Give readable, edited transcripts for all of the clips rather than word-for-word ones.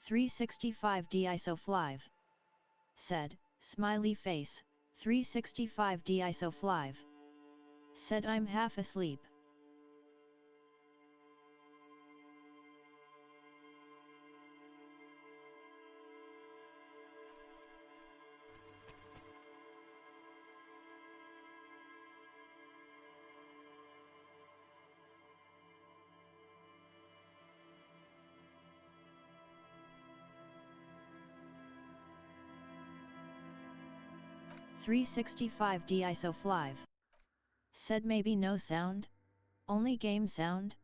365D isoflive. Said, smiley face, 365D isoflive. Said I'm half asleep. "365D isoflive. Said maybe no sound? Only game sound?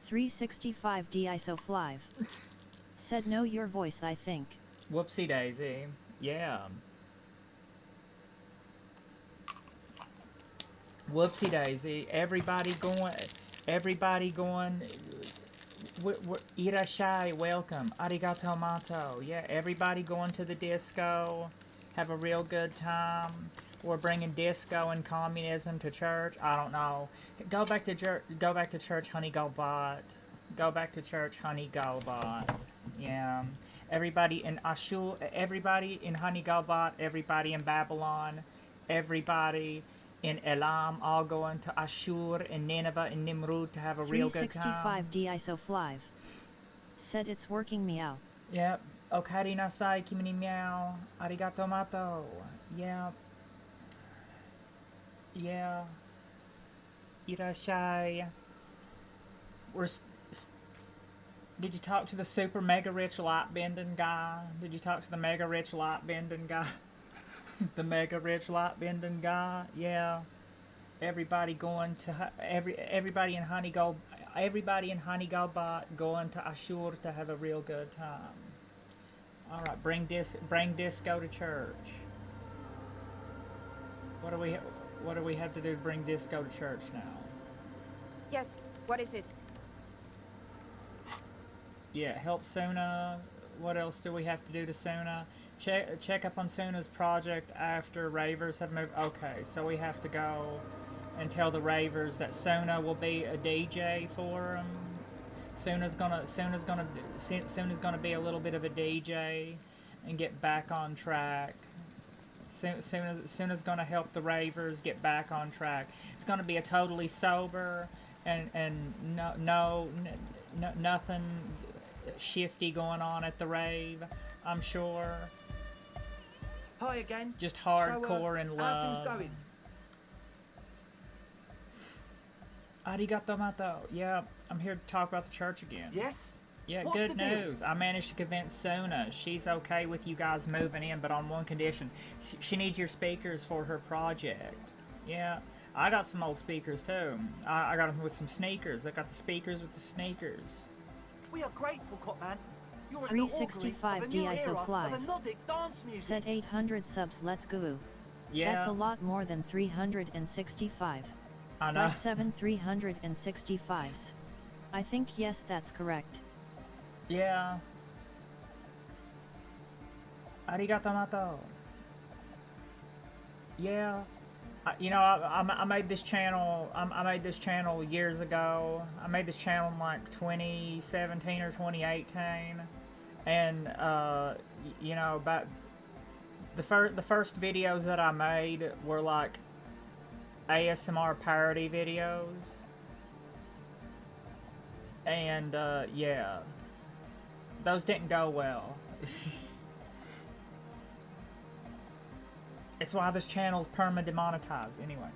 365 DISO5. Said know your voice I think. Whoopsie daisy. Yeah. Whoopsie daisy. Everybody going. Irashai, welcome. Arigato mato. Yeah, everybody going to the disco. Have a real good time. We're bringing disco and communism to church. I don't know. Go back to church, honey Galbot. Go back to church, honey Galbot. Yeah. Everybody in Ashur, everybody in Honey Galbot, everybody in Babylon, everybody in Elam, all going to Ashur and Nineveh and Nimrud to have a real good time. 365 DISO5. Said it's working meow. Yep. Okari nasai kimi ni meow. Arigato mato. Yep. Yeah. Irashai. Did you talk to the super mega rich light bending guy? Did you talk to the mega rich light bending guy? The mega rich light bending guy? Yeah. Everybody going to everybody in Honey Galbot going to Ashur to have a real good time. All right, bring disco to church. What do we have to do to bring disco to church now? Yes. What is it? Yeah, help Suna. What else do we have to do to Suna? Check up on Suna's project after Ravers have moved. Okay, so we have to go and tell the Ravers that Suna will be a DJ for them. Suna's gonna be a little bit of a DJ and get back on track. Suna's gonna help the Ravers get back on track. It's gonna be a totally sober and nothing shifty going on at the rave, I'm sure. Hi again. Just hardcore and love. How things going? Arigato mato. Yeah, I'm here to talk about the church again. Yes? Yeah, What's good the deal? news. I managed to convince Suna. She's okay with you guys moving in, but on one condition. She needs your speakers for her project. Yeah, I got some old speakers too. I got them with some sneakers. I got the speakers with the sneakers. We are grateful, Copman. You're 365 DISO5. of Nordic dance music. Said 800 subs let's go. Yeah. That's a lot more than 365. I know. Like 7 365s. I think yes that's correct. Yeah. Arigato mato. Yeah. I made this channel. I made this channel years ago. I made this channel in like 2017 or 2018, and but the first videos that I made were like ASMR parody videos, and yeah, those didn't go well. It's why this channel is perma-demonetized. Anyway,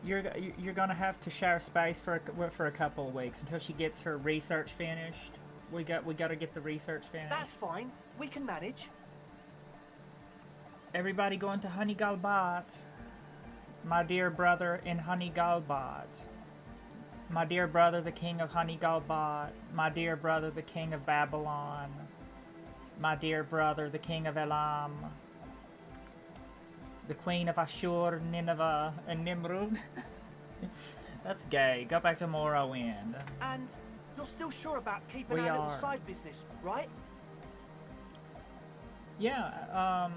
you're gonna have to share space for a couple of weeks until she gets her research finished. We got to get the research finished. That's fine. We can manage. Everybody going to Honey Galbot. My dear brother in Honey Galbot. My dear brother, the king of Honey Galbot. My dear brother, the king of Babylon. My dear brother, the king of Elam. The queen of Ashur, Nineveh, and Nimrud. That's gay. Go back to Morrowind. And you're still sure about keeping We our little are. side business, right? Yeah,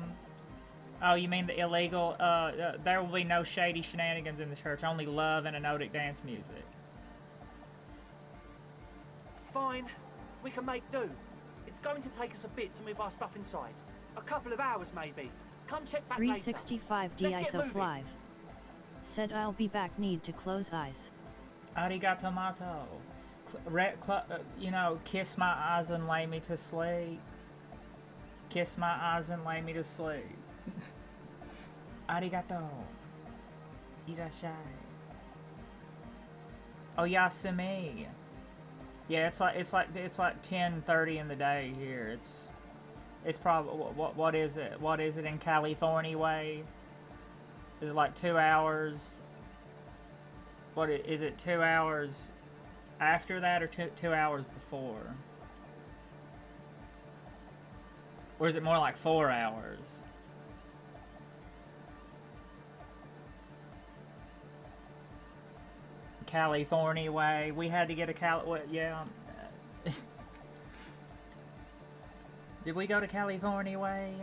oh, you mean the illegal, there will be no shady shenanigans in the church, only love and anodic dance music. Fine. We can make do. It's going to take us a bit to move our stuff inside. A couple of hours, maybe. Come check back 365 later. Let's get moving. DISO5. Said I'll be back need to close eyes. Arigato mato. Kiss my eyes and lay me to sleep. Kiss my eyes and lay me to sleep. Arigato. Irashai. Oyasumi. Yeah, it's like 10:30 in the day here. It's probably what is it? What is it in California way? Is it like 2 hours What is it? 2 hours after that, or 2 hours before? Or is it more like 4 hours? California way. We had to get a what? Yeah. Did we go to California way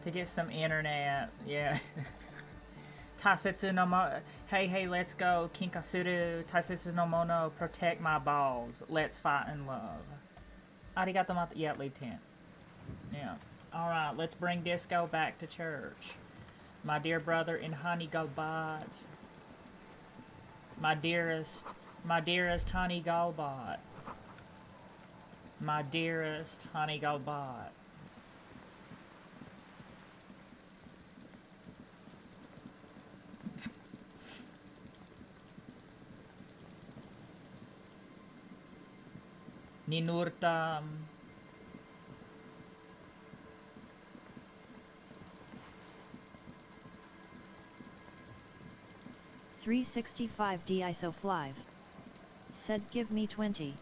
to get some internet? Yeah. Taisetsu no mo. Hey, let's go. Kinkasuru. Taisetsu no mono. Protect my balls. Let's fight in love. Arigato mata. Yeah, leave tent. Yeah. Alright, let's bring Disco back to church. My dear brother in Honey Galbot. My dearest Honey Galbot. My dearest Honey Galbot. Ninurtam. $365 isoflive. Said give me 20.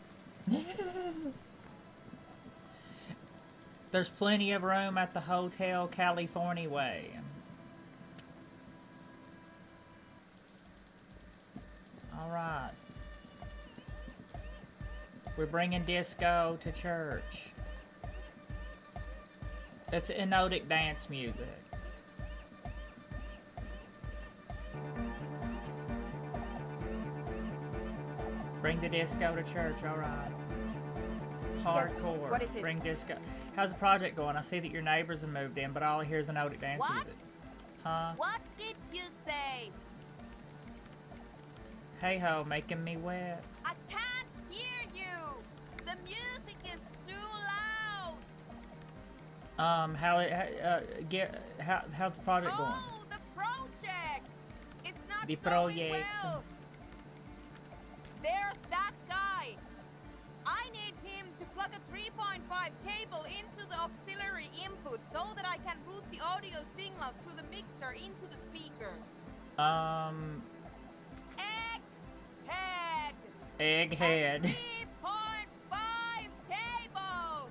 There's plenty of room at the Hotel California way. Alright. We're bringing Disco to church. It's hypnotic dance music. Bring the Disco to church, alright. Hardcore. Yes, what is it? Bring Disco. How's the project going? I see that your neighbors have moved in, but all I hear is hypnotic dance What? music. Huh? What did you say? Hey ho, making me wet. I can't hear you. The music is too loud. How's the project going? Oh, the project. It's not The going project. well. There's that guy. I need him to plug a 3.5 cable into the auxiliary input so that I can route the audio signal through the mixer into the speakers. Egghead. 3.5 cable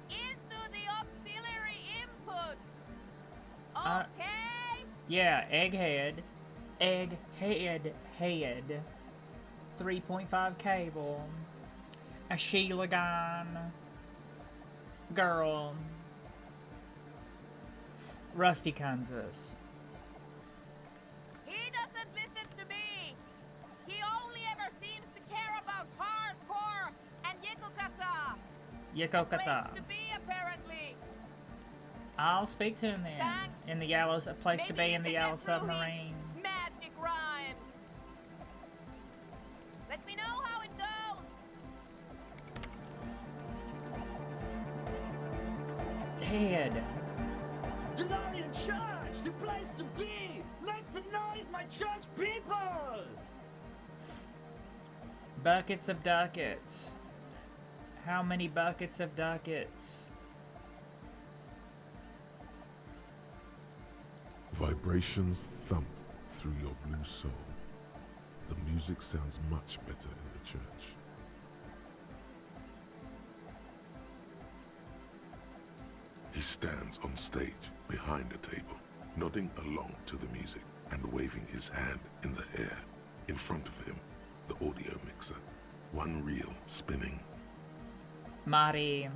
into the auxiliary input. Okay? Yeah, head. 3.5 cable. A Sheila gun. Girl. Rusty, Kansas. He doesn't listen to me. He only ever seems to care about hardcore and Yekokata. Yekokata. Place to be, apparently. I'll speak to him then. Thanks. In the yellow, a place to Maybe be you in the can yellow get through his submarine. magic rhymes. Let me know how it goes. Head. Denarian Church, the place to be! Make some noise, my church people! Buckets of ducats. How many buckets of ducats? Vibrations thump through your blue soul. The music sounds much better in the church. He stands on stage behind a table, nodding along to the music and waving his hand in the air. In front of him, the audio mixer, one reel spinning. Marty.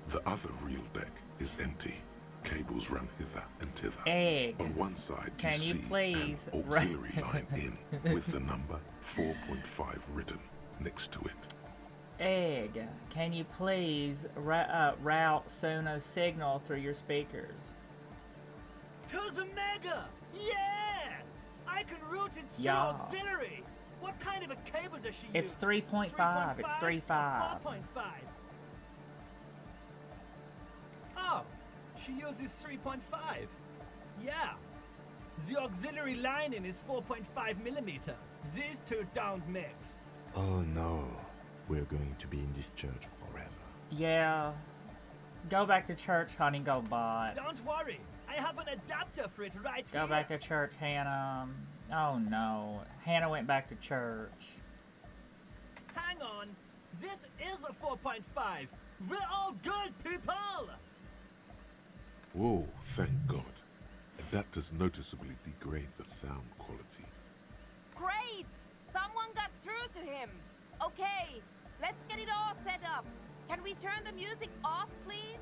The other reel deck is empty. Cables run hither and thither. Egg. On one side, Can you see please an auxiliary line in with the number 4.5 written next to it. Egg. Can you please route Suna's signal through your speakers? To the mega! Yeah! I can route it through Yeah. auxiliary! What kind of a cable does she It's use? 3.5. It's 3.5. 4.5. Oh, she uses 3.5. Yeah. The auxiliary lining is 4.5 millimeter. These two don't mix. Oh no, we're going to be in this church forever. Yeah. Go back to church, honey, go bot. Don't worry, I have an adapter for it right Go here. back to church, Hannah. Oh no. Hannah went back to church. Hang on. This is a 4.5. We're all good people. Whoa, thank God. And that does noticeably degrade the sound quality. Great! Someone got through to him. Okay, let's get it all set up. Can we turn the music off, please?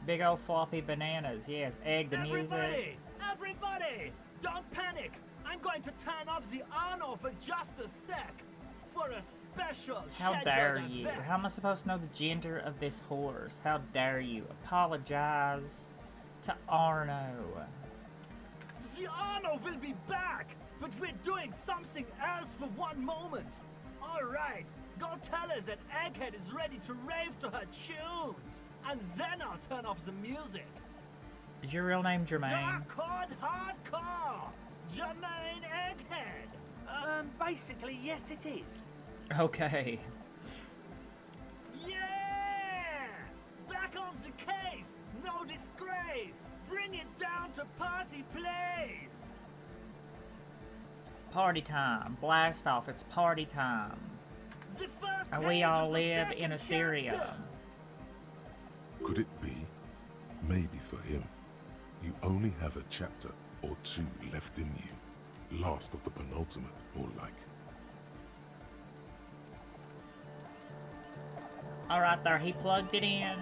Big old floppy bananas, yes. Egg the music. Everybody! Don't panic! I'm going to turn off the Arno for just a sec. For a special How scheduled dare you? event. How am I supposed to know the gender of this horse? How dare you? Apologize to Arno. The Arno will be back, but we're doing something else for one moment. Alright, go tell her that Egghead is ready to rave to her tunes, and then I'll turn off the music. Is your real name Jermaine? Dark Hardcore! Jermaine Egghead! Basically, yes it is. Okay. Yeah! Back on the case! No disgrace! Bring it down to party place! Party time. Blast off. It's party time. The first And we page all of the live second in Assyria. chapter. Could it be? Maybe for him. You only have a chapter or two left in you. Last of the penultimate, more like. Alright there, he plugged it in.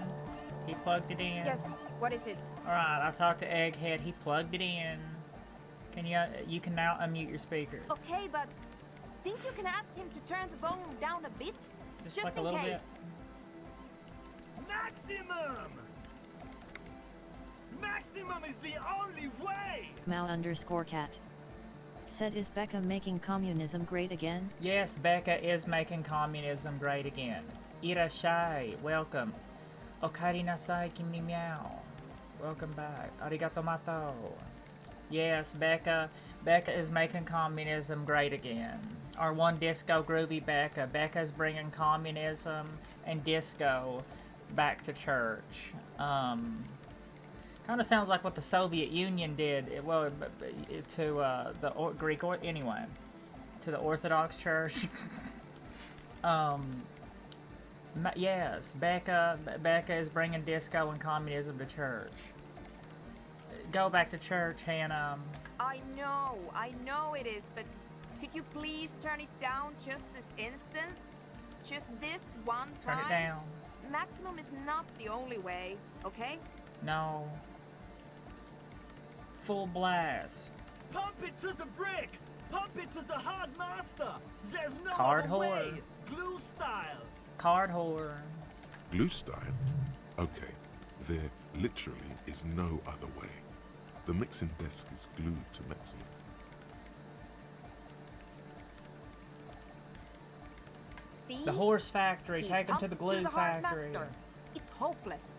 He plugged it in. Yes, what is it? Alright, I talked to Egghead. He plugged it in. Can you can now unmute your speakers. Okay, but think you can ask him to turn the volume down a bit? Just like a little bit. Maximum! Maximum is the only way! Mal_cat. Said, is Becca making communism great again? Yes, Becca is making communism great again. Irashai, welcome. Okari nasai kimi meow. Welcome back. Arigato mato. Yes, Becca is making communism great again. Our one disco groovy Becca. Becca's bringing communism and disco back to church. Kind of sounds like what the Soviet Union did. To the Greek, anyway, to the Orthodox Church. Yes, Becca is bringing disco and communism to church. Go back to church, Hannah. I know it is, but could you please turn it down just this instance? Just this one time? Turn it down. Maximum is not the only way, okay? No. Full blast. Pump it to the brick! Pump it to the hard master! There's no Card other whore. way! Glue style! Card whore. Glue style? Okay, there literally is no other way. The mixing desk is glued to maximum. See? The horse factory. He Take him to pumps the glue the hard factory. master. It's hopeless.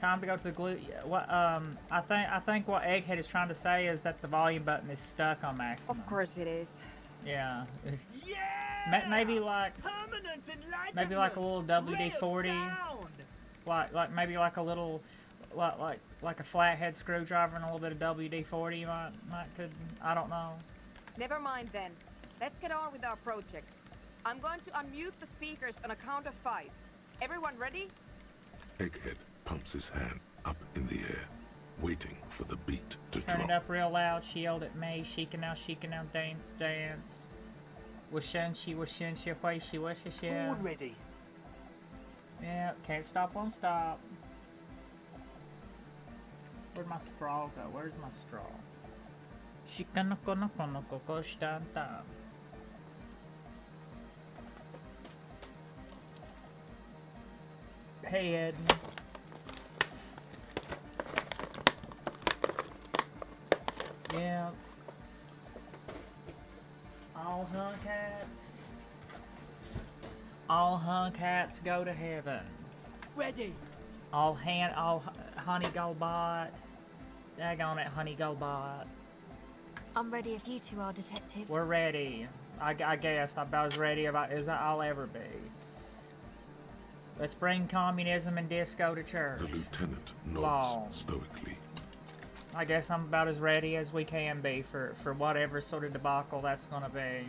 Time to go to the glue. What? I think what Egghead is trying to say is that the volume button is stuck on maximum. Of course it is. Yeah. Yeah! Maybe like Permanent enlightenment! maybe like a little Ray of WD-40. sound! Like maybe like a little like a flathead screwdriver and a little bit of WD-40 might could, I don't know. Never mind then. Let's get on with our project. I'm going to unmute the speakers on a count of 5. Everyone ready? Egghead pumps his hand up in the air, waiting for the beat to Turn drop. it up real loud. She yelled at me. She can now dance. Washin she, hui she, yeah. All ready. Yeah, can't stop, won't stop. Where'd my straw go? Where's my straw? Shikanoko. Hey, Ed. Yeah. All hun cats go to heaven. Ready. All honey go bot. Daggone it, honey go bot. I'm ready if you two are, detective. We're ready. I guess I'm about as ready as I'll ever be. Let's bring communism and disco to church. The lieutenant nods Long. stoically. I guess I'm about as ready as we can be for whatever sort of debacle that's gonna be.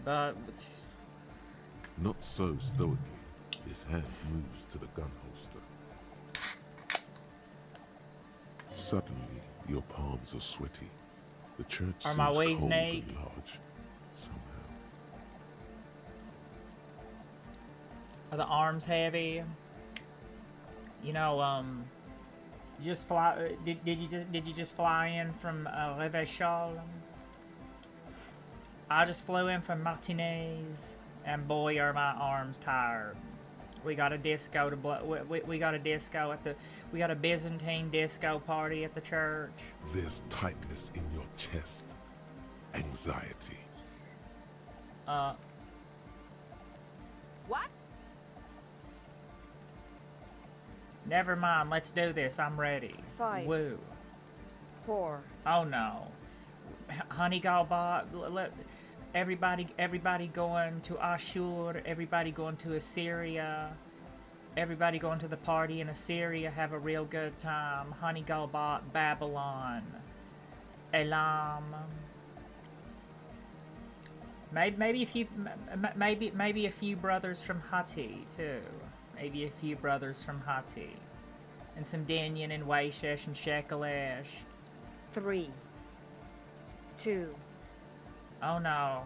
But Not so stoically, his hand moves to the gun holster. Suddenly, your palms are sweaty. The church Are seems my cold ways and naked? large, somehow. are the arms heavy? You know, just fly. Did you just fly in from Revechal? I just flew in from Martinez, and boy, are my arms tired. We got a disco to we got a disco at the we got a Byzantine disco party at the church. There's tightness in your chest, anxiety. What? Never mind. Let's do this. I'm ready. 5. Woo. 4. Oh no. Honey Galbot, let everybody going to Ashur, everybody going to Assyria, everybody going to the party in Assyria, have a real good time. Honey Galbot, Babylon, Elam. Maybe a few brothers from Hatti too. Maybe a few brothers from Hatti. And some Dinyan and Waishesh and Shekelesh. 3. 2. Oh no.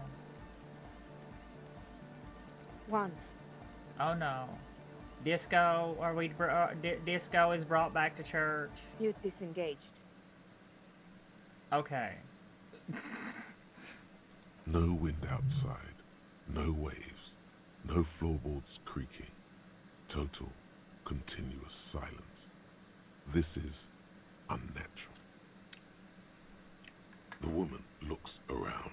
1. Oh no. Disco, disco is brought back to church. You disengaged. Okay. No wind outside, no waves, no floorboards creaking. Total, continuous silence. This is unnatural. The woman looks around.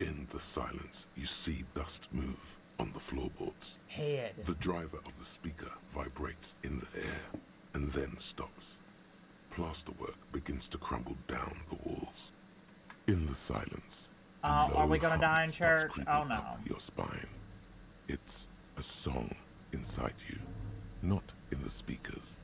In the silence, you see dust move on the floorboards. Head. The driver of the speaker vibrates in the air and then stops. Plasterwork begins to crumble down the walls. In the silence, a Are we low gonna hum die in starts church? creeping Oh no. up your spine. It's a song inside you, not in the speakers,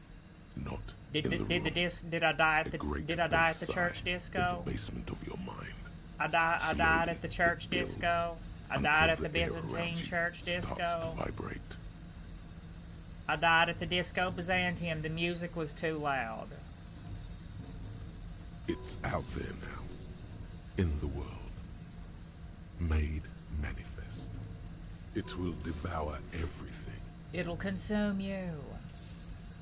not in the room. Did I die at A the great did I die at the bass church sigh disco? in the basement of your mind. I died at the church Slowly, it builds disco. I until died at the air Byzantine around you church starts to disco. vibrate. I died at the disco Byzantium. The music was too loud. It's out there now, in the world, made manifest. It will devour everything. It'll consume you.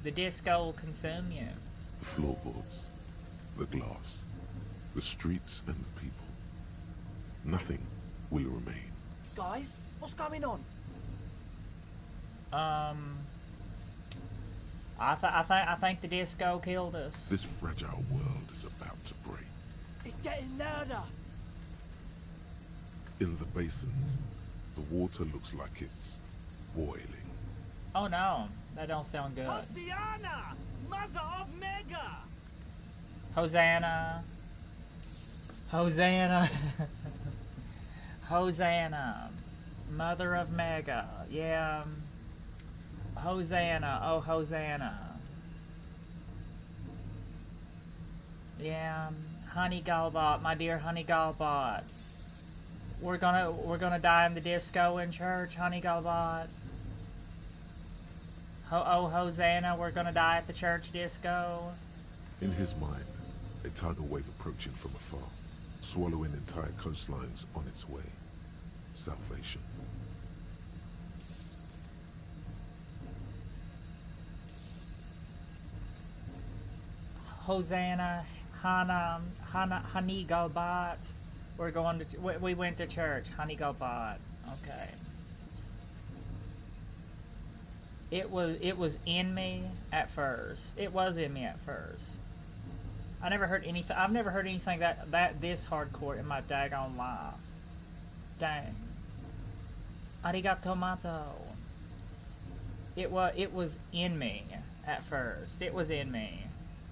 The disco will consume you. The floorboards, the glass, the streets and the people. Nothing will remain. Guys, what's going on? I think the disco killed us. This fragile world is about to break. It's getting louder. In the basins, the water looks like it's boiling. Oh no, that don't sound good. Hosiana, Mother of Mega! Hosanna. Hosanna. Hosanna. Mother of Mega. Yeah. Hosanna. Oh, Hosanna. Yeah. Honey Galbot, my dear Honey Galbot. We're gonna die in the disco in church, Honey Galbot. Oh, Hosanna, we're gonna die at the church disco. In his mind, a tidal wave approaching from afar, swallowing entire coastlines on its way. Salvation. Hosanna, Honey Galbot. We went to church, Honey Galbot. Okay. It was in me at first. It was in me at first. I've never heard anything that this hardcore in my daggone life. Dang. Arigato mato. It was in me at first. It was in me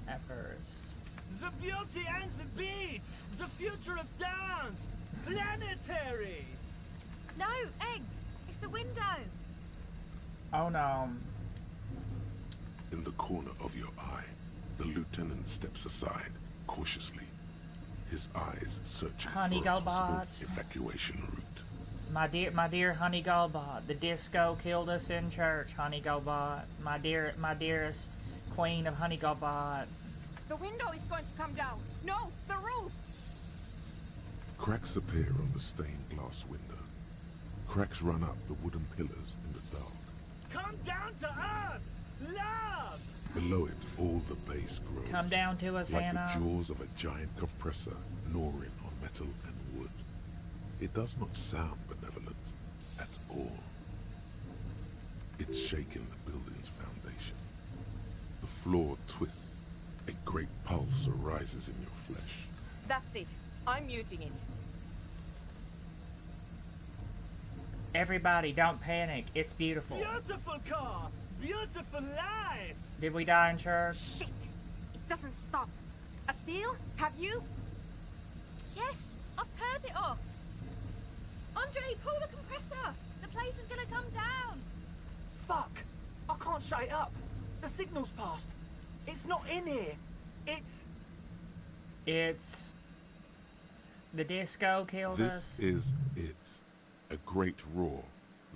at first. The beauty and the beat! The future of dance! Planetary! No, Egg! It's the window! Oh no. In the corner of your eye, The lieutenant steps aside, cautiously, his eyes searching Honey for a possible Galbot. evacuation route. My dear Honey Galbot, the disco killed us in church, Honey Galbot. My dearest queen of Honey Galbot. The window is going to come down. No, the roof! Cracks appear on the stained glass window. Cracks run up the wooden pillars in the dark. Come down to us! Love! Below it, all the bass grows. Come down to us, like Hannah. the jaws of a giant compressor gnawing on metal and wood. It does not sound benevolent at all. It's shaking the building's foundation. The floor twists. A great pulse arises in your flesh. That's it. I'm muting it. Everybody, don't panic. It's beautiful. Beautiful car! Beautiful life! Did we die in church? Shit! It doesn't stop. A seal? Have you? Yes, I've turned it off. Andre, pull the compressor. The place is gonna come down. Fuck! I can't shut it up. The signal's passed. It's not in here. It's... The disco killed This us. is it. A great roar.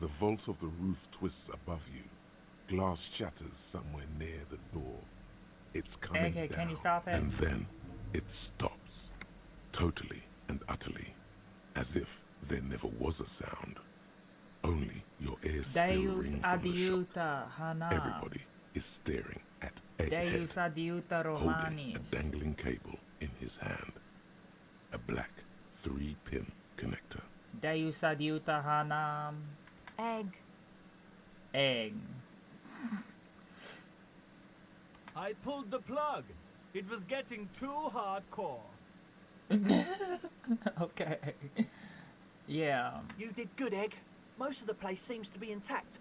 The vault of the roof twists above you. Glass shatters somewhere near the door. It's coming Okay, down. can you stop it? And then it stops. Totally and utterly. As if there never was a sound. Only your ears still Deus ring from the shock. adiuta, Hana. Everybody is staring at Egghead, Deus adiuta holding a Romanis. dangling cable in his hand. A black 3-pin connector. Deus adiuta Hanam. Egg. Egg. I pulled the plug. It was getting too hardcore. Okay. Yeah. You did good, Egg. Most of the place seems to be intact.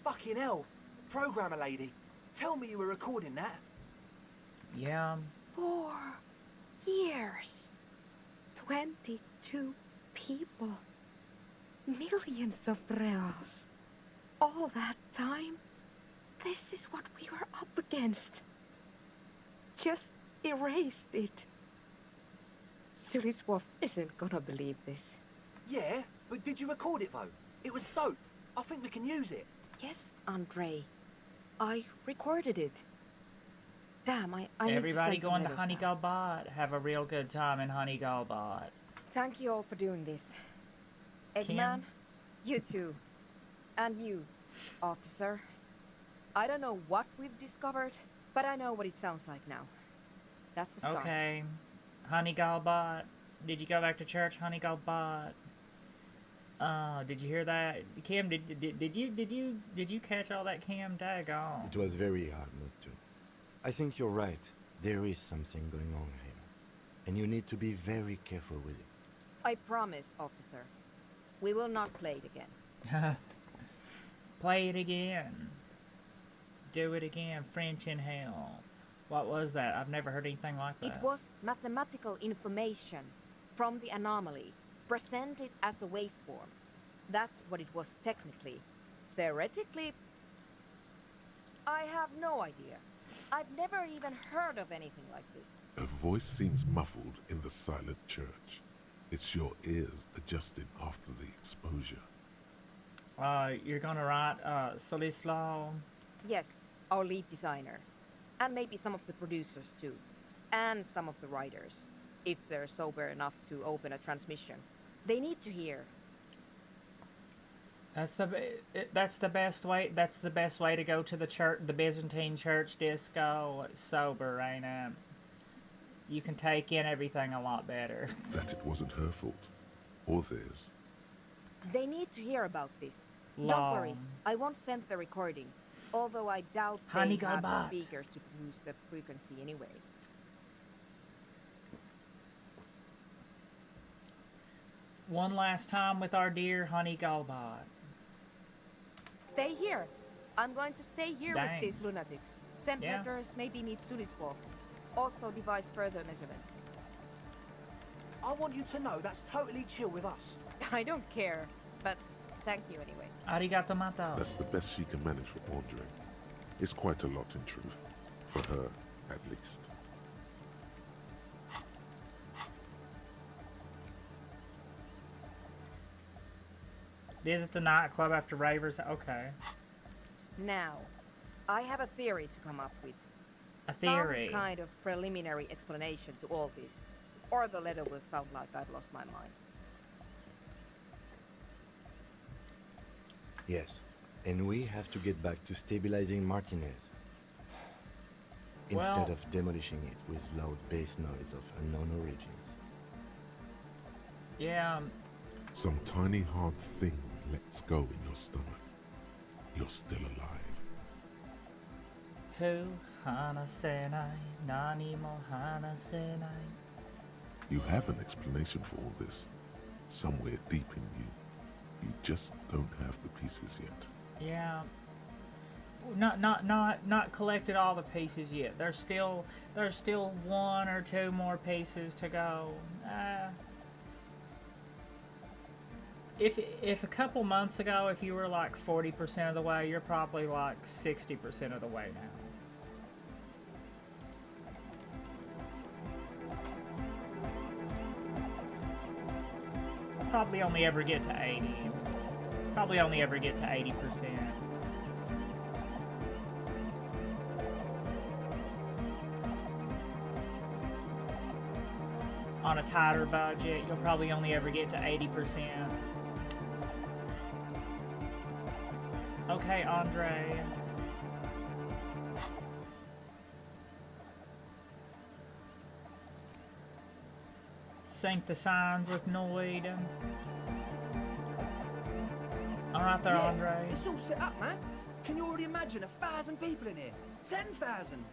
Fucking hell. Programmer lady, tell me you were recording that. Yeah. 4 years. 22 people. Millions of reals. All that time? This is what we were up against. Just erased it. Suliswolf isn't gonna believe this. Yeah, but did you record it though? It was dope. I think we can use it. Yes, Andre. I recorded it. Damn, I need Everybody to send going to some Honey letters now. Galbot. Have a real good time in Honey Galbot. Thank you all for doing this. Kim? Eggman, you too. And you, officer. I don't know what we've discovered, but I know what it sounds like now. That's the start. Okay. Honey Galbot. Did you go back to church, Honey Galbot? Did you hear that? Kim, did you catch all that, Kim? Daggone. It was very hard not to. I think you're right. There is something going on here. And you need to be very careful with it. I promise, officer. We will not play it again. Play it again. Do it again. French in hell. What was that? I've never heard anything like that. It was mathematical information from the anomaly, presented as a waveform. That's what it was technically. Theoretically, I have no idea. I've never even heard of anything like this. A voice seems muffled in the silent church. It's your ears adjusting after the exposure. You're gonna write, Solislaw? Yes, our lead designer. And maybe some of the producers too. And some of the writers. If they're sober enough to open a transmission. They need to hear. That's the best way. That's the best way to go to the church, the Byzantine church disco. Sober, ain't it? You can take in everything a lot better. That it wasn't her fault. Or theirs. They need to hear about this. Don't worry, Long. I won't send the recording. Although I doubt Honey they have the Galbot. speakers to produce the frequency anyway. One last time with our dear Honey Galbot. Stay here. I'm going to stay here Dang. with these lunatics. Send Yeah. letters, maybe meet Suliswolf. Also devise further measurements. I want you to know that's totally chill with us. I don't care, but thank you anyway. Arigato mato. That's the best she can manage for Andre. It's quite a lot in truth. For her at least. Visit the nightclub after ravers. Okay. Now, I have a theory to come up with. A theory? Some kind of preliminary explanation to all this. Or the letter will sound like I've lost my mind. Yes, and we have to get back to stabilizing Martinez. Instead Well- of demolishing it with loud bass noise of unknown origins. Yeah. Some tiny hard thing lets go in your stomach. You're still alive. Who hana senai, nani mo hana senai. You have an explanation for all this. Somewhere deep in you. You just don't have the pieces yet. Yeah. Not collected all the pieces yet. There's still one or two more pieces to go. If a couple months ago, if you were like 40% of the way, you're probably like 60% of the way now. Probably only ever get to 80. Probably only ever get to 80%. On a tighter budget, you'll probably only ever get to 80%. Okay, Andre. Sync the signs with Noid. Alright there, Andre. It's all set up, man. Can you already imagine 1,000 people in here? 10,000.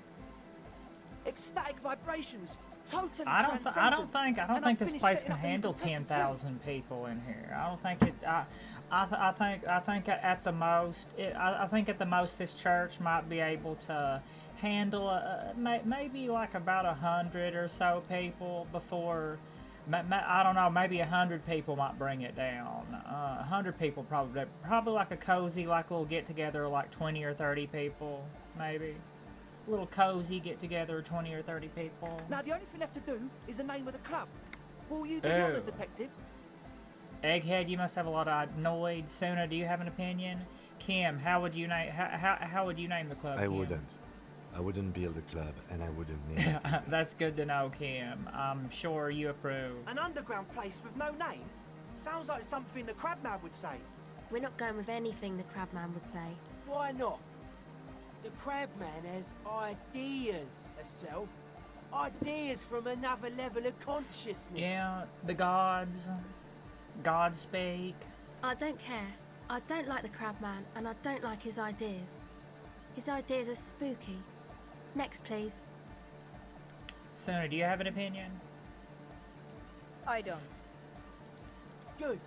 Ecstatic vibrations. Totally I don't transcendent. think And this finished place setting can up a new handle compressor too. 10,000 people in here. I don't think it. I think at the most, I think at the most this church might be able to handle maybe like about 100 or so people before. I don't know. Maybe 100 people might bring it down. 100 people probably like a cozy like little get together, like 20 or 30 people maybe. Little cozy get together, 20 or 30 people. Now the only thing left to do is the name of the club. Will you do the honors, Oh. detective? Egghead, you must have a lot of annoyed. Suna, do you have an opinion? Kim, how would you name how would you name the club? I Kim? wouldn't. I wouldn't build a club, and I wouldn't name it. That's good to know, Kim. I'm sure you approve. An underground place with no name? Sounds like something the Crabman would say. We're not going with anything the Crabman would say. Why not? The Crabman has ideas, Estelle. Ideas from another level of consciousness. Yeah, the gods. Gods speak. I don't care. I don't like the Crabman, and I don't like his ideas. His ideas are spooky. Next, please. Suna, do you have an opinion? I don't. Good.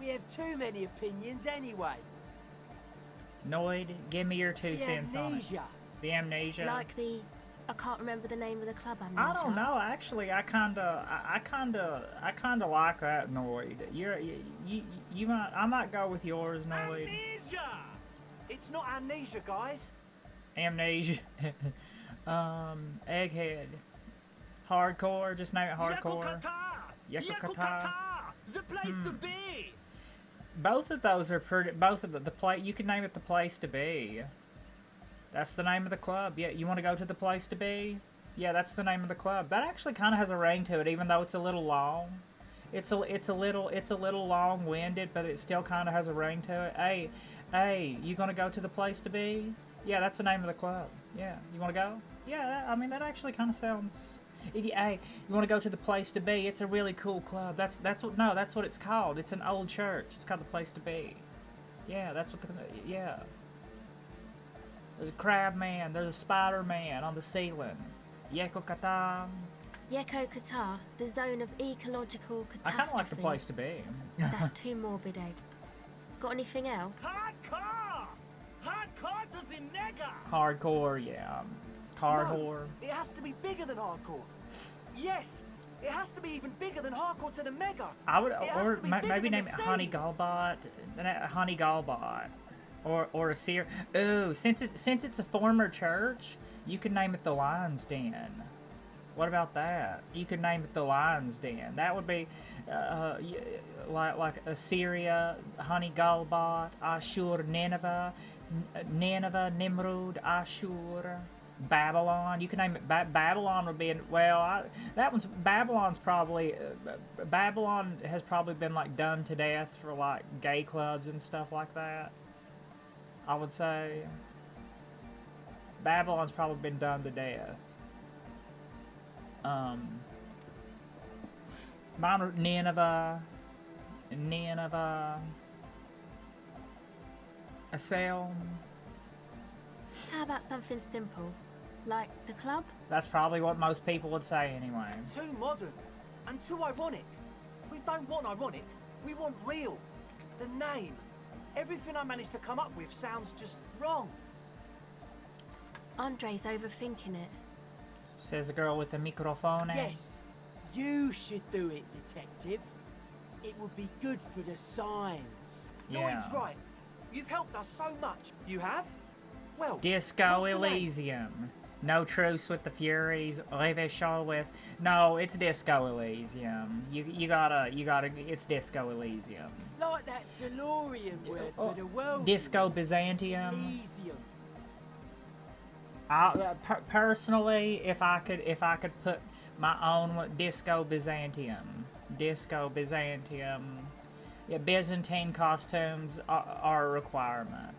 We have too many opinions anyway. Noid, give me your 2 The cents on it. amnesia. The amnesia. Like the... I can't remember the name of the club, Amnesia. I don't know. Actually, I kinda like that, Noid. You might. I might go with yours, Noid. Amnesia! It's not amnesia, guys. Amnesia. Egghead. Hardcore. Just name it hardcore. Yakukata! The place to be! Both of those are pretty. Both of the place. You can name it the place to be. That's the name of the club. Yeah, you want to go to the place to be? Yeah, that's the name of the club. That actually kind of has a ring to it, even though it's a little long. It's a little long-winded, but it still kind of has a ring to it. Hey, you gonna go to the place to be? Yeah, that's the name of the club. Yeah, you want to go? Yeah, I mean that actually kind of sounds. Hey, you want to go to the place to be? It's a really cool club. That's what it's called. It's an old church. It's called the place to be. Yeah, that's what yeah. There's a crab man. There's a spider man on the ceiling. Yeko Kata. Yeko Qatar, the zone of ecological catastrophe. I kind of like the place to be. That's too morbid, Egg. Got anything else? Hardcore! Hardcore to the nega! Hardcore, yeah. Hardcore. No, it has to be bigger than hardcore. Yes, it has to be even bigger than hardcore to the mega. I would, It has or to be maybe bigger than name the it Honey sea. Galbot. Honey Galbot. Or a seer. Ooh, since it's a former church, You could name it the Lion's Den. What about that? You could name it the Lion's Den. That would be like Assyria, Honey Galbot, Ashur, Nineveh, Nimrud, Ashur, Babylon. You can name it. Babylon would be Babylon's probably Babylon has probably been like done to death for like gay clubs and stuff like that. I would say Babylon's probably been done to death. Mine are Nineveh, Asylum. How about something simple, like the club? That's probably what most people would say anyway. Too modern and too ironic. We don't want ironic. We want real. The name. Everything I managed to come up with sounds just wrong. Andre's overthinking it. Says the girl with the microphone. Yes, you should do it, detective. It would be good for the signs. Yeah. Lloyd's right. You've helped us so much. You have? Well, Disco what's the name? Elysium. No truce with the Furies. Levi West. No, it's Disco Elysium. You gotta. It's Disco Elysium. Like that DeLorean word for the world. Disco Byzantium. Elysium. Personally, if I could put my own Disco Byzantium. Yeah, Byzantine costumes are a requirement.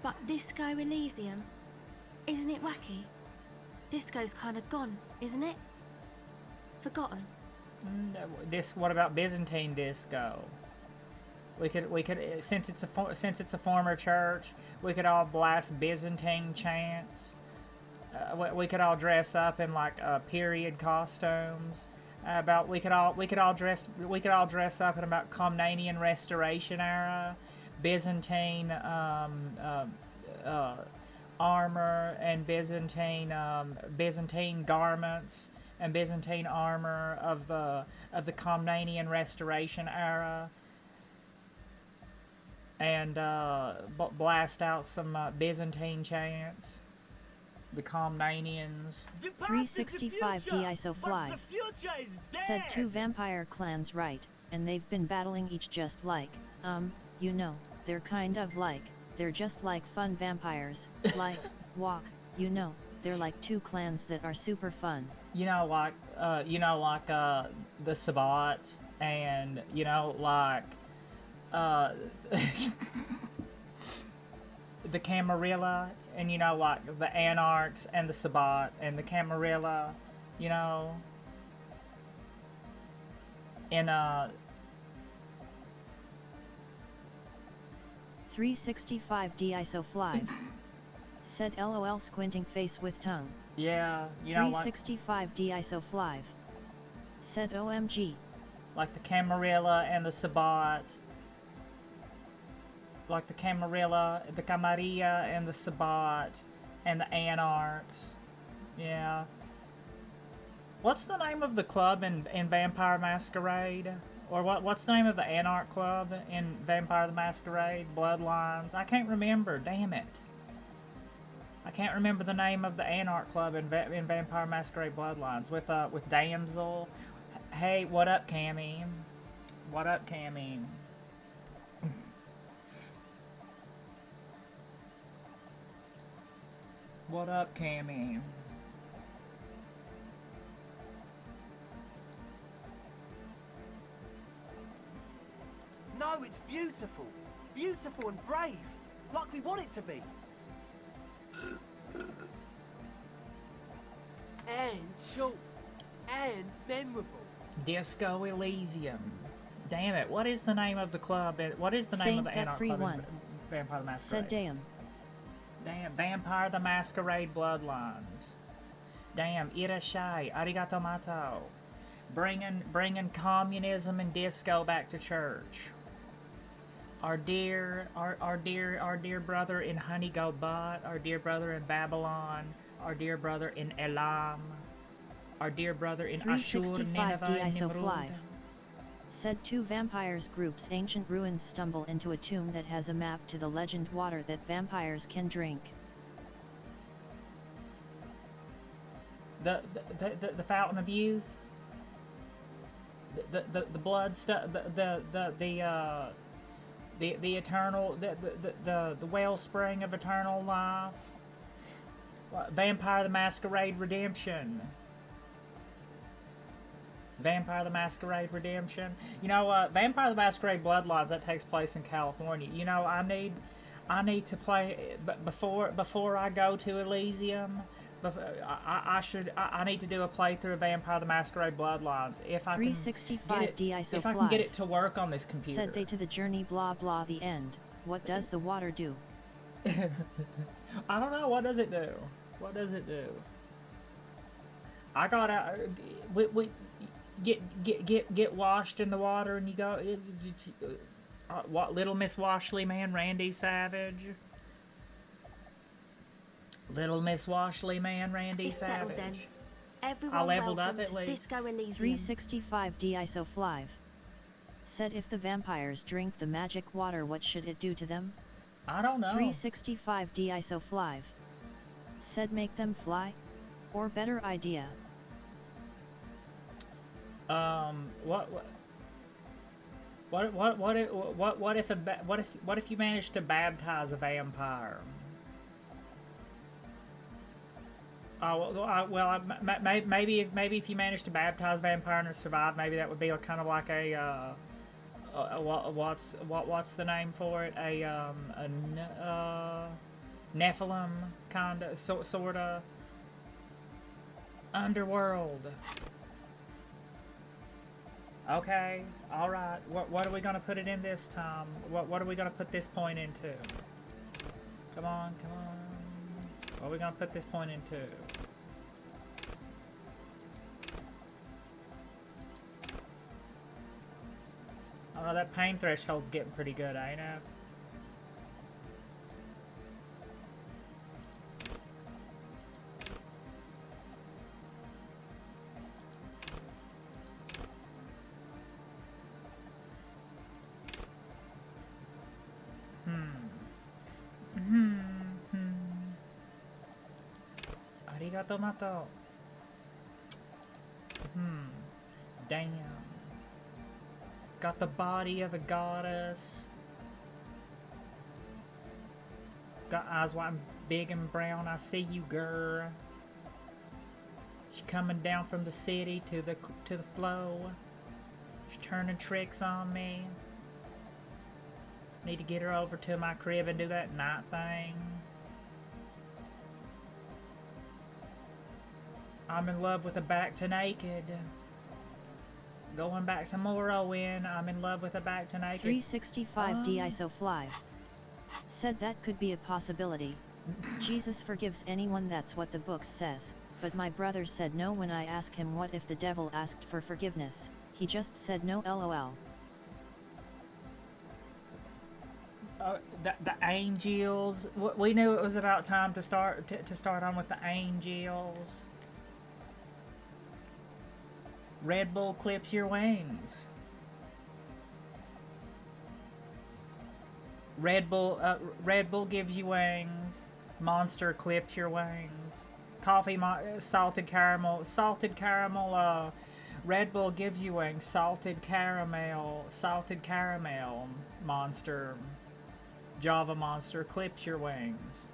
But Disco Elysium, isn't it wacky? Disco's kind of gone, isn't it? Forgotten. What about Byzantine disco? We could since it's a former church, we could all blast Byzantine chants. We could all dress up in like period costumes. We could all dress up in about Komnenian Restoration era, Byzantine armor and Byzantine garments and Byzantine armor of the Komnenian Restoration era. And blast out some Byzantine chants. The Komnenians. 365 DISO5 said 2 vampire clans, right, and they've been battling each just like, you know, they're kind of like, they're just like fun vampires, like, walk, you know, they're like 2 clans that are super fun. You know, like the Sabbat, and, you know, like, the Camarilla, and you know, like the Anarchs and the Sabbat and the Camarilla, you know, in 365 DISO5 said LOL squinting face with tongue. Yeah, you know, 365 DISO5 said OMG. Like the Camarilla and the Sabbat. Like the Camarilla, the Camarilla and the Sabbat and the Anarchs. Yeah. What's the name of the club in Vampire Masquerade? Or what's the name of the Anarch club in Vampire the Masquerade? Bloodlines? I can't remember, damn it. I can't remember the name of the Anarch club in Vampire Masquerade Bloodlines with Damsel. Hey, what up, Cammy? What up, Cammy? What up, Cammy? No, it's beautiful. Beautiful and brave. Like we want it to be. And short. And memorable. Disco Elysium. Damn it, what is the name of the club? What is the name of the Anarch club in Vampire the Masquerade? Said damn. Damn, Vampire the Masquerade Bloodlines. Damn, irashai, arigato mato. Bringing communism and disco back to church. Our dear brother in Honey Galbot, our dear brother in Babylon, our dear brother in Elam, our dear brother in Ashur, Nineveh, and Nimrud. Said 2 vampires groups ancient ruins stumble into a tomb that has a map to the legend water that vampires can drink. The fountain of youth. The blood stuff. The eternal. The wellspring of eternal life. Vampire the Masquerade Redemption. Vampire the Masquerade Redemption. You know, Vampire the Masquerade Bloodlines, that takes place in California. You know, I need to play before I go to Elysium. I need to do a playthrough of Vampire the Masquerade Bloodlines if I can if I can get it to work on this computer. Said they to the journey blah blah the end. What does the water do? I don't know. What does it do? What does it do? I gotta we get washed in the water and you go. What, Little Miss Washley, man, Randy Savage. Little Miss Washley, man, Randy Savage. Then. Everyone I leveled up welcome at to least. Disco Elysium. 365D Isoflive. Said if the vampires drink the magic water, what should it do to them? I don't know. 365D Isoflive. Said make them fly? Or better idea. What if you manage to baptize a vampire? Maybe if you manage to baptize a vampire and survive, maybe that would be kind of like a what's the name for it? A Nephilim kind of sort of underworld. Okay, all right. What are we gonna put it in this time? What are we gonna put this point into? Come on, come on. What are we gonna put this point into? Oh no, that pain threshold's getting pretty good, ain't it? Arigato mato. Damn. Got the body of a goddess. Got eyes white and big and brown. I see you, girl. She's coming down from the city to the flow. She's turning tricks on me. Need to get her over to my crib and do that night thing. I'm in love with a back to naked. Going back to Morrowind, I'm in love with a back to naked. 365D Isoflive. Said that could be a possibility. Jesus forgives anyone, that's what the book says. But my brother said no when I asked him what if the devil asked for forgiveness. He just said no, lol. The angels. We knew it was about time to start on with the angels. Red Bull clips your wings. Red Bull gives you wings. Monster clipped your wings. Coffee, salted caramel. Red Bull gives you wings. Salted caramel. Monster. Java Monster clips your wings.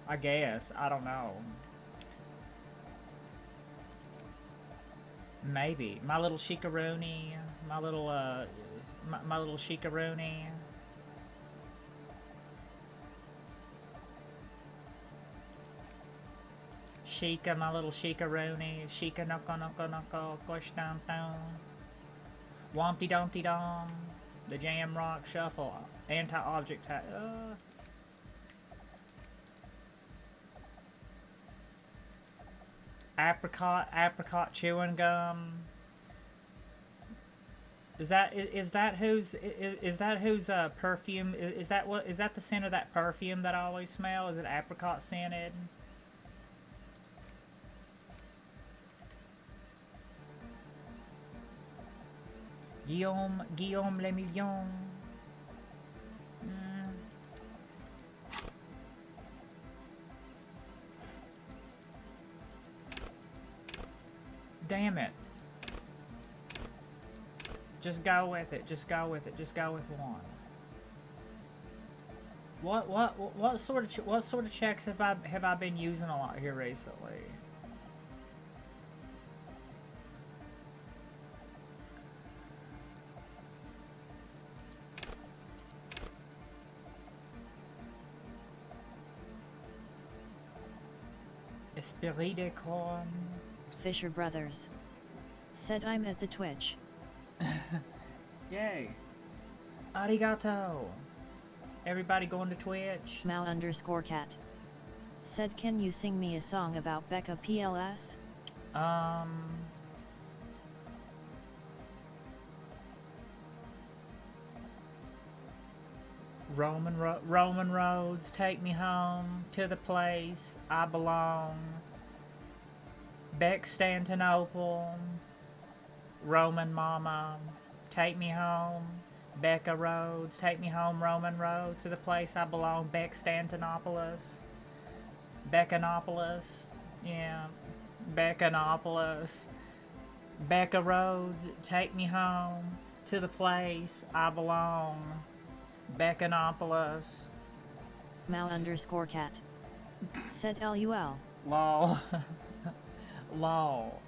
I guess. I don't know. Maybe. My little shikaroni. My little shikaroni. Shika, my little shikaroni. Shika knuckle, push down. Wompty Dumpty Dom. The Jam Rock Shuffle. Anti-object tag. Apricot chewing gum. Is that whose perfume? Is that the scent of that perfume that I always smell? Is it apricot scented? Guillaume le Million. Damn it. Just go with it. Just go with it. Just go with one. What sort of checks have I been using a lot here recently? Esprit de corn. Fisher Brothers. Said I'm at the Twitch. Yay. Arigato. Everybody going to Twitch. Mao_cat. Said can you sing me a song about Becca PLS? Roman roads take me home to the place I belong. Constantinople, Roman mama, take me home. Becca roads, take me home. Roman roads to the place I belong. Constantinopolis, Beccanopolis, yeah, Beccanopolis. Becca roads, take me home to the place I belong. Beccanopolis. Mao_cat. Said LUL. Lol.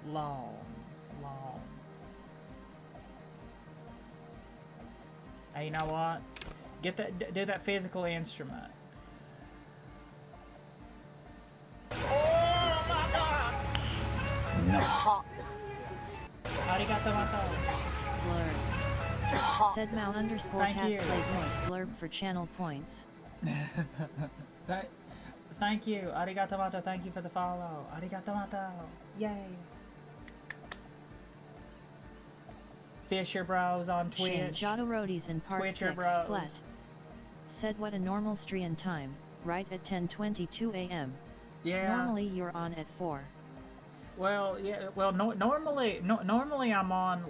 Lol. Hey, you know what? Get that. Do that physical instrument. Oh my god! No. Arigato mato. Blurb. Said Mao_cat you. played voice blurb for channel points. Thank you. Arigato mato. Thank you for the follow. Arigato mato. Yay. Fisher Bros on Twitch. Shane Jotto Roadies in part Twitcher 6 Bros. flat. Said what a normal stream time, right at 10:22 a.m. Yeah. Normally you're on at 4. Well, yeah. Well, normally I'm on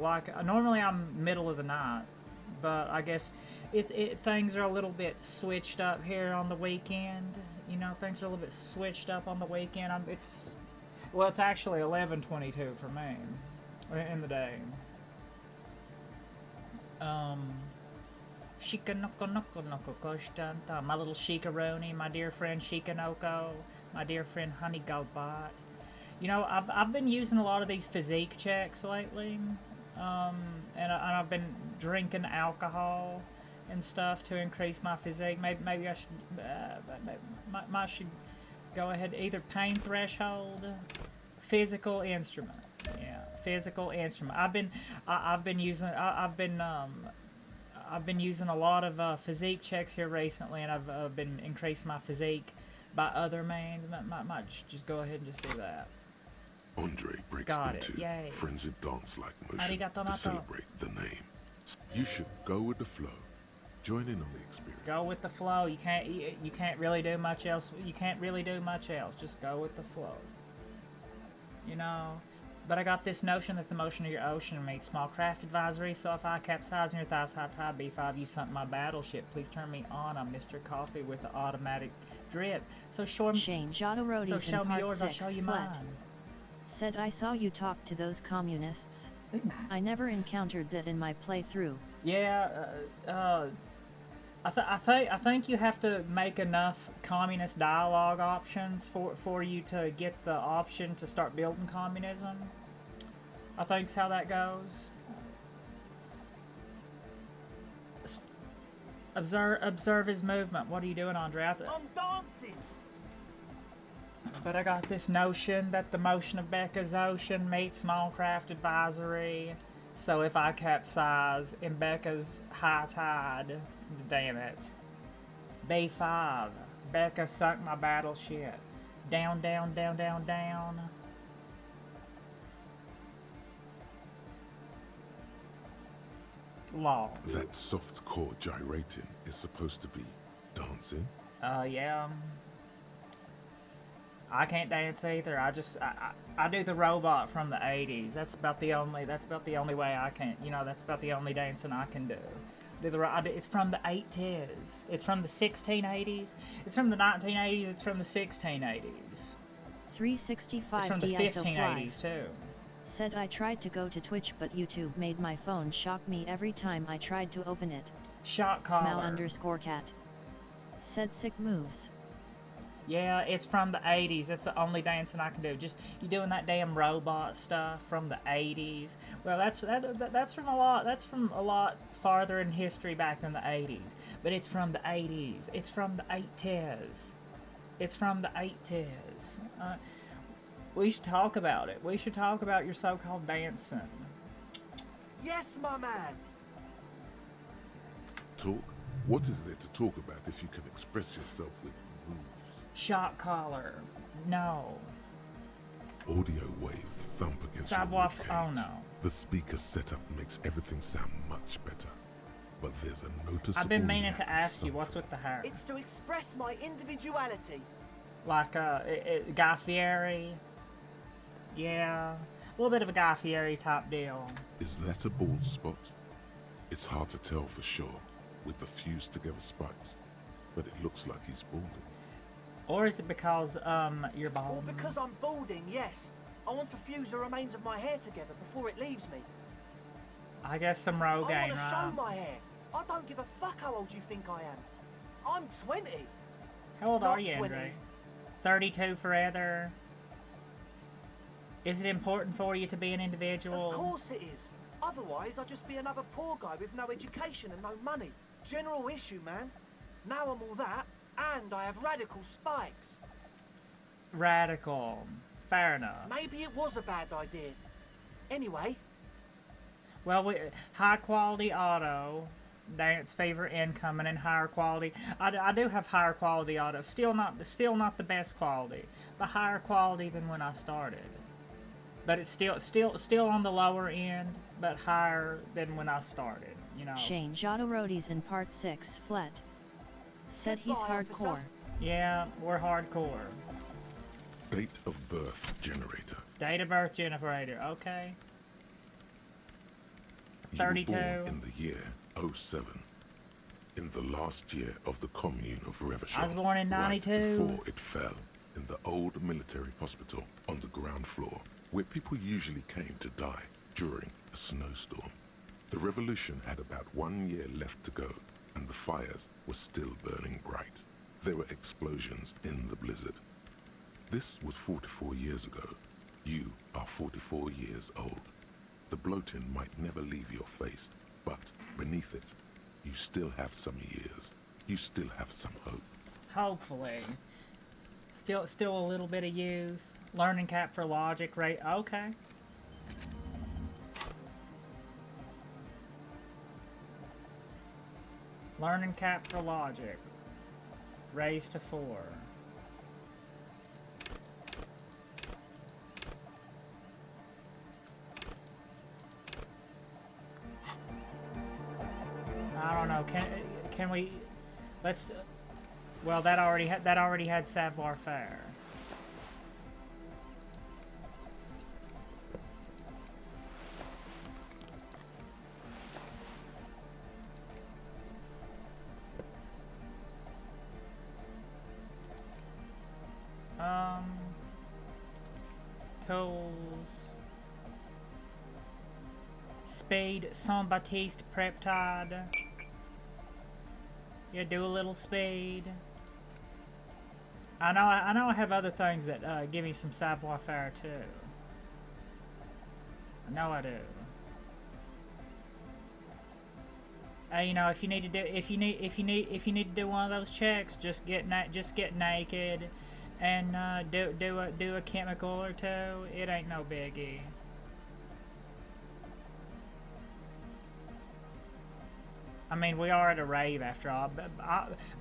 normally I'm middle of the night, but I guess things are a little bit switched up here on the weekend. You know, things are a little bit switched up on the weekend. It's actually 11:22 for me in the day. Shikanoko Kostanta, my little Shikaroni, my dear friend Shikanoko, my dear friend Honey Galbot. You know, I've been using a lot of these physique checks lately, and I've been drinking alcohol and stuff to increase my physique. Maybe I should, I should go ahead, either pain threshold, physical instrument. Yeah, physical instrument. I've been using a lot of physique checks here recently, and I've been increasing my physique by other means. Might just go ahead and just do that. Andre breaks Got it. into Yay. frenzied dance-like motion Arigato to mato. celebrate the name. You should go with the flow. Join in on the experience. Go with the flow. You can't really do much else. You can't really do much else. Just go with the flow. You know. But I got this notion that the motion of your ocean makes small craft advisory, so if I capsize in your thighs high tide B5, you sunk my battleship. Please turn me on. I'm Mr. Coffee with the automatic drip. So show me. Shane Jotto Roadies So show in me part yours, 6 I'll show you flat. mine. Said I saw you talk to those communists. I never encountered that in my playthrough. Yeah, I think you have to make enough communist dialogue options for you to get the option to start building communism. I think's how that goes. Observe his movement. What are you doing, Andre? I'm dancing. But I got this notion that the motion of Becca's ocean meets small craft advisory. So if I capsize in Becca's high tide, damn it. B5. Becca sunk my battleship. Down, down, down, down, down. Law. That soft core gyrating is supposed to be dancing. Yeah. I can't dance either. I do the robot from the 80s. That's about the only way I can, you know, that's about the only dancing I can do. It's from the 80s. It's from the 1680s. It's from the 1980s. It's from the 1680s. 365 It's from the 1580s too. Said I tried to go to Twitch but YouTube made my phone shock me every time I tried to open it. Shock collar. Mal_cat. Said sick moves. Yeah, it's from the 80s. That's the only dancing I can do. Just you doing that damn robot stuff from the 80s. Well, that's from a lot. That's from a lot farther in history back than the 80s. But it's from the 80s. It's from the 80s. It's from the 80s. We should talk about it. We should talk about your so-called dancing. Yes, my man. Talk? What is there to talk about if you can express yourself with moves? Shock collar. No. Audio waves thump against Savoir. your Oh ribcage. no. The speaker setup makes everything sound much better. But there's a noticeable I've been meaning lack to of ask you, what's something. with the hair? It's to express my individuality. Like Guy Fieri. Yeah, a little bit of a Guy Fieri type deal. Is that a bald spot? It's hard to tell for sure with the fused together spikes, but it looks like he's balding. Or is it because you're bald? Or because I'm balding, yes. I want to fuse the remains of my hair together before it leaves me. I guess some I Rogaine, want to right? show my hair. I don't give a fuck how old you think I am. I'm 20. How old Not are you, 20. Andre? 32 forever. Is it important for you to be an individual? Of course it is. Otherwise, I'd just be another poor guy with no education and no money. General issue, man. Now I'm all that, and I have radical spikes. Radical. Fair enough. Maybe it was a bad idea. Anyway, Well, high quality auto, dance favor incoming, and higher quality. I do have higher quality auto. Still not the best quality, but higher quality than when I started. But it's still on the lower end, but higher than when I started. You know. Shane Jodorodi's in part 6 flat. Said he's Goodbye, hardcore. officer. Yeah, we're hardcore. Date of birth generator. Date of birth generator. Okay. You 32. were born in the year 07. In the last year of the commune of Revachol. I was born in 92. Right before it fell, in the old military hospital on the ground floor, where people usually came to die during a snowstorm. The revolution had about 1 year left to go, and the fires were still burning bright. There were explosions in the blizzard. This was 44 years ago. You are 44 years old. The bloating might never leave your face, but beneath it, you still have some years. You still have some hope. Hopefully. Still a little bit of youth. Learning cap for logic, right? Okay. Learning cap for logic. Raised to 4. I don't know. Can we? Let's. Well, that already had savoir faire. Tools. Spade Saint-Baptiste Preptide. Yeah, do a little spade. I know I have other things that give me some savoir faire too. I know I do. You know, if you need to do one of those checks, just get naked and do a chemical or two. It ain't no biggie. I mean, we are at a rave after all,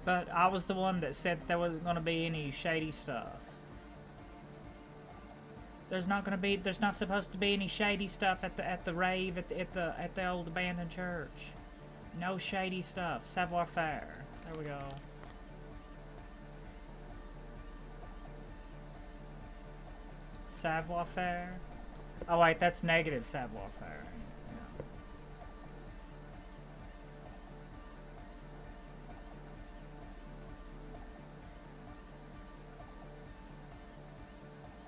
but I was the one that said there wasn't going to be any shady stuff. There's not supposed to be any shady stuff at the rave at the old abandoned church. No shady stuff. Savoir faire. There we go. Savoir-faire. Oh wait, that's negative savoir-faire. Yeah.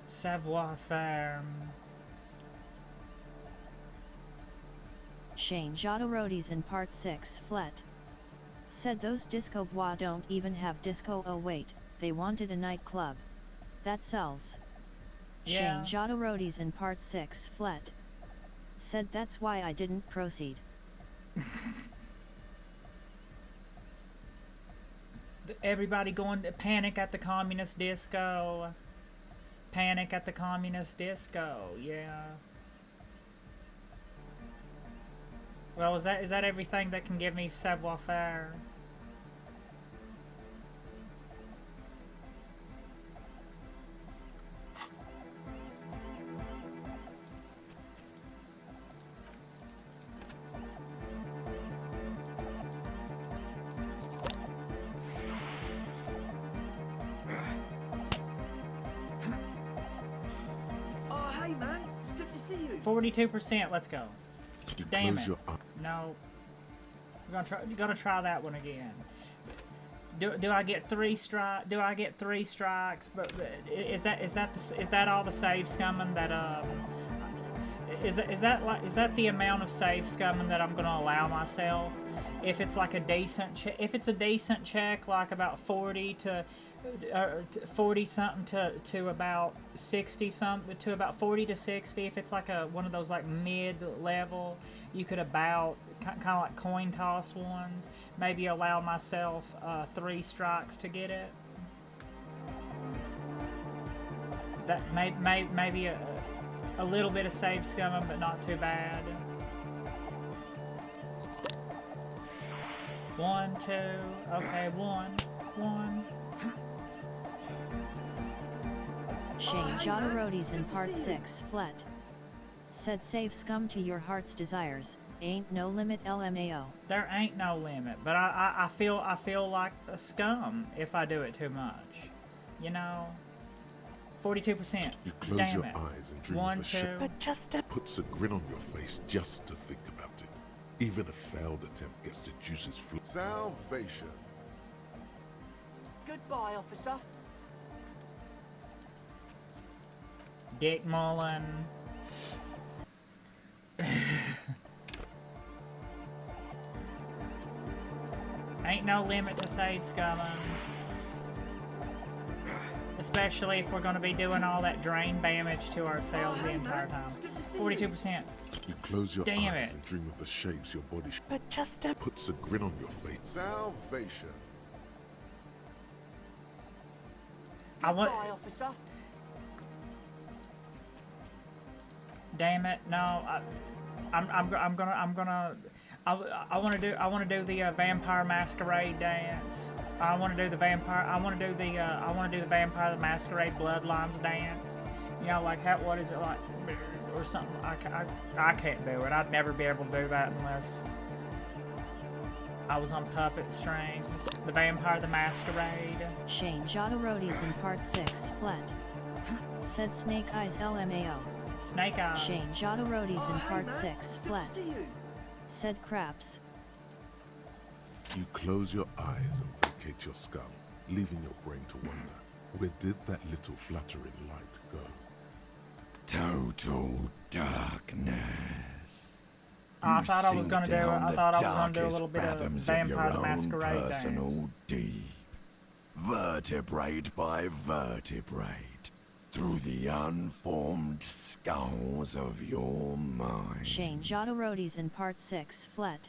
Savoir-faire. Shane Jodorodi's in part 6 flet. Said those disco bois don't even have disco. Oh wait, they wanted a nightclub. That sells. Yeah. Shane Jodorodi's in part 6 flet. Said that's why I didn't proceed. Everybody going to Panic at the Communist Disco. Panic at the Communist Disco, yeah. Well, is that everything that can give me savoir-faire? Oh, hey, man. It's good to see you. 42%, let's go. You Damn close it. your eyes. No. We're gonna try that one again. Do I get 3 strikes? Do I get 3 strikes? But is that all the save scumming that is that the amount of save scumming that I'm gonna allow myself? If it's like a decent if it's a decent check, like about 40 to 40 something to about 60 something, to about 40 to 60. If it's like one of those like mid level, you could about kind of like coin toss ones, maybe allow myself 3 strikes to get it. That maybe a little bit of save scumming, but not too bad. 1, 2, okay, 1. Shane Jodorodi's in part 6 flet. Said save scum to your heart's desires, ain't no limit LMAO. There ain't no limit, but I feel like a scum if I do it too much. You know? 42%. You close Damn your it. eyes and dream 1, of a 2. ship. But just a... Puts a grin on your face just to think about it. Even a failed attempt gets the juices flowing. Salvation. Goodbye, officer. Dick Mullen. Ain't no limit to save scumming. Especially if we're going to be doing all that drain damage to ourselves the entire time. 42%. You close your Damn eyes it. and dream of the shapes your body But just a... puts a grin on your face. Salvation. I want. Goodbye, officer. Damn it! No, I want to do the Vampire Masquerade dance. I want to do the Vampire the Masquerade Bloodlines dance. You know, like what is it like, or something? I can't do it. I'd never be able to do that unless I was on puppet strings. The Vampire the Masquerade. Shane Jodorodi's in part 6 flet. Said Snake Eyes LMAO. Snake Eyes. Shane Jodorodi's in Oh, hey, part man. 6 It's good flet. to see you. Said Craps. You close your eyes and vacate your skull, leaving your brain to wonder, where did that little fluttering light go? Total darkness. I thought I was gonna do. I thought I was gonna do a little bit of fathoms Vampire of the your own Masquerade dance. personal deep, vertebrae by vertebrae, through the unformed skulls of your mind. Shane Jodorodi's in part 6 flet.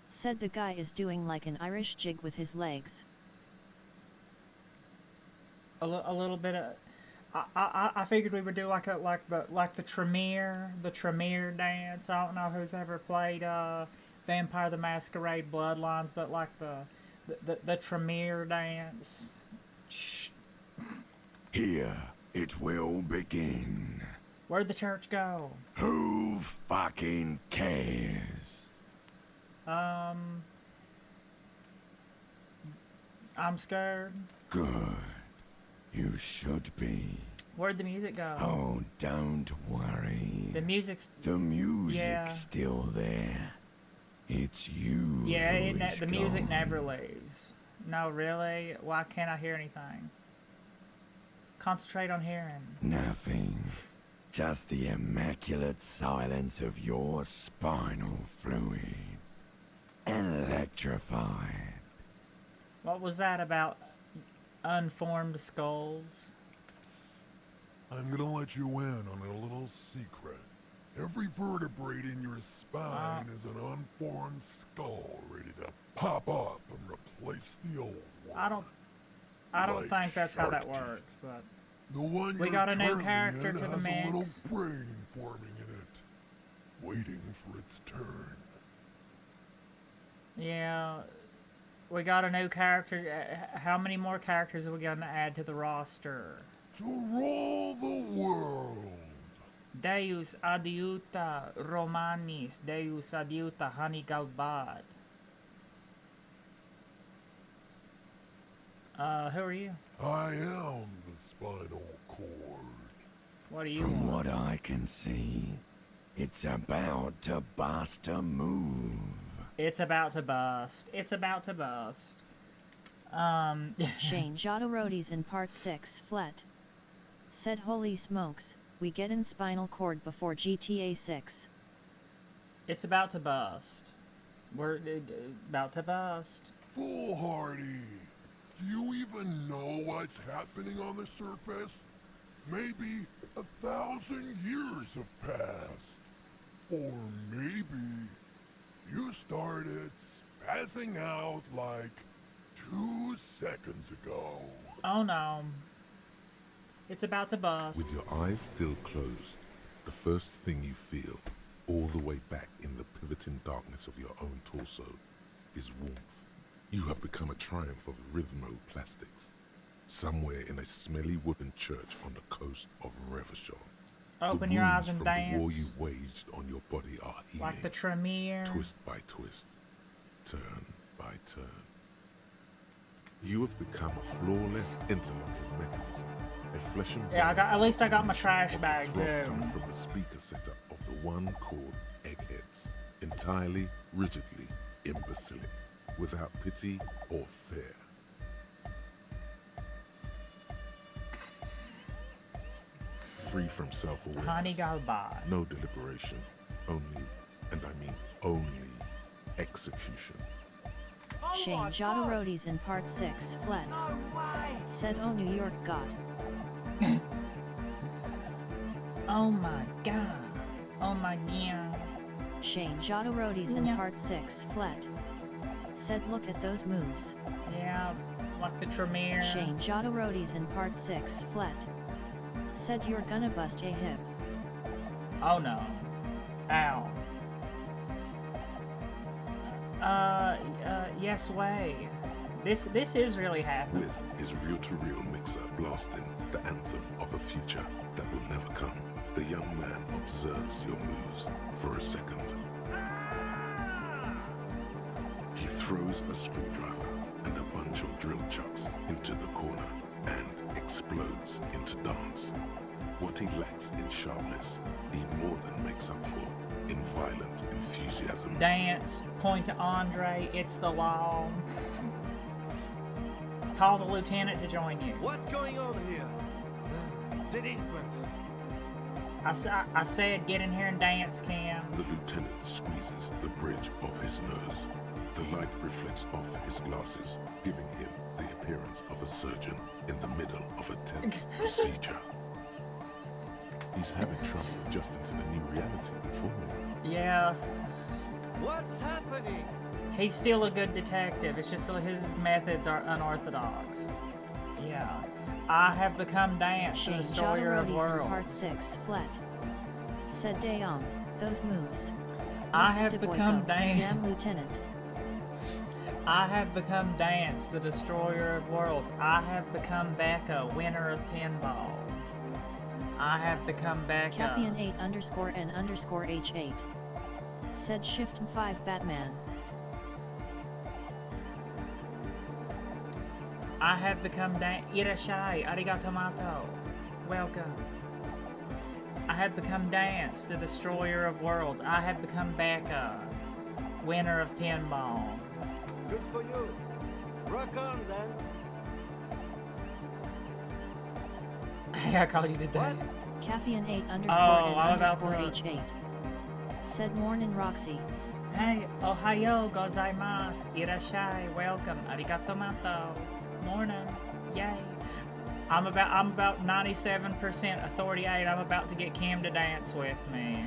Said the guy is doing like an Irish jig with his legs. A little bit of. I figured we would do like the Tremere dance. I don't know who's ever played Vampire the Masquerade Bloodlines, but like the Tremere dance. Shh. Here it will begin. Where'd the church go? Who fucking cares? I'm scared. Good. You should be. Where'd the music go? Oh, don't worry. The music's... The music's Yeah. still there. It's you. Yeah, who's the music gone. never leaves. No, really? Why can't I hear anything? Concentrate on hearing. Nothing. Just the immaculate silence of your spinal fluid. Electrified. What was that about unformed skulls? I'm gonna let you in on a little secret. Every vertebrae in your spine is an unformed skull ready to pop up and replace the old one. I don't Like think that's how that shark teeth. works, but The one we you're got a new currently character in to the has a little mix. brain forming in it, waiting for its turn. Yeah, we got a new character. How many more characters are we gonna add to the roster? To rule the world. Deus adiuta Romanis, Deus adiuta Hannibal. Who are you? I am the spinal cord. What do you From want? what I can see, it's about to bust a move. It's about to bust. It's about to bust. Shane Jodorodi's in part 6 flat. Said holy smokes, we get in spinal cord before GTA 6. It's about to bust. We're about to bust. Foolhardy. Do you even know what's happening on the surface? Maybe 1,000 years have passed. Or maybe you started spazzing out like 2 seconds ago. Oh no. It's about to bust. With your eyes still closed, the first thing you feel, all the way back in the pivoting darkness of your own torso, is warmth. You have become a triumph of rhythmoplastics, somewhere in a smelly wooden church on the coast of Revachol. Open the your wounds eyes and from the war dance. you waged on your body are healing, Like the Tremere. twist by twist, turn by turn. You have become a flawless interlocking mechanism, a flesh and Yeah, bone at least I got my trash of the bag throb too. coming from the speaker setup of the one called Eggheads, entirely, rigidly imbecilic, without pity or fear. Free from self-awareness, Hannibal. no deliberation, only, and I mean only, execution. Shane Jodorodi's in part 6 flat. Said oh New York God. Oh my god. Oh my god. Shane Jodorodi's in Yeah. part 6 flat. Said look at those moves. Yeah, like the Tremere. Shane Jodorodi's in part 6 flat. Said you're gonna bust a hip. Oh no. Ow. Yes way. This is really happening. With his reel-to-reel mixer blasting the anthem of a future that will never come, the young man observes your moves for a second. He throws a screwdriver and a bunch of drill chucks into the corner and explodes into dance. What he lacks in sharpness, he more than makes up for in violent enthusiasm. Dance, point to Andre, it's the law. Call the lieutenant to join you. What's going on here? Delinquent. I said get in here and dance, Cam. The lieutenant squeezes the bridge of his nose. The light reflects off his glasses, giving him the appearance of a surgeon in the middle of a tense procedure. He's having trouble adjusting to the new reality before him. Yeah, What's happening? he's still a good detective. It's just that his methods are unorthodox. Yeah. I have become Dance, the Shane destroyer of Jodorodi's in worlds. part 6 flat. Said damn, those moves. I Look have at become Boyko, Dance. damn lieutenant. I have become Dance, the destroyer of worlds. I have become Becca, winner of pinball. I have become Becca. Caffeine 8_N_H8. Said Shift 5 Batman. I have become Irashai, arigato mato. welcome. I have become Dance, the destroyer of worlds. I have become Becca, winner of pinball. Good for you. Rock on, then. I call you the day. Caffeine8 __ I'm about _ to- H8. Said Mornin Roxy. Hey, ohayo gozaimasu. Irashai, welcome. Arigato mato. Morning. Yay. I'm about 97% authority 8. I'm about to get Kim to dance with me.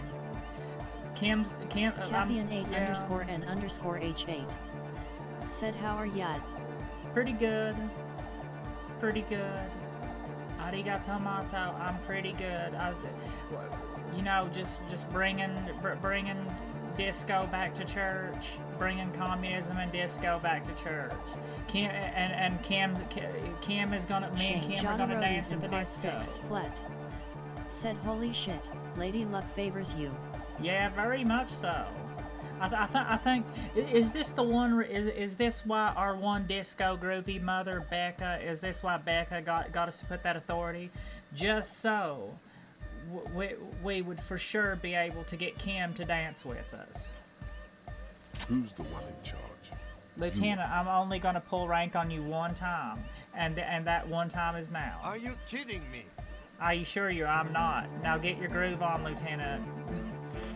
Kim. Caffeine8 _ N _ H8. Said how are ya? Pretty good. Pretty good. Arigato mato. I'm pretty good. You know, just bringing disco back to church, bringing communism and disco back to church. Kim is gonna, me and Kim are gonna dance at the disco. 6 flat. Said holy shit, Lady Luck favors you. Yeah, very much so. I think, is this the one? Is this why our one disco groovy mother Becca? Is this why Becca got us to put that authority? Just so we would for sure be able to get Kim to dance with us. Who's the one in charge? Lieutenant, I'm only gonna pull rank on you one time, and that one time is now. Are you kidding me? Are you sure I'm not? Now get your groove on, Lieutenant.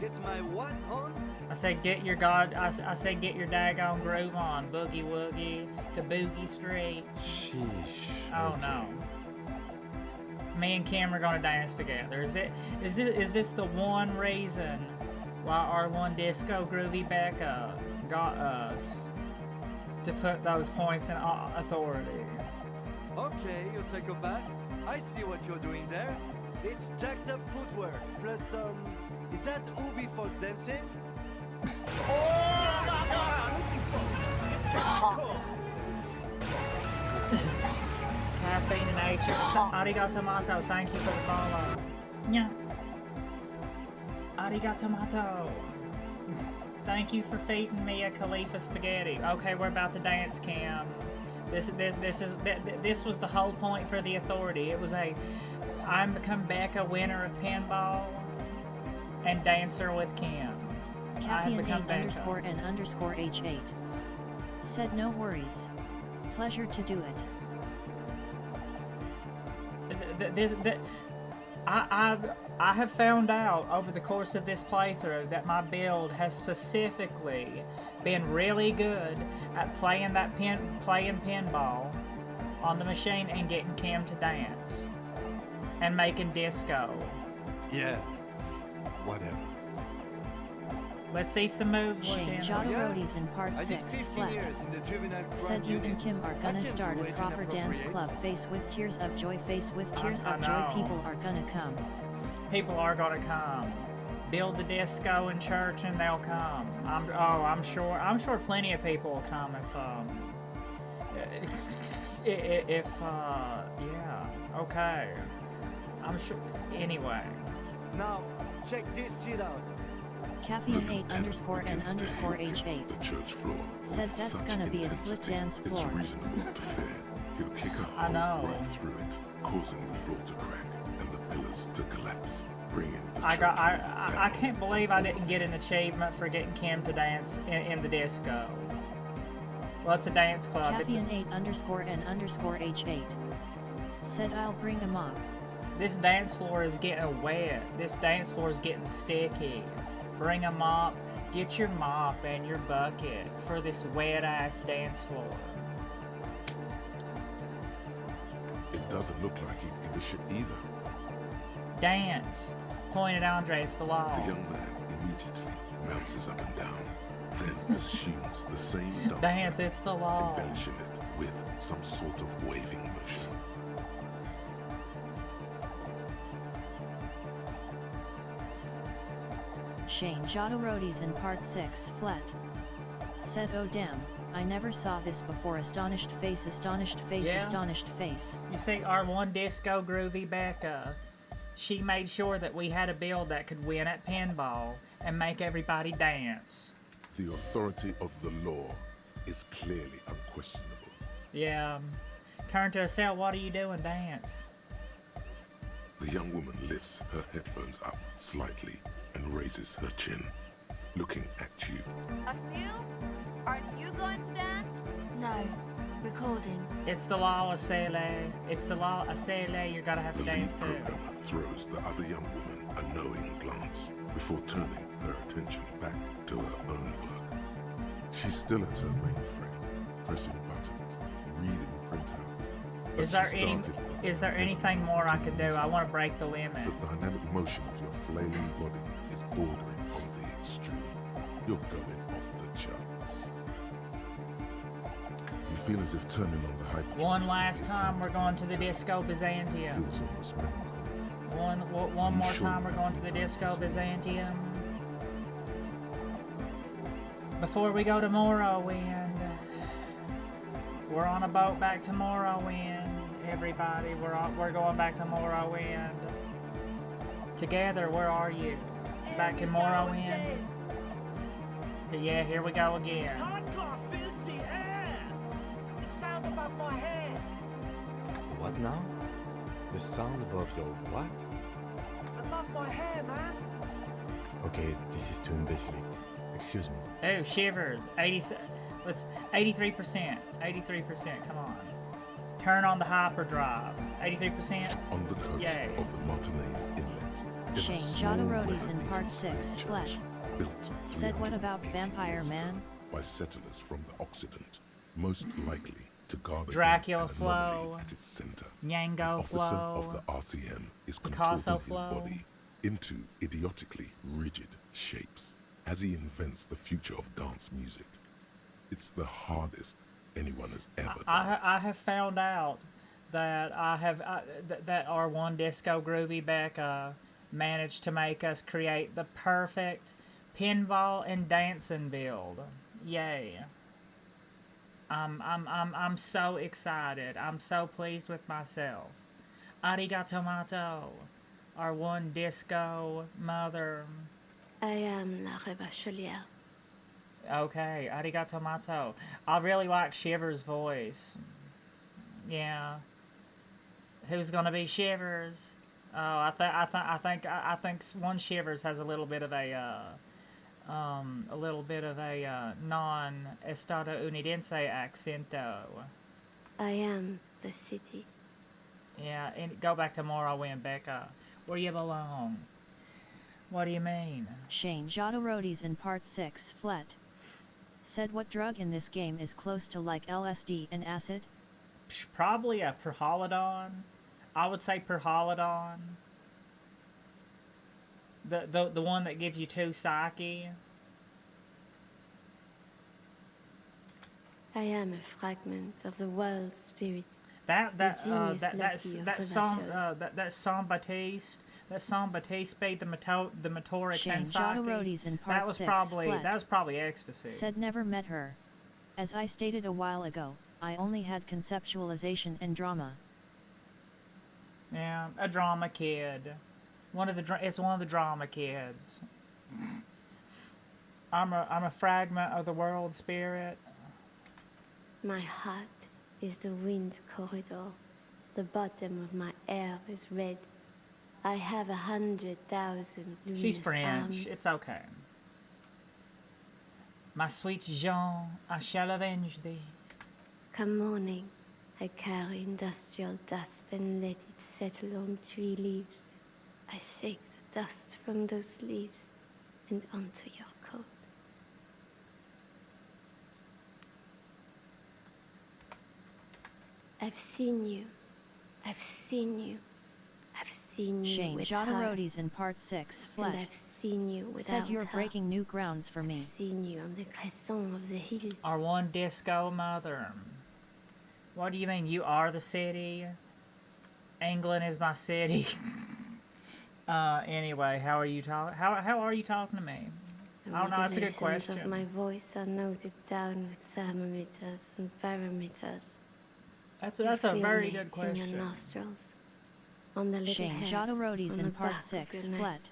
Get my what on? I said get your daggone groove on. Boogie woogie to Boogie Street. Sheesh. Oh okay. no. Me and Kim are gonna dance together. Is this the one reason why our one disco groovy Becca got us to put those points in authority? Okay, you psychopath. I see what you're doing there. It's jacked up footwork, plus is that Ubi folk dancing? Caffeine and nature. Arigato mato. Thank you for the follow. Yeah. Arigato mato. Thank you for feeding me a Khalifa spaghetti. Okay, we're about to dance, Cam. This was the whole point for the authority. It was I'm become Becca, winner of pinball, and dancer with Kim. Caffeine8 _ N _ H8. Said no worries. Pleasure to do it. I have found out over the course of this playthrough that my build has specifically been really good at playing pinball on the machine and getting Kim to dance and making disco. Yeah. Whatever. Let's see some moves. Shane Lieutenant. Jodorodi's in part I did 6 15 years flat. in the juvenile crime Said you and unit. Kim are I gonna can start do a it proper dance inappropriate. club. Face with tears of joy. Face with tears I of joy. know. People are gonna come. People are gonna come. Build the disco in church and they'll come. I'm sure plenty of people will come yeah, okay. I'm sure, anyway. Now, check this shit out. Caffeine8 _ N _ The H8. church floor. Said with that's such gonna be a slick intensity, dance it's floor. reasonable to fear he'll kick a I hole know. right through it, causing the floor to crack and the pillars to collapse, bringing the I church roof I down. can't believe I didn't get an achievement for getting Kim to dance in the disco. Well, it's a dance club. Caffeine8 _ N _ H8. Said I'll bring a mop. This dance floor is getting wet. This dance floor is getting sticky. Bring a mop. Get your mop and your bucket for this wet ass dance floor. It doesn't look like he'd give a shit either. Dance. Pointed Andre, it's the law. The young man immediately bounces up and down, then assumes the same Dance, it's the law. embellishing it with some sort of waving motion. Shane Jodorodi's in part 6 flat. Said oh damn, I never saw this before. Astonished face, astonished face, Yeah. astonished face. You see, our one disco groovy Becca, she made sure that we had a build that could win at pinball and make everybody dance. The authority of the law is clearly unquestionable. Yeah. Turn to a cell, what are you doing? Dance. The young woman lifts her headphones up slightly and raises her chin, looking at you. Asil, aren't you going to dance? No. Recording. It's the law, Asele. It's the law, Asele. You're gonna have to The dance lead too. programmer throws the other young woman a knowing glance before turning her attention back to her own work. She's still at her mainframe, pressing buttons, reading printouts. Is there anything more I could do? I want to break the limit. The dynamic motion of your flailing body is bordering on the extreme. You're going off the charts. You feel as if turning on the hyper. One last time, we're going to the Disco Byzantium. Feels almost melancholy. One more time, we're going to the Disco Byzantium. Before we go to Morrowind, we're on a boat back to Morrowind. Everybody, we're going back to Morrowind. Together, where are you? Back in Morrowind? Yeah, here we go again. Hardcore fills the air. The sound above my head. What now? The sound above your what? Above my hair, man. Okay, this is too imbecile. Excuse me. Oh, shivers. 83%. 83%. Come on. Turn on the hyperdrive. 83%. On the coast Yay. of the Martinez Inlet, in a Shane small Jodorodi's in red part beaten 6 stone flat. church built Said what about 380 Vampire years Man? ago by settlers from the Occident, most likely to guard Dracula against an anomaly flow. at its center. Nyango An officer flow. of the RCM is Picasso contorting his flow. body into idiotically rigid shapes as he invents the future of dance music. It's the hardest anyone has ever danced. I have found out that that our one Disco Groovy Becca managed to make us create the perfect pinball and dancing build. Yay. I'm so excited. I'm so pleased with myself. Arigato mato. Our one disco mother. I am La Rebachelière. Okay, arigato mato. I really like Shivers' voice. Yeah. Who's gonna be Shivers? Oh, I think one Shivers has a little bit of a non-estadounidense accento. I am the city. Yeah, and go back to Morrowind, Becca. Where you belong. What do you mean? Shane Jodorodi's in part 6 flat. Said what drug in this game is close to like LSD and acid? Probably a perhalidon. I would say perhalidon. The one that gives you 2 psyche. I am a fragment of the world spirit. That Saint Baptiste paid the Matoric Shane Sensaki. Jodorodi's in part That was 6 flat. probably ecstasy. Said never met her. As I stated a while ago, I only had conceptualization and drama. Yeah, a drama kid. It's one of the drama kids. I'm a fragment of the world spirit. My heart is the wind corridor. The bottom of my air is red. I have 100,000 luminous She's French. arms. It's okay. My sweet Jean, I shall avenge thee. Come morning, I carry industrial dust and let it settle on tree leaves. I shake the dust from those leaves and onto your coat. I've seen you. I've seen you. I've seen you Shane with her. Jodorodi's in part 6 And flat. I've seen you without Said you're her. breaking new grounds for me. I've seen you on the crescent of the hill. Our one disco mother. What do you mean? You are the city? England is my city. Anyway, how are you talking? How are you talking to me? The I don't know. That's a good modulations question. of my voice are noted down with thermometers and barometers. That's You a feel very me good in question. your nostrils, on the little Shane hairs Jodorodi's on in the part back of 6 your neck. flat.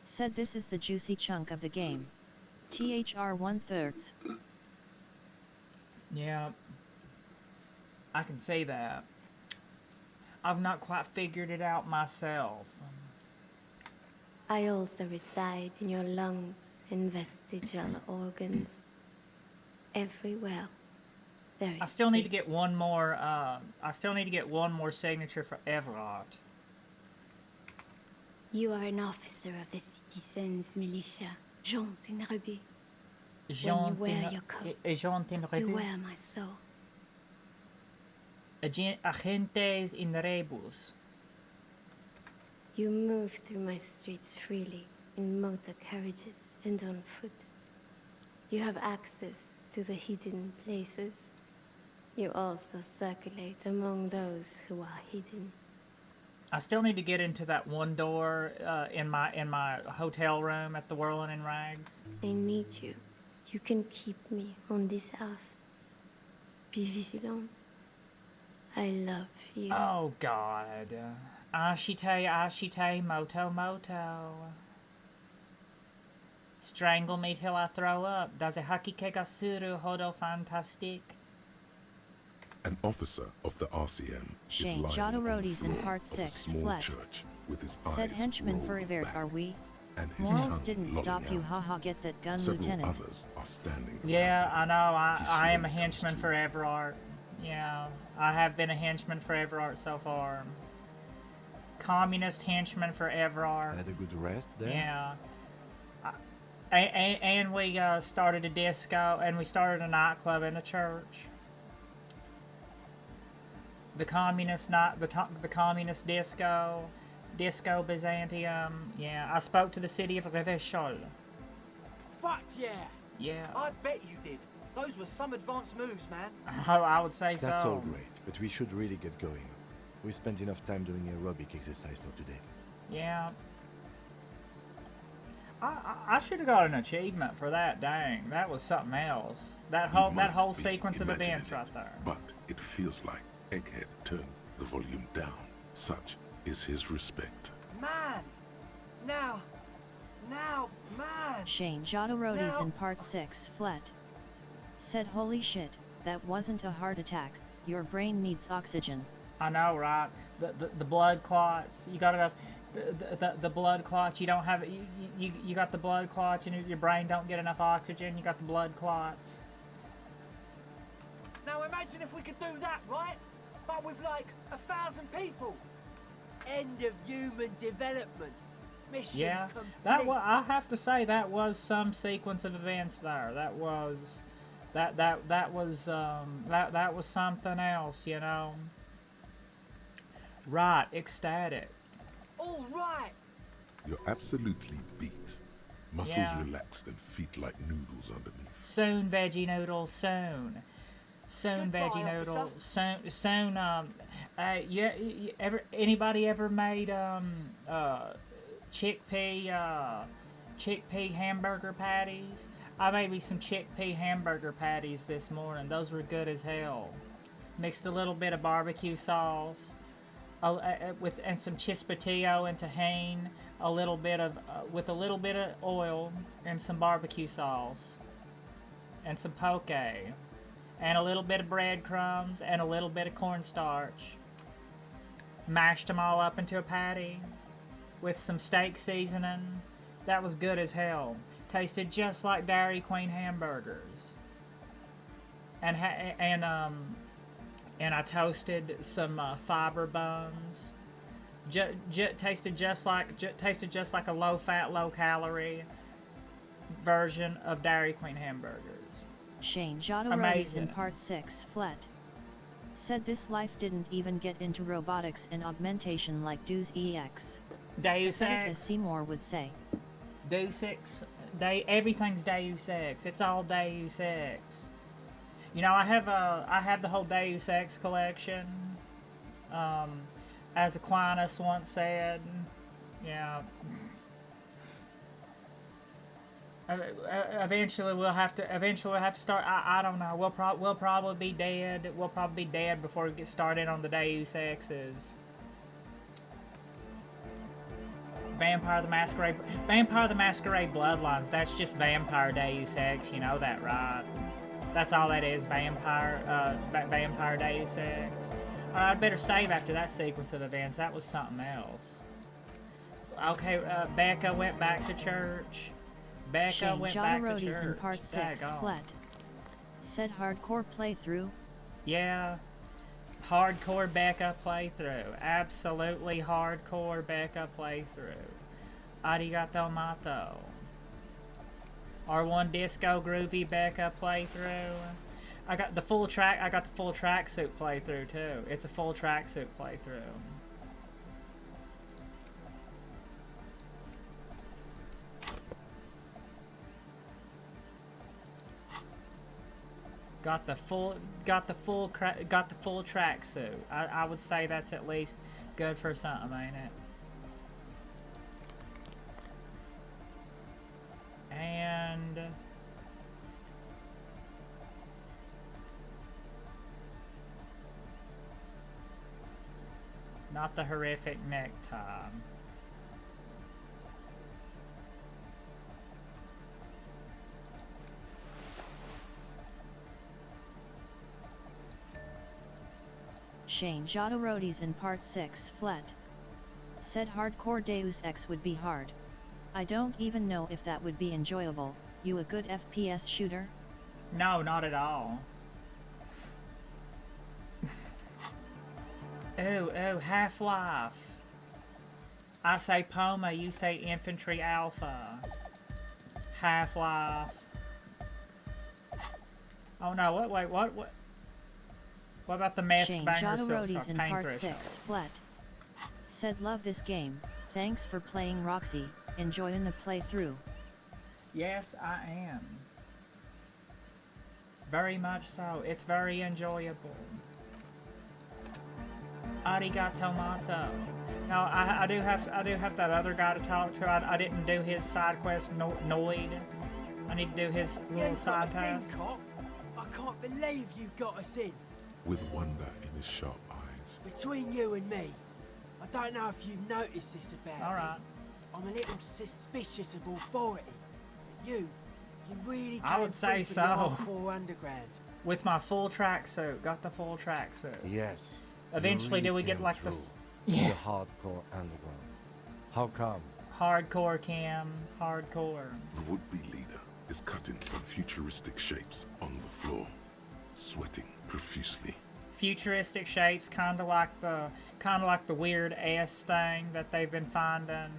Said this is the juicy chunk of the game. THR 1/3. Yeah, I can say that. I've not quite figured it out myself. I also reside in your lungs and vestigial organs. Everywhere there is I still need to space. get one more. I still need to get one more signature for Everard. You are an officer of the citizens' militia, Jean Tinrebut. Jean When you wear your coat, Jean you Tinrebut. wear my soul. Agentes in rebus. You move through my streets freely, in motor carriages and on foot. You have access to the hidden places. You also circulate among those who are hidden. I still need to get into that one door in my hotel room at the Whirling in Rags. I need you. You can keep me on this earth. Be vigilant. I love you. Oh God. Ashite, ashite, moto, moto. Strangle me till I throw up. Daze hakike ga suru hodo fantastic. An officer of the RCM is Shane lying on the Jodorodi's in floor part of a 6 small flat. church with his Said eyes henchman for rolled Ivert, back are we? and his Morals tongue didn't lolling stop you, out. haha, get that gun, Several Lieutenant. others are standing Yeah, around I him. know. He I am a slowly henchman comes for to. Everard. Yeah, I have been a henchman for Everard so far. Communist henchman for Everard. Had a good rest there? Yeah. And we started a disco, and we started a nightclub in the church. The communist the communist disco, Disco Byzantium. Yeah, I spoke to the city of Revechol. Fuck yeah! Yeah. I bet you did. Those were some advanced moves, man. Oh, I would say so. That's all great, but we should really get going. We spent enough time doing aerobic exercise for today. Yeah. I should have got an achievement for that. Dang, that was something else. That You whole might be sequence of imagining events it, right there. But it feels like Egghead turned the volume down. Such is his respect. Man! Now, man! Shane Jodorodi's Now- in part 6 flat. Said holy shit, that wasn't a heart attack, your brain needs oxygen. I know, right? The blood clots. You got enough. The blood clots. You don't have it. You got the blood clots, and your brain don't get enough oxygen. You got the blood clots. Now imagine if we could do that, right? But with like 1,000 people. End of human development. Mission Yeah, complete. that was. I have to say that was some sequence of events there. That was, that was something else, you know. Right, ecstatic. All right. You're absolutely beat. Muscles Yeah. relaxed and feet like noodles underneath. Soon, veggie noodles. Soon. Soon, Goodbye, veggie noodles. officer. Soon. Anybody ever made chickpea hamburger patties? I made me some chickpea hamburger patties this morning. Those were good as hell. Mixed a little bit of barbecue sauce and some chispatio and tahine, with a little bit of oil and some barbecue sauce and some poke and a little bit of breadcrumbs and a little bit of cornstarch. Mashed them all up into a patty with some steak seasoning. That was good as hell. Tasted just like Dairy Queen hamburgers. And I toasted some fiber buns. Tasted just like a low-fat, low-calorie version of Dairy Queen hamburgers. Shane Jodorodi's in Amazing. part 6 flat. Said this life didn't even get into robotics and augmentation like Deus Ex. Deus Pathetic, as Ex. Seymour would say. Deus Ex. Everything's Deus Ex. It's all Deus Ex. You know, I have the whole Deus Ex collection. As Aquinas once said, yeah. Eventually we'll have to start. I don't know. We'll probably be dead. We'll probably be dead before we get started on the Deus Exes. Vampire the Masquerade Bloodlines. That's just Vampire Deus Ex. You know that, right? That's all that is. Vampire Deus Ex. I'd better save after that sequence of events. That was something else. Okay, Becca went back to church. Becca Shane went back to Jodorodi's church. in part 6 Daggone. flat. Said hardcore playthrough. Yeah. Hardcore Becca playthrough. Absolutely hardcore Becca playthrough. Arigato mato. R1 Disco Groovy Becca playthrough. I got the full tracksuit playthrough too. It's a full tracksuit playthrough. Got the full tracksuit. I would say that's at least good for something, ain't it? And not the horrific necktie. Shane Jodorodi's in part 6 flat. Said hardcore Deus Ex would be hard. I don't even know if that would be enjoyable. You a good FPS shooter? No, not at all. Ooh, Half-Life. I say Poma, you say Infantry Alpha. Half-Life. Oh no, what? What about the Mask Shane Banger Jodorodi's in Pain part Threshold? 6 flat. Said love this game. Thanks for playing Roxy. Enjoying the playthrough. Yes, I am. Very much so. It's very enjoyable. Arigato mato. Now I do have that other guy to talk to. I didn't do his side quest Noid. I need to do his little side task. I can't believe you got us in. With wonder in his sharp eyes. Between you and me, I don't know if you've noticed this about Alright. me. I'm a little suspicious of authority. But you really I would came say through for the so. hardcore underground. With my full tracksuit. Got the full tracksuit. Yes. Eventually, you do we really get came like the... through Yeah. the hardcore underground. How come? Hardcore cam. Hardcore. The would-be leader is cutting some futuristic shapes on the floor, sweating profusely. Futuristic shapes, kind of like the weird S thing that they've been finding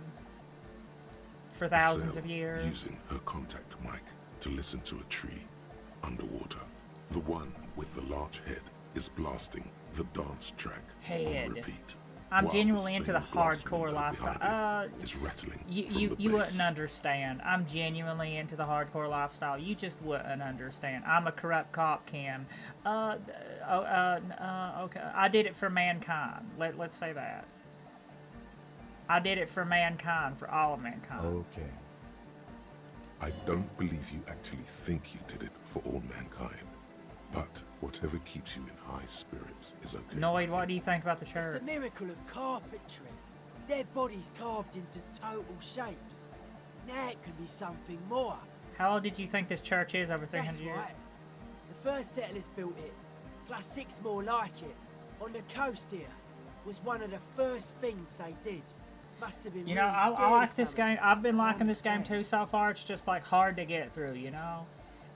for thousands of Cell years. using her contact mic to listen to a tree underwater. The one with the large head is blasting the dance track Head. on repeat. I'm while genuinely into the spinning blast hardcore window lifestyle. behind it is rattling from You the wouldn't bass. understand. I'm genuinely into the hardcore lifestyle. You just wouldn't understand. I'm a corrupt cop, Kim. Okay. I did it for mankind. Let's say that. I did it for mankind, for all of mankind. Okay. I don't believe you actually think you did it for all mankind. But whatever keeps you in high spirits is okay. Noid, what do you think about the It's church? a miracle of carpentry. Dead bodies carved into total shapes. Now it could be something more. How old did you think this church is over That's 300 years? right. The first settlers built it, plus 6 more like it. On the coast here was one of the first things they did. Must have been You know, really I scared like of this something. game. I've been I liking this game understand. too so far. It's just like hard to get through, you know?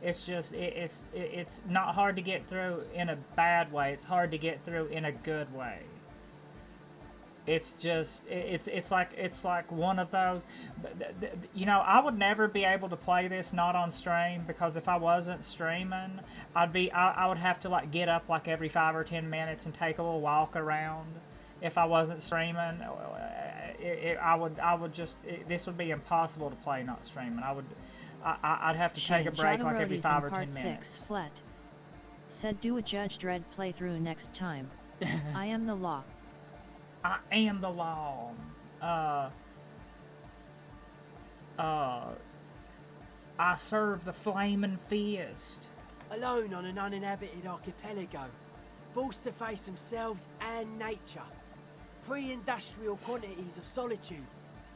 It's just, it's not hard to get through in a bad way. It's hard to get through in a good way. It's just, it's like one of those, you know, I would never be able to play this not on stream, because if I wasn't streaming, I would have to like get up like every 5 or 10 minutes and take a little walk around. If I wasn't streaming, this would be impossible to play not streaming. I'd have to take a break like every 5 or 10 minutes. Part 6 flat. Said do a Judge Dredd playthrough next time. I am the law. I am the law. I serve the flaming fist. Alone on an uninhabited archipelago, forced to face themselves and nature. Pre-industrial quantities of solitude.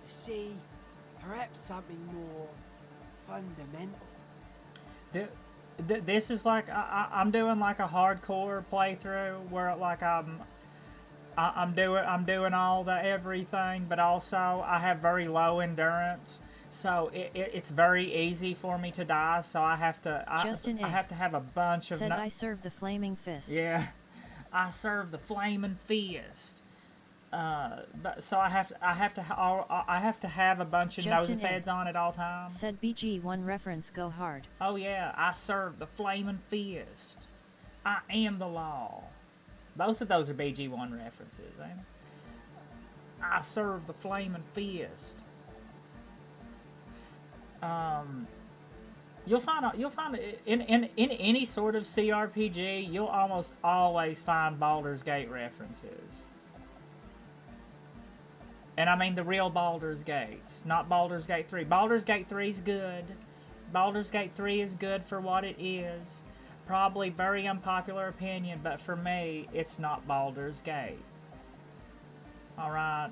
The sea, perhaps something more fundamental. This is like I'm doing like a hardcore playthrough where like I'm doing all the everything, but also I have very low endurance, so it's very easy for me to die. So I have to I have to have a bunch of. Said I serve the flaming fist. Yeah, I serve the flaming fist. But so I have to have a bunch of nosefeds on at all times. Said BG1 reference go hard. Oh yeah, I serve the flaming fist. I am the law. Both of those are BG1 references, ain't it? I serve the flaming fist. You'll find in any sort of CRPG, you'll almost always find Baldur's Gate references. And I mean the real Baldur's Gates, not Baldur's Gate 3. Baldur's Gate 3 is good. Baldur's Gate 3 is good for what it is. Probably very unpopular opinion, but for me, it's not Baldur's Gate. Alright?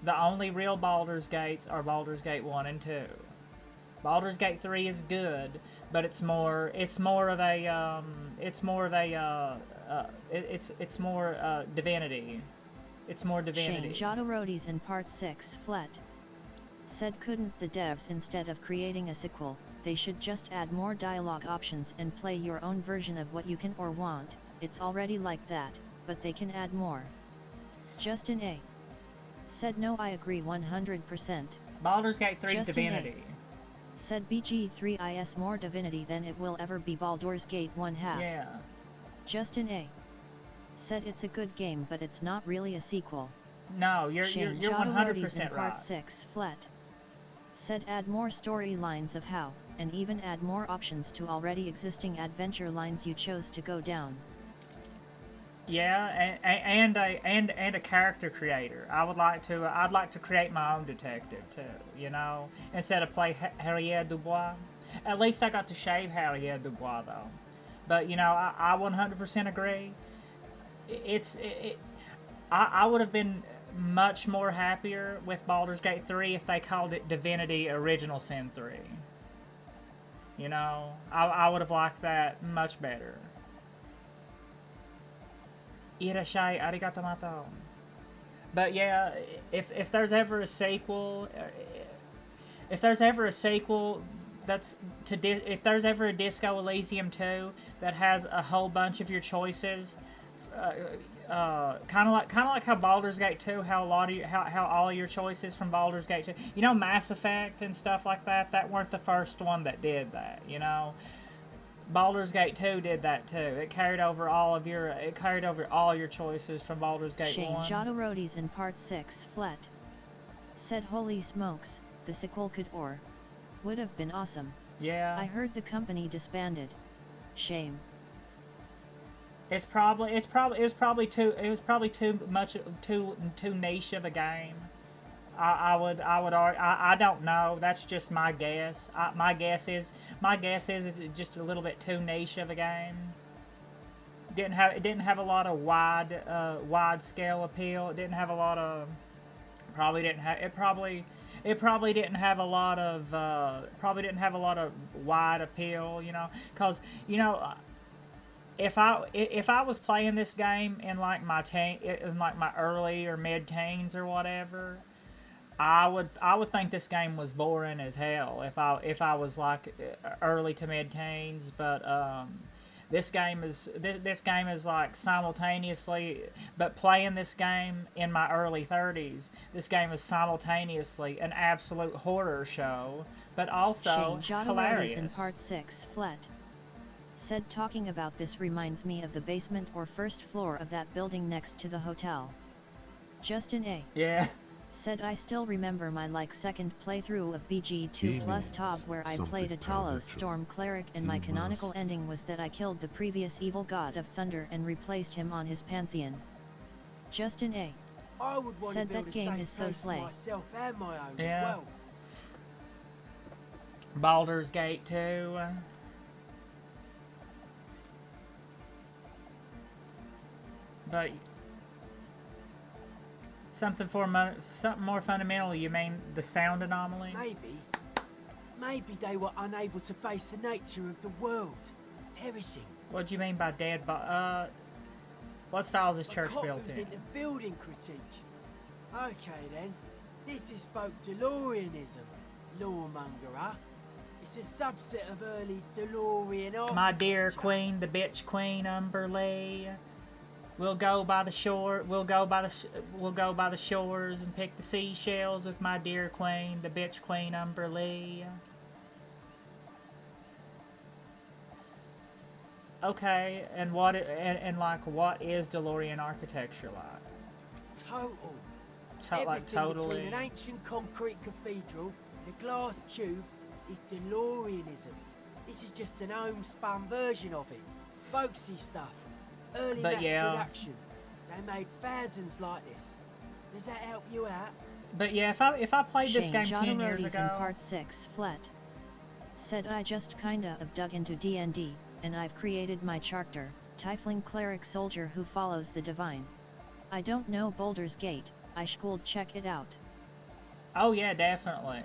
The only real Baldur's Gates are Baldur's Gate 1 and 2. Baldur's Gate 3 is good, but it's more Divinity. It's more Divinity. Shane Jodorodi's in Part 6 flat. Said couldn't the devs, instead of creating a sequel, they should just add more dialogue options and play your own version of what you can or want. It's already like that, but they can add more. Justin A. Said no, I agree 100%. Baldur's Gate 3's Justin Divinity. A. Said BG3 is more Divinity than it will ever be Baldur's Gate 1/2. Yeah. Justin A. Said it's a good game, but it's not really a sequel. No, you're 100% in right. Part 6 flat. Said add more storylines of how, and even add more options to already existing adventure lines you chose to go down. Yeah, and a character creator. I'd like to create my own detective too. You know, instead of play Harriet Dubois. At least I got to shave Harriet Dubois though. But you know, I 100% agree. I would have been much more happier with Baldur's Gate 3 if they called it Divinity Original Sin 3. You know, I would have liked that much better. Irashai arigato mato. But yeah, if there's ever a sequel, if there's ever a Disco Elysium 2 that has a whole bunch of your choices, kind of like how Baldur's Gate 2, how all your choices from Baldur's Gate 2, you know, Mass Effect and stuff like that weren't the first one that did that, you know. Baldur's Gate 2 did that too. It carried over all your choices from Baldur's Gate 1. Shane Jodorodi's in Part 6 flat. Said holy smokes, the sequel would have been awesome. Yeah. I heard the company disbanded. Shame. It was probably too niche of a game. I don't know. That's just my guess. My guess is it's just a little bit too niche of a game. It didn't have a lot of wide scale appeal. It didn't have a lot of probably didn't have a lot of wide appeal, you know, cuz you know, if I was playing this game in like my early or mid teens or whatever, I would think this game was boring as hell if I was like early to mid teens, but this game is like simultaneously, but playing this game in my early 30s, this game is simultaneously an absolute horror show, but also Shane hilarious. in Part 6 flat. Said talking about this reminds me of the basement or first floor of that building next to the hotel. Justin A. Yeah. Said I still remember my second playthrough of BG2 plus Tob where I played a Talos Storm Cleric and my canonical ending was that I killed the previous evil god of thunder and replaced him on his pantheon. Justin A. I would want said to build that a game safe is so place for slay. myself and my own Yeah. as well. Baldur's Gate 2. But something more fundamental. You mean the sound anomaly? Maybe they were unable to face the nature of the world, perishing. What do you mean by dead? What style is this A church cop built who's in? into building critique. Okay then, this is folk DeLoreanism. Lawmonger, huh? It's a subset of early DeLorean architecture. My dear queen, the bitch queen Umberlee. We'll go by the shore. We'll go by the shores and pick the seashells with my dear queen, the bitch queen Umberlee. Okay, and what is DeLorean architecture like? Total. Like Everything totally. between an ancient concrete cathedral and a glass cube is DeLoreanism. This is just an homespun version of it. Folksy stuff. Early But mass yeah. production. They made thousands like this. Does that help you out? But yeah, if I played this game 10 years in ago, part 6 flat. Said I just kinda of dug into D&D, and I've created my character, Tiefling cleric soldier who follows the divine. I don't know Boulder's Gate, I should check it out. oh yeah, definitely.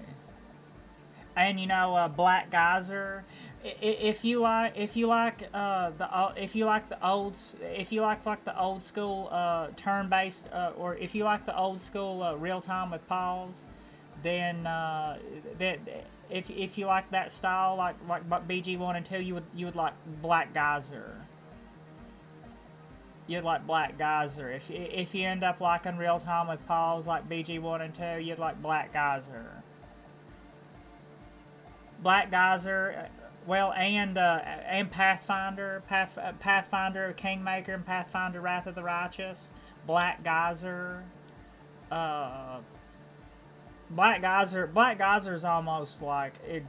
And you know, Black Geyser. If you like the old school turn-based, or if you like the old school real time with pause, then if you like that style, like BG 1 and 2, you would like Black Geyser. You'd like Black Geyser. If you end up liking real time with pause like BG 1 and 2, you'd like Black Geyser. Black Geyser, well, and Pathfinder, Pathfinder Kingmaker, and Pathfinder Wrath of the Righteous. Black Geyser. Black Geyser's almost like it.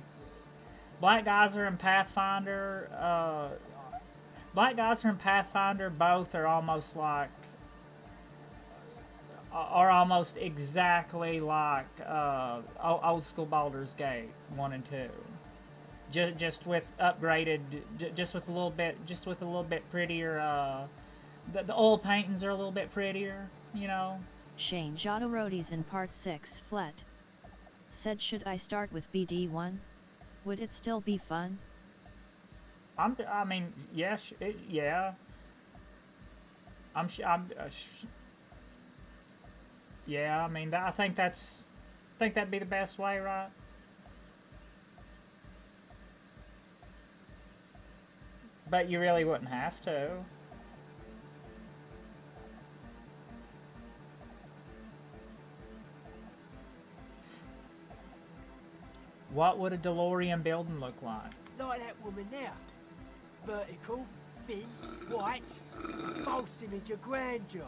Black Geyser and Pathfinder. Black Geyser and Pathfinder both are almost like. Are almost exactly like old school Baldur's Gate 1 and 2, just with upgraded, just with a little bit prettier. The oil paintings are a little bit prettier, you know. Shane Jodorodi's in part 6 flat. Said should I start with BD1? Would it still be fun? I mean, yes, yeah. Yeah, I mean, I think that'd be the best way, right? But you really wouldn't have to. What would a DeLorean building look like? Like that woman there. Vertical, thin, white, false image of grandeur.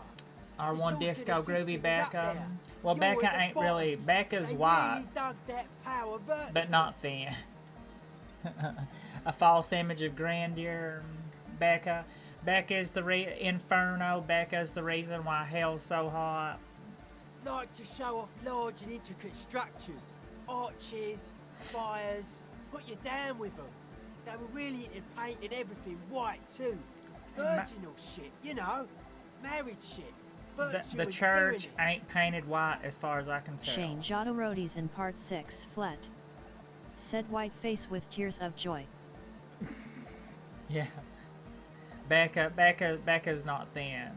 R1 The Disco source of the Groovy system is up Becca. there. Well, You're Becca at the ain't bottom. really. Becca's They white, really dug that power vertical. but not thin. A false image of grandeur. Becca is the Inferno. Becca's the reason why hell's so hot. Like to show off large and intricate structures, arches, spires. Put you down with them. They were really into painting everything white too. Virginal shit, you know, married shit. The church ain't painted white as far as I can tell. Shane Jodorodi's in part 6 flat. Said white face with tears of joy. Yeah. Becca's not thin.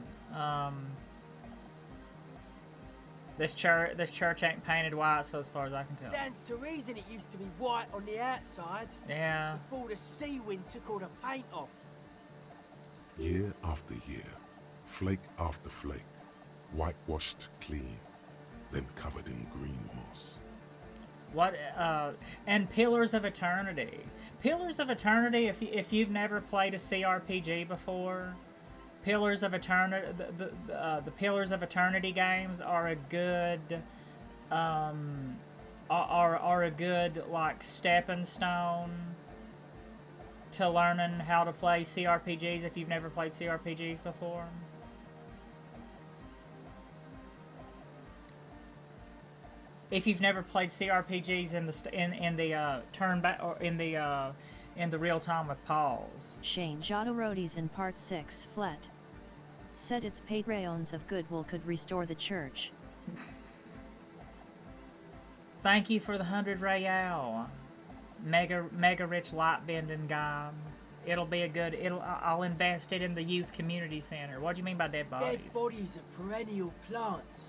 This church ain't painted white, so as far as I can tell. Stands to reason it used to be white on the outside. Yeah. Before the sea wind took all the paint off. Year after year, flake after flake, whitewashed clean, then covered in green moss. What? And Pillars of Eternity. Pillars of Eternity. If you've never played a CRPG before, Pillars of Eternity. The Pillars of Eternity games are a good. Are a good like stepping stone to learning how to play CRPGs if you've never played CRPGs before. If you've never played CRPGs in the turn back or in the real time with pause. Shane Jodorodi's in part 6 flat. Said its Patreons of goodwill could restore the church. Thank you for the 100 real. Mega rich light bending guy. It'll be a good. I'll invest it in the youth community center. What do you mean by dead bodies? Dead bodies are perennial plants.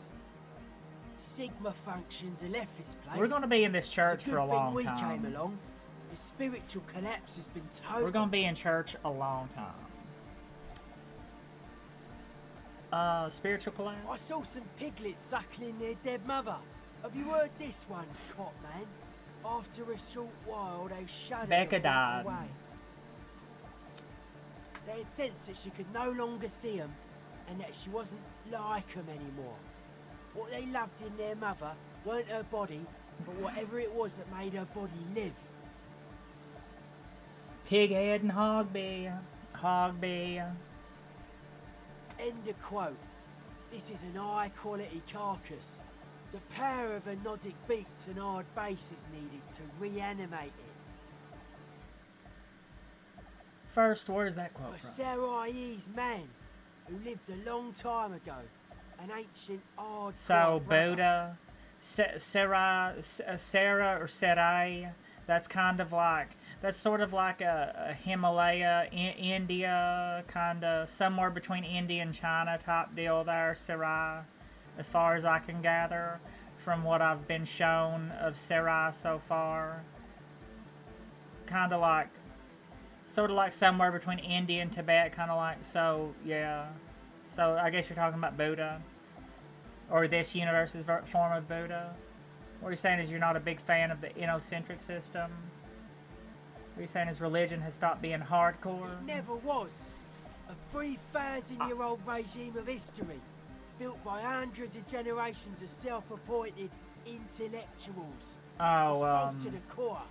Sigma functions have left this place. We're going to be in this church for a long we time. came along. The spiritual collapse has been total. We're going to be in church a long time. Spiritual collapse? I saw some piglets suckling their dead mother. Have you heard this one, Cop Man? After a short while, they shuddered Becca and died. went away. They had sensed that she could no longer see them, and that she wasn't like them anymore. What they loved in their mother weren't her body, but whatever it was that made her body live. Pighead and Hogby. Hogby. End of quote. This is an high-quality carcass. The power of anodic beats and hard bass is needed to reanimate it. First, where's that quote A from? Sarai's man who lived a long time ago. An ancient hard. So, Buddha, Sarah or Sarai, that's kind of like, that's sort of like a Himalaya, India, kind of somewhere between India and China type deal there, Sarai, as far as I can gather from what I've been shown of Sarai so far. Kind of like, sort of like somewhere between India and Tibet, kind of like, so, yeah. So, I guess you're talking about Buddha. Or this universe's form of Buddha. What you're saying is you're not a big fan of the inocentric system. What you're saying is religion has stopped being hardcore. It never was. A 3,000-year-old regime of history, built by hundreds of generations of self-appointed intellectuals. Exposed to the core.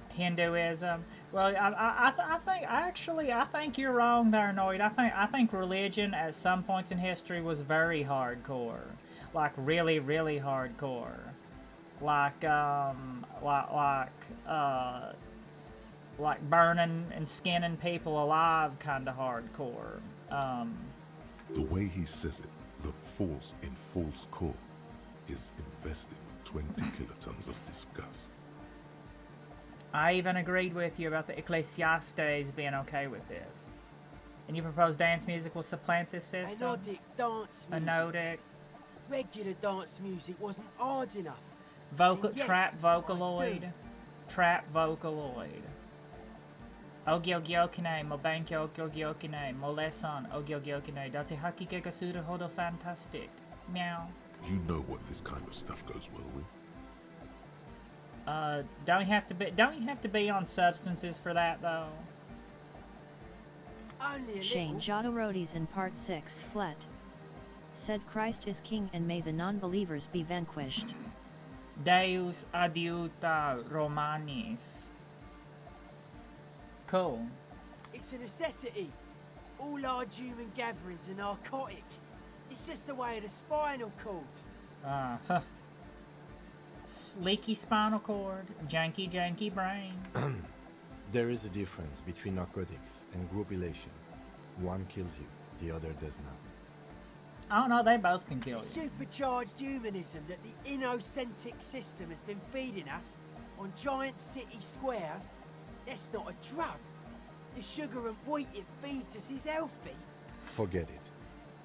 Hinduism. Well, I think you're wrong there, Noid. I think religion at some points in history was very hardcore, like really, really hardcore, like burning and skinning people alive, kind of hardcore. The way he says it, the force in false core is invested with 20 kilotons of disgust. I even agreed with you about the Ecclesiastes being okay with this. And you propose dance music will supplant this system? Anodic dance music. Anodic. Regular dance music wasn't hard enough. Yes, trap Vocaloid. Trap Vocaloid. Ogyogyokine, Mobankyo Ogyogyokine, Molesan Ogyogyokine, Dase Hakike Gasura Hodo Fantastic. Meow. You know what this kind of stuff goes well with. Don't you have to be on substances for that though? Shane Jodorodi's in part 6 flat. Said Christ is king and may the non-believers be vanquished. Deus adiuta Romanis. Cool. It's a necessity. All large human gatherings are narcotic. It's just the way of the spinal cord. Leaky spinal cord, janky brain. There is a difference between narcotics and group elation. One kills you, the other does not. Oh no, they both can kill you. Supercharged humanism that the inocentric system has been feeding us on giant city squares, that's not a drug. The sugar and wheat it feeds us is healthy. Forget it.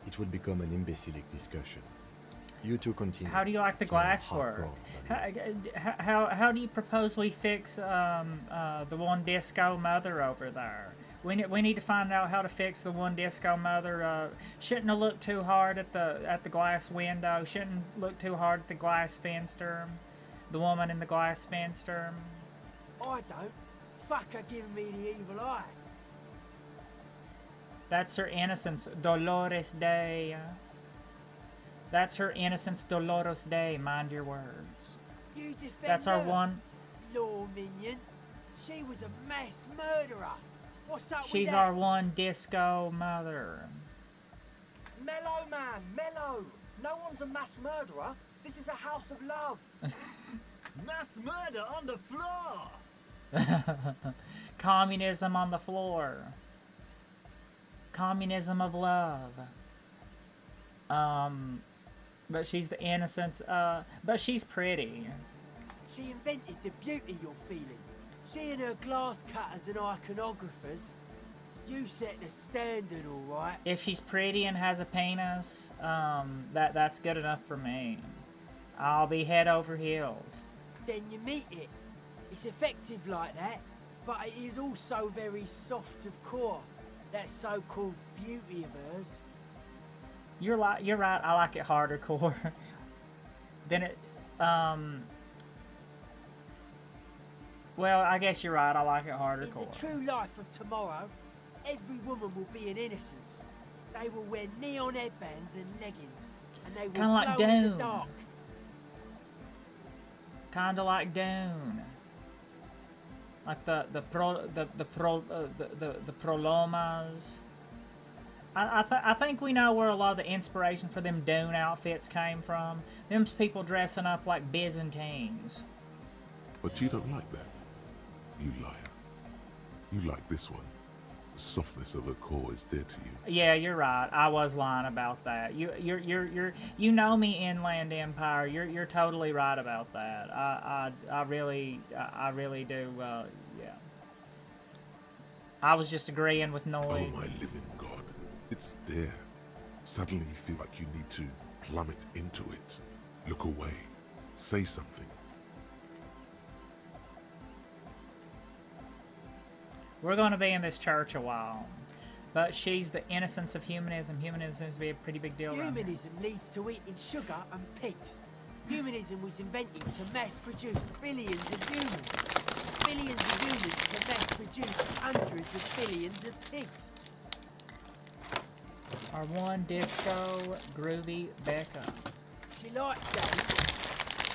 It will become an imbecilic discussion. You two continue. How do you like the glass work? How do you propose we fix the one disco mother over there? We need to find out how to fix the one disco mother. Shouldn't have looked too hard at the glass window. Shouldn't look too hard at the glass fenster. The woman in the glass fenster. I don't. Fuck her giving me the evil eye. That's her innocence, Dolores Day. That's her innocence, Dolores Day. Mind your words. You defend That's our her, one. Law minion. She was a mass murderer. What's up She's with our that? one disco mother. Mellow, man, mellow. No one's a mass murderer. This is a house of love. Mass murder on the floor. Communism on the floor. Communism of love. But she's the innocence, but she's pretty. She invented the beauty you're feeling. Seeing her glass cutters and iconographers, you set the standard, all right. If she's pretty and has a penis, that's good enough for me. I'll be head over heels. Then you meet it. It's effective like that, but it is also very soft of core. That so-called beauty of hers. You're right. I like it harder core. Then it, well, I guess you're right. I like it harder core. In the true life of tomorrow, every woman will be an innocence. They will wear neon headbands and leggings, and they will Kinda like glow in the Dune. dark. Kinda like Dune. Like the prolomas. I think we know where a lot of the inspiration for them Dune outfits came from. Them's people dressing up like Byzantines. But you don't like that. You liar. You like this one. The softness of her core is dear to you. Yeah, you're right. I was lying about that. You know me, Inland Empire. You're totally right about that. I really do. Yeah. I was just agreeing with Noise. Oh my living God. It's there. Suddenly you feel like you need to plummet into it. Look away. Say something. We're going to be in this church a while. But she's the innocence of humanism. Humanism seems to be a pretty big deal around here. Humanism leads to eating sugar and pigs. Humanism was invented to mass-produce billions of humans. Billions of humans to mass-produce hundreds of billions of pigs. Our one disco groovy Becca. She likes that.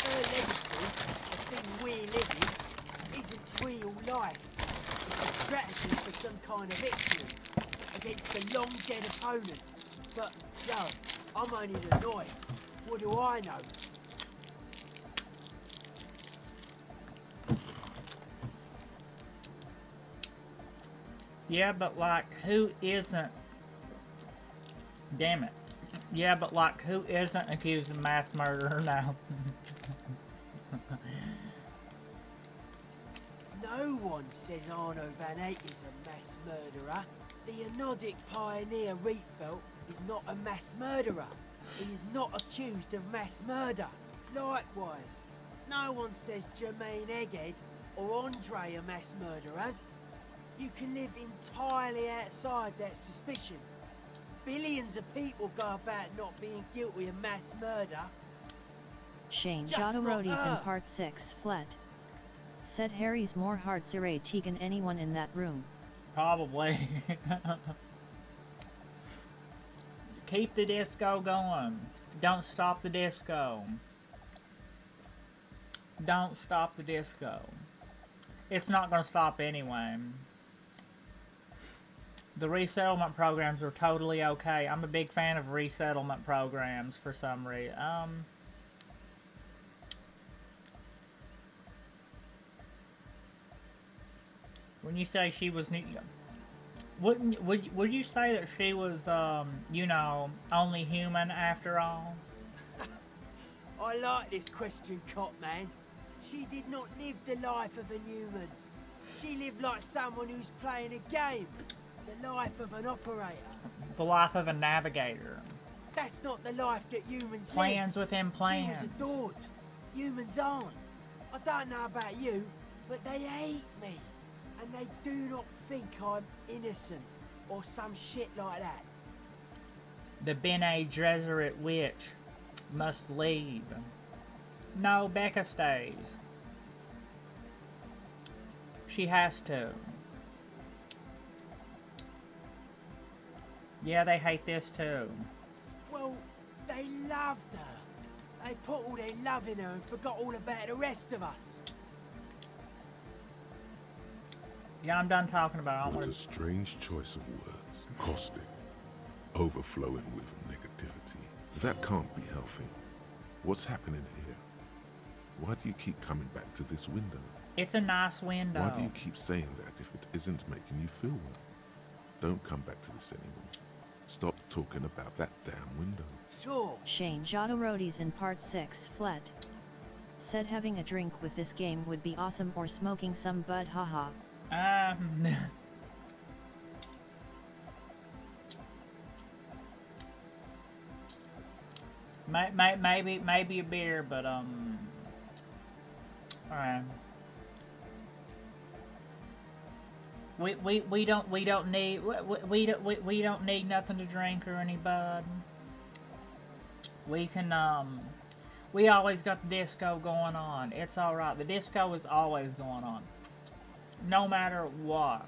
Her legacy, the thing we're living, isn't real life. It's a strategy for some kind of victory against a long dead opponent. But, yo, I'm only annoyed. What do I know? Yeah, but like, who isn't? Damn it. Yeah, but like, who isn't accused of mass murder now? No one says Arno van Eyck is a mass murderer. The Anodic pioneer Rietveld is not a mass murderer. He is not accused of mass murder. Likewise, no one says Jermaine Egghead or Andre are mass murderers. You can live entirely outside that suspicion. Billions of people go about not being guilty of mass murder. Shane Just not Jodorodi's in her. part 6 flat. Said Harry's more heart-irate than anyone in that room. Probably. Keep the disco going. Don't stop the disco. Don't stop the disco. It's not going to stop anyway. The resettlement programs are totally okay. I'm a big fan of resettlement programs for some reason. When you say she was new, would you say that she was, you know, only human after all? I like this question, Cop Man. She did not live the life of a human. She lived like someone who's playing a game. The life of an operator. The life of a navigator. That's not the life that humans Plans live. within plans. She was adored. Humans aren't. I don't know about you, but they hate me. And they do not think I'm innocent or some shit like that. The Bene Gesserit witch must leave. No, Becca stays. She has to. Yeah, they hate this too. Well, they loved her. They put all their love in her and forgot all about the rest of us. Yeah, I'm done talking about it. What a strange choice of words. Caustic. Overflowing with negativity. That can't be healthy. What's happening here? Why do you keep coming back to this window? It's a nice window. Why do you keep saying that if it isn't making you feel well? Don't come back to this anymore. Stop talking about that damn window. Sure. Shane Jodorodi's in part 6 flat. Said having a drink with this game would be awesome, or smoking some bud, haha. Maybe a beer, but alright. We don't need nothing to drink or any bud. We can we always got the disco going on. It's alright. The disco is always going on. No matter what.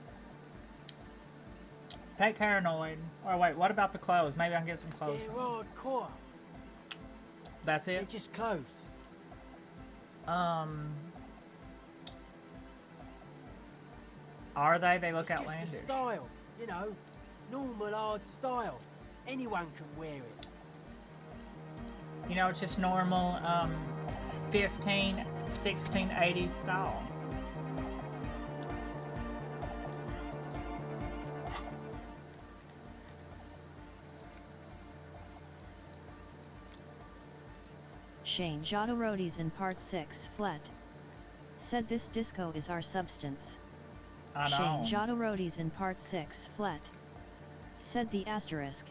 Pet Paranoid. Or wait, what about the clothes? Maybe I can get some clothes. They're hardcore. That's it? They're just clothes. Are they? They look It's outlandish. just a style, you know, normal hard style. Anyone can wear it. You know, it's just normal 15, 16, 80s style. Shane Jodorodi's in part 6 flat. Said this disco is our substance. I know. Shane Jodorodi's in part 6 flat. Said the asterisk.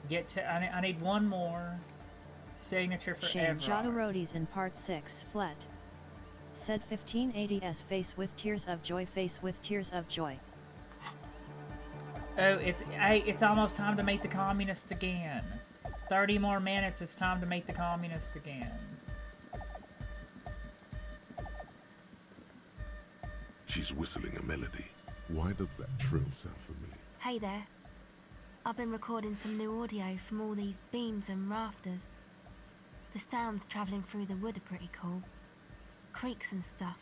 I need one more signature for Shane Everard. Jodorodi's in part 6 flat. Said 1580s face with tears of joy, face with tears of joy. Oh, it's almost time to meet the communists again. 30 more minutes, it's time to meet the communists again. She's whistling a melody. Why does that trill sound familiar? Hey there. I've been recording some new audio from all these beams and rafters. The sounds travelling through the wood are pretty cool. Creaks and stuff.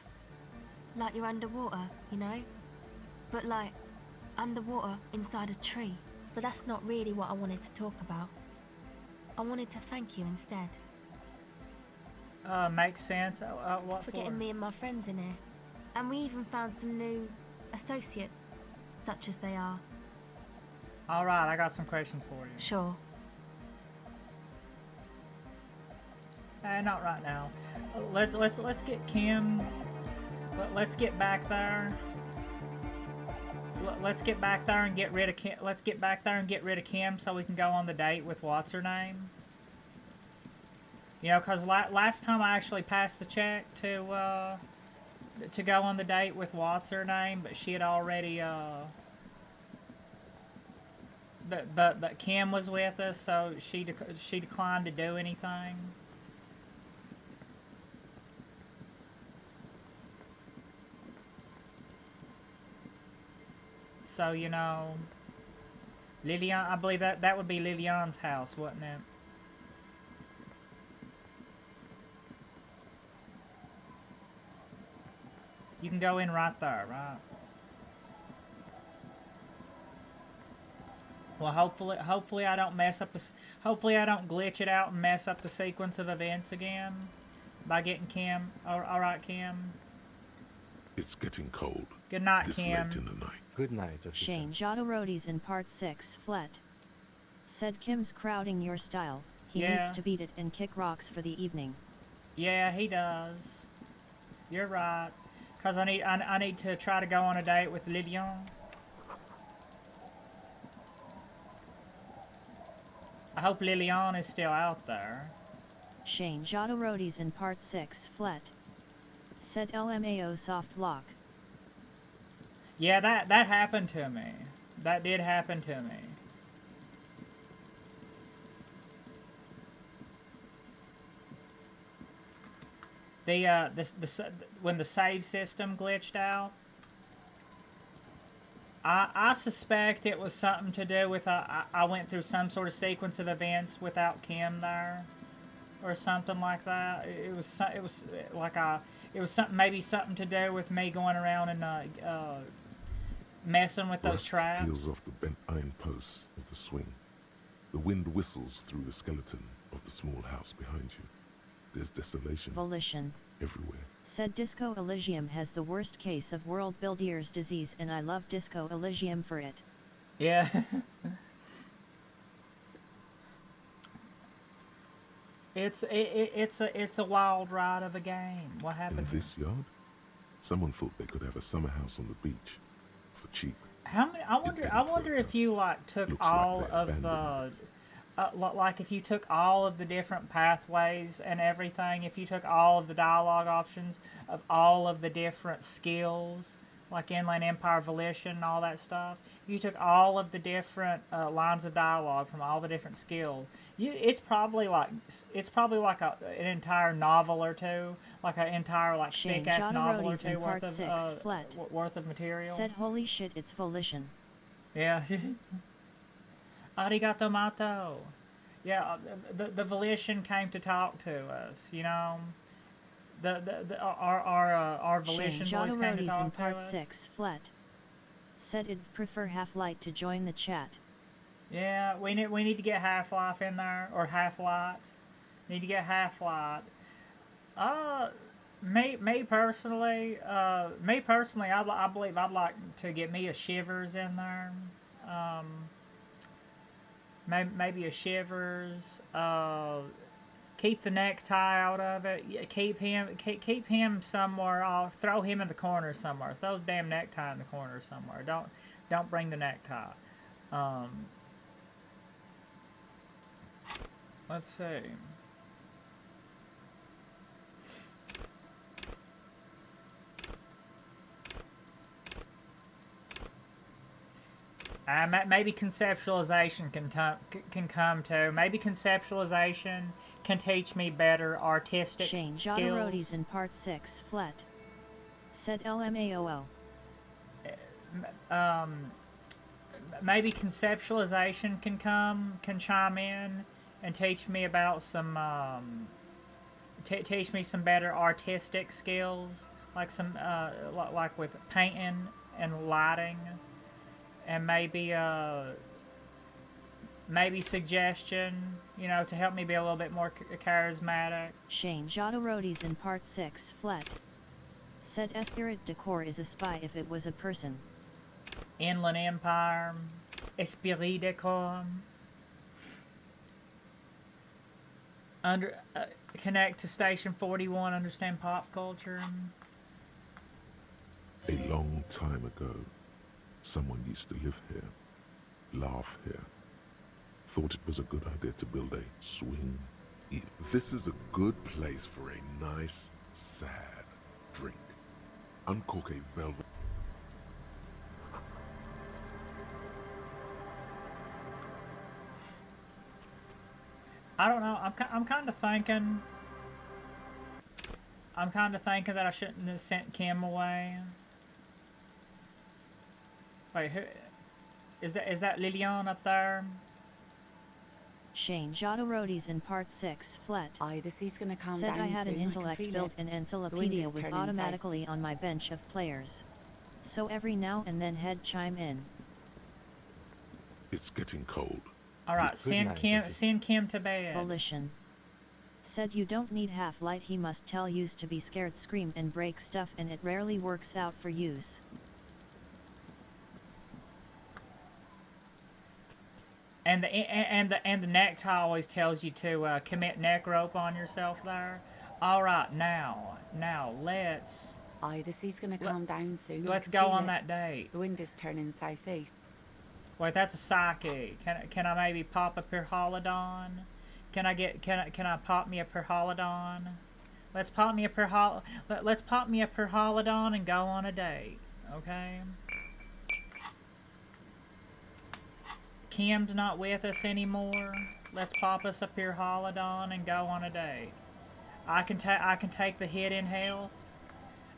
Like you're underwater, you know? But like, underwater inside a tree. But that's not really what I wanted to talk about. I wanted to thank you instead. Makes sense. What For for? getting me and my friends in here. And we even found some new associates, such as they are. Alright, I got some questions for you. Sure. Not right now. Let's get Kim. Let's get back there. Let's get back there and get rid of Kim. Let's get back there and get rid of Kim so we can go on the date with what's her name. You know, cause last time I actually passed the check to go on the date with what's her name, but she had already but Kim was with us, so she declined to do anything. So, you know, Lillian, I believe that would be Lillian's house, wouldn't it? You can go in right there, right? Well, hopefully I don't mess up this. Hopefully I don't glitch it out and mess up the sequence of events again by getting Kim. All right, Kim. It's getting cold. Good night, this Kim. late in the night. Good night, officer. Shane Jodorodi's in part 6 flat. Said Kim's crowding your style. He needs to beat it and kick rocks for the evening. Yeah, he does. You're right. Cause I need to try to go on a date with Lillian. I hope Lillian is still out there. Shane Jodorodi's in part 6 flat. Said LMAO soft lock. Yeah, that happened to me. That did happen to me. When the save system glitched out, I suspect it was something to do with I went through some sort of sequence of events without Kim there, or something like that. It was something, maybe something to do with me going around and messing with those Rust traps. peels off the bent iron posts of the swing. The wind whistles through the skeleton of the small house behind you. There's desolation Volition. everywhere. Said Disco Elysium has the worst case of world builders disease, and I love Disco Elysium for it. Yeah. It's a wild ride of a game. What In happened? this yard, someone thought they could have a summer house on the beach for cheap. How many? I wonder if you like took Looks like all they of the, abandoned like if you took all of the different pathways and everything. If you took all of the dialogue options of all of the different skills, like Inland Empire, Volition, and all that stuff. You took all of the different lines of dialogue from all the different skills. It's probably like an entire novel or two, like an entire like Shane thick ass novel or Jodorowsky's two in part 6 flat. worth of material. Said holy shit, it's Volition. Yeah. Arigato mato. Yeah, the Volition came to talk to us, you know. Our Volition Shane voice came to Jodorowsky's in talk to part us. 6 flat. Said it'd prefer Half-Light to join the chat. Yeah, we need to get Half-Life in there, or Half-Light. Need to get Half-Light. Me personally, I believe I'd like to get me a Shivers in there. Maybe a Shivers. Keep the necktie out of it. Keep him somewhere. I'll throw him in the corner somewhere. Throw the damn necktie in the corner somewhere. Don't bring the necktie. Let's see. Maybe conceptualization can come too. Maybe conceptualization can teach me better artistic Shane skills. Jodorowsky's in part 6 flat. Said LMAOO. Maybe conceptualization can chime in and teach me about some teach me some better artistic skills, like some like with painting and lighting. And maybe suggestion, you know, to help me be a little bit more charismatic. Shane Jodorowsky's in part 6 flat. Said Esprit Decor is a spy if it was a person. Inland Empire, Esprit Decor. Connect to Station 41, understand pop culture. A long time ago, someone used to live here, laugh here, thought it was a good idea to build a swing. This is a good place for a nice, sad drink. Uncork a velvet. I don't know. I'm kind of thinking. That I shouldn't have sent Kim away. Wait, who is that? Lilian up there? Shane Jodorowsky's in part 6 flat. Aye, the sea's gonna calm Said down I had soon. an intellect I can feel built it. and The wind encyclopedia is was turning automatically on my bench of players. So every now and then head chime in. It's getting cold. Alright, send Kim to bed. Volition. Said you don't need Half-Light, he must tell yous to be scared, scream and break stuff, and it rarely works out for yous. And the necktie always tells you to commit neck rope on yourself there. Alright, now let's... Aye, the sea's gonna calm down soon. Let's I go can feel on it. that date. The wind is turning southeast. Wait, that's a psyche. Can I maybe pop a Perholodon? Can I pop me a Perholodon? Let's pop me a Perholodon and go on a date, okay? Kim's not with us anymore. Let's pop us a Perholodon and go on a date. I can take the hit in health.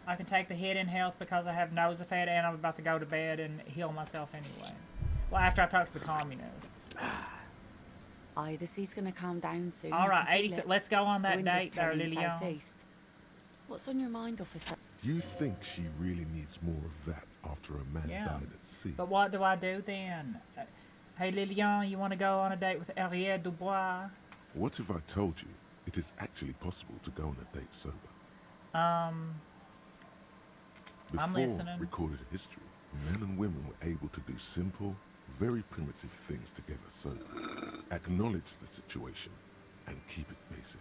I can take the hit in health because I have Nosafed and I'm about to go to bed and heal myself anyway. Well, after I talk to the communists. Aye, the sea's gonna calm down soon. Alright, 80. Let's go on that The wind is date there, turning Lilian. southeast. What's on your mind, officer? Do you think she really needs more of that after a man Yeah. died at sea? But what do I do then? Hey Lilian, you want to go on a date with Ariel Dubois? What if I told you it is actually possible to go on a date sober? I'm listening. Before recorded history, men and women were able to do simple, very primitive things together, so acknowledge the situation and keep it basic.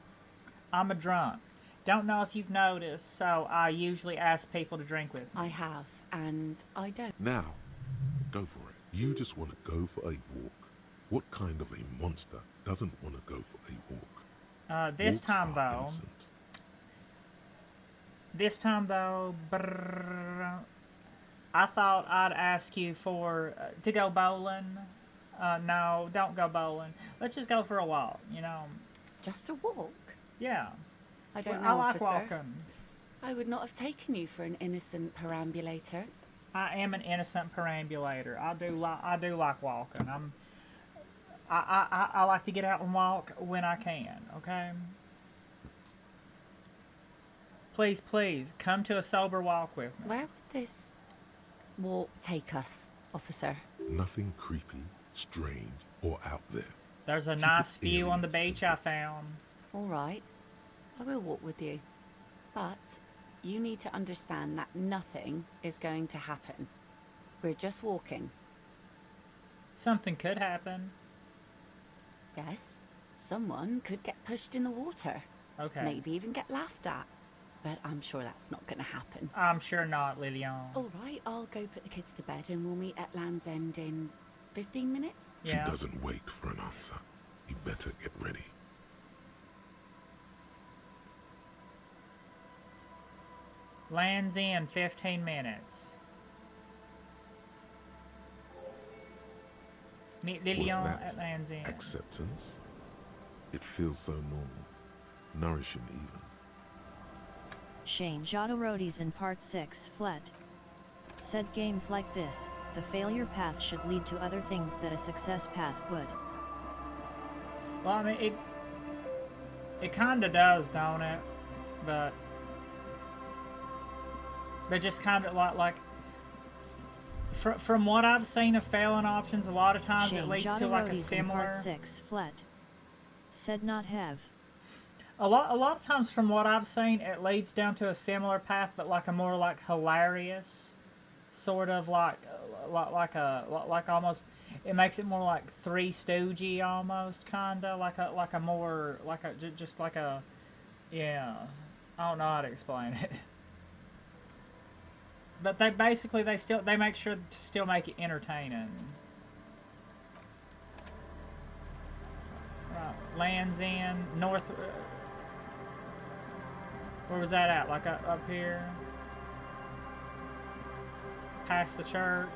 I'm a drunk. Don't know if you've noticed, so I usually ask people to drink with me. I have, and I don't. Now, go for it. You just want to go for a walk. What kind of a monster doesn't want to go for a walk? This Walks time are though. innocent. This time though, I thought I'd ask you for to go bowling. No, don't go bowling. Let's just go for a walk. You know. Just a walk? Yeah. I don't Well, know, I like officer. walking. I would not have taken you for an innocent perambulator. I am an innocent perambulator. I do like walking. I like to get out and walk when I can. Okay. Please, please, come to a sober walk with me. Where would this walk take us, officer? Nothing creepy, strange, or out there. There's a Keep nice it view eerie on the and beach simple. I found. All right, I will walk with you. But you need to understand that nothing is going to happen. We're just walking. Something could happen. Yes, someone could get pushed in the water. Okay. Maybe even get laughed at. But I'm sure that's not going to happen. I'm sure not, Lillian. All right, I'll go put the kids to bed and we'll meet at Land's End in 15 minutes. Yeah. She doesn't wait for an answer. You better get ready. Lands in 15 minutes. Meet Was Lillian that at Lands End. acceptance? It feels so normal, nourishing even. Shane Jodorowsky's in Part 6 Flet. Said games like this, the failure path should lead to other things that a success path would. Well, I mean, it kind of does, don't it? But just kind of like from what I've seen of failing options, a lot of times Shane it leads to like a Jodorowsky's in similar. Part 6 Flet. Said not have. A lot of times from what I've seen, it leads down to a similar path, but like a more like hilarious, sort of like almost. It makes it more like Three Stooges almost, kinda like a more like a just like a, yeah. I don't know how to explain it. But they basically they make sure to still make it entertaining. Right, Lands in north. Where was that at? Like up here? Past the church?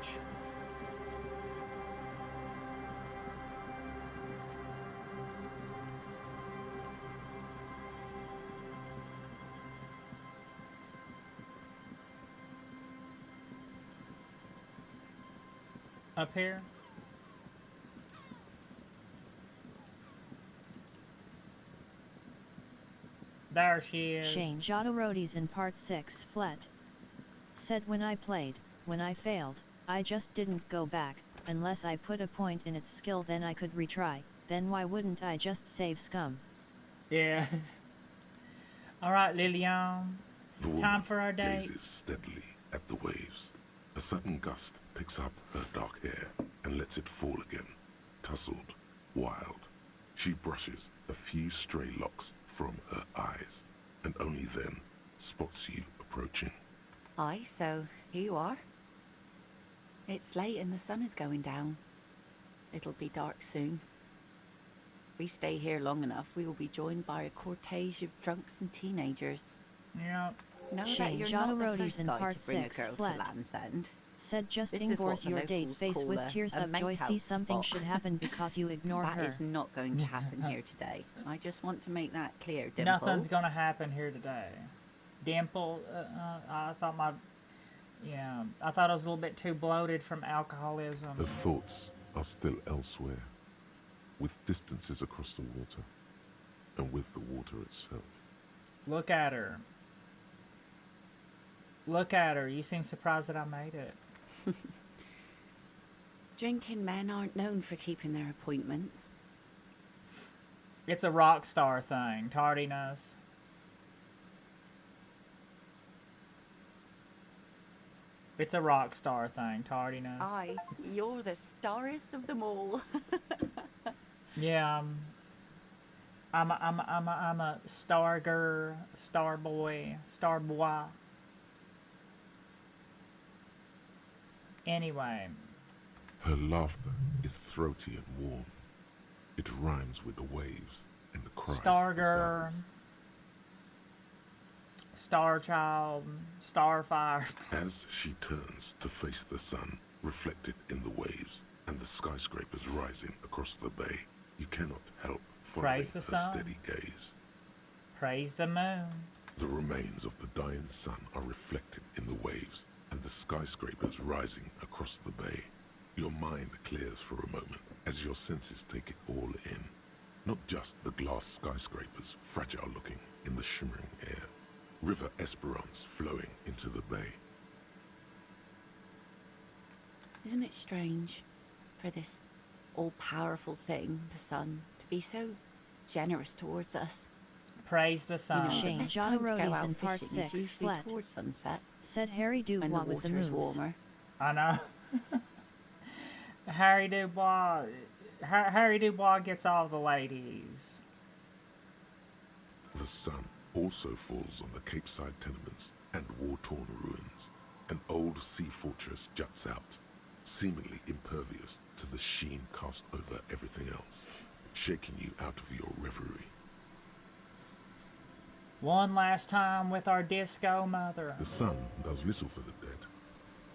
Up here? There she is. Shane Jodorowsky's in Part 6 Flet. Said when I played, when I failed, I just didn't go back, unless I put a point in its skill then I could retry, then why wouldn't I just save scum? Yeah. Alright, Lillian. The woman Time for our date. gazes steadily at the waves. A sudden gust picks up her dark hair and lets it fall again, tousled, wild. She brushes a few stray locks from her eyes, and only then spots you approaching. Aye, so here you are. It's late and the sun is going down. It'll be dark soon. If we stay here long enough, we will be joined by a cortege of drunks and teenagers. Yeah. Know that Shane you're not the Jodorowsky's first in guy Part to bring a 6 girl to Flet. Land's End. Said just This is what ignores the your date locals face call with a tears up joy make-out see something spot. should happen because you ignore That her. is not going to happen here today. I just want to make that clear, Dimples. Nothing's gonna happen here today. Dimple, I thought I thought I was a little bit too bloated from alcoholism. Her thoughts are still elsewhere, with distances across the water, and with the water itself. Look at her. Look at her. You seem surprised that I made it. Drinking men aren't known for keeping their appointments. It's a rock star thing. Tardiness. It's a rock star thing, tardiness. Aye, you're the starriest of them all. Yeah, I'm a star girl, star boy, star boy. Anyway. Her laughter is throaty and warm. It rhymes with the waves and the cries Star of the girl, gulls. star child, starfire. As she turns to face the sun, reflected in the waves and the skyscrapers rising across the bay, you cannot help following Praise the her sun. steady gaze. Praise the moon. The remains of the dying sun are reflected in the waves and the skyscrapers rising across the bay. Your mind clears for a moment as your senses take it all in. Not just the glass skyscrapers, fragile looking in the shimmering air. River Esperance flowing into the bay. Isn't it strange for this all-powerful thing, the sun, to be so generous towards us? Praise the sun. You know, Shane the best time to go Jodorodi's out in part fishing is 6 usually flat. towards sunset, Said Harry when the Dubois with the water is moves. warmer. I know. Harry Dubois gets all the ladies. The sun also falls on the Capeside tenements and war-torn ruins. An old sea fortress juts out, seemingly impervious to the sheen cast over everything else, shaking you out of your reverie. One last time with our disco mother. The sun does little for the dead,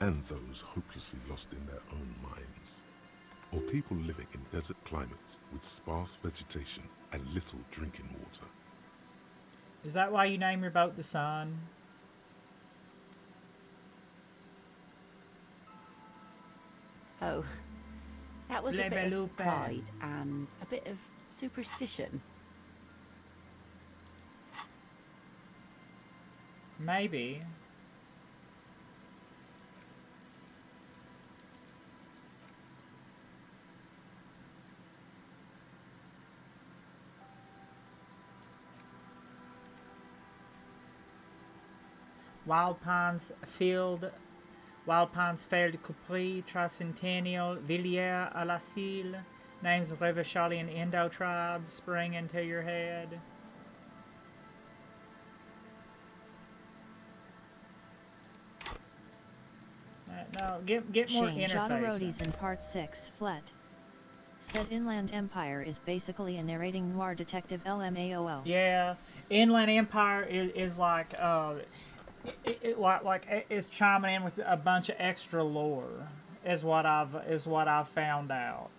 and those hopelessly lost in their own minds, or people living in desert climates with sparse vegetation and little drinking water. Is that why you name your boat the Sun? Oh, that was a bit of Lebelupe. pride and a bit of superstition. Maybe. Wild Pines Field Capri, Tricentennial, Villiers à la Sille, names of Revachali and Indo tribes spring into your head. No, get more Shane interfacing. Jodorodi's in part 6 flat. Said Inland Empire is basically a narrating noir detective LMAOL. Yeah, Inland Empire is like it's chiming in with a bunch of extra lore, is what I've found out.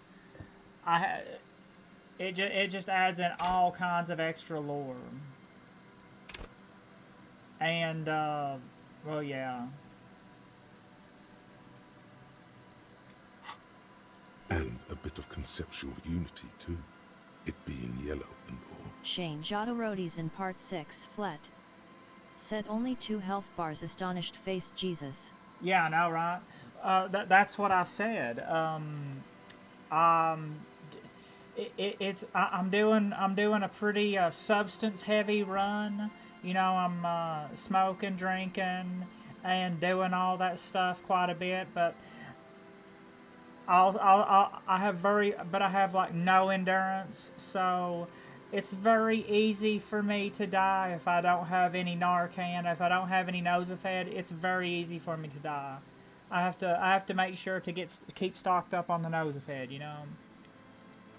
It just adds in all kinds of extra lore, and well, yeah. And a bit of conceptual unity too, it being yellow and all. Shane Jodorodi's in part 6 flat. Said only 2 health bars astonished face Jesus. Yeah, I know, right? That's what I said. I'm doing a pretty substance heavy run. You know, I'm smoking, drinking, and doing all that stuff quite a bit. But I have like no endurance, so it's very easy for me to die if I don't have any Narcan. If I don't have any Nosafed, it's very easy for me to die. I have to make sure to keep stocked up on the Nosafed, you know.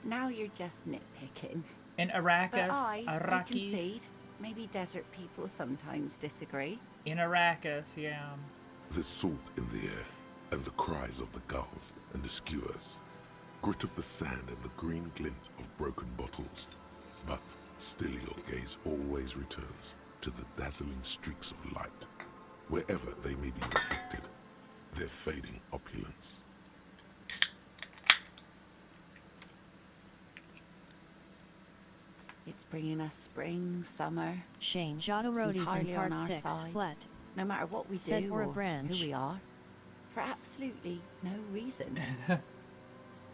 Now you're just nitpicking. In Arrakis, But I Arrakis. concede. Maybe desert people sometimes disagree. In Arrakis, yeah. There's salt in the air, and the cries of the gulls and the skewers, grit of the sand and the green glint of broken bottles. But still your gaze always returns to the dazzling streaks of light, wherever they may be reflected, their fading opulence. It's bringing us spring, summer. Shane Jodorodi's in entirely on part our 6 side. flat. No matter what we Said do or a or branch. who we are, for absolutely no reason.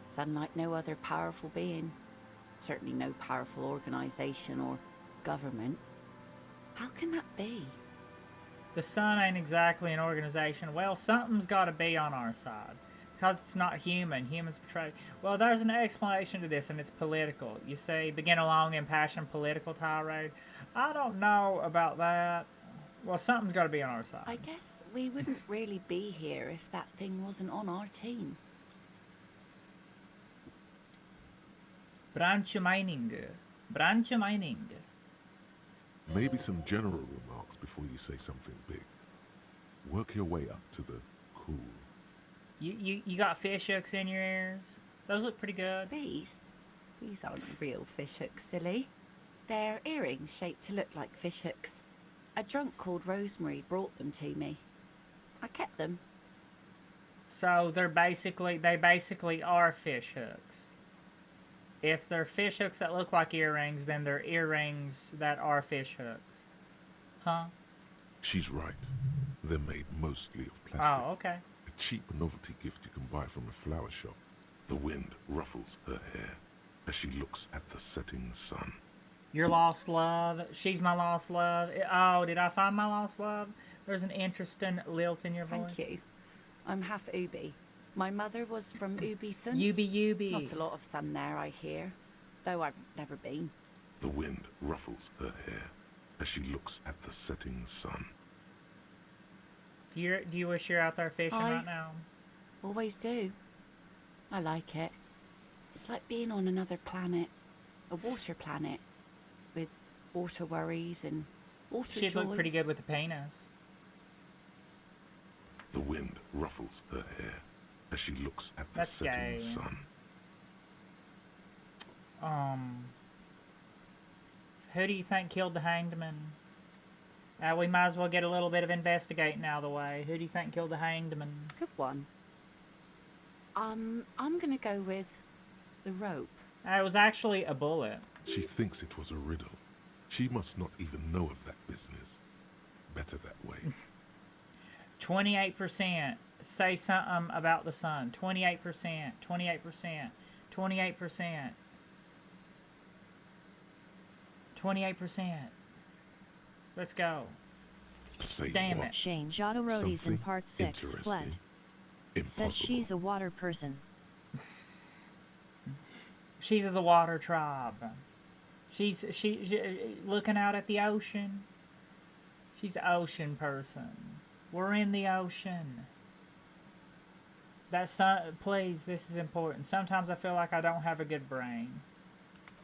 It's unlike no other powerful being, certainly no powerful organization or government. How can that be? The sun ain't exactly an organization. Well, something's got to be on our side. Because it's not human. Humans betray. Well, there's an explanation to this, and it's political. You say, begin a long, impassioned political tirade. I don't know about that. Well, something's got to be on our side. I guess we wouldn't really be here if that thing wasn't on our team. Branch mining. Branch mining. Maybe some general remarks before you say something big. Work your way up to the cool. You got fish hooks in your ears? Those look pretty good. These aren't real fish hooks, silly. They're earrings shaped to look like fish hooks. A drunk called Rosemary brought them to me. I kept them. So they basically are fish hooks. If they're fish hooks that look like earrings, then they're earrings that are fish hooks. Huh? She's right. They're made mostly of plastic. Oh, okay. A cheap novelty gift you can buy from a flower shop. The wind ruffles her hair as she looks at the setting sun. Your lost love. She's my lost love. Oh, did I find my lost love? There's an interesting lilt in your voice. Thank you. I'm half Ubi. My mother was from Ubi Sunt. Ubi. Not a lot of sun there, I hear. Though I've never been. The wind ruffles her hair as she looks at the setting sun. Do you wish you're out there fishing right now? Always do. I like it. It's like being on another planet. A water planet. With water worries and water She'd joys. look pretty good with a penis. The wind ruffles her hair as she looks at the That's setting gay. sun. So who do you think killed the hanged man? We might as well get a little bit of investigating out of the way. Who do you think killed the hanged man? Good one. I'm gonna go with the rope. It was actually a bullet. She thinks it was a riddle. She must not even know of that business. Better that way. 28%. Say something about the sun. 28%. 28%. 28%. 28%. Let's go. Say Damn what? it. Shane Jodorodi's in Something part 6 interesting. flat. Impossible. Says she's a water person. She's of the water tribe. She's looking out at the ocean. She's an ocean person. We're in the ocean. Please, this is important. Sometimes I feel like I don't have a good brain.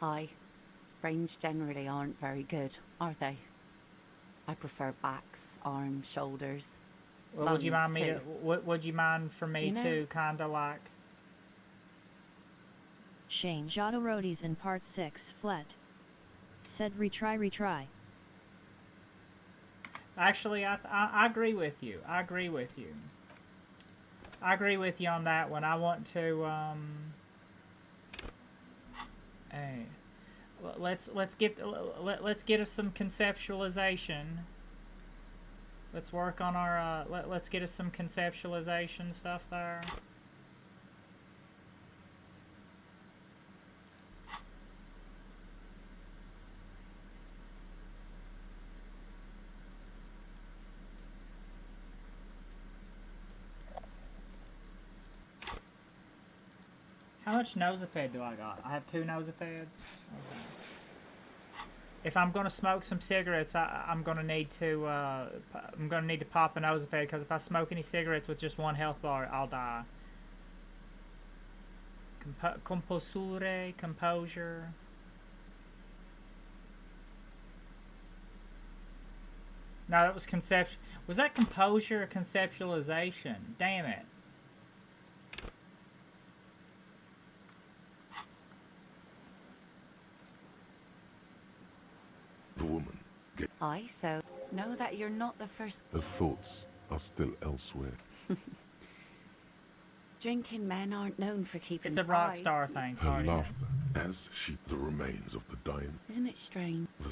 Hi. Brains generally aren't very good, are they? I prefer backs, arms, shoulders. Well, would you mind lungs, me? too. Would you mind for me You know- to kinda like? Shane Jodorodi's in part 6 flat. Said retry. Actually, I agree with you. I agree with you. I agree with you on that one. I want to hey, let's get us some conceptualization. Let's work on our let's get us some conceptualization stuff there. How much Nosafed do I got? I have 2 Nosafeds. Okay. If I'm gonna smoke some cigarettes, I'm gonna need to pop a Nosafed, because if I smoke any cigarettes with just 1 health bar, I'll die. Composure. No, that was conception. Was that composure or conceptualization? Damn it. The woman gets Aye, so know that you're not the first. her thoughts are still elsewhere. Drinking men aren't known for keeping It's a rock pride. star thing. Her Party. laughter as she the remains of the dying. Isn't it strange? The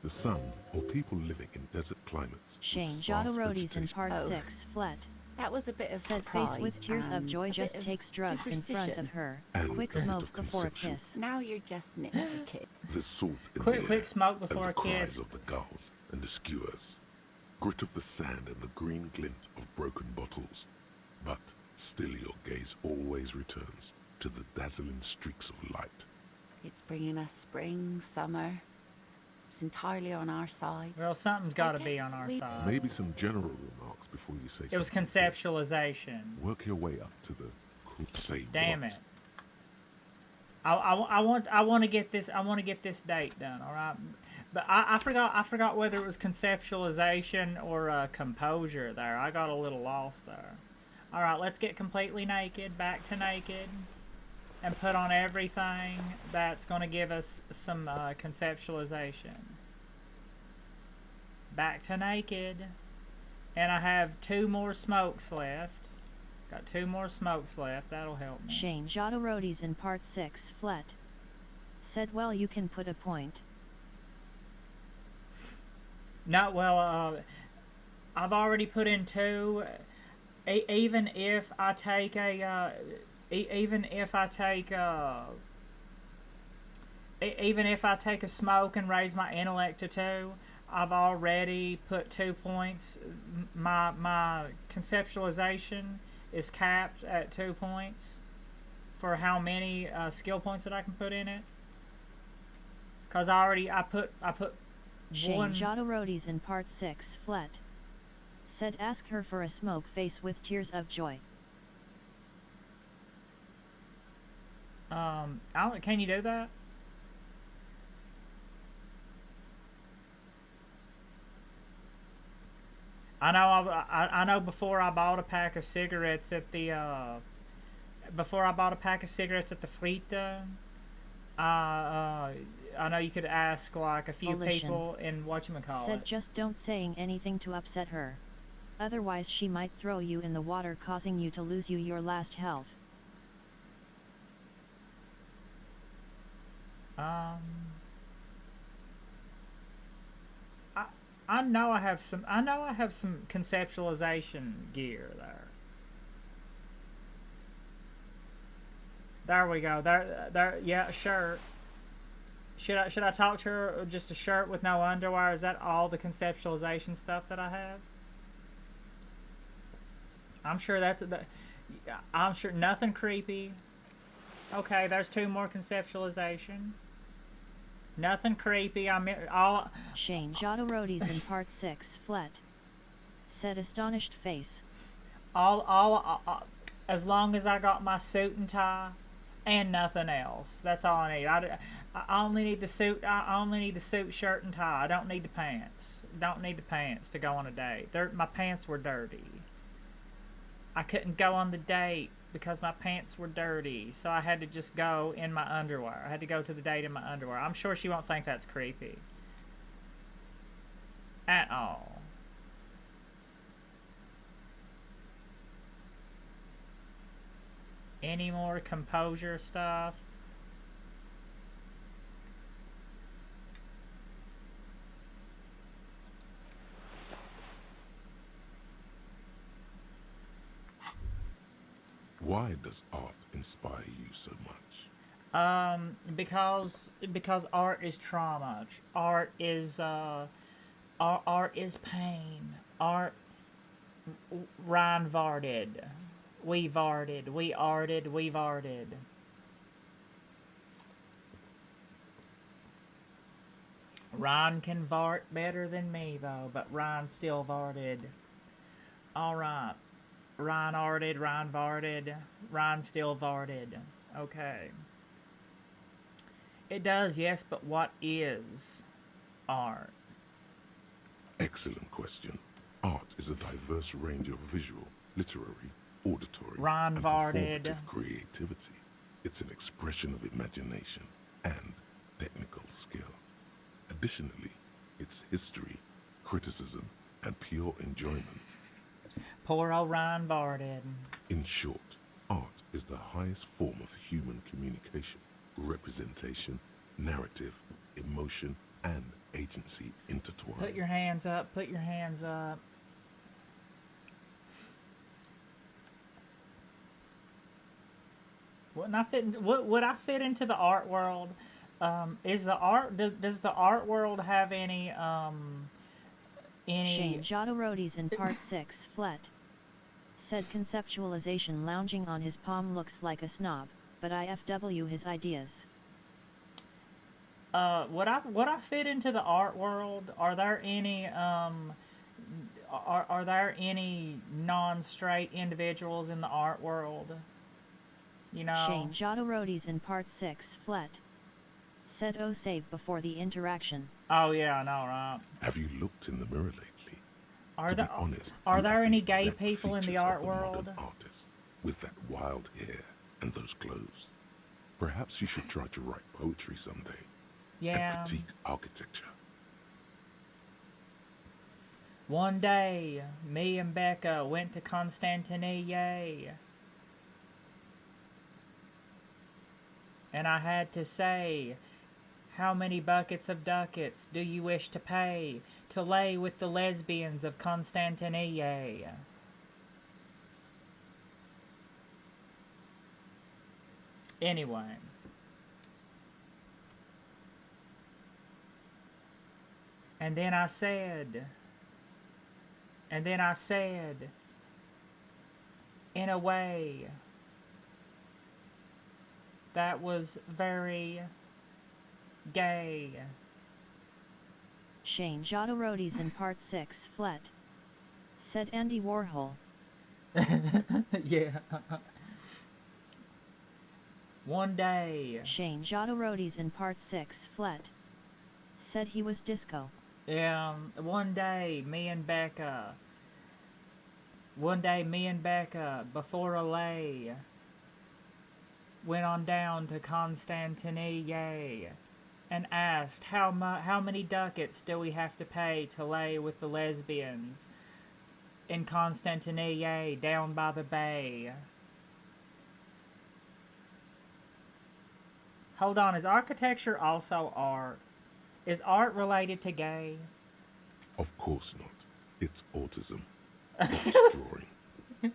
sun, or people living in desert climates. with Shane sparse Jodorodi's in vegetation. part Oh. 6 flat. That was a bit of Said pride face with tears of and joy a just bit of takes drugs in front of superstition. her. And Quick a bit smoke of before a conception. kiss. Now you're just nitpicking. The salt in Quick the air, smoke and before the a kiss. cries of the gulls and the skewers. Grit of the sand and the green glint of broken bottles. But still your gaze always returns to the dazzling streaks of light. It's bringing us spring, summer. It's entirely on our side. Well, something's got to be guess on our we- side. Maybe some general remarks before you say It was something. conceptualization. Work your way up to the say Damn what. it. I want to get this. I want to get this date done. All right, but I forgot whether it was conceptualization or composure. There, I got a little lost there. All right, let's get completely naked, back to naked, and put on everything that's going to give us some conceptualization. Back to naked, and I have 2 more smokes left. Got 2 more smokes left. That'll help me. Shane Jodorodi's in part 6 flat. Said well you can put a point. No, well, I've already put in 2. Even if I take a, even if I take a smoke and raise my intellect to 2, I've already put 2 points. My conceptualization is capped at 2 points for how many skill points that I can put in it. Cause I put Shane 1. Jodorodi's in part 6 flat. Said ask her for a smoke face with tears of joy. Can you do that? I know. I know. Before I bought a pack of cigarettes at the fleet. I know you could ask like a few Volition. people in whatchamacallit. Said just don't saying anything to upset her. Otherwise she might throw you in the water, causing you to lose your last health. I know I have some conceptualization gear there. There we go. There. Yeah, shirt. Should I talk to her just a shirt with no underwear? Is that all the conceptualization stuff that I have? I'm sure I'm sure nothing creepy. Okay, there's 2 more conceptualization. Nothing creepy. all. Shane Jodorodi's in part 6 flat. Said astonished face. All. As long as I got my suit and tie, and nothing else. That's all I need. I only need the suit. I only need the suit, shirt, and tie. I don't need the pants. Don't need the pants to go on a date. My pants were dirty. I couldn't go on the date because my pants were dirty, so I had to just go in my underwear. I had to go to the date in my underwear. I'm sure she won't think that's creepy at all. Any more composure stuff? Why does art inspire you so much? Because art is trauma. Art is art is pain. Art Ryan varted. We varted. We arted. We varted. Ryan can vart better than me though, but Ryan still varted. Alright. Ryan arted, Ryan varted, Ryan still varted. Okay. It does, yes, but what is art? Excellent question. Art is a diverse range of visual, literary, auditory, Ron and Varded. performative creativity. It's an expression of imagination and technical skill. Additionally, it's history, criticism, and pure enjoyment. Poor old Ryan Varded. In short, art is the highest form of human communication, representation, narrative, emotion, and agency intertwined. Put your hands up, put your hands up. Would I fit into the art world? Does the art world have any Shane Jodorodi's in part 6 Flet. Said conceptualization lounging on his palm looks like a snob, but IFW his ideas. Would I fit into the art world? Are there any are there any non-straight individuals in the art world? You know. Shane Jodorodi's in part 6 Flet. Said oh save before the interaction. Oh yeah, I know, right? Have you looked in the mirror lately? Are to there be honest, are you there have any the gay exact people in the features art of the world? modern artist, with that wild hair and those clothes. Perhaps you should try to write poetry someday. Yeah. And critique architecture. One day, me and Becca went to Constantinople. And I had to say, how many buckets of ducats do you wish to pay to lay with the lesbians of Constantinople? Anyway. And then I said, in a way, that was very gay. Shane Jodorodi's in part 6 Flet. Said Andy Warhol. Yeah. One day. Shane Jodorodi's in part 6 Flet. Said he was disco. Yeah, one day, me and Becca, before a lay, went on down to Constantinople and asked how many ducats do we have to pay to lay with the lesbians in Constantinople down by the bay. Hold on, is architecture also art? Is art related to gay? Of course not. It's autism. Box drawing.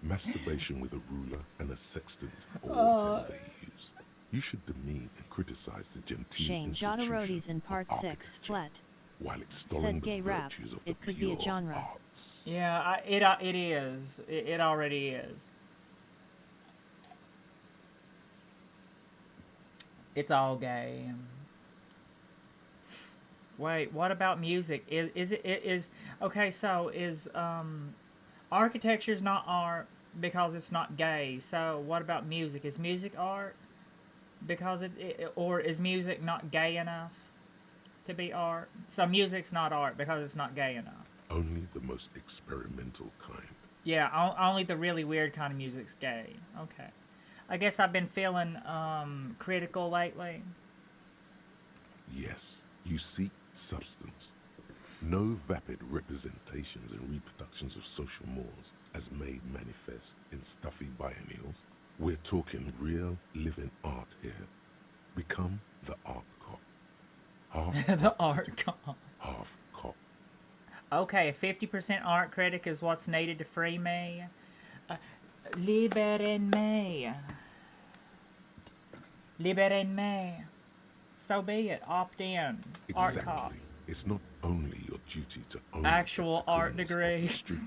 Masturbation with a ruler and a sextant or whatever they use. You should demean and criticize the genteel Shane institution Jodorodi's in part of 6 Flet. while extolling Said the gay rap. virtues of It the could be a pure genre. arts. Yeah, it is. It already is. It's all gay. Wait, what about music? Okay, so is architecture's not art because it's not gay. So what about music? Is music art because or is music not gay enough to be art? So music's not art because it's not gay enough. Only the most experimental kind. Yeah, only the really weird kind of music's gay. Okay. I guess I've been feeling critical lately. Yes, you seek substance. No vapid representations and reproductions of social mores as made manifest in stuffy biennials. We're talking real living art here. Become the art cop. Half The art cop. Half cop. Okay, 50% art critic is what's needed to free me. Libérenme. Libérenme. So be it. Opt in. Art Exactly. cop. It's not only your duty to own Actual art ex-criminals degree. off the street,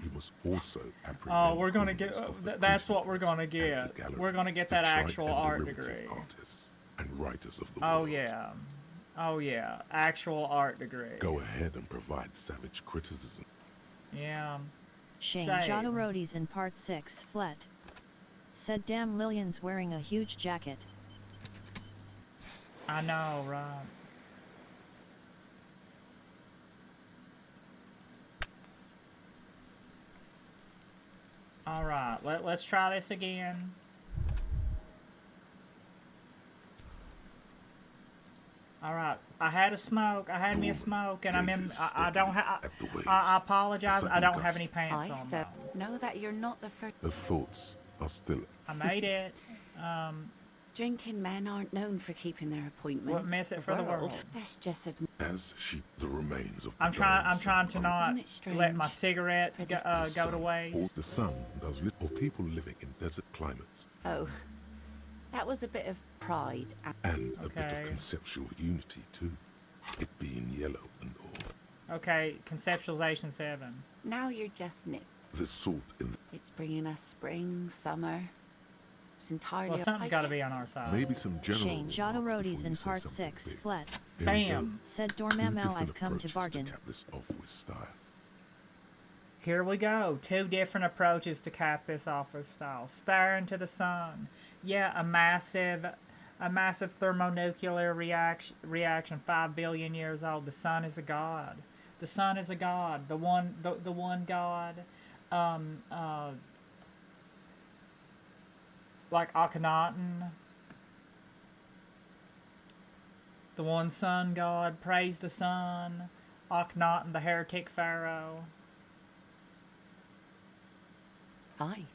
you must also apprehend Oh, we're gonna get. criminals of the That's what we're gonna crucifix and get. the gallery, We're gonna get the that actual art triumvirative degree. artists and writers of the Oh world. yeah. Oh yeah. Actual art degree. Go ahead and provide savage criticism. Yeah. Shane Same. Jodorodi's in part 6 Flet. Said damn Lillian's wearing a huge jacket. I know, right? Alright, let's try this again. Alright, I had a smoke, I had me a smoke, and I'm in, I don't have, I apologize, I don't have any pants on So though. know that you're not the first. The thoughts are still. I made it. Drinking men aren't known for keeping their appointments. What miss it for the world? Best just admit. As sheep the remains of the I'm trying to giant not Isn't it strange? let my cigarette For go, this- go to waste. Or the sun does little people living in desert climates Oh, that was a bit of pride. and a bit of Okay. conceptual unity too. It being yellow and all. Okay, conceptualization 7. Now you're just nip. The salt in the... It's bringing us spring, summer. It's entirely Well, up, something's I got to be guess. on our side. Maybe some general Shane Jotto remarks Roadies before in you say part something 6 big. flat. Here we go. Bam! Said Two Dormammu, different I've come to approaches bargain. cap this off with style. Here we go. 2 different approaches to cap this off with style. Stare into the sun. Yeah, a massive thermonuclear reaction 5 billion years old. The sun is a god. The sun is a god. The one god. Like Akhenaten. The one sun god. Praise the sun. Akhenaten, the heretic pharaoh. Aye.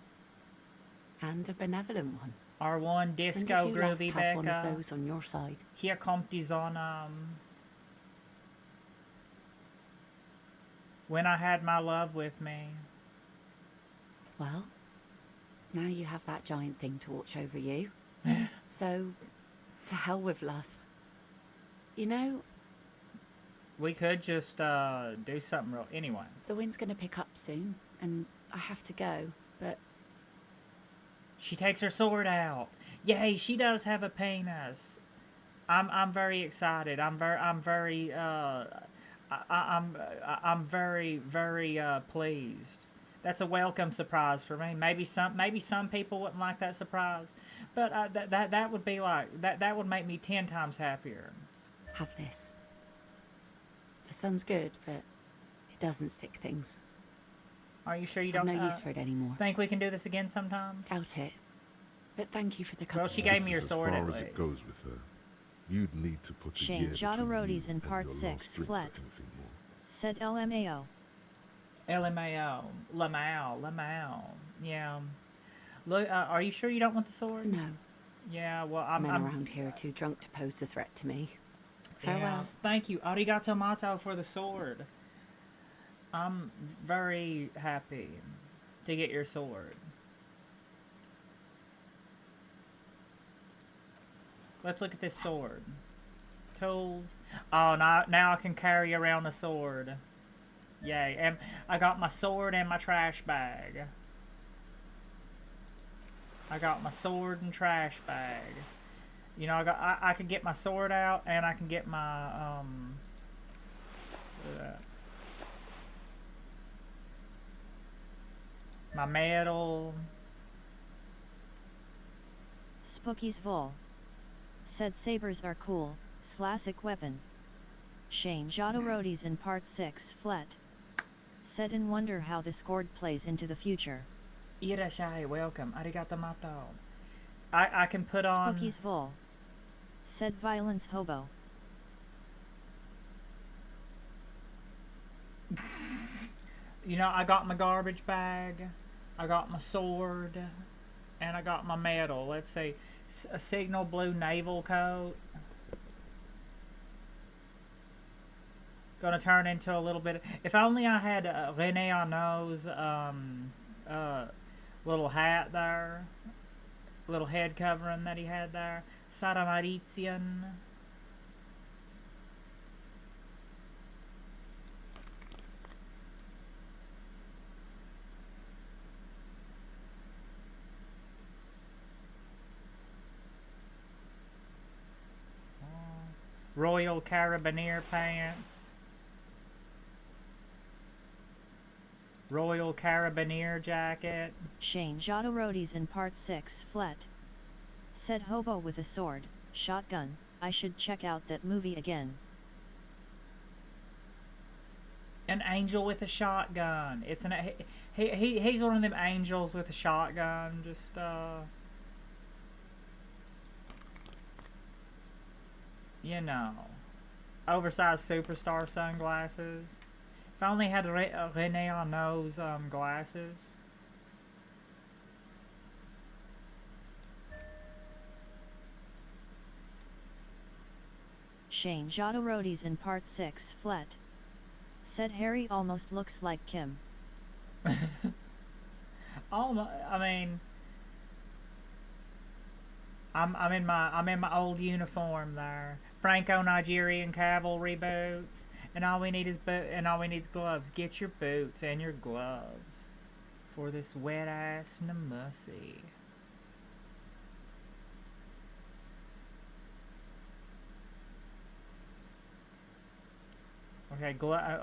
And a benevolent one. Our one When disco did you last groovy have one of Becca. those on your side? Here kommt die Sonne. When I had my love with me. Well, now you have that giant thing to watch over you. So, to hell with love. You know, We could just do something real. Anyway. the wind's gonna pick up soon, and I have to go, but She takes her sword out. Yay, she does have a penis. I'm very excited. I'm very pleased. That's a welcome surprise for me. Maybe some people wouldn't like that surprise, but that would be like that would make me 10 times happier. have this. The sun's good, but it doesn't stick things. Are you sure you I've don't no use for it anymore. think we can do this again sometime? Doubt it. But thank you for the Well, company. she gave me your This is sword as at far as least. it goes with her. You'd need to put a Shane year Jotto between Roadies you in and part your 6 last drink flat. for anything more. Said LMAO. LMAO. Lamau. Yeah. Look, are you sure you don't want the sword? No. Yeah, well, Men I'm around here are too drunk to pose a threat to me. Yeah, Farewell. thank you. Arigato mato for the sword. I'm very happy to get your sword. Let's look at this sword. Tools. Oh, now I can carry around a sword. Yay. And I got my sword and my trash bag. I got my sword and trash bag. You know, I can get my sword out and I can get my my medal. Spooky's Vol. Said sabers are cool, classic weapon. Shane Jotto Roadies in part 6 flat. Said and wonder how this chord plays into the future. Irashai, welcome. Arigato mato. I can put on... Spooky's Vol. Said violence hobo. You know, I got my garbage bag, I got my sword, and I got my medal. Let's see. A signal blue naval coat. Gonna turn into a little bit... If only I had René Arnaud's little hat there. Little head covering that he had there. Saramaritzian. Royal Carabinier pants. Royal Carabinier jacket. Shane Jotto Roadies in part 6 flat. Said hobo with a sword, shotgun. I should check out that movie again. An angel with a shotgun. It's an he's one of them angels with a shotgun. Just you know, oversized superstar sunglasses. If I only had René Arnaud's glasses. Shane Jotto Roadies in part 6 flat. Said Harry almost looks like Kim. Almost, I mean, I'm in my old uniform there. Franco-Nigerian cavalry boots And all we need is gloves. Get your boots and your gloves for this wet ass namussy. Okay,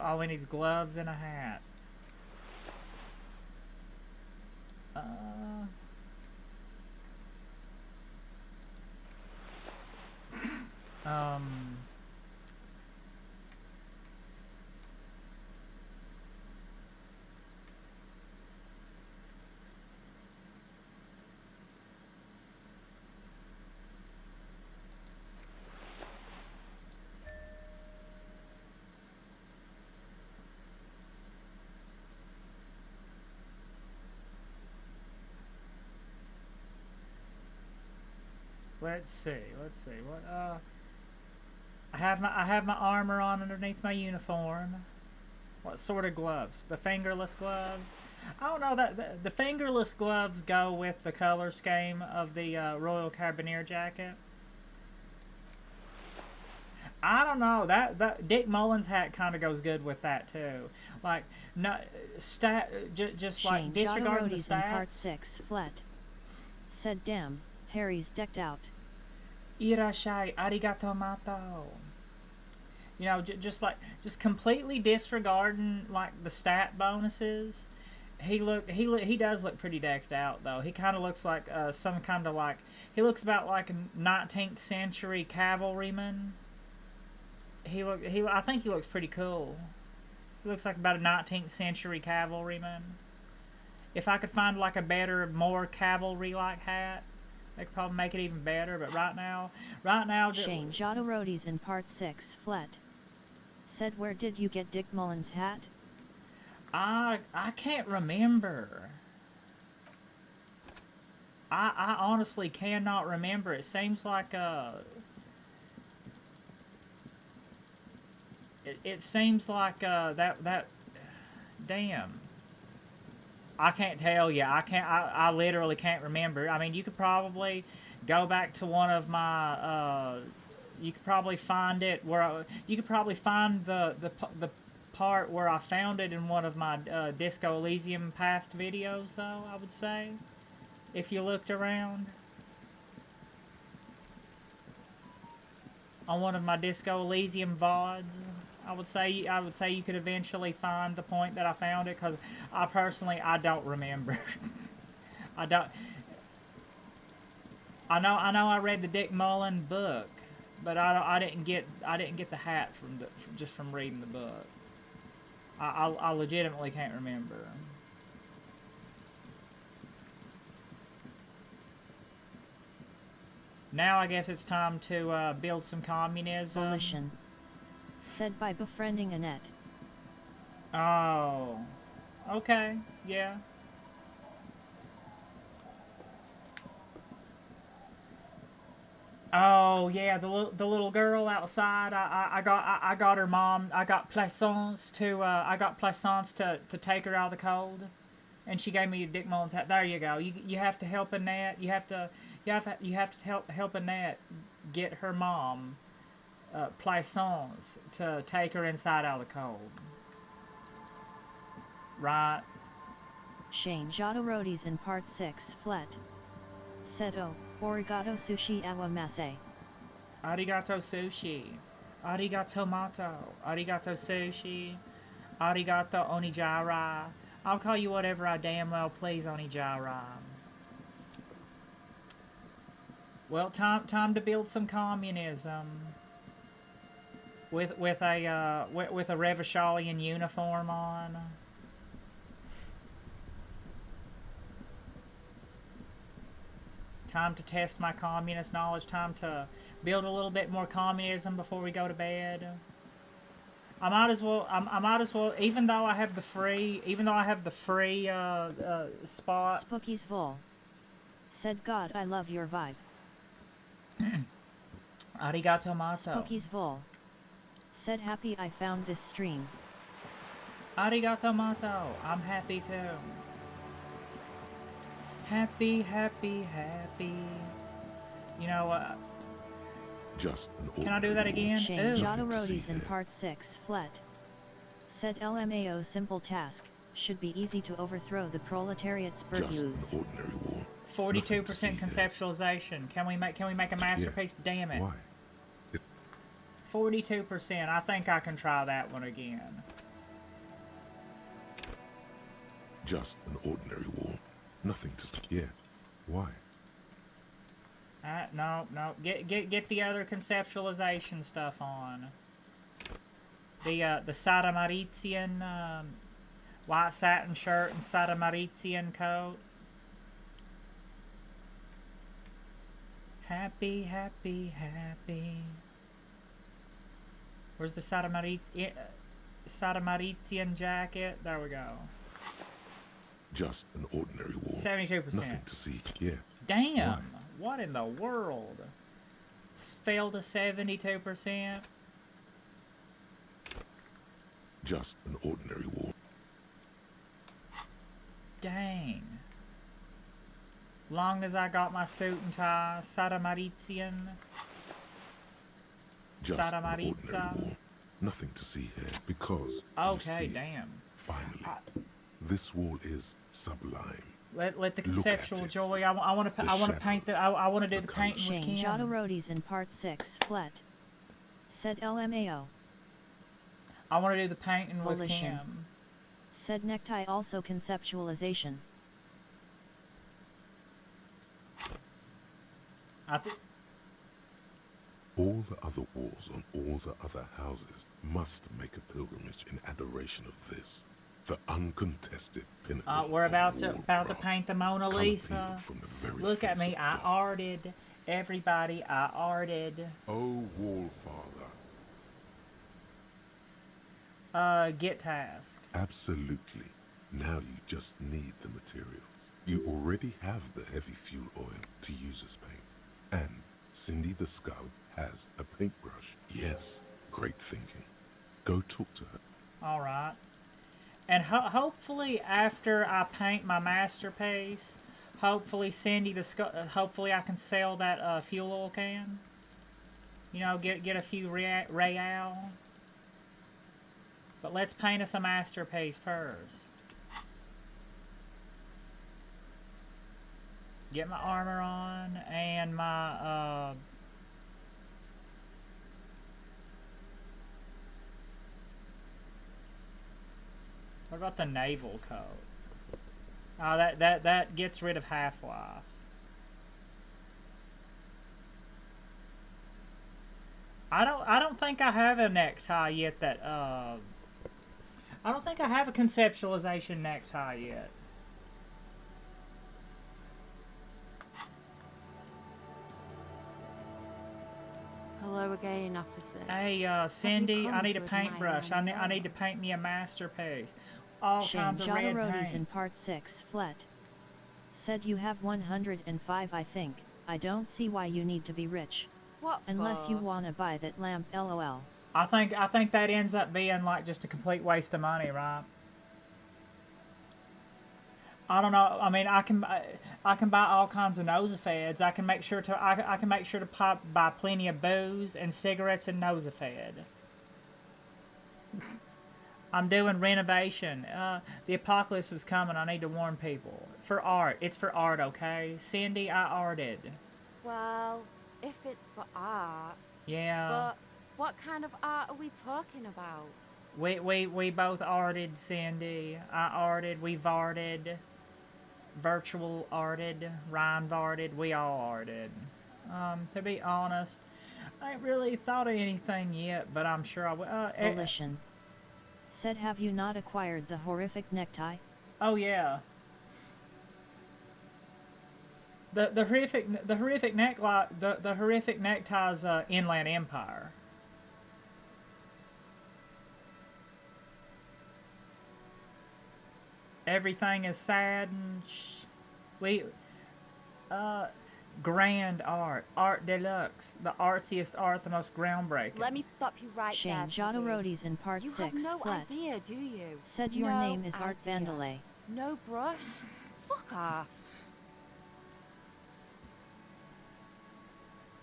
all we need is gloves and a hat. Let's see. What? I have my armor on underneath my uniform. What sort of gloves? The fingerless gloves? I don't know, that the fingerless gloves go with the color scheme of the Royal Carabinier jacket. I don't know, that Dick Mullins hat kind of goes good with that too. Like, no just like disregarding the stats. In part 6 flat said, damn, Harry's decked out. Irashai, arigato mato. You know, just completely disregarding like the stat bonuses. He does look pretty decked out though. He kind of looks like some kind of like, he looks about like a 19th century cavalryman. I think he looks pretty cool. He looks like about a 19th century cavalryman. If I could find like a better, more cavalry-like hat, they could probably make it even better, but right now... Shane Jodorodi's in part 6 flat said, where did you get Dick Mullins' hat? I can't remember. I honestly cannot remember. It seems like it seems like that damn. I can't tell you. I literally can't remember. I mean, you could probably go back to one of my you could probably find it where you could probably find the part where I found it in one of my Disco Elysium past videos, though, I would say, if you looked around. On one of my Disco Elysium VODs, I would say you could eventually find the point that I found it, because I personally don't remember. I know I read the Dick Mullen book, but I didn't get the hat just from reading the book. I legitimately can't remember. Now I guess it's time to build some communism. Volition. Said by befriending Annette. Oh. Okay, yeah. Oh yeah, the little girl outside. I got her mom. I got Plaisance to take her out of the cold, and she gave me a Dick Mullins hat. There you go. You have to help Annette. You have to help Annette get her mom, Plaisance, to take her inside out of the cold. Right. Shane Jodorodi's in part 6 flat said, oh, origato sushi awamase. Arigato sushi. Arigato mato. Arigato sushi. Arigato onijara. I'll call you whatever I damn well please, onijara. Well, time to build some communism. With a Revacholian uniform on. Time to test my communist knowledge. Time to build a little bit more communism before we go to bed. I might as well. Even though I have the free spot. Spooky's Vol said, God, I love your vibe. Arigato mato. Spooky's Vol said, happy I found this stream. Arigato mato. I'm happy too. Happy. You know, Just an Can I do that ordinary again? Shane Ooh. Jodorodi's in part 6 flat. Said LMAO simple task, should be easy to overthrow the proletariat's Just an Berguse. ordinary war. 42% conceptualization. Can we make a masterpiece? Yeah. Damn it. Why? 42%. I think I can try that one again. Just an ordinary war. Nothing to... Yeah. Why? No. Get the other conceptualization stuff on. The Sadomaritian white satin shirt and Sadomaritian coat. Happy, happy, happy. Where's the Sadomaritian jacket? There we go. Just an ordinary war. 72%. Nothing to see. Yeah. Damn! Why? What in the world? Fell to 72%. Just an ordinary war. Dang. Long as I got my suit and tie, Sadomaritian. Just an Sadomaritza. ordinary war. Nothing to see here because Okay, you see damn. It. Finally, this wall is sublime. Let the Look conceptual at it. joy. I want to paint the. I want to do the colours. painting with Shane Kim. Jodorodi's in part 6 flat. Said LMAO. I want to do the painting with Volition. Kim. Said necktie also conceptualization. All the other walls on all the other houses must make a pilgrimage in adoration of this, the uncontested pinnacle. We're about of to wallcraft. paint the Mona Colour Lisa. peeled from the very Look at face me. of I God. arted. Everybody, I arted. Oh, wall father. Get task. Absolutely. Now you just need the materials. You already have the heavy fuel oil to use as paint. And Cindy the Skull has a paintbrush. Yes, great thinking. Go talk to her. All right. And hopefully after I paint my masterpiece, hopefully hopefully I can sell that fuel oil can. You know, get a few real. But let's paint us a masterpiece first. Get my armor on and my what about the naval coat? Oh, that gets rid of half-life. I don't think I have a necktie yet that I don't think I have a conceptualization necktie yet. Hello again, officers. Hey, Cindy, I come need a to admire paintbrush. my I need to paint me a masterpiece. All Shane kinds of red Jodorodi's in paint. part 6 flat. Said you have 105 I think. I don't see why you need to be rich. What Unless you for? wanna buy that lamp lol. I think that ends up being like just a complete waste of money, right? I don't know. I mean, I can buy all kinds of nosefeds. I can make sure to buy plenty of booze and cigarettes and nosefed. I'm doing renovation. The apocalypse was coming. I need to warn people. For art. It's for art, okay? Cindy, I arted. Well, if it's for art. Yeah. But what kind of art are we talking about? We both arted, Cindy. I arted. We varted. Virtual arted. Ryan varted. We all arted. To be honest, I ain't really thought of anything yet, but I'm sure I will. Volition. Said have you not acquired the horrific necktie? Oh yeah. The horrific neckties Inland Empire. Everything is sad and grand art deluxe, the artsiest art, the most groundbreaking. Let me stop you right Shane there. Jodorodi's in part You 6 have no flat. idea, do you? Said your No name is Art idea. Vandelay. No brush? Fuck off.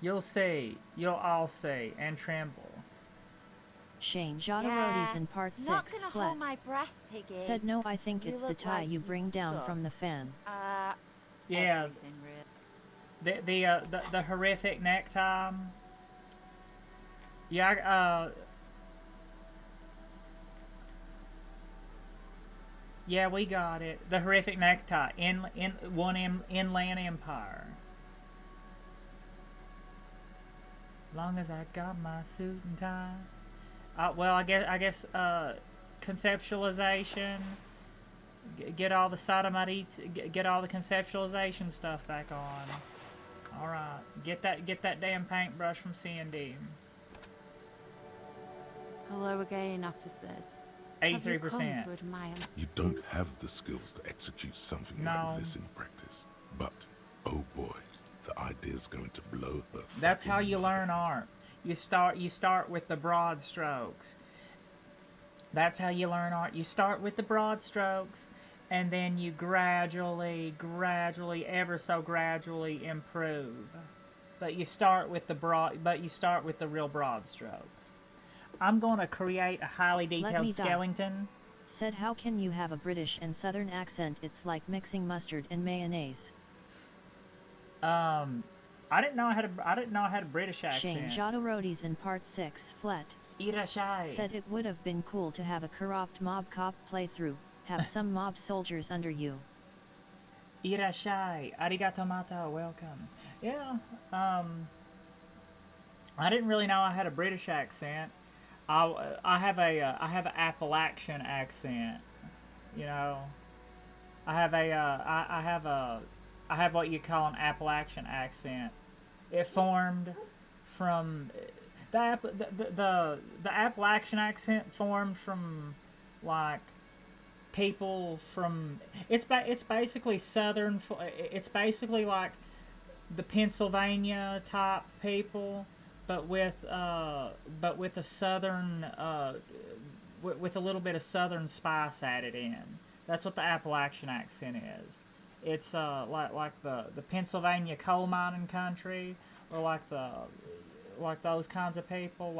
You'll see. You'll all see and tremble. Shane Jodorowsky's in part Not 6 gonna flat. hold my breath, Piggy. Said no, I think You it's the look tie like you you'd bring down suck. from the fan. Yeah. Everything real. The horrific necktie. Yeah, yeah, we got it. The horrific necktie. Inland Empire. Long as I got my suit and tie. Well, I guess conceptualization. Get all the sodomite, get all the conceptualization stuff back on. All right, get that damn paintbrush from C&D. Hello again, officers. 83%. You don't have the skills to execute something like this in practice. But, oh boy, the idea's going to blow her. That's how you learn art. You start with the broad strokes. That's how you learn art. You start with the broad strokes, and then you gradually, ever so gradually improve. But you start with the real broad strokes. I'm going to create a highly detailed skeleton. Said, how can you have a British and Southern accent? It's like mixing mustard and mayonnaise. I didn't know I had a British accent. Shane Jodorowsky's in part 6 flat. Irashai. Said it would have been cool to have a corrupt mob cop playthrough. Have some mob soldiers under you. Irashai. Arigato mata. Welcome. Yeah. I didn't really know I had a British accent. I have an Appalachian accent. You know. I have what you call an Appalachian accent. It formed from the Appalachian accent formed from like people from it's basically southern. It's basically like the Pennsylvania type people, but with a southern with a little bit of southern spice added in. That's what the Appalachian accent is. It's like the Pennsylvania coal mining country, or like those kinds of people,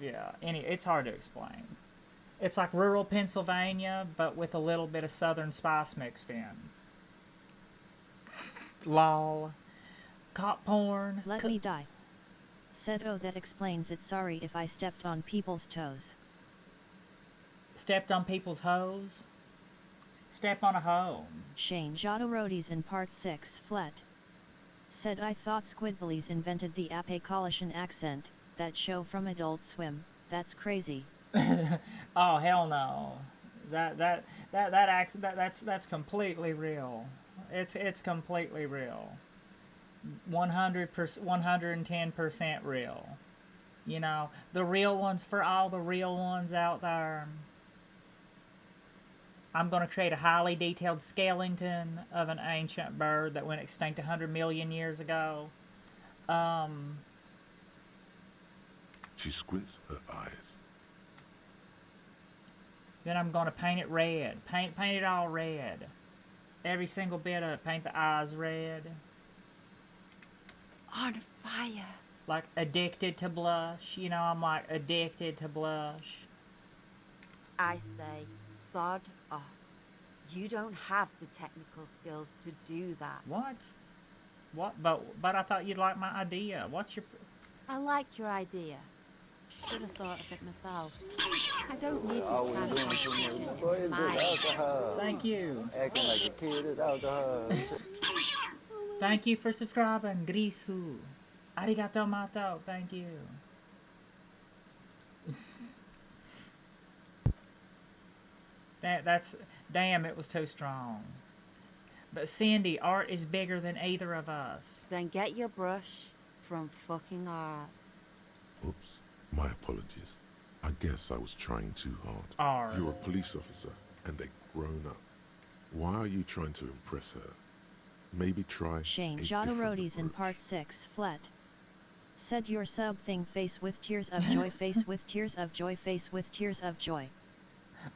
it's hard to explain. It's like rural Pennsylvania, but with a little bit of southern spice mixed in. Lol. Cop porn. Let me die. Said, oh, that explains it. Sorry if I stepped on people's toes. Stepped on people's hoes? Step on a hoe. Shane Jodorowsky's in part 6 flat. Said, I thought Squidbillies invented the Apicolian accent, that show from Adult Swim. That's crazy. Oh hell no. That accent that's completely real. It's completely real. 110% real. You know, the real ones, for all the real ones out there. I'm going to create a highly detailed skeleton of an ancient bird that went extinct 100 million years ago. She squints her eyes. Then I'm going to paint it red. Paint it all red. Every single bit of it. Paint the eyes red. On fire. Like addicted to blush. You know, I'm like addicted to blush. I say, sod off. You don't have the technical skills to do that. What? What? But I thought you'd like my idea. What's your... I like your idea. Should have thought of it myself. I don't need this kind of competition in my... Thank you. Acting like a kid is alcohol. Thank you for subscribing, Grisu. Arigato mato. Thank you. Damn, it was too strong. But Cindy, art is bigger than either of us. Then get your brush from fucking art. Oops, my apologies. I guess I was trying too hard. Art. You're a police officer and a grown-up. Why are you trying to impress her? Maybe try Shane a Jodorowsky's in part 6 flat. Said your sub thing, face with tears of joy, face with tears of joy, face with tears of joy.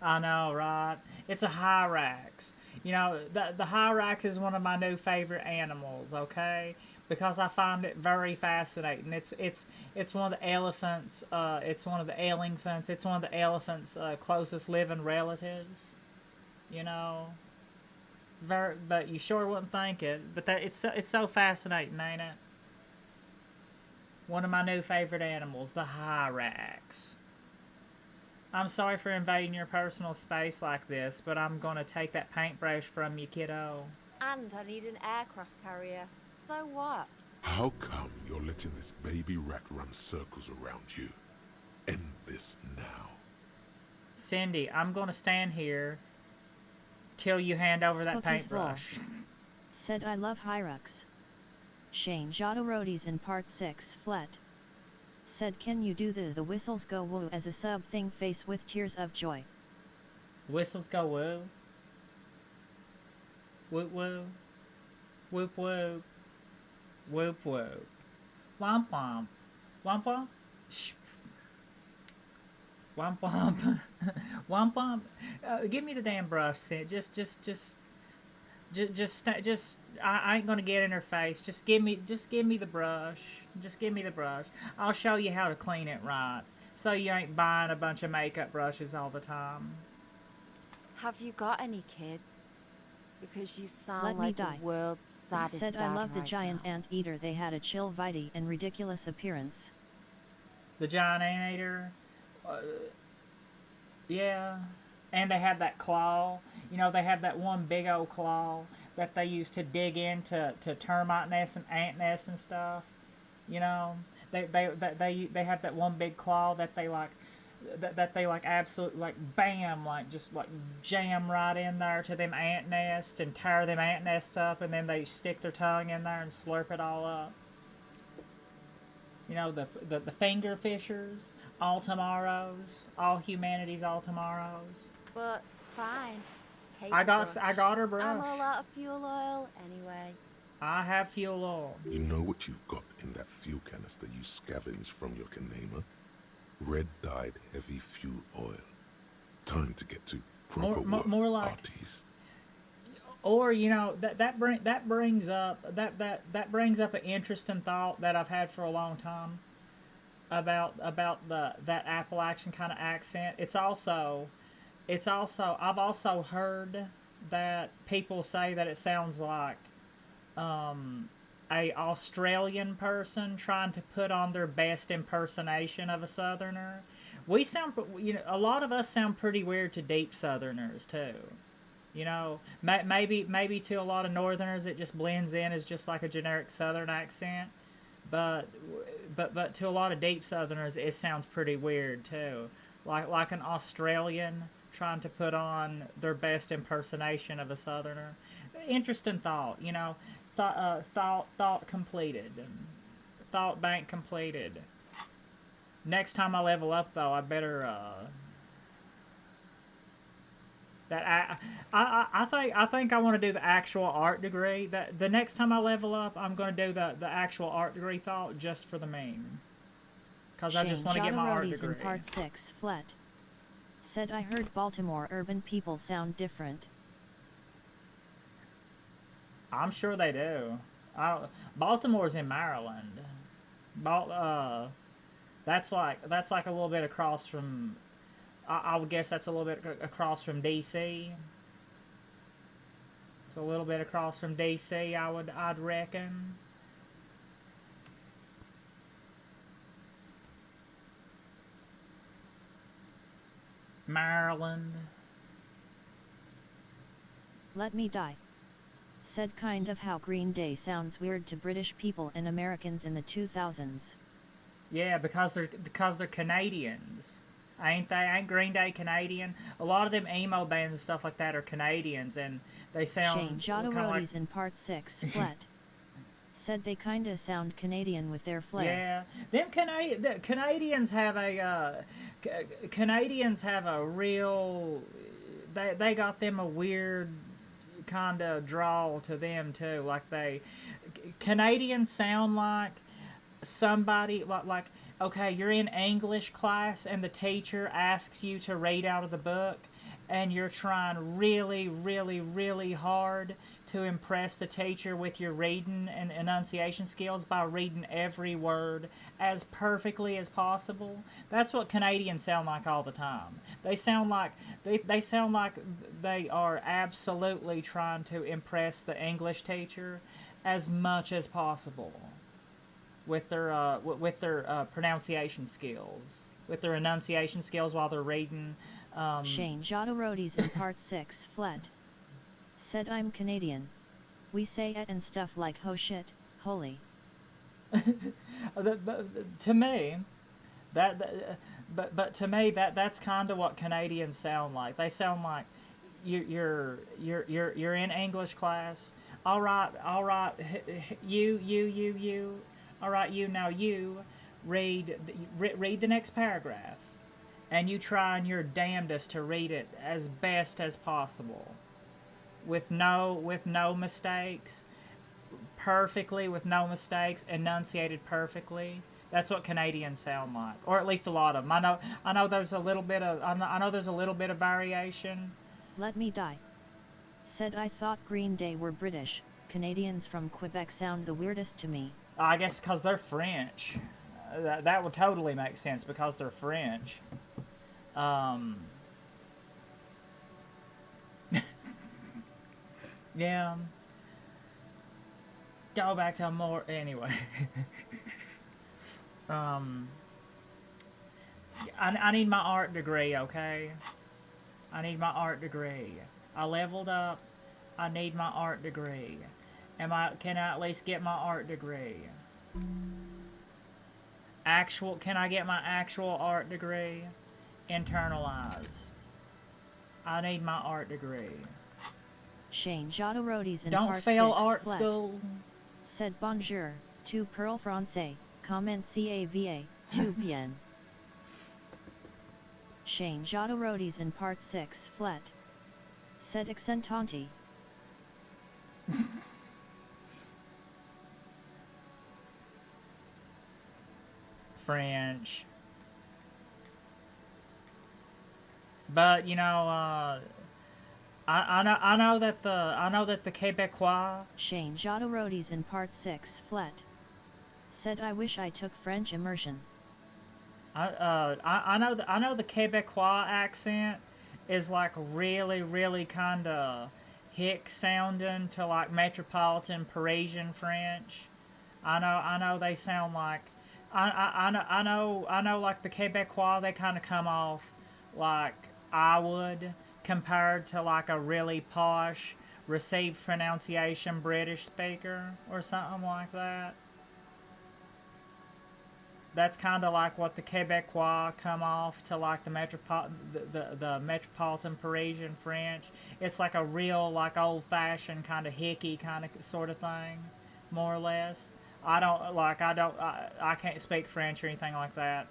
I know, right? It's a Hyrax. You know, the hyrax is one of my new favorite animals, okay? Because I find it very fascinating. It's one of the elephants. It's one of the elephants. It's one of the elephants' closest living relatives. You know, but you sure wouldn't think it. But it's so fascinating, ain't it? One of my new favorite animals, the hyrax. I'm sorry for invading your personal space like this, but I'm gonna take that paintbrush from you, kiddo. And I need an aircraft carrier. So what? How come you're letting this baby rat run circles around you? End this now. Cindy, I'm gonna stand here till you hand over that paintbrush. Said I love Hyrux. Shane Jodorodi's in part 6 flat. Said can you do the whistles go woo as a sub thing face with tears of joy. Whistles go woo. Whoop woo. Whoop whoop. Whoop whoop. Womp womp. Womp womp. Shh. Womp womp. Womp womp. Give me the damn brush, Sid. I ain't gonna get in her face. Just give me the brush. Just give me the brush. I'll show you how to clean it right, so you ain't buying a bunch of makeup brushes all the time. Have you got any kids? Because you sound Let me like die. the world's saddest Said I dad love the right giant now. anteater. They had a chill vitey and ridiculous appearance. The giant anteater. Yeah. And they have that claw. You know, they have that one big old claw that they use to dig into termite nests and ant nests and stuff. You know, they have that one big claw that they like, absolutely like bam, like just like jam right in there to them ant nests and tear them ant nests up, and then they stick their tongue in there and slurp it all up. You know, the finger fishers, all tomorrows, all humanity's all tomorrows. But fine. Take I the got her brush. I'm all out of fuel oil anyway. I have fuel oil. You know what you've got in that fuel canister you scavenged from your Kanema? Red-dyed heavy fuel oil. Time to get to proper work, more like artiste. Or you know that brings up an interesting thought that I've had for a long time about that Appalachian kind of accent. It's also I've also heard that people say that it sounds like a Australian person trying to put on their best impersonation of a Southerner. We sound, you know, a lot of us sound pretty weird to deep Southerners too. You know, maybe to a lot of Northerners it just blends in as just like a generic Southern accent, but to a lot of deep Southerners it sounds pretty weird too, like an Australian trying to put on their best impersonation of a Southerner. Interesting thought, you know. Thought completed. Thought bank completed. Next time I level up, though, I better I think I want to do the actual art degree. That the next time I level up, I'm going to do the actual art degree thought just for the meme. Because I just want to get my art degree. In part 6 flat. Said I heard Baltimore urban people sound different. I'm sure they do. Baltimore's in Maryland. That's like a little bit across from. I would guess that's a little bit across from DC. It's a little bit across from DC. I'd reckon. Maryland. Let me die. Said kind of how Green Day sounds weird to British people and Americans in the 2000s. Yeah, because they're Canadians. Ain't they? Ain't Green Day Canadian? A lot of them emo bands and stuff like that are Canadians, and they sound Shane Jodorodi's in part 6 flat. Said they kinda sound Canadian with their flair. Yeah, the Canadians have a real. They got them a weird kind of draw to them too. Like Canadians sound like somebody like okay, you're in English class and the teacher asks you to read out of the book, and you're trying really, really, really hard to impress the teacher with your reading and enunciation skills by reading every word as perfectly as possible. That's what Canadians sound like all the time. They sound like they sound like they are absolutely trying to impress the English teacher as much as possible with their pronunciation skills, with their enunciation skills while they're reading. Shane Jodorodi's in part 6 Flet said I'm Canadian. We say it and stuff like ho shit, holy. To me, but to me that's kind of what Canadians sound like. They sound like you're in English class. All right, you. All right, now you read the next paragraph, and you try your damnedest to read it as best as possible, with no mistakes, perfectly, with no mistakes, enunciated perfectly. That's what Canadians sound like, or at least a lot of them. I know there's a little bit of variation. Let me die. Said I thought Green Day were British. Canadians from Quebec sound the weirdest to me. I guess because they're French. That would totally make sense because they're French. Yeah. Go back to more anyway. I need my art degree, okay? I need my art degree. I leveled up. I need my art degree. Can I at least get my art degree? Can I get my actual art degree? Internalize. I need my art degree. Shane Jodorodi's in Don't part fail 6 art Flet school. said bonjour, tu parles français, comment cava, tu bien. Shane Jodorodi's in part 6 Flet said accentanti. French. But you know, I know that the Quebecois. Shane Jodorodi's in part 6 Flet said I wish I took French immersion. I know the Quebecois accent is like really kinda hick sounding to like metropolitan Parisian French. I know they sound like I know like the Quebecois, they kind of come off like I would compared to like a really posh received pronunciation British speaker or something like that. That's kind of like what the Quebecois come off to like the metropolitan Parisian French. It's like a real like old-fashioned kind of hickey kind of sort of thing, more or less. I can't speak French or anything like that.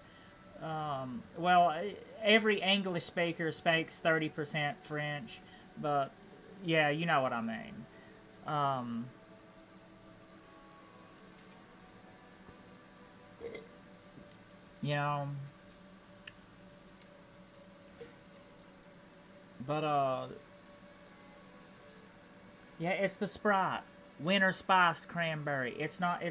Well, every English speaker speaks 30% French, but yeah, you know what I mean. You know, but yeah, it's the Sprite, winter spiced cranberry. It's not. Yeah,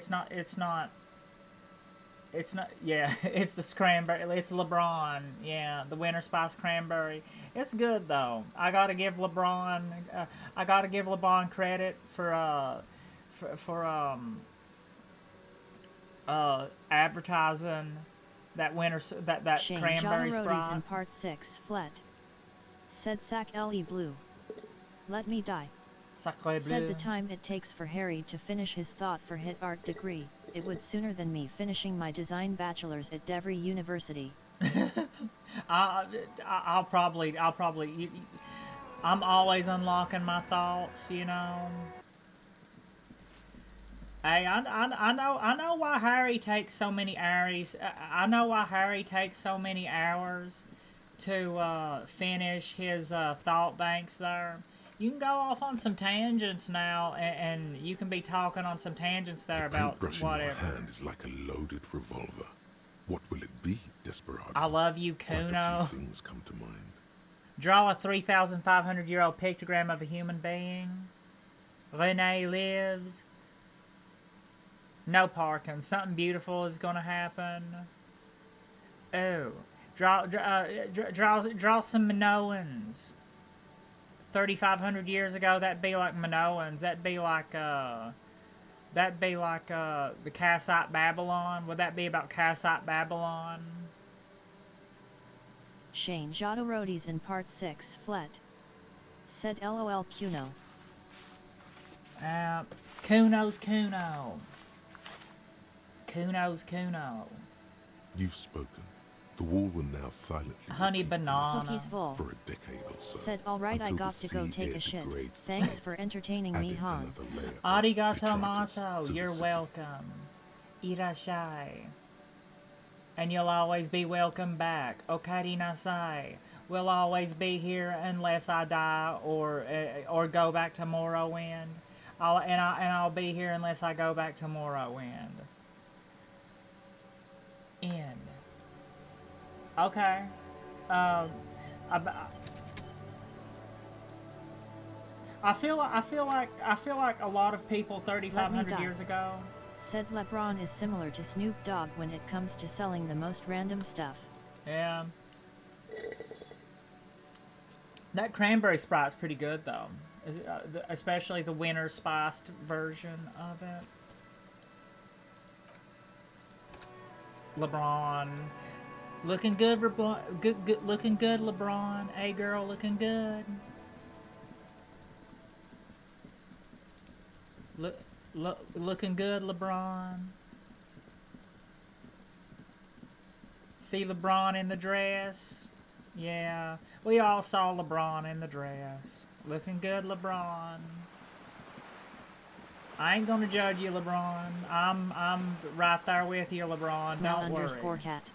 it's the cranberry. It's LeBron. Yeah, the winter spiced cranberry. It's good though. I gotta give LeBron credit for advertising that that Shane cranberry Jodorodi's Sprite. in part 6 Flet said sac le bleu. Let me die. Sacre Said bleu. the time it takes for Harry to finish his thought for hit art degree, it would sooner than me finishing my design bachelor's at Devry University. I'll probably. I'm always unlocking my thoughts, you know. Hey, I know why Harry takes so many hours. I know why Harry takes so many hours to finish his thought banks there. You can go off on some tangents now, and you can be talking on some tangents there about Paintbrush in whatever. your hand is like a loaded revolver. What will it be, Desperado? I love you, Quite a Kuno. few things come to mind. Draw a 3,500-year-old pictogram of a human being. Renee lives. No parking. Something beautiful is going to happen. Oh. Draw some Minoans. 3,500 years ago, that'd be like Minoans. That'd be like the Kassite Babylon. Would that be about Kassite Babylon? Shane Jodorodi's in part 6 flat. Said LOL Kuno. Kuno's Kuno. Kuno's Kuno. You've spoken. The wall will now silently Honey banana. Spooky's full. For a decade or so. Said alright, I until got the to go sea take air a shit. degrades the Thanks land, for entertaining me, adding Han. another layer of Arigato detritus mato. to the You're city. welcome. Irashai. And you'll always be welcome back. Okari nasai. We'll always be here unless I die or go back to Morrowind. I'll be here unless I go back to Morrowind. End. Okay. I feel like a lot of people 3,500 years ago. Said LeBron is similar to Snoop Dogg when it comes to selling the most random stuff. Yeah. That cranberry Sprite's pretty good though, especially the winter spiced version of it. LeBron, looking good, looking good, LeBron. Hey girl, looking good. Looking good, LeBron. See LeBron in the dress? Yeah, we all saw LeBron in the dress. Looking good, LeBron. I ain't gonna judge you, LeBron. I'm right there with you, LeBron. Don't worry. _cat.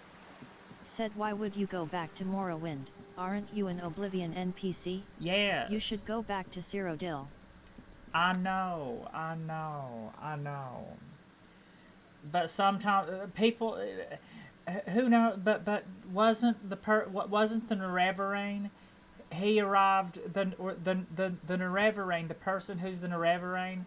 Said why would you go back to Morrowind? Aren't you an Oblivion NPC? Yes. You should go back to Cyrodiil. I know. But sometimes people, who knows? But wasn't the Nerevarine? He arrived. The Nerevarine, the person who's the Nerevarine,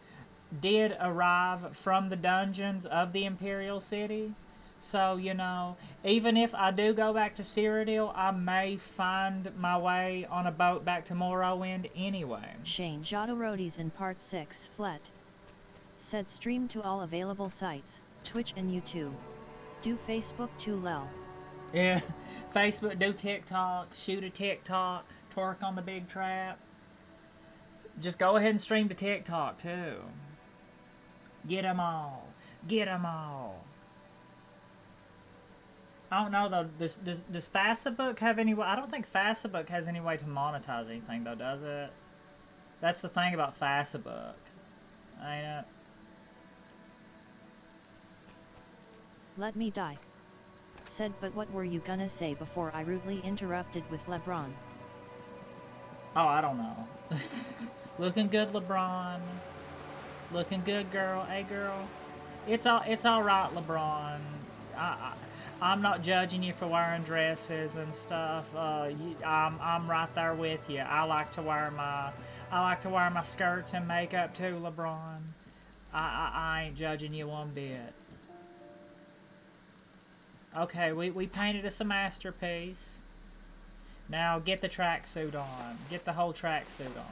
did arrive from the dungeons of the Imperial City. So, you know, even if I do go back to Cyrodiil, I may find my way on a boat back to Morrowind anyway. Shane Jodorodi's in part 6 flat. Said stream to all available sites, Twitch and YouTube. Do Facebook too, lel. Yeah, Facebook, do TikTok, shoot a TikTok, twerk on the big trap. Just go ahead and stream to TikTok too. Get them all. Get them all. I don't know though, does Facebook have any way? I don't think Facebook has any way to monetize anything though, does it? That's the thing about Facebook, ain't it? Let me die. Said but what were you gonna say before I rudely interrupted with LeBron? Oh, I don't know. Looking good, LeBron. Looking good, girl. Hey, girl. It's all right, LeBron. I'm not judging you for wearing dresses and stuff. I'm right there with you. I like to wear my skirts and makeup too, LeBron. I ain't judging you one bit. Okay, we painted us a masterpiece. Now get the tracksuit on. Get the whole tracksuit on.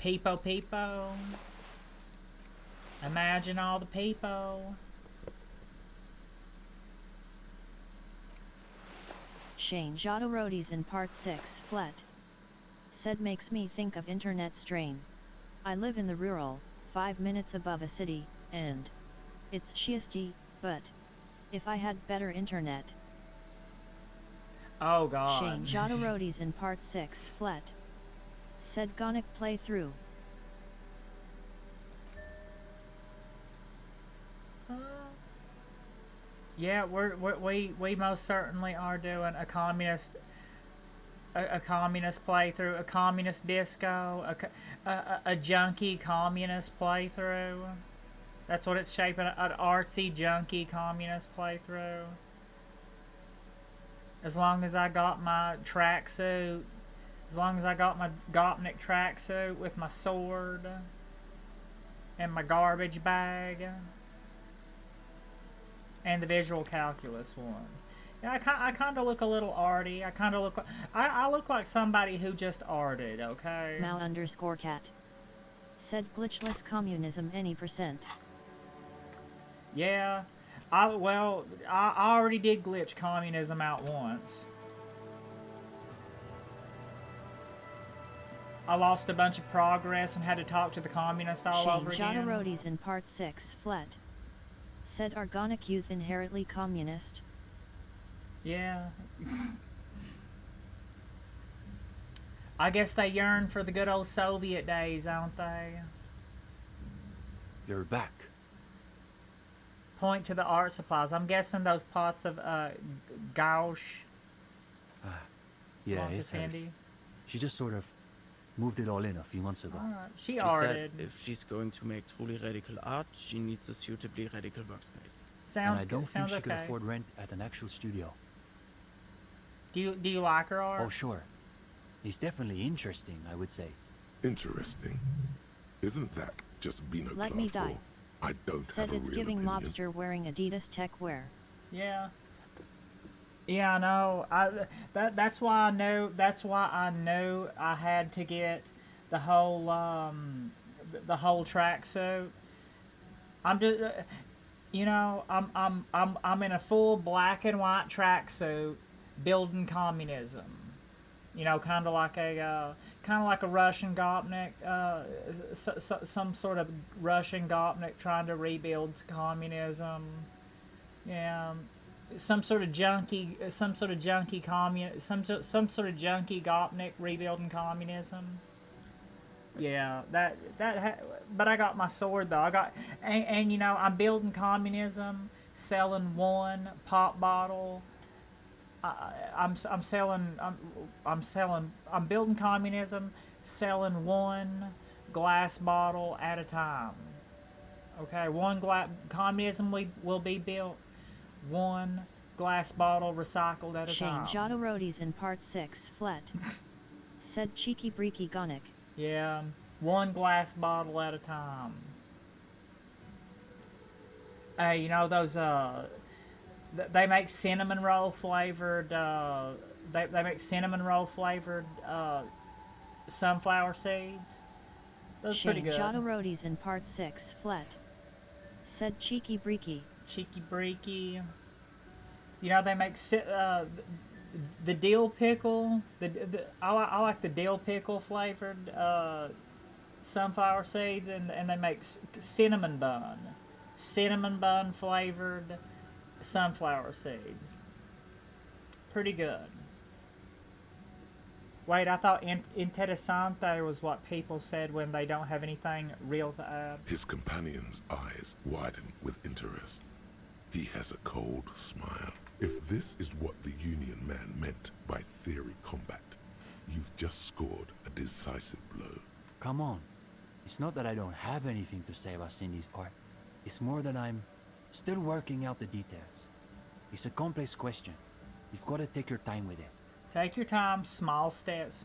Peepo, peepo. Imagine all the peepo. Shane Jodorodi's in part 6 flat. Said makes me think of internet strain. I live in the rural, 5 minutes above a city, and it's shiesty, but if I had better internet. Oh god. Shane Jodorodi's in part 6 flat. Said Gonic playthrough. Yeah, we most certainly are doing a communist playthrough, a communist disco, a junkie communist playthrough. That's what it's shaping, an artsy, junky, communist playthrough. As long as I got my tracksuit, as long as I got my Gopnik tracksuit with my sword and my garbage bag and the visual calculus ones. Yeah, I kind of look a little arty. I kind of look like, I look like somebody who just arted, okay? Mao_cat. Said glitchless communism any percent. Yeah. I already did glitch communism out once. I lost a bunch of progress and had to talk to the communists all over again. Shane Jodorodi's in part 6 flat. Said organic youth inherently communist. Yeah. I guess they yearn for the good old Soviet days, don't they? You're back. Point to the art supplies. I'm guessing those pots of gouache. Yeah, it's hers. She just sort of moved it all in a few months ago. She said if she's going to make truly radical art, she needs a suitably radical workspace. Sounds and I don't think she could okay. afford rent at an actual studio. Do you like her art? Oh, sure. It's definitely interesting, I would say. Interesting? Isn't that just being a Let me die. for? I don't Said have a it's real giving opinion. mobster wearing Adidas tech wear. Yeah. Yeah, I know. That's why I know. That's why I knew I had to get the whole tracksuit. I'm just, you know, I'm in a full black and white tracksuit, building communism. You know, kind of like a Russian Gopnik, some sort of Russian Gopnik trying to rebuild communism. Yeah. Some sort of junky Gopnik rebuilding communism. Yeah, but I got my sword though. And you know, I'm building communism, selling one pop bottle. I'm building communism, selling one glass bottle at a time. Okay, communism will be built. One glass bottle recycled at a time. Shane Jodorodi's in part 6 flat. Said cheeky breaky gonic. Yeah, one glass bottle at a time. Hey, you know those they make cinnamon roll flavored they make cinnamon roll flavored sunflower seeds. Those are pretty good. Shane Jodorodi's in part 6 flat. Said cheeky breaky. Cheeky breaky. You know they make the dill pickle. I like the dill pickle flavored sunflower seeds, and they make cinnamon bun flavored sunflower seeds. Pretty good. Wait, I thought interessante was what people said when they don't have anything real to add. His companion's eyes widen with interest. He has a cold smile. If this is what the Union man meant by theory combat, you've just scored a decisive blow. Come on. It's not that I don't have anything to say about Cindy's art. It's more that I'm still working out the details. It's a complex question. You've got to take your time with it. Take your time, small steps,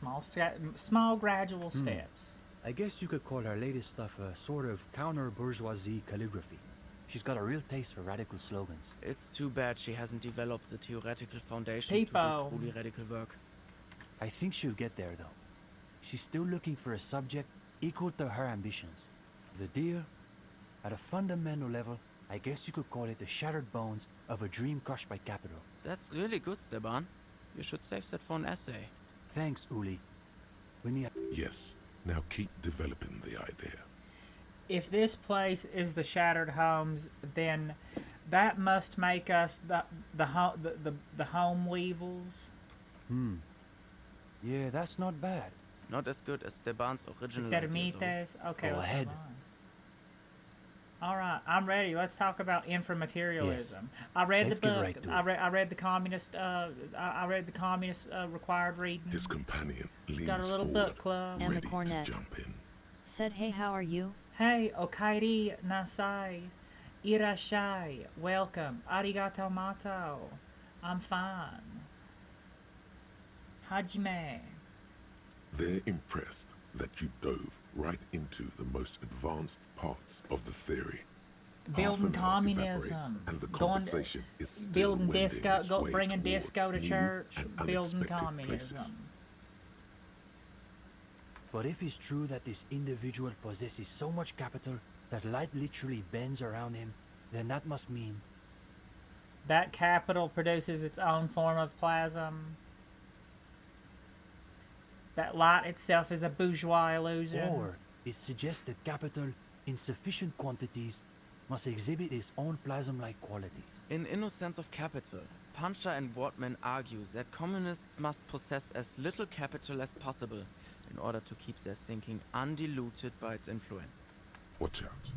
small gradual steps. I guess you could call her latest stuff a sort of counter-bourgeoisie calligraphy. She's got a real taste for radical slogans. It's too bad she hasn't developed the theoretical foundation to do truly radical work. I think she'll get there, though. She's still looking for a subject equal to her ambitions. The deal, at a fundamental level, I guess you could call it the shattered bones of a dream crushed by capital. That's really good, Steban. You should save that for an essay. Thanks, Uli. Yes, now keep developing the idea. If this place is the Shattered Homes, then that must make us the home weevils. Yeah, that's not bad. Not as good as Steban's original Termites. Okay, go ahead. All right, I'm ready. Let's talk about inframaterialism. Yes. I read Let's the book. get right to I read the communist. I read the communist required reading. His companion leans Got a little forward, book club. Emma ready Cornett. to jump in. Said hey, how are you? Hey, okairi nasai. Irashai. Welcome. Arigato mato. I'm fine. Hajime. They're impressed that you dove right into the most advanced parts of the theory. Building Half an hour evaporates, communism. and the Going, conversation is still building wending disco, its way bringing toward disco to new church. and Building unexpected communism. places. But if it's true that this individual possesses so much capital that light literally bends around him, then that must mean that capital produces its own form of plasm. That light itself is a bourgeois illusion. Or it suggests that capital, in sufficient quantities, must exhibit its own plasm-like qualities. In Innocence of Capital, Puncher and Wortman argues that communists must possess as little capital as possible in order to keep their thinking undiluted by its influence. Watch out.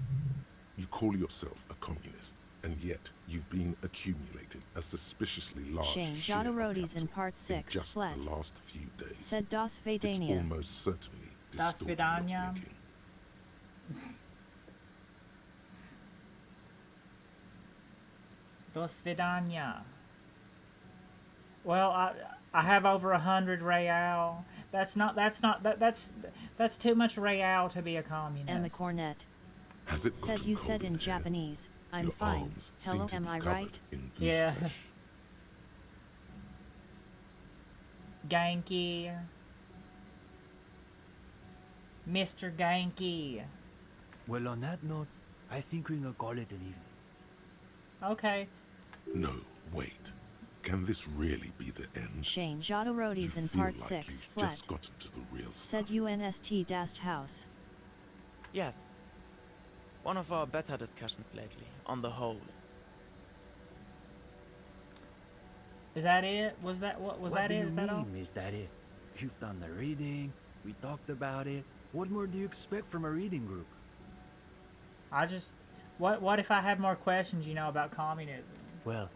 You call yourself a communist, and yet you've been accumulating a suspiciously large Shane share of Jodorodi's in capital part in 6 just flat. the last few days. Said Das It's Vedania. almost certainly Das distorting your Vidania. thinking. Do svidanya. Well, I have over 100 real. That's too much real to be a communist. Emma Cornett. Has it Said gotten you cold said in here? Japanese, I'm Your fine. arms Hello, seem to am be I covered right? in goose Yeah. flesh. Genki. Mr. Genki. Well, on that note, I think we can call it an evening. Okay. No, wait. Can this really be the end? Shane Jodorodi's You in feel part like 6 you've flat. just gotten to the real Said stuff. UNST Dast House. Yes. One of our better discussions lately, on the whole. Is that it? Was that what? Was that it? Is that all? Is that it? You've done the reading. We talked about it. What more do you expect from a reading group? I just... What if I have more questions, you know, about communism? Well,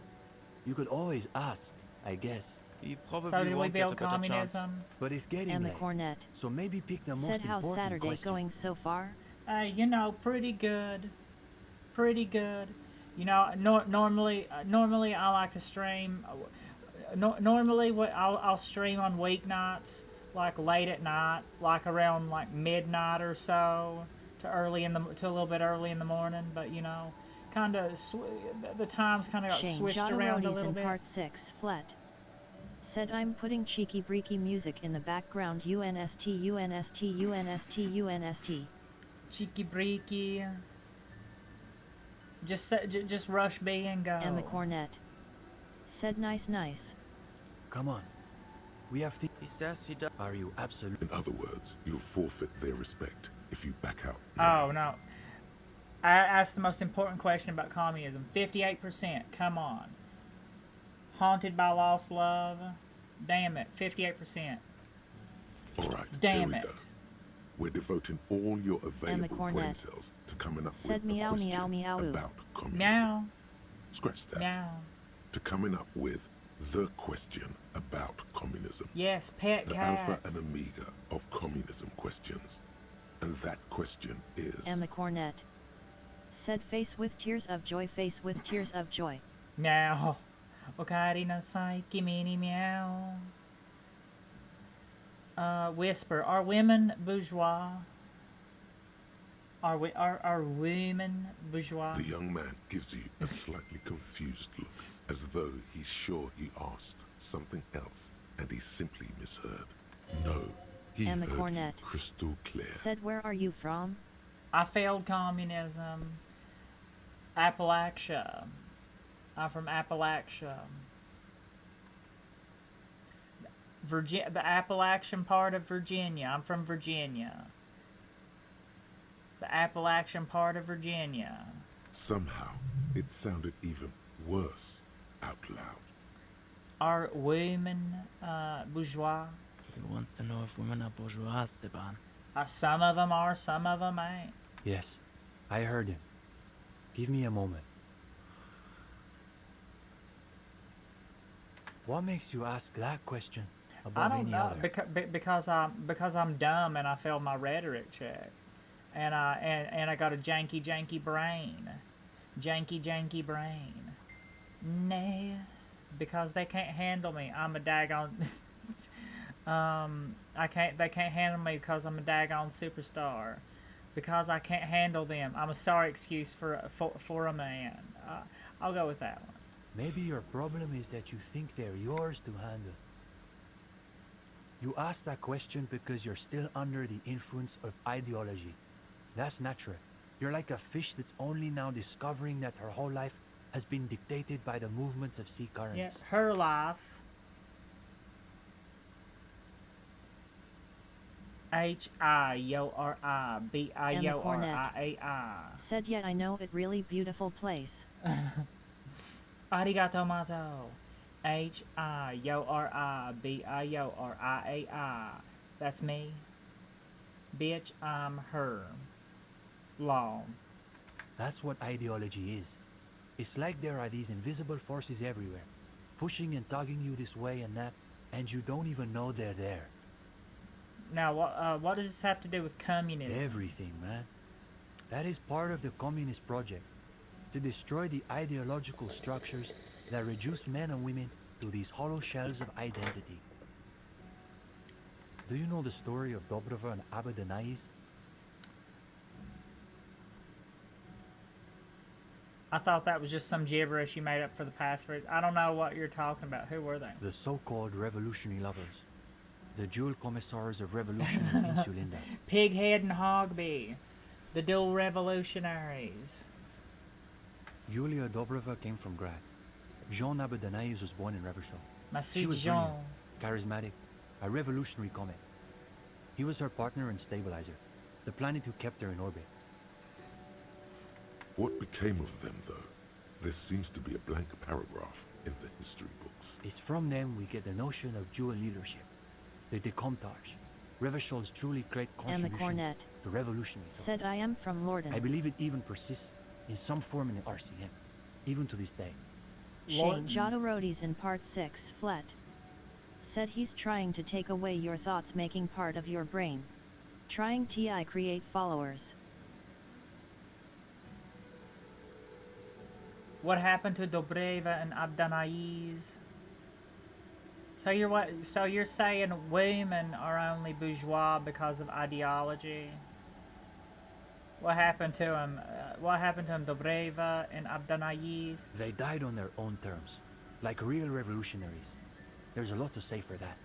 you could always ask, I guess. He probably So did we won't get a build better chance. communism? But it's getting Emma late. Cornett. So maybe pick the most Said how's important Saturday question. going so far? You know, pretty good. Pretty good. You know, normally I like to stream. Normally, I'll stream on weeknights, like late at night, like around like midnight or so, to a little bit early in the morning. But you know, kind of the times kind of got Shane switched around a Jodorodi's little in bit. part 6 flat. Said I'm putting cheeky breaky music in the background. UNST UNST UNST UNST. Cheeky breaky. Just rush B and go. Emma Cornett. Said nice. Come on. We have to... He says he does. Are you absolute? In other words, you'll forfeit their respect if you back out. Oh, no. I asked the most important question about communism. 58%. Come on. Haunted by lost love. Damn it. 58%. All right. Damn here it. we go. We're devoting all your available brain Cornett. cells to coming up Said with a meow, question meow, meow, ooh. about communism. Meow. Scratch that. Meow. To coming up with the question about communism. Yes, pet The cat. alpha and omega of communism questions. And that question is... Emma Cornett. Said face with tears of joy, face with tears of joy. Meow. Okari no saiki mini meow. Whisper. Are women bourgeois? Are women bourgeois? The young man gives you a slightly confused look, as though he's sure you asked something else and he simply misheard. No, he Emma heard you Cornett. crystal clear. Said where are you from? I failed communism. Appalachia. I'm from Appalachia. The Appalachian part of Virginia. I'm from Virginia. The Appalachian part of Virginia. Somehow, it sounded even worse out loud. Are women bourgeois? He wants to know if women are bourgeois, Esteban. Some of them are, some of them ain't. Yes, I heard him. Give me a moment. What makes you ask that question above I don't any know other? because I'm dumb and I failed my rhetoric check. and I got a janky brain. Janky brain. Nah, because they can't handle me. I'm a daggone they can't handle me because I'm a daggone superstar. Because I can't handle them. I'm a sorry excuse for a man. I'll go with that one. Maybe your problem is that you think they're yours to handle. You ask that question because you're still under the influence of ideology. That's natural. You're like a fish that's only now discovering that her whole life has been dictated by the movements of sea currents. Yeah, her life. H-I-O-R-I-B-I-O-R-I-A-I. Said, yeah, I know it really beautiful place. Arigato mato. H-I-O-R-I-B-I-O-R-I-A-I. That's me. Bitch, I'm her. Law. That's what ideology is. It's like there are these invisible forces everywhere, pushing and tugging you this way and that, and you don't even know they're there. Now, what does this have to do with communism? Everything, man. That is part of the communist project. To destroy the ideological structures that reduce men and women to these hollow shells of identity. Do you know the story of Dobrova and Abadanais? I thought that was just some gibberish you made up for the password. I don't know what you're talking about. Who were they? The so-called revolutionary lovers. The dual commissars of revolution in Insulinda. Pighead and Hogby. The dual revolutionaries. Yulia Dobrova came from Grad. Jean Abadanais was born in Reversal. My She sweet was Jean. brilliant, charismatic, a revolutionary comet. He was her partner and stabilizer, the planet who kept her in orbit. What became of them, though? There seems to be a blank paragraph in the history books. It's from them we get the notion of dual leadership, the Decomptage, Reversol's truly great Emma contribution Cornett to revolutionary thought. said, I am from Lorden. I believe it even persists in some form in the RCM, even to this day. Shane Jodorodi's in part 6 flat. Said he's trying to take away your thoughts, making part of your brain. Trying to create followers. What happened to Dobreva and Abdanais? So you're saying women are only bourgeois because of ideology? What happened to him? What happened to him, Dobreva and Abdanais? They died on their own terms, like real revolutionaries. There's a lot to say for that.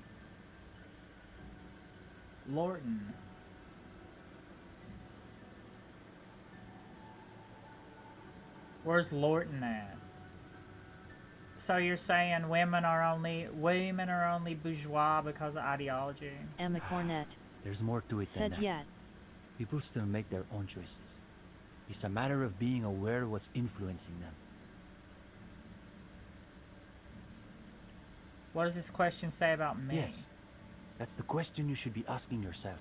Lorton. Where's Lorton at? So you're saying women are only bourgeois because of ideology? Emma Cornett There's more to it said, than that. yet. People still make their own choices. It's a matter of being aware of what's influencing them. What does this question say about me? Yes. That's the question you should be asking yourself.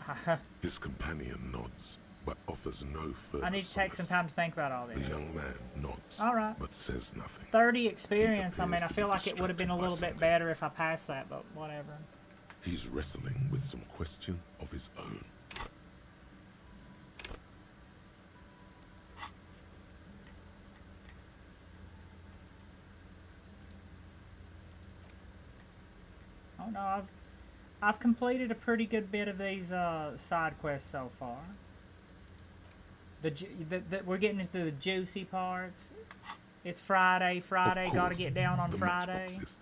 His companion nods, but offers no further I need to take some solace. time to think about all The this. young man nods, All right. but says nothing. 30 experience, I mean, I appears to feel be like it would have been a distracted little by bit better if I passed that, but whatever. He's wrestling with some question of his own. Oh no, I've completed a pretty good bit of these side quests so far. We're getting into the juicy parts. It's Friday, Of gotta course, get down on the Friday. matchboxes.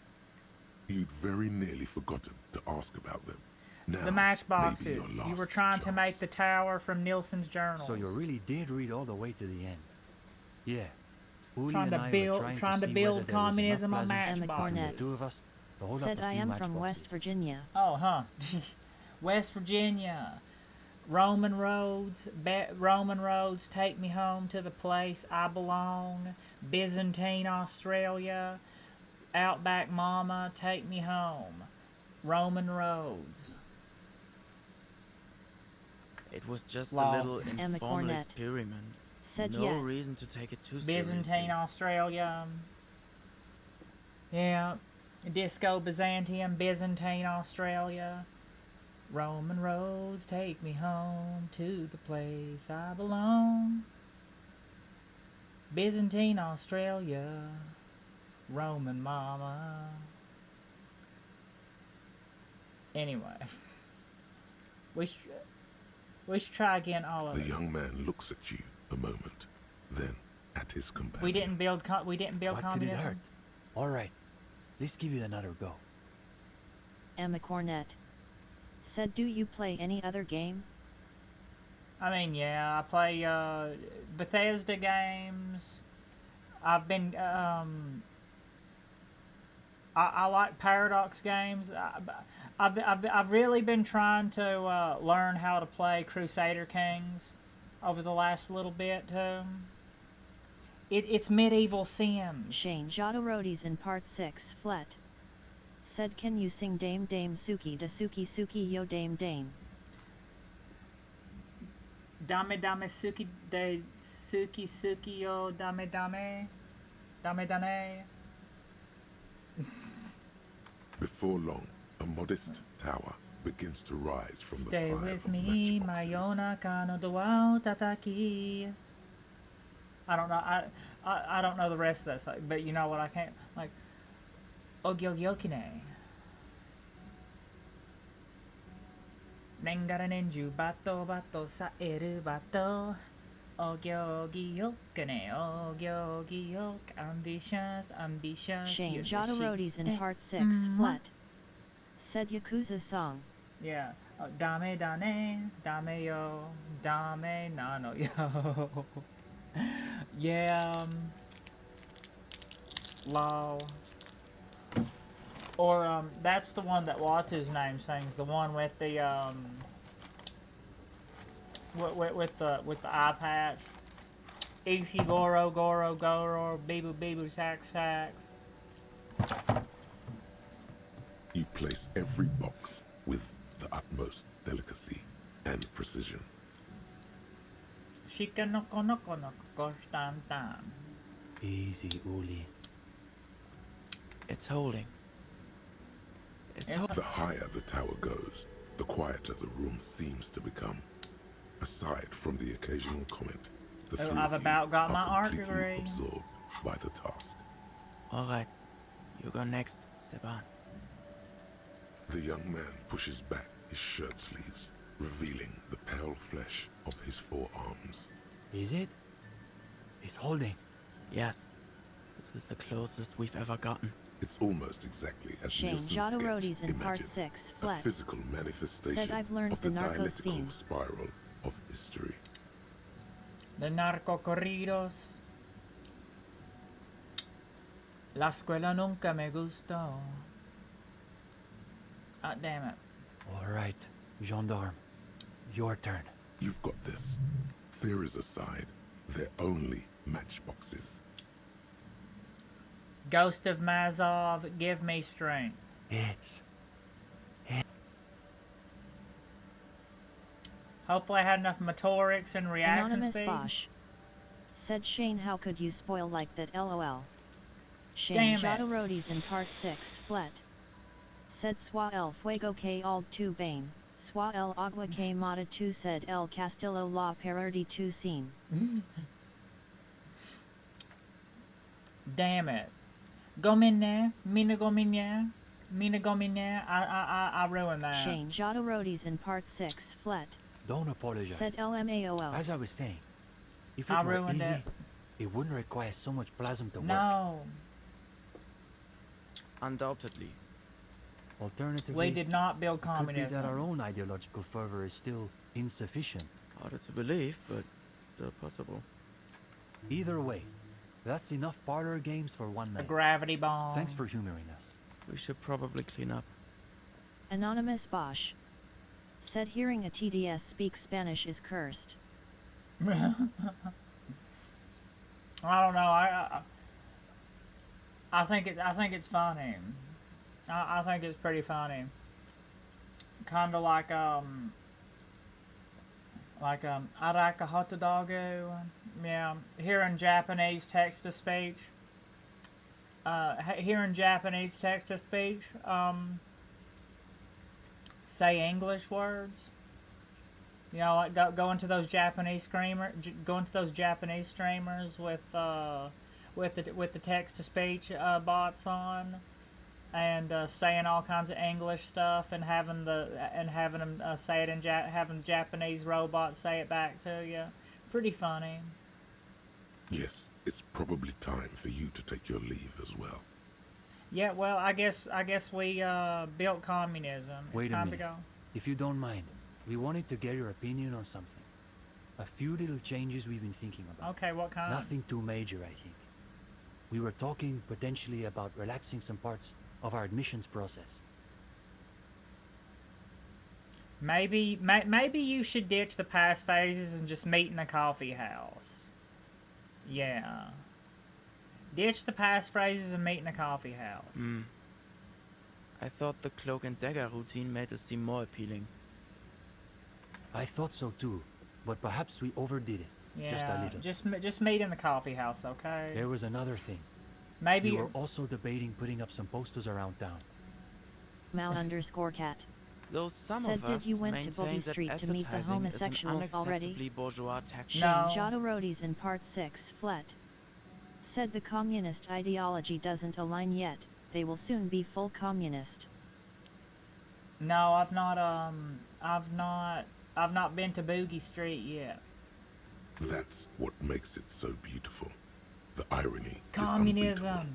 You'd very nearly forgotten to ask about them. Now, The maybe matchboxes. your You were last trying to make chance. the tower from Nielsen's journals. So you really did read all the way to the end. Yeah. Uli Trying and to I were build- trying trying to see build whether there was communism enough on plasma matchboxes. between the two of us to hold Said, up a I few am from matchboxes. West Virginia. Oh, huh. West Virginia. Roman roads, take me home to the place I belong. Byzantine, Australia. Outback Mama, take me home. Roman roads. It was just Lol. a little Emma informal Cornett experiment. said, No yeah. reason to take it too Byzantine, seriously. Australia. Yeah. Disco Byzantium, Byzantine, Australia. Roman roads take me home to the place I belong. Byzantine Australia, Roman mama. Anyway, we should try again all of it. The young man looks at you a moment, then at his companion. We didn't build What could it communism. hurt? All right, let's give it another go. Emma Cornett said, do you play any other game? I mean, yeah, I play Bethesda games. I've been I like Paradox games. I've really been trying to learn how to play Crusader Kings over the last little bit too. It's medieval Sims. Shane Jodorodi's in part 6 flat. Said, can you sing Dame Dame Suki da Suki Suki yo Dame Dame? Dame Dame Suki de Suki Suki yo Dame Dame. Dame Dame. Before long, a modest tower begins to rise from Stay the pile with of me, matchboxes. Mayonaka no doao tataki. I don't know. I don't know the rest of that song, but you know what? I can't like. Ogyogyokine. Nengara nenju bato bato saeru bato. Ogyogyokine. Ogyogyok. Ambitious, ambitious. Shane Jodorodi's in part 6 flat. Said Yakuza song. Yeah. Dame dane, dame yo, dame nano yo. Yeah. Lol. Or that's the one that what's his name sings. The one with the with the eye patch. Ishi Goro Goro Goro Bibu Bibu Sax Sax. You place every box with the utmost delicacy and precision. Shika noko noko noko kostan tan. Easy, Uli. It's holding. The higher the tower goes, the quieter the room seems to become. Aside from the occasional comment, the three I've of about you got my are art completely degree. absorbed by the task. All right, you go next, Stepan. The young man pushes back his shirt sleeves, revealing the pale flesh of his forearms. Is it? It's holding. Yes, this is the closest we've ever gotten. It's almost exactly as Shane Nielsen's Jodorodi's sketch in part imagined, 6 a flat. physical manifestation Said, I've learned of the the Narcos dialectical theme. spiral of history. The narco corridos. La escuela nunca me gustó. Ah, damn it. All right, gendarme. Your turn. You've got this. Theories aside, they're only matchboxes. Ghost of Mazov, give me strength. Hopefully I had enough motorics and reaction Anonymous speed. Bosch. Said, Shane, how could you spoil like that, lol. Damn Shane it. Jodorodi's in part 6 flat. Said, Swa el fuego que al tu bane. Swa el agua que mata tu said el castillo la perdi tu scene. Damn it. Gomine, mina gomine, mina gomine. I ruined that. Shane Jodorodi's in part 6 flat. Don't apologize. Said LMAOL. As I was saying, if I it were ruined easy, it. it wouldn't require so much plasm to work. No. Undoubtedly. Alternatively, We did not build it could be communism. that our own ideological fervor is still insufficient. Harder to believe, but still possible. Either way, that's enough parlor games for one A night. gravity bomb. Thanks for humoring us. We should probably clean up. Anonymous Bosch. Said, hearing a TDS speak Spanish is cursed. I don't know. I think it's funny. I think it's pretty funny. Kind of like I like a hot dog. Yeah, hearing Japanese text to speech. Hearing Japanese text to speech. say English words. You know, like go into those Japanese Japanese streamers with the text to speech bots on, and saying all kinds of English stuff, and having them say it in having the Japanese robots say it back to you. Pretty funny. Yes, it's probably time for you to take your leave as well. Yeah, well, I guess we built communism. Wait it's a time minute. to go. If you don't mind, we wanted to get your opinion on something. A few little changes we've been thinking about. Okay, what kind? Nothing too major, I think. We were talking potentially about relaxing some parts of our admissions process. Maybe you should ditch the past phases and just meet in a coffee house. Yeah. Ditch the past phrases and meet in a coffee house. I thought the cloak and dagger routine made us seem more appealing. I thought so too, but perhaps we overdid it. Yeah, just a little. Just meet in the coffee house, okay? There was another thing. Maybe we were also debating putting up some posters around town. Mal_cat. Though some said, of did us you went to maintain Bobby that Street to meet the advertising is an homosexuals already? unacceptably bourgeois tactic. Shane Jodorodi's in part 6 flet. Said the communist ideology doesn't align yet, they will soon be full communist. No, I've not been to Boogie Street yet. That's what makes it so beautiful. The irony Communism. is unbeatable.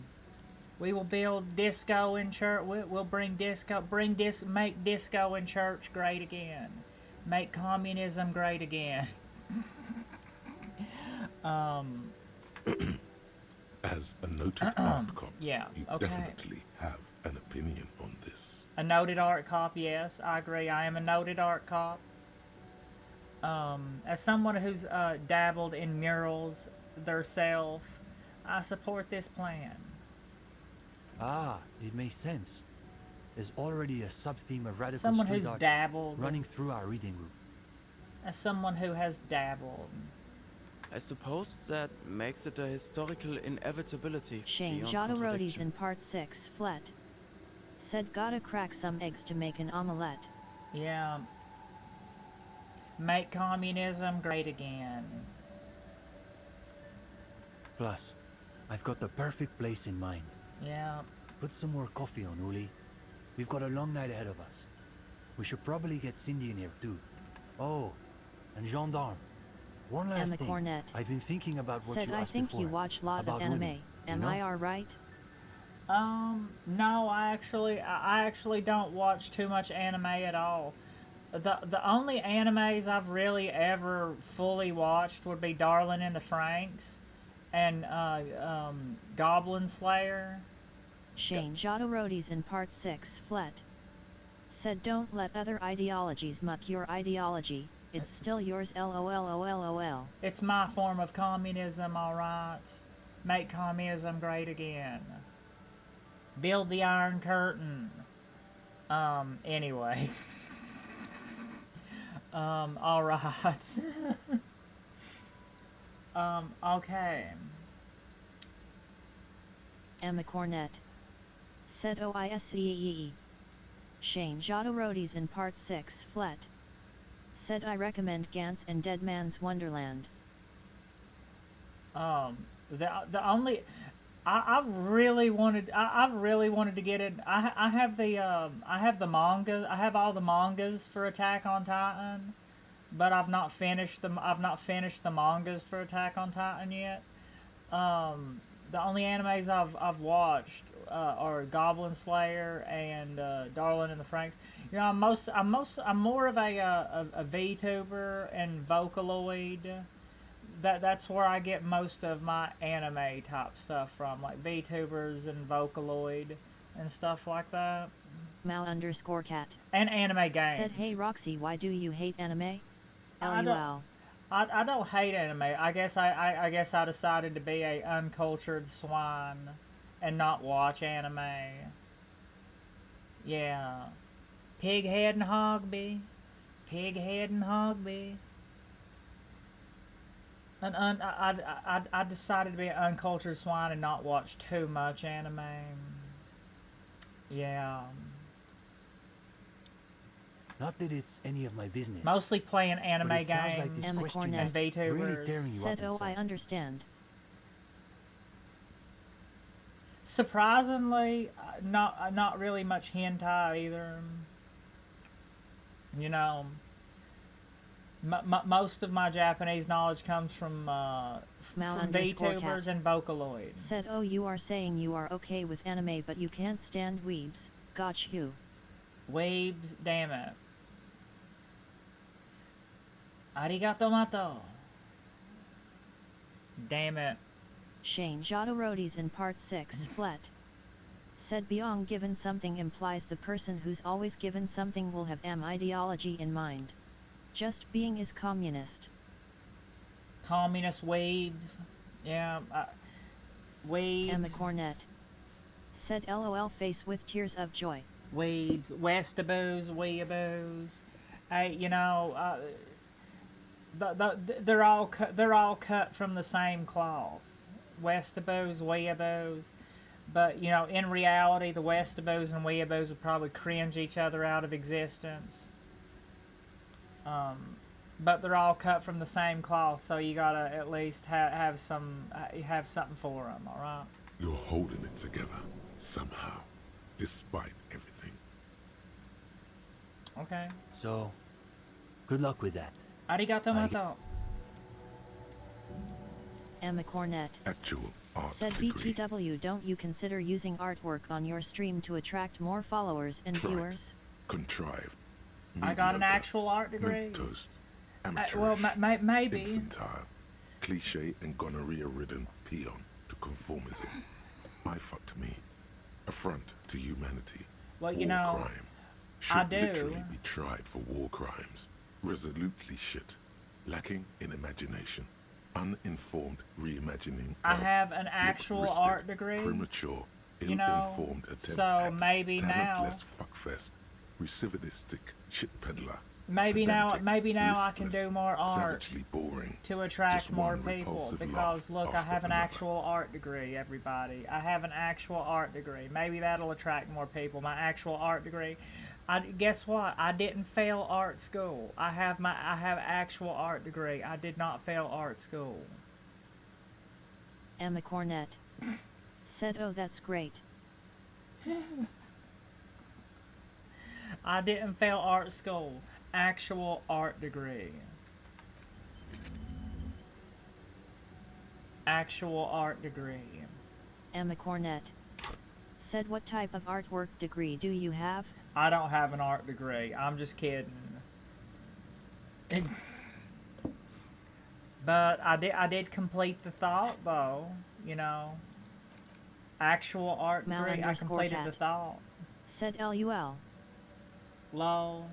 We will build disco in church. We'll make disco in church great again. Make communism great again. As a noted art cop, yeah, you okay. definitely have an opinion on this. A noted art cop, yes, I agree. I am a noted art cop. As someone who's dabbled in murals theirself, I support this plan. Ah, it makes sense. There's already a sub-theme of radical Someone street who's art dabbled. running through our reading group. As someone who has dabbled. I suppose that makes it a historical inevitability. Shane beyond Jodorodi's contradiction. in part 6 flet. Said gotta crack some eggs to make an omelette. Yeah. Make communism great again. Plus, I've got the perfect place in mind. Yeah. Put some more coffee on, Uli. We've got a long night ahead of us. We should probably get Cindy in here too. Oh, and Gendarme. One last Emma thing. Cornett. I've been thinking about what Said you I asked think before, you watch lot of about anime. women, Am you know? I alright? No, I actually don't watch too much anime at all. The only animes I've really ever fully watched would be Darling in the Franxx and Goblin Slayer. Shane Jodorodi's in part 6 flet. Said don't let other ideologies muck your ideology, it's still yours lololol. It's my form of communism, alright? Make communism great again. Build the Iron Curtain. Anyway. Alright. Okay. Emma Cornett. Said OISEEE. Shane Jodorodi's in part 6 flet. Said I recommend Gantz and Dead Man's Wonderland. The only I've really wanted to get it. I have the manga. I have all the mangas for Attack on Titan, but I've not finished them. I've not finished the mangas for Attack on Titan yet. The only animes I've watched are Goblin Slayer and Darling in the Franxx. You know, I'm more of a VTuber and Vocaloid. That's where I get most of my anime type stuff from, like VTubers and Vocaloid and stuff like that. Mal_cat. And anime games. Said hey Roxy, why do you hate anime? I don't hate anime. I guess I decided to be a uncultured swine and not watch anime. Yeah. Pighead and Hogby. Pighead and Hogby. And I decided to be an uncultured swine and not watch too much anime. Yeah. Not that it's any of my business. Mostly playing anime but it sounds like games this question and is really VTubers. tearing you Said, up oh, I inside. understand. Surprisingly, not really much hentai either. You know, most of my Japanese knowledge comes from VTubers cat. and Vocaloid. Said, oh, you are saying you are okay with anime but you can't stand weebs. Gotch you. Weebs, damn it. Arigato mato. Damn it. Shane Jodorodi's in part 6 flet. Said Byung given something implies the person who's always given something will have ideology in mind. Just being is communist. Communist weebs. Yeah, weebs. Emma Cornett. Said LOL face with tears of joy. Weebs, Westaboos, weeaboos. Hey, you know, they're all cut from the same cloth. Westaboos, weeaboos. But, you know, in reality, the Westaboos and weeaboos would probably cringe each other out of existence. But they're all cut from the same cloth, so you gotta at least have something for them, all right? You're holding it together somehow, despite everything. Okay. So, good luck with that. Arigato mato. Emma Cornett. Actual art Said degree. BTW, don't you consider using artwork on your stream to attract more followers and Tried. viewers? Contrived. I got an Mediocre. actual art degree. Milquetoast. Well, Amateurish. maybe. Infantile. Cliche and gonorrhea-ridden peon to conformism. My fuck to me. Affront to humanity. Well, war you know, crime. Should I do. literally be tried for war crimes. Resolutely shit. Lacking in imagination. Uninformed reimagining. I of have an actual lip-wristed, art degree. Premature, You know, ill-informed attempt so at maybe now. talentless fuckfest. Recidivistic shit peddler. Maybe now I can listless, do more art savagely boring. to attract Just more one people. repulsive Because laugh look, I after have an another. actual art degree, everybody. I have an actual art degree. Maybe that'll attract more people. My actual art degree. Guess what? I didn't fail art school. I have actual art degree. I did not fail art school. Emma Cornett. Said, oh, that's great. I didn't fail art school. Actual art degree. Actual art degree. Emma Cornett. Said, what type of artwork degree do you have? I don't have an art degree. I'm just kidding. But I did complete the thought though, you know. Actual art degree. I completed the thought. Said LUL. Lol.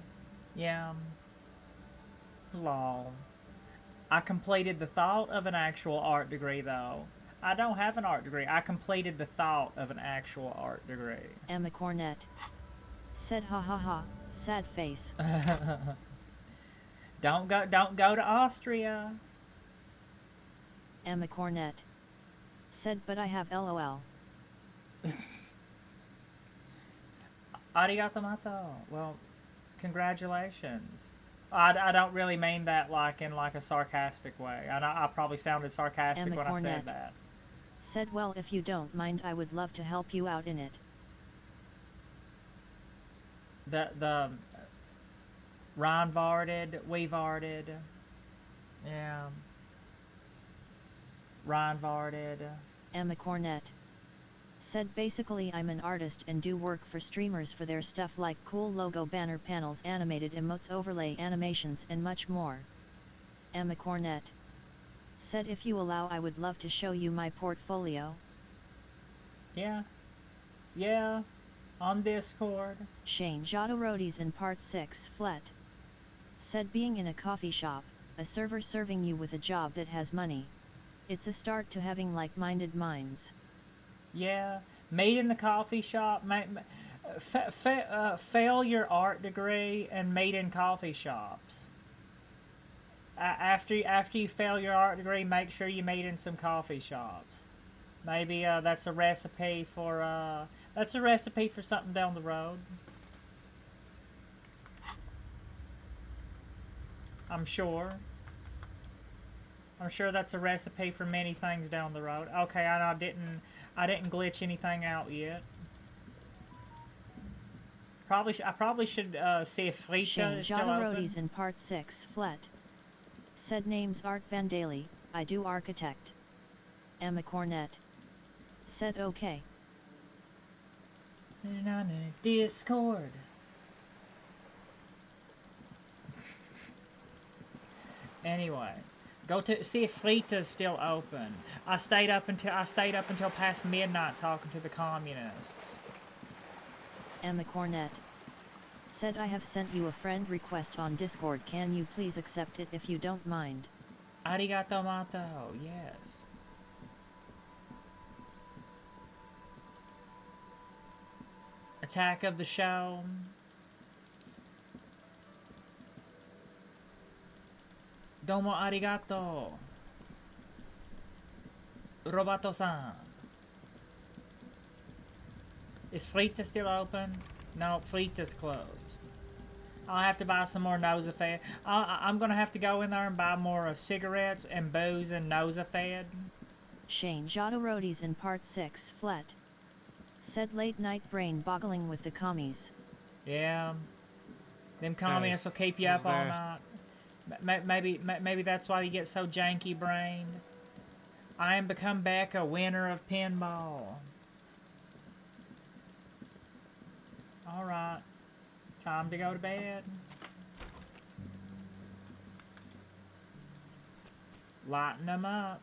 Yeah. Lol. I completed the thought of an actual art degree though. I don't have an art degree. I completed the thought of an actual art degree. Emma Cornett. Said, ha ha ha. Sad face. Don't go to Austria. Emma Cornett. Said, but I have LOL. Arigato mato. Well, congratulations. I don't really mean that like in like a sarcastic way. I probably sounded sarcastic Emma when Cornett. I said that. Said, well, if you don't mind, I would love to help you out in it. The Ron Varded, we Varded. Yeah. Ron Varded. Emma Cornett. Said, basically I'm an artist and do work for streamers for their stuff like cool logo, banner panels, animated emotes, overlay animations, and much more. Emma Cornett. Said, if you allow, I would love to show you my portfolio. Yeah. Yeah. On Discord. Shane Jodorodi's in part 6 flet. Said, being in a coffee shop, a server serving you with a job that has money. It's a start to having like-minded minds. Yeah, meet in the coffee shop. Fail your art degree and meet in coffee shops. After you fail your art degree, make sure you meet in some coffee shops. Maybe that's a recipe for something down the road. I'm sure. I'm sure that's a recipe for many things down the road. Okay, I didn't glitch anything out yet. I probably should see if Frita Shane is still open. Jodorodi's in part 6 flat. Said name's Art Vandali, I do architect. Emma Cornett. Said okay. And on a Discord. Anyway, go to see if Frita's still open. I stayed up until past midnight talking to the communists. Emma Cornett. Said I have sent you a friend request on Discord. Can you please accept it if you don't mind? Arigato mato, yes. Attack of the show. Domo arigato. Roboto-san. Is Frita still open? No, Frita's closed. I'll have to buy some more Nosafed. I'm gonna have to go in there and buy more cigarettes and booze and Nosafed. Shane Jodorodi's in part 6 flat. Said late night brain boggling with the commies. Yeah. Them communists will keep you up all night. Maybe that's why you get so janky brained. I am become back a winner of pinball. Alright. Time to go to bed. Lighten them up.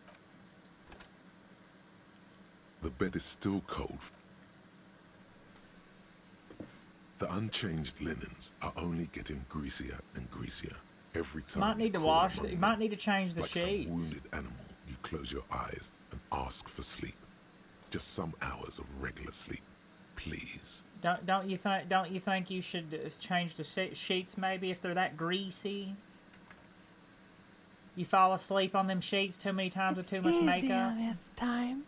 The bed is still cold. The unchanged linens are only getting greasier and greasier every time. Might need to wash. You might need to change the like sheets. Some wounded animal, you close your eyes and ask for sleep. Just some hours of regular sleep, please. Don't you think you should change the sheets maybe if they're that greasy? You fall asleep on them sheets too many times with too much makeup. This time,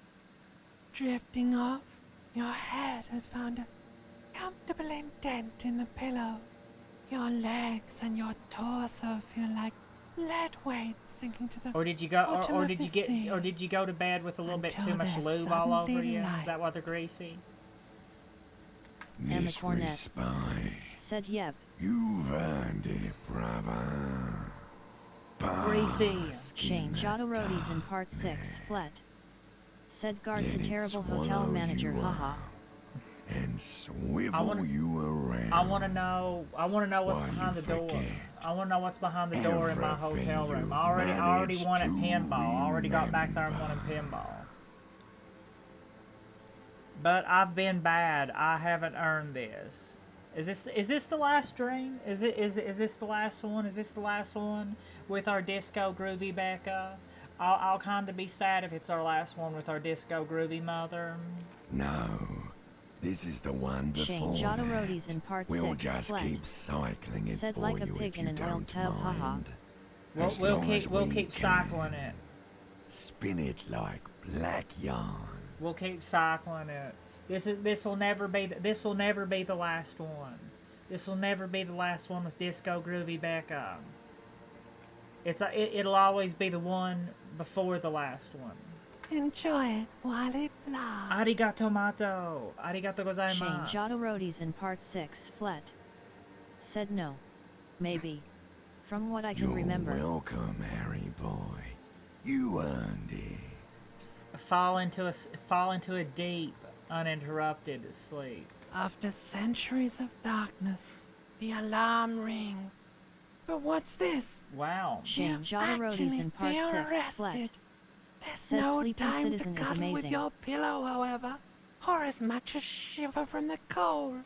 drifting off, your head has found a comfortable indent in the pillow. Your legs and your torso feel like lead weights sinking to the Or did you go? Or did you get? sea. Or did you go to bed with a little bit too Until much there's lube all over suddenly you? Is light. that why they're greasy? Emma This Cornett. respite, Said yep. you've earned it, brother. Greasy. Shane Jodorodi's in part 6 flat. Said guard's a Let it terrible hotel swallow manager, you haha. and swivel you around. I want to know what's While behind you the door. forget I want to know what's behind the door in my everything hotel room. you've I already managed wanted to pinball. I already got back there and wanted pinball. But I've been bad. I haven't earned this. Is this the last dream? Is this the last one? Is this the last one with our disco groovy Becca? I'll kind of be sad if it's our last one with our disco groovy mother. No, this is the one Shane before Jodorodi's that. in part We'll 6 just flat. keep cycling it Said for like a you pig if in you an oil don't tub, haha. mind. We'll As long as keep we can. cycling it. Spin it like black yarn. We'll keep cycling it. This will never be the last one. This will never be the last one with Disco Groovy Becca. It'll always be the one before the last one. Enjoy it while it lasts. Arigato mato. Arigato gozaimasu. Shane Jodorodi's in part 6 flat. Said no. Maybe. From what I can You're remember. welcome, Harry boy. You earned it. Fall into a deep, uninterrupted sleep. After centuries of darkness, the alarm rings. But what's this? Wow. Shane Jodorodi's in part 6 flat. There's Said no Sleeping time Citizen to is cuddle with amazing. your pillow, however, or as much as shiver from the cold.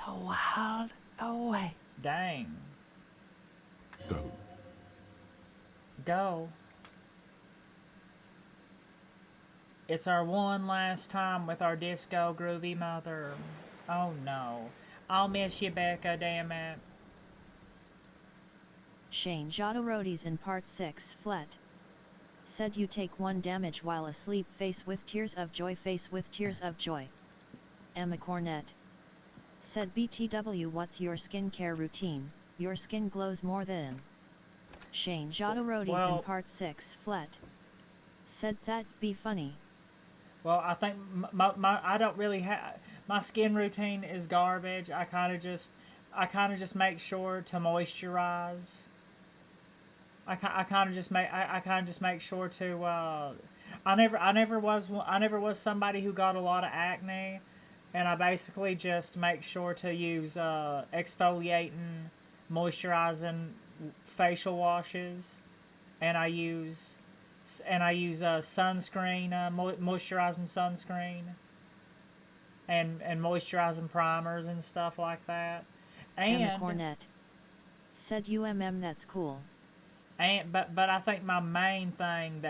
The world awaits. Dang. Go. Go. It's our one last time with our disco groovy mother. Oh no. I'll miss you, Becca, damn it. Shane Jodorodi's in part 6 flat. Said you take 1 damage while asleep. Face with tears of joy. Face with tears of joy. Emma Cornett. Said BTW, what's your skincare routine? Your skin glows more than. Shane Jodorodi's Well- in part 6 flat. Said that'd be funny. Well, I think I don't really have my skin routine is garbage. I kind of just make sure to moisturize. I kind of just make sure to. I never was somebody who got a lot of acne, and I basically just make sure to use exfoliating, moisturizing facial washes, and I use sunscreen, moisturizing sunscreen, and moisturizing primers and stuff like that. Emma Cornett. Said that's cool. And but I think my main thing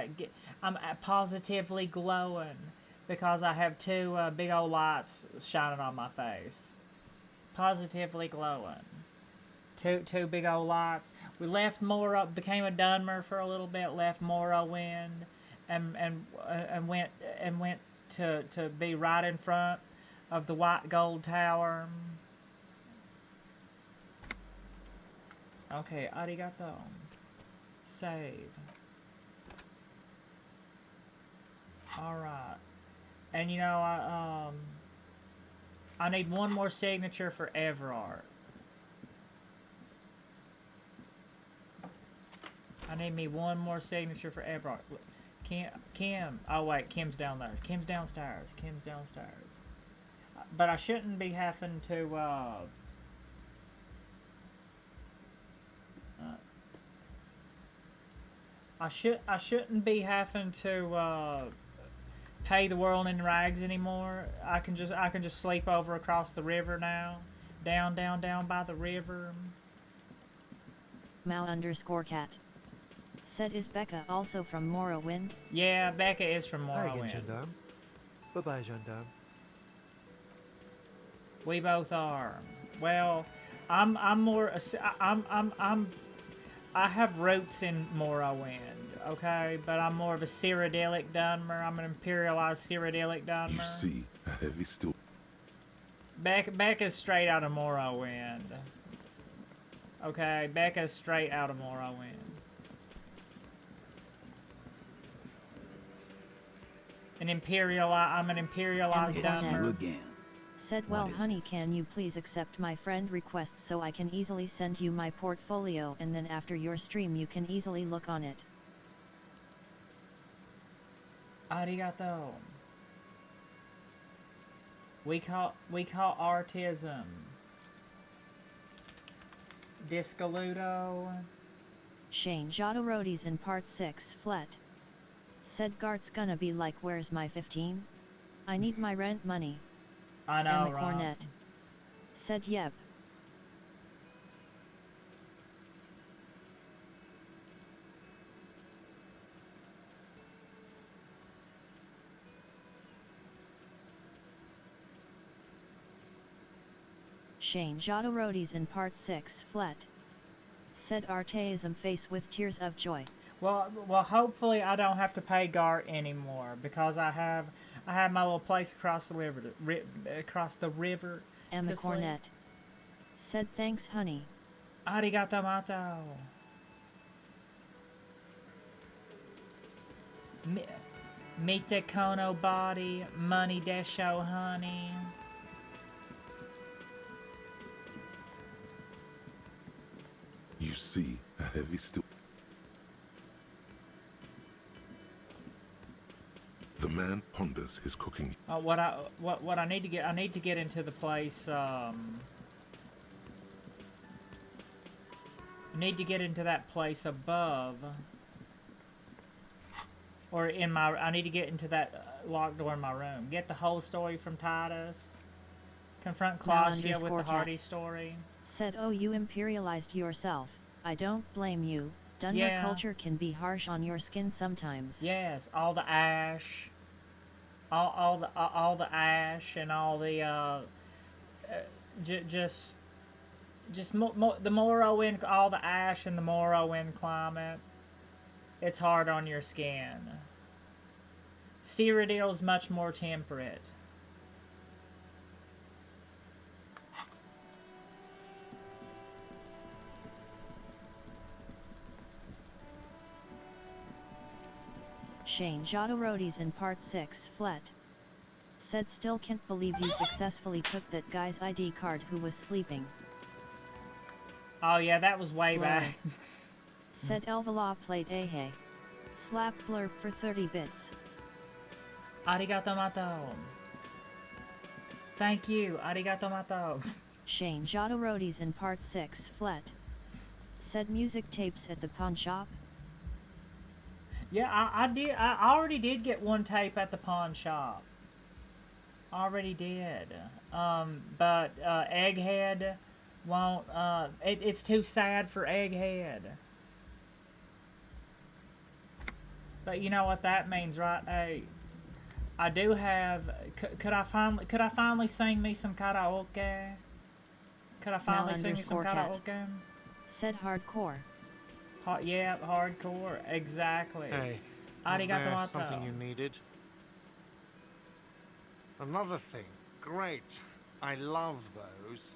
I'm positively glowing because I have two big old lights shining on my face. Positively glowing. Two big old lights. We left Morrowind, became a Dunmer for a little bit, left Morrowind, and went to be right in front of the white gold tower. Okay, arigato. Save. Alright. And you know, I need one more signature for Everard. I need me one more signature for Everard. Kim. Oh wait, Kim's down there. Kim's downstairs. But I shouldn't be having to, I shouldn't be having to pay the world in rags anymore. I can just sleep over across the river now. Down by the river. Mal_cat. Said is Becca also from Morrowind? Yeah, Becca is from Hi again, Morrowind. Gendarme. Bye-bye, Gendarme. We both are. Well, I have roots in Morrowind, okay? But I'm more of a Cyrodiilic Dunmer. I'm an imperialized Cyrodiilic Dunmer. You see a heavy steel. Becca's straight out of Morrowind. Okay, Becca's straight out of Morrowind. I'm an imperialized Dunmer. Said well honey, can you please accept my friend request so I can easily send you my portfolio, and then after your stream you can easily look on it. Arigato. We call artism. Discaludo. Shane Jodorodi's in part 6 flat. Said Gart's gonna be like, where's my 15? I need my rent money. I know, Emma Rob. Cornett. Said yep. Shane Jodorodi's in part 6 flat. Said archaism face with tears of joy. Well, hopefully I don't have to pay Gart anymore because I have my little place across the river. Emma to sleep. Cornett. Said thanks honey. Arigato mato. Mite kono body, money desho honey. You see a heavy steel. The man ponders his cooking. What I need to get, I need to get into the place. I need to get into that place above, or in my. I need to get into that locked door in my room. Get the whole story from Titus. Confront Claudia with the Hardy story. Said oh you imperialized yourself. I don't blame you. Dunmer Yeah. culture can be harsh on your skin sometimes. Yes, all the ash, all the ash and all the just the Morrowind, all the ash in the Morrowind climate. It's hard on your skin. Cyrodiil's much more temperate. Shane Jodorodi's in part 6 flat. Said still can't believe you successfully took that guy's ID card who was sleeping. Oh yeah, that was way Blur. back. Said Elvala played Ahe. Slap blurb for 30 bits. Arigato mato. Thank you, arigato mato. Shane Jodorodi's in part 6 flat. Said music tapes at the pawn shop. Yeah, I did. I already did get one tape at the pawn shop. Already did. But Egghead won't. It's too sad for Egghead. But you know what that means, right? Hey, I do have. Could I finally sing me some karaoke? Could I finally sing me some karaoke? Said hardcore. Yeah, hardcore. Exactly. Hey, was there something you needed? Another thing. Great. I love those.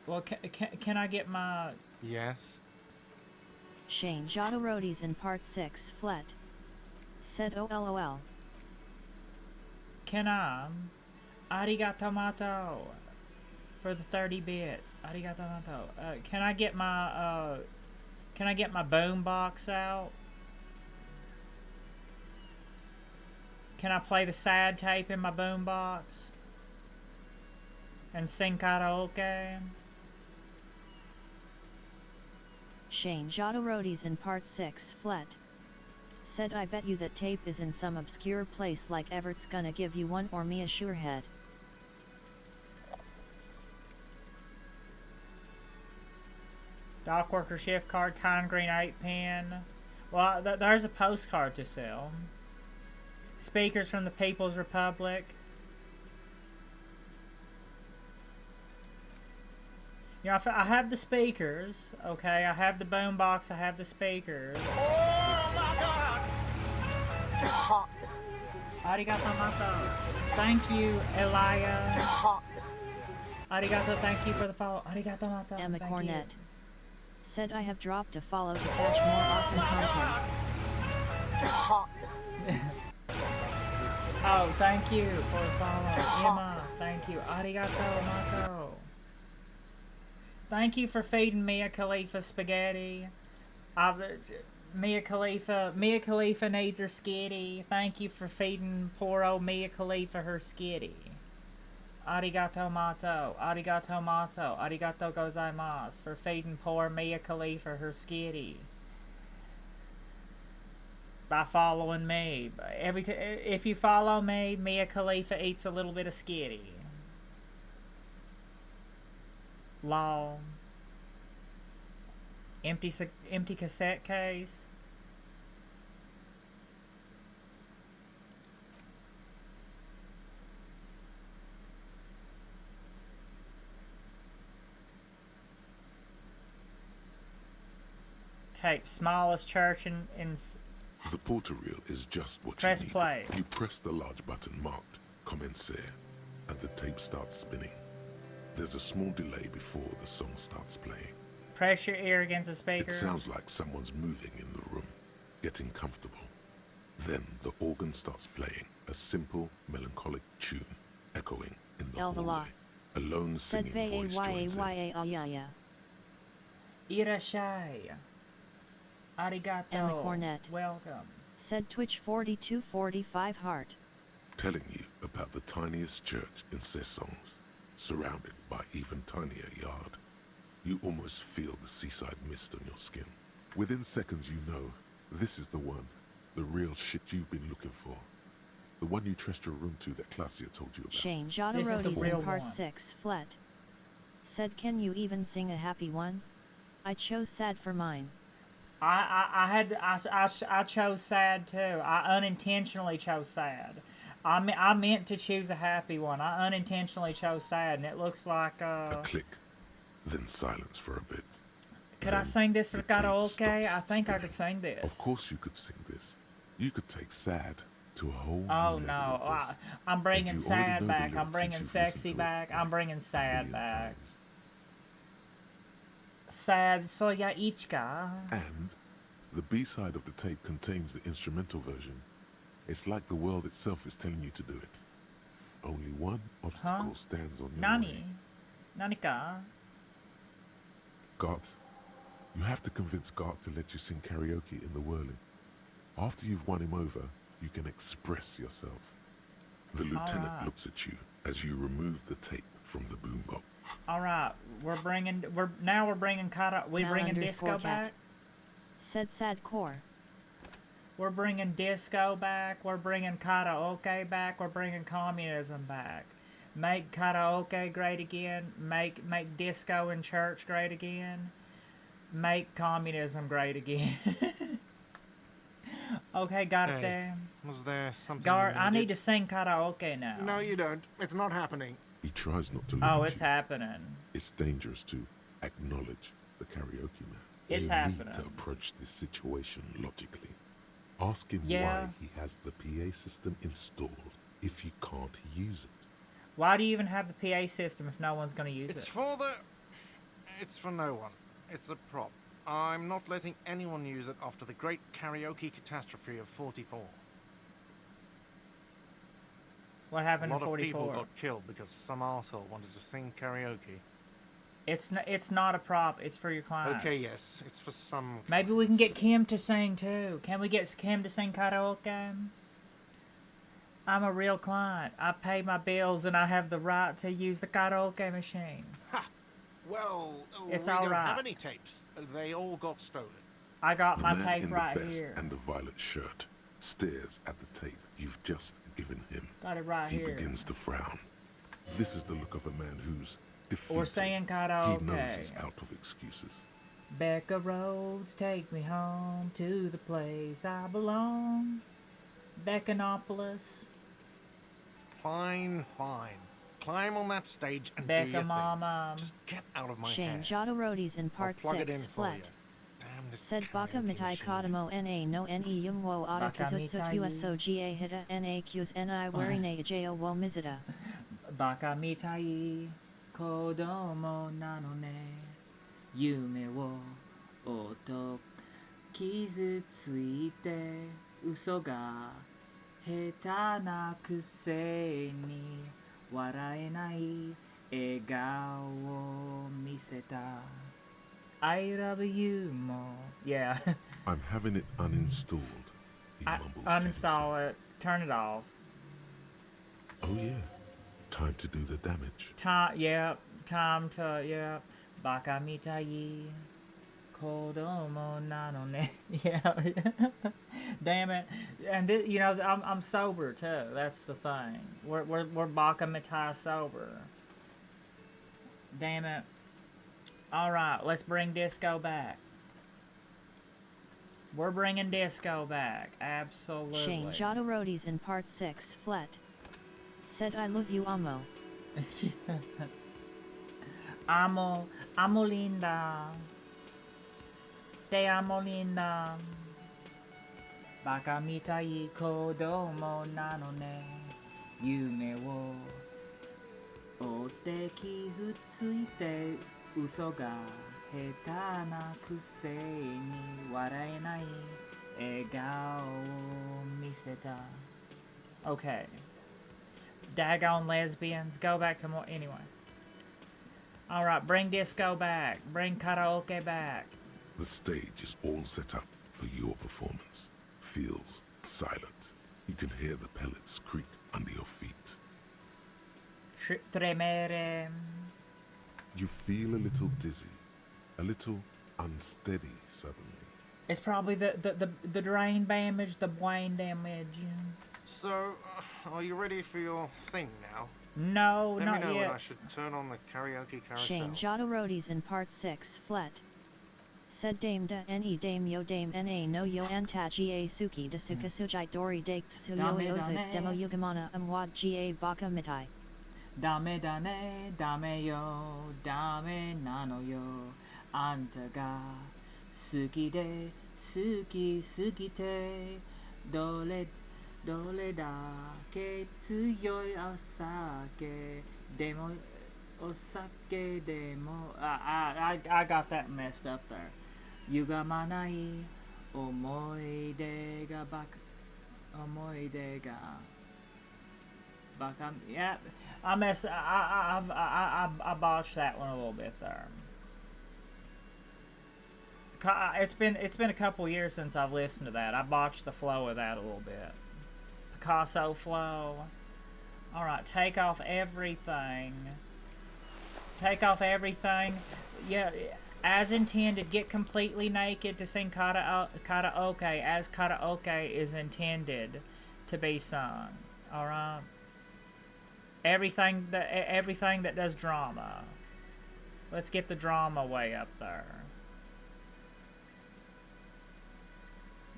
Well, can I get my... Yes? Shane Jodorodi's in part 6 flat. Said OLOL. Can I? Arigato mato. For the 30 bits. Arigato mato. Can I get my, boom box out? Can I play the sad tape in my boom box? And sing karaoke? Shane Jodorodi's in part 6 flat. Said I bet you that tape is in some obscure place like Everett's gonna give you one or me a sure head. Dock worker shift card, con green 8 pin. Well, there's a postcard to sell. Speakers from the People's Republic. You know, I have the speakers, okay? I have the boom box, I have the speakers. Oh my god! Arigato mato. Thank you, Elia. Arigato, thank you for the follow. Arigato mato. Emma thank Cornett. you. Said I have dropped a follow to catch more awesome content. Oh, thank you for the follow. Emma, thank you. Arigato mato. Thank you for feeding Mia Khalifa spaghetti. Mia Khalifa needs her skitty. Thank you for feeding poor old Mia Khalifa her skitty. Arigato mato, arigato mato, arigato gozaimasu for feeding poor Mia Khalifa her skitty. By following me. If you follow me, Mia Khalifa eats a little bit of skitty. Law. Empty cassette case. Okay, smallest church in The portal reel is just what press you need. play. You press the large button marked Commencer, and the tape starts spinning. There's a small delay before the song starts playing. Press your ear against the speaker. It sounds like someone's moving in the room, getting comfortable. Then the organ starts playing a simple, melancholic tune, echoing in the hallway. A lone singing voice joins in. Irashai. Arigato. Emma Cornett. Welcome. Said Twitch 4245 heart. Telling you about the tiniest church in Sessons, surrounded by even tinier yard. You almost feel the seaside mist on your skin. Within seconds you know, this is the one. The real shit you've been looking for. The one you trust your room to that Claudia told you about. Shane Jodorodi's in part 6 flat. Said can you even sing a happy one? I chose sad for mine. I chose sad too. I unintentionally chose sad. I meant to choose a happy one. I unintentionally chose sad, and it looks like a click, then silence for a bit. Could I sing this for karaoke? I think I could sing this. Of course you could sing this. You could take sad to a whole Oh new no, level of this. I'm bringing sad back. I'm lyrics bringing since you've sexy listened to it back. I'm bringing sad back. Sad Soya Ichika. And the B-side of the tape contains the instrumental version. It's like the world itself is telling you to do it. Only one obstacle stands on your way. Nanika? Gart. You have to convince Gart to let you sing karaoke in the whirling. After you've won him over, you can express yourself. The lieutenant looks at you as you remove the tape from the boombox. Alright, we're bringing Kata, bringing disco back? Said sad core. We're bringing disco back, we're bringing karaoke back, we're bringing communism back. Make karaoke great again, make disco in church great again, make communism great again. Okay, got it there. Was there something Gart, I need to sing karaoke now. No, you don't. It's not happening. He tries not to look Oh, at it's you. happening. It's dangerous to acknowledge the karaoke man. It's you happening. need to approach this situation logically. Ask him Yeah. why he has the PA system installed if you can't use it. Why do you even have the PA system if no one's going to use It's it? It's for no one. It's a prop. I'm not letting anyone use it after the great karaoke catastrophe of 44. What happened in in 44? A lot of people got killed because some arsehole wanted to sing karaoke. It's not a prop, it's for your clients. Okay, yes, it's for some... Maybe we can get Kim to sing too. Can we get Kim to sing karaoke? I'm a real client. I pay my bills and I have the right to use the karaoke machine. Ha! Well, It's we all don't right. have any tapes. They all got stolen. I got The my man tape in right the vest here. and the violet shirt stares at the tape you've just given him. Got it right he here. begins to frown. This is the look of a man who's defeated. Or saying He karaoke. knows he's out of excuses. Becca roads take me home to the place I belong. Beccanopolis. Fine, fine. Climb on that stage and do Becca your thing. mama. Just get out of my Shane hair. Jodorodi's in part plug it 6 in for you. flat. Said baka mitai kadamo na no ne yumwo Baka atakazutsu mitai. qsoga hita na qs ni warine jo wo mizita. Baka mitai kodomo nano ne yume wo oto kizutsuite uso ga heta na kuse ni waraenai egao wo miseta. I love you more. Yeah. I'm having it uninstalled. He mumbles to Uninstall it. Turn it off. Oh yeah. Time to do the damage. Time to, yep. Baka mitai kodomo nano ne. Yeah. Damn it. And you know, I'm sober too. That's the thing. We're baka mitai sober. Damn it. Alright, let's bring disco back. We're bringing disco back. Absolutely. Shane Jodorodi's in part 6 flat. Said I love you amo. Amo linda. Te amo linda. Baka mitai kodomo nano ne. Yume wo ote kizutsuite uso ga heta na kuse ni waraenai egao wo miseta. Okay. Daggone lesbians. Go back to more. Anyway. Alright, bring disco back. Bring karaoke back. The stage is all set up for your performance. Feels silent. You can hear the pellets creak under your feet. Tremere. You feel a little dizzy, a little unsteady suddenly. It's probably the brain damage, the brain damage. So, are you ready for your thing now? No, Let not me know yet. when I should turn on the karaoke carousel. Shane Jodorodi's in part 6 flat. Said dame da ne dame yo dame na no yo antaji a suki da suka sujai dori dake tsu yo Dame oza dame. demo yugamana amwad ga baka mitai. Dame dame, dame yo, dame nano yo. Anta ga suki de, suki sugite. Dole da ke tsuyoi asake. Demo Osake de mo. I got that messed up there. Yuga manai omoide ga baka. Omoide ga. Baka. Yeah, I botched that one a little bit there. It's been a couple years since I've listened to that. I botched the flow of that a little bit. Picasso flow. All right, take off everything. Take off everything. Yeah, as intended. Get completely naked to sing karaoke as karaoke is intended to be sung. All right. Everything that does drama. Let's get the drama way up there.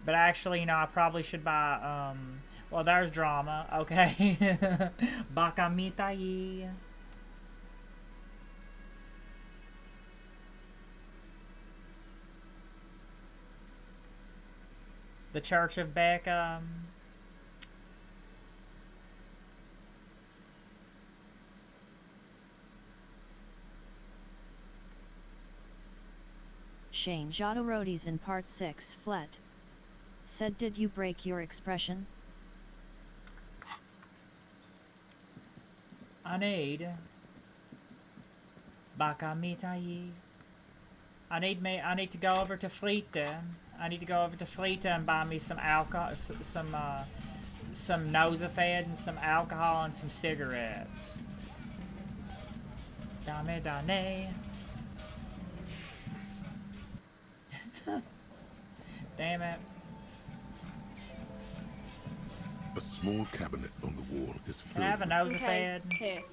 But actually, you know, I probably should buy, well, there's drama, okay. Bakamitai. The Church of Becca. Shane Jodorodi's in part 6 flet. Said, did you break your expression? I need Bakamitai. I need to go over to Flita. I need to go over to Flita and buy me some alcohol, some Nosafed and some alcohol and some cigarettes. Dame dane. Damn it. A small cabinet on the wall is filled. Can I have a Nosafed? Here.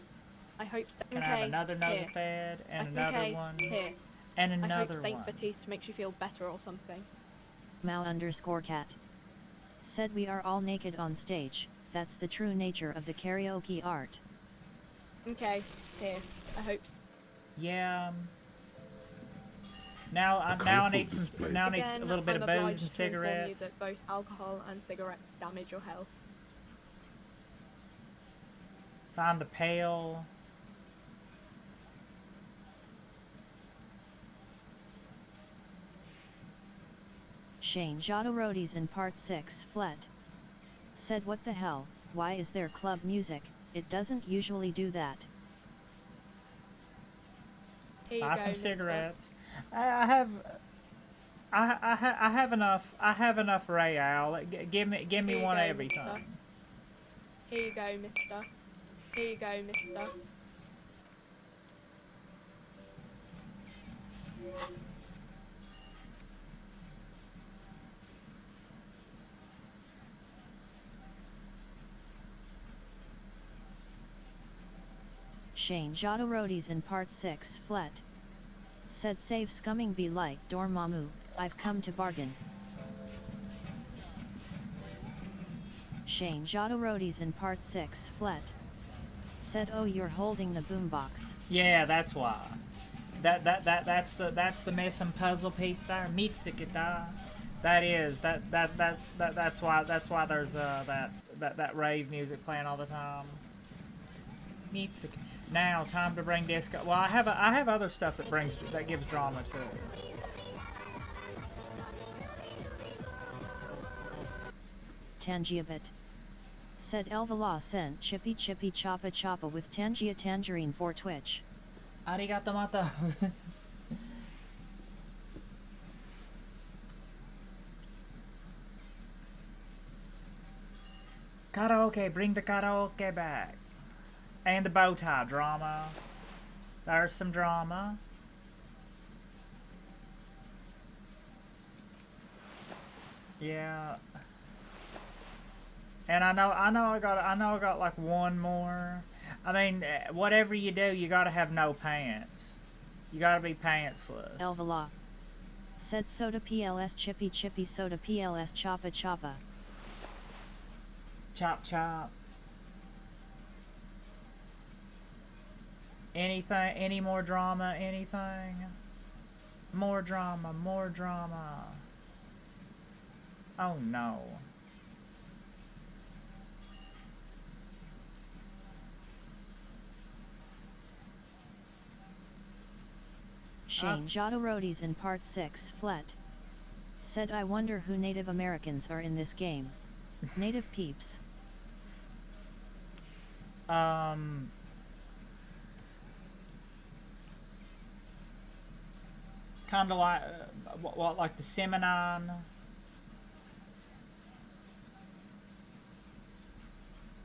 I hope so. Can I have another Nosafed and another one? Here. And another I hope Saint one. Baptiste makes you feel better or something. Mao_cat. Said we are all naked on stage. That's the true nature of the karaoke art. Okay, here. I hope so. Yeah. Now I need some. Now I need a little bit of booze and cigarettes. You that both alcohol and cigarettes damage your health. Find the pail. Shane Jodorodi's in part 6 flet. Said, what the hell, why is there club music? It doesn't usually do that. Buy some cigarettes. I have enough. I have enough Real. Give me one of everything. Mister. Here you go, mister. Here you go, mister. Shane Jodorodi's in part 6 flet. Said, save scumming be like Dormammu, I've come to bargain. Shane Jodorodi's in part 6 flet. Said, oh, you're holding the boombox. Yeah, that's why. That's the missing puzzle piece there. Mitsukita. That's why there's that rave music playing all the time. Mitsuki. Now, time to bring disco. Well, I have other stuff that gives drama too. Tangiabit. Said Elvala sent Chippy Chippy Choppa Choppa with Tangia Tangerine for Twitch. Arigato mata. Karaoke, bring the karaoke back. And the bow tie drama. There's some drama. Yeah. And I know I got like one more. I mean, whatever you do, you gotta have no pants. You gotta be pantsless. Elvala. Said soda PLS Chippy Chippy soda PLS Choppa Choppa. Chop chop. Anything, any more drama, anything? More drama, more drama. Oh no. Shane Jodorodi's in Part 6 Flet. Said I wonder who Native Americans are in this game. Native peeps. Kinda like, what, like the Seminole?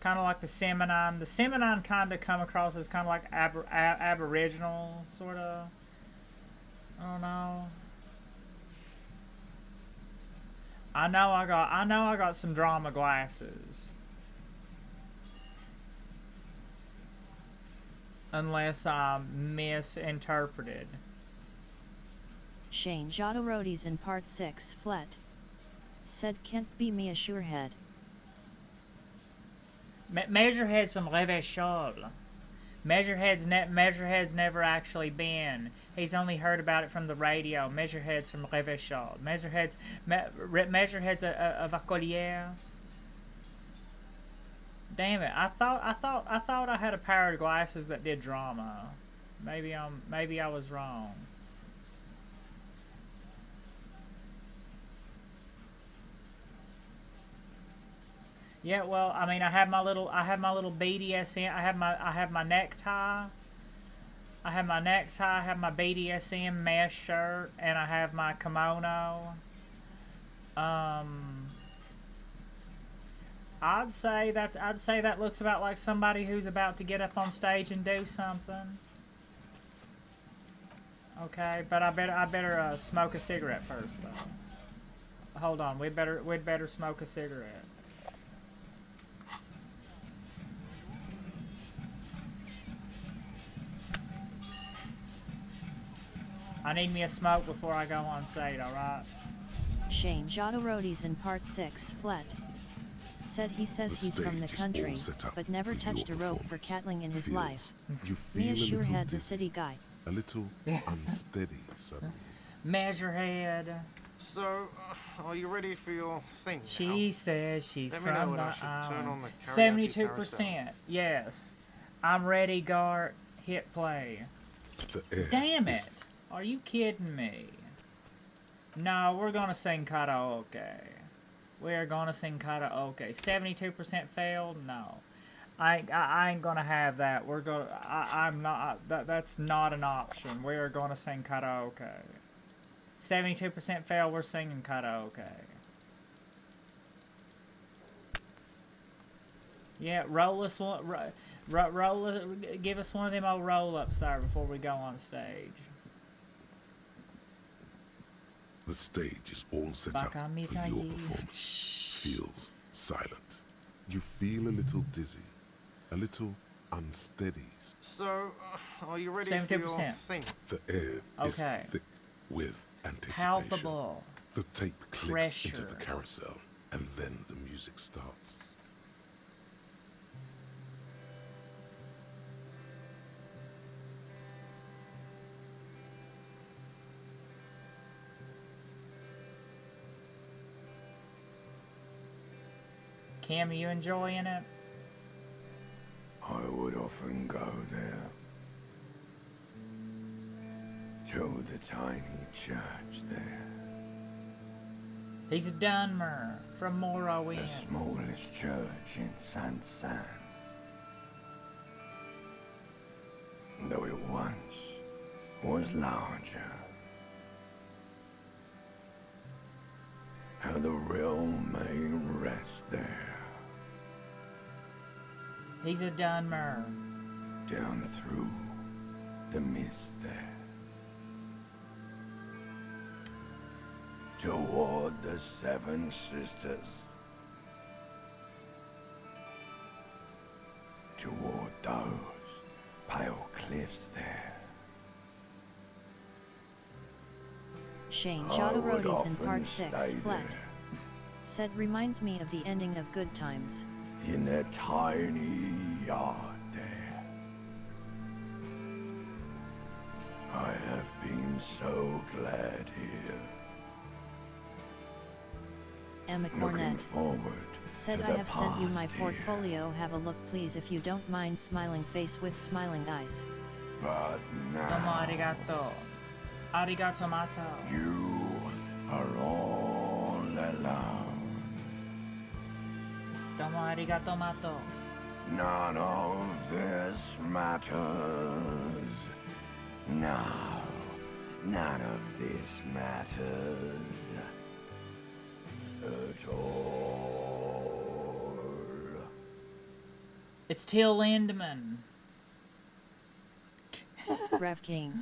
Kind of like the Seminole. The Seminole kind of come across as kind of like Aboriginal, sort of. I don't know. I know I got some drama glasses. Unless I'm misinterpreted. Shane Jodorodi's in Part 6 Flet. Said can't be me a surehead. Measurehead's from Revachol. Measurehead's never actually been. He's only heard about it from the radio. Measurehead's from Revachol. Measurehead's a Vacolière. Damn it! I thought I had a pair of glasses that did drama. Maybe I was wrong. Yeah, well, I mean, I have my little BDSM. I have my necktie. I have my BDSM mesh shirt, and I have my kimono. I'd say that looks about like somebody who's about to get up on stage and do something. Okay, but I better smoke a cigarette first, though. Hold on, we'd better smoke a cigarette. I need me a smoke before I go on stage, alright? Shane Jodorodi's in Part 6 Flet. Said he says he's from the country, but never touched a rope for cattling in his life. Mia Surehead's a city guy. A little unsteady suddenly. Measurehead. So, are you ready for your thing now? She says she's Let me know from when the I should turn on the karaoke 72%. carousel. Yes. I'm ready, Gart. Hit play. Damn it! Are you kidding me? No, we're gonna sing karaoke. We're gonna sing karaoke. 72% failed? No. I ain't gonna have that. I'm not, that's not an option. We're gonna sing karaoke. 72% fail, we're singing karaoke. Yeah, roll us one, give us one of them old roll-ups there before we go on stage. The stage is all set up for your performance. Feels silent. You feel a little dizzy, a little unsteady. So, are you ready for your thing? The air is thick with anticipation. Palpable. The tape clicks into the carousel, and then the music starts. Cam, are you enjoying it? I would often go there. To the tiny church there. He's Dunmer from Morrowind. The smallest church in San. Though it once was larger. How the realm may rest there. He's a Dunmer. Down through the mist there. Toward the Seven Sisters. Toward those pale cliffs there. Shane Jodorodi's in Part 6 Flet. Said reminds me of the ending of Good Times. In that tiny yard there. I have been so glad here. Emma Looking Cornett. forward Said to I the have sent you my past portfolio. Have a look please if you don't mind. Smiling face with smiling eyes. But now Tomo arigato. Arigato mato. You are all alone. Domo arigato mato. None of this matters. No, none of this matters at all. It's Till Lindemann. Rev King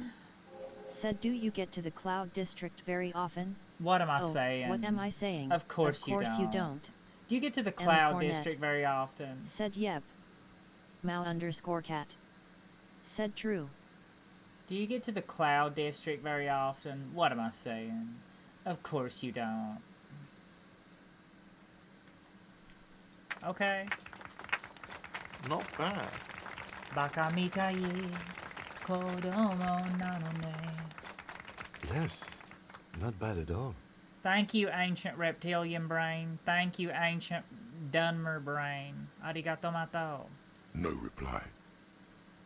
said, do you get to the Cloud District very often? What am I Oh, saying? what am I saying? Of course you you don't. Do you get to the M. Cloud Cornet District very often? said yep. Mao_cat said true. Do you get to the Cloud District very often? What am I saying? Of course you don't. Okay. Not bad. Baka mitai kodomo nanone. Yes, not bad at all. Thank you, ancient reptilian brain. Thank you, ancient Dunmer brain. Arigato mato. No reply.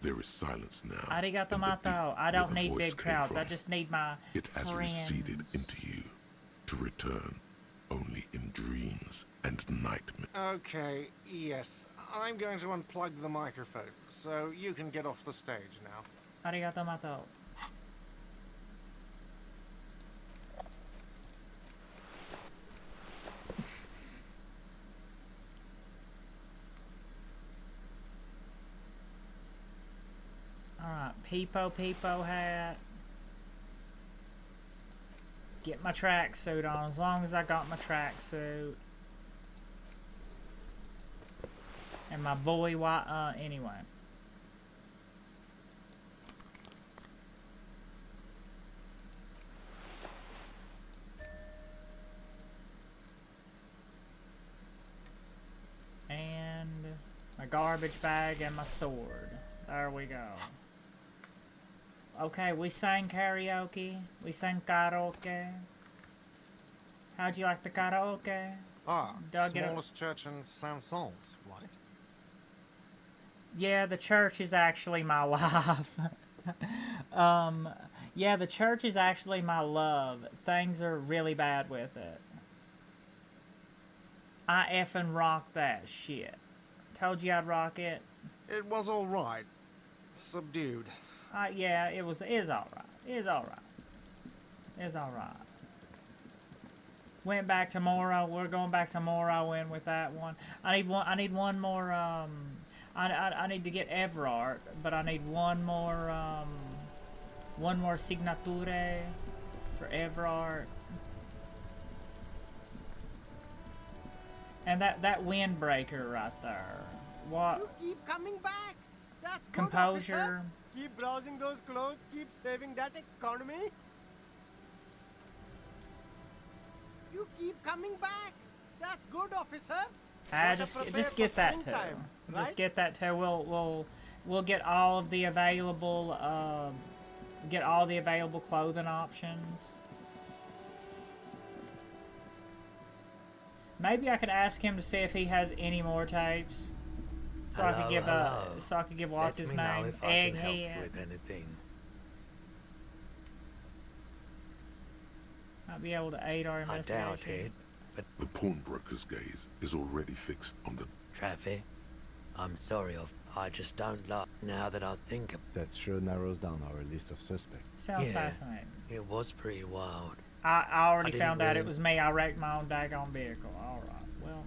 There is silence now. Arigato in the mato. deep I don't where the need voice big came crowds. I from. just need my It has friends. receded into you, to return only in dreams and nightmares. Okay, yes. I'm going to unplug the microphone, so you can get off the stage now. Arigato mato. Alright, peepo hat. Get my tracksuit on, as long as I got my tracksuit. And my boy, anyway. And my garbage bag and my sword. There we go. Okay, we sang karaoke. We sang karaoke. How'd you like the karaoke? Ah, Dug it up. smallest church in Saint-Saëns, right? Yeah, the church is actually my life. Yeah, the church is actually my love. Things are really bad with it. I effing rock that shit. Told you I'd rock it. It was alright. Subdued. Yeah, it is alright. It's alright. It's alright. Went back to Morrowind. We're going back to Morrowind with that one. I need one more, I need to get Everard, but I need one more signature for Everard. And that windbreaker right there. What? You keep coming back. That's good, Composure. officer. Keep browsing those clothes. Keep saving that economy. You keep coming back. That's good, officer. Gotta prepare Just for get that too. springtime, Just right? get that too. We'll get all of the available clothing options. Maybe I could ask him to see if he has any more tapes. So I could give what's his name? Egghead. With anything. Might be able to aid our I investigation. doubt it, but The pawnbroker's gaze is already fixed on the traffic. I'm sorry, I just don't like. Now that I think of That sure narrows down our list of suspects. Sounds fascinating. it, was pretty wild. I already didn't found out really- it was me. I wrecked my own daggone vehicle. Alright, well.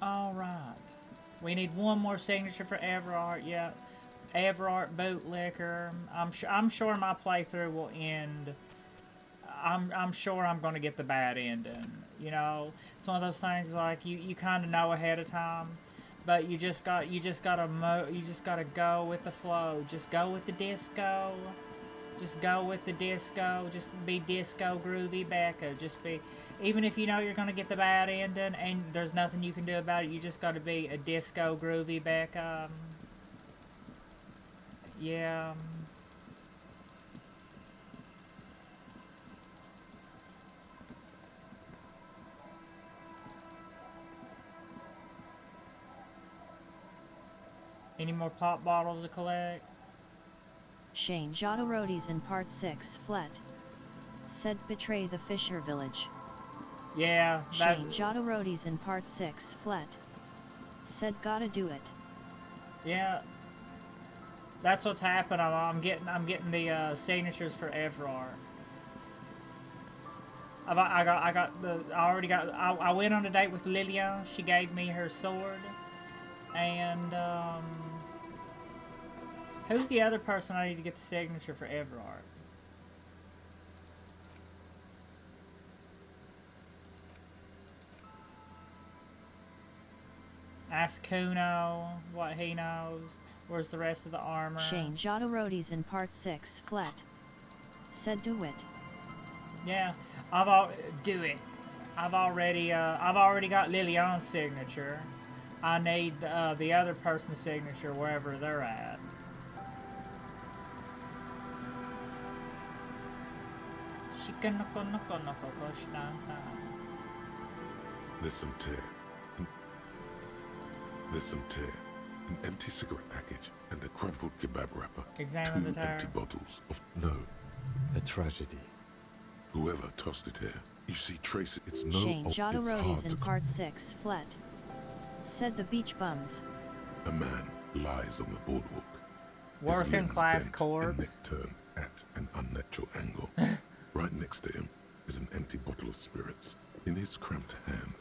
Alright. We need one more signature for Everard, yeah. Everard Bootlicker. I'm sure my playthrough will end. I'm sure I'm gonna get the bad ending. You know? It's one of those things like you kinda know ahead of time. But you just gotta go with the flow. Just go with the disco. Just go with the disco. Just be disco groovy Becca. Just be, even if you know you're gonna get the bad ending and there's nothing you can do about it, you just gotta be a disco groovy Becca. Yeah. Any more pop bottles to collect? Shane Jodorodi's in part 6 Flet. Said betray the Fisher Village. Yeah, Shane Jodorodi's in part 6 Flet. Said gotta do it. Yeah. That's what's happened. I'm getting the signatures for Evrard. I went on a date with Lillian. She gave me her sword. And who's the other person I need to get the signature for Evrard? Ask Kuno what he knows. Where's the rest of the armor? Shane Jodorodi's in part 6 Flet. Said do it. Yeah, do it. I've already got Lillian's signature. I need the other person's signature wherever they're at. There's some tear. An empty cigarette package and a crumpled kebab wrapper. Examine the Two tear. empty bottles of no. A tragedy. Whoever tossed it here, you see trace it's no. Shane it's Jodorodi's hard in to. part 6 Flet. Said the beach bums. A man lies on the boardwalk. His Working limbs class bent corpse. and neck turned at an unnatural angle. Right next to him is an empty bottle of spirits. In his cramped hand,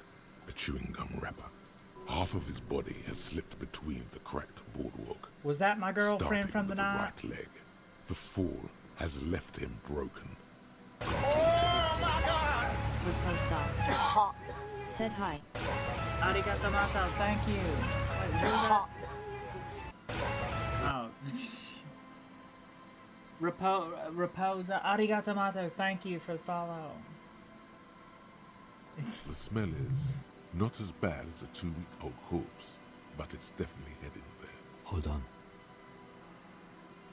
a chewing gum wrapper. Half of his body has slipped between the cracked boardwalk. Was that my girlfriend starting from the with night? right leg. The fall has left him broken. Riposa. Said hi. Arigato mato, thank you. Wait, who's that? Oh. Reposa. Arigato mato, thank you for the follow. The smell is not as bad as a 2-week-old corpse, but it's definitely heading there. Hold on.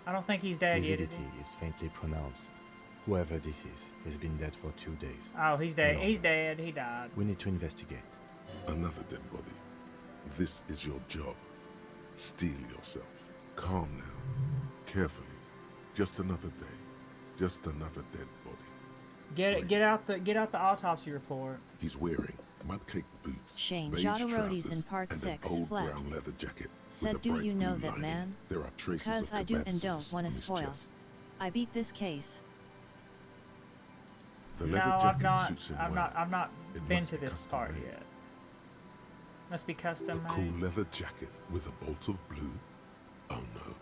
I don't think he's dead yet, is he? Lividity is faintly pronounced. Whoever this is has been dead for 2 days. Oh, he's dead. No. He's dead. He died. We need to investigate. Another dead body. This is your job. Steel yourself. Calm now. Carefully. Just another day. Just another dead body. Get out the autopsy report. He's wearing mud-caked boots, Shane beige Jodorodi's trousers, in part and 6 an old Flet. brown leather jacket Said with a do bright you know blue that lining. man? There are traces Cause of I do kebab and don't sauce wanna on his spoil. chest. I beat this case. The No, leather I've jacket suits him well. not It been must to be this custom part made. yet. Must be custom A cool made. leather jacket with a bolt of blue? Oh no.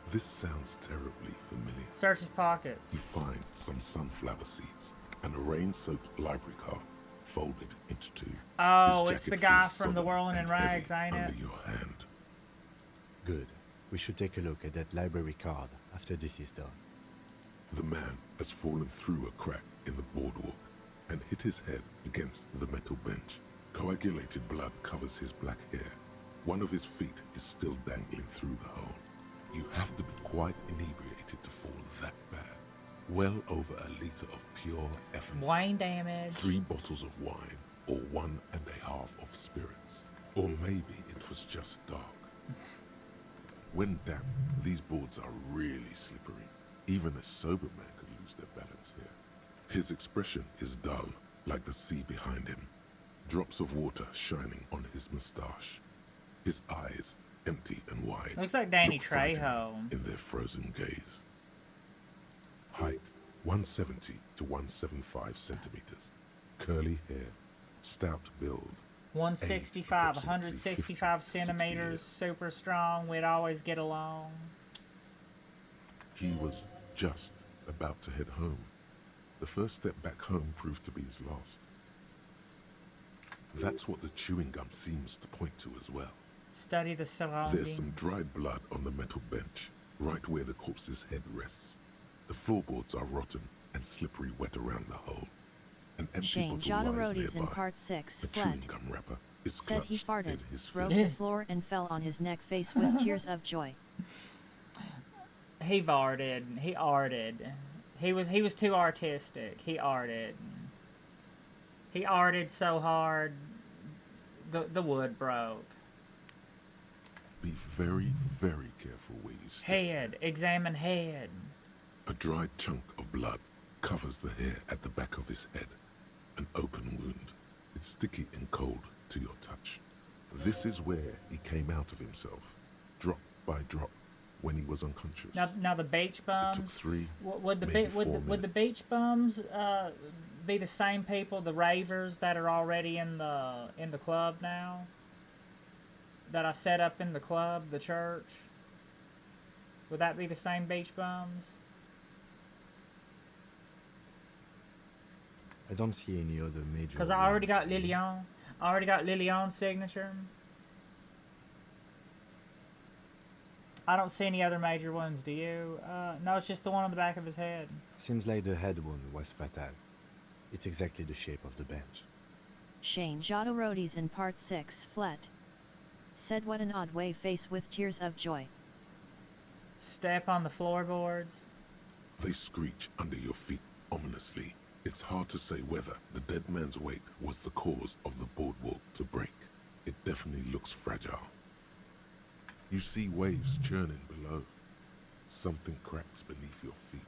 This sounds terribly familiar. Search his pockets. You find some sunflower seeds and a rain-soaked library card folded into two. Oh, His it's the jacket guy feels from the solid Whirling in and Rags, heavy ain't it? under your hand. Good. We should take a look at that library card after this is done. The man has fallen through a crack in the boardwalk and hit his head against the metal bench. Coagulated blood covers his black hair. One of his feet is still dangling through the hole. You have to be quite inebriated to fall that bad. Well over a liter of pure ethanol. Wine damage. 3 bottles of wine, or 1.5 of spirits. Or maybe it was just dark. When damp, these boards are really slippery. Even a sober man could lose their balance here. His expression is dull, like the sea behind him. Drops of water shining on his moustache. His eyes, empty and wide, Looks like Danny look frightened Trejo. in their frozen gaze. Height, 170 to 175 centimeters. Curly hair, stout build. 165, Age, 165 approximately 50, 60 centimeters, years. super strong. We'd always get along. He was just about to head home. The first step back home proved to be his last. That's what the chewing gum seems to point to as well. Study the surroundings. There's some dried blood on the metal bench, right where the corpse's head rests. The floorboards are rotten and slippery wet around the hole. An empty Shane bottle lies Jodorodi's in nearby. part 6 A flat. chewing gum wrapper is Said he clutched in farted, his broke fist. the floor and fell on his neck face with tears of joy. He farted. He arted. He was too artistic. He arted. He arted so hard the wood broke. Be very, very careful where you step. Head. Examine head. A dried chunk of blood covers the hair at the back of his head. An open wound. It's sticky and cold to your touch. This is where he came out of himself, drop by drop, when he was unconscious. Now the beach bums. It took 3, Would the maybe be- 4 would the minutes. beach bums be the same people, the ravers that are already in the club now? That I set up in the club, the church. Would that be the same beach bums? I don't see any other major... Because I already got ones, really. Lilian. I already got Lilian's signature. I don't see any other major ones, do you? No, it's just the one on the back of his head. Seems like the head wound was fatal. It's exactly the shape of the bench. Shane Jodorodi's in part 6 flat. Said what an odd way face with tears of joy. Step on the floorboards. They screech under your feet ominously. It's hard to say whether the dead man's weight was the cause of the boardwalk to break. It definitely looks fragile. You see waves churning below. Something cracks beneath your feet.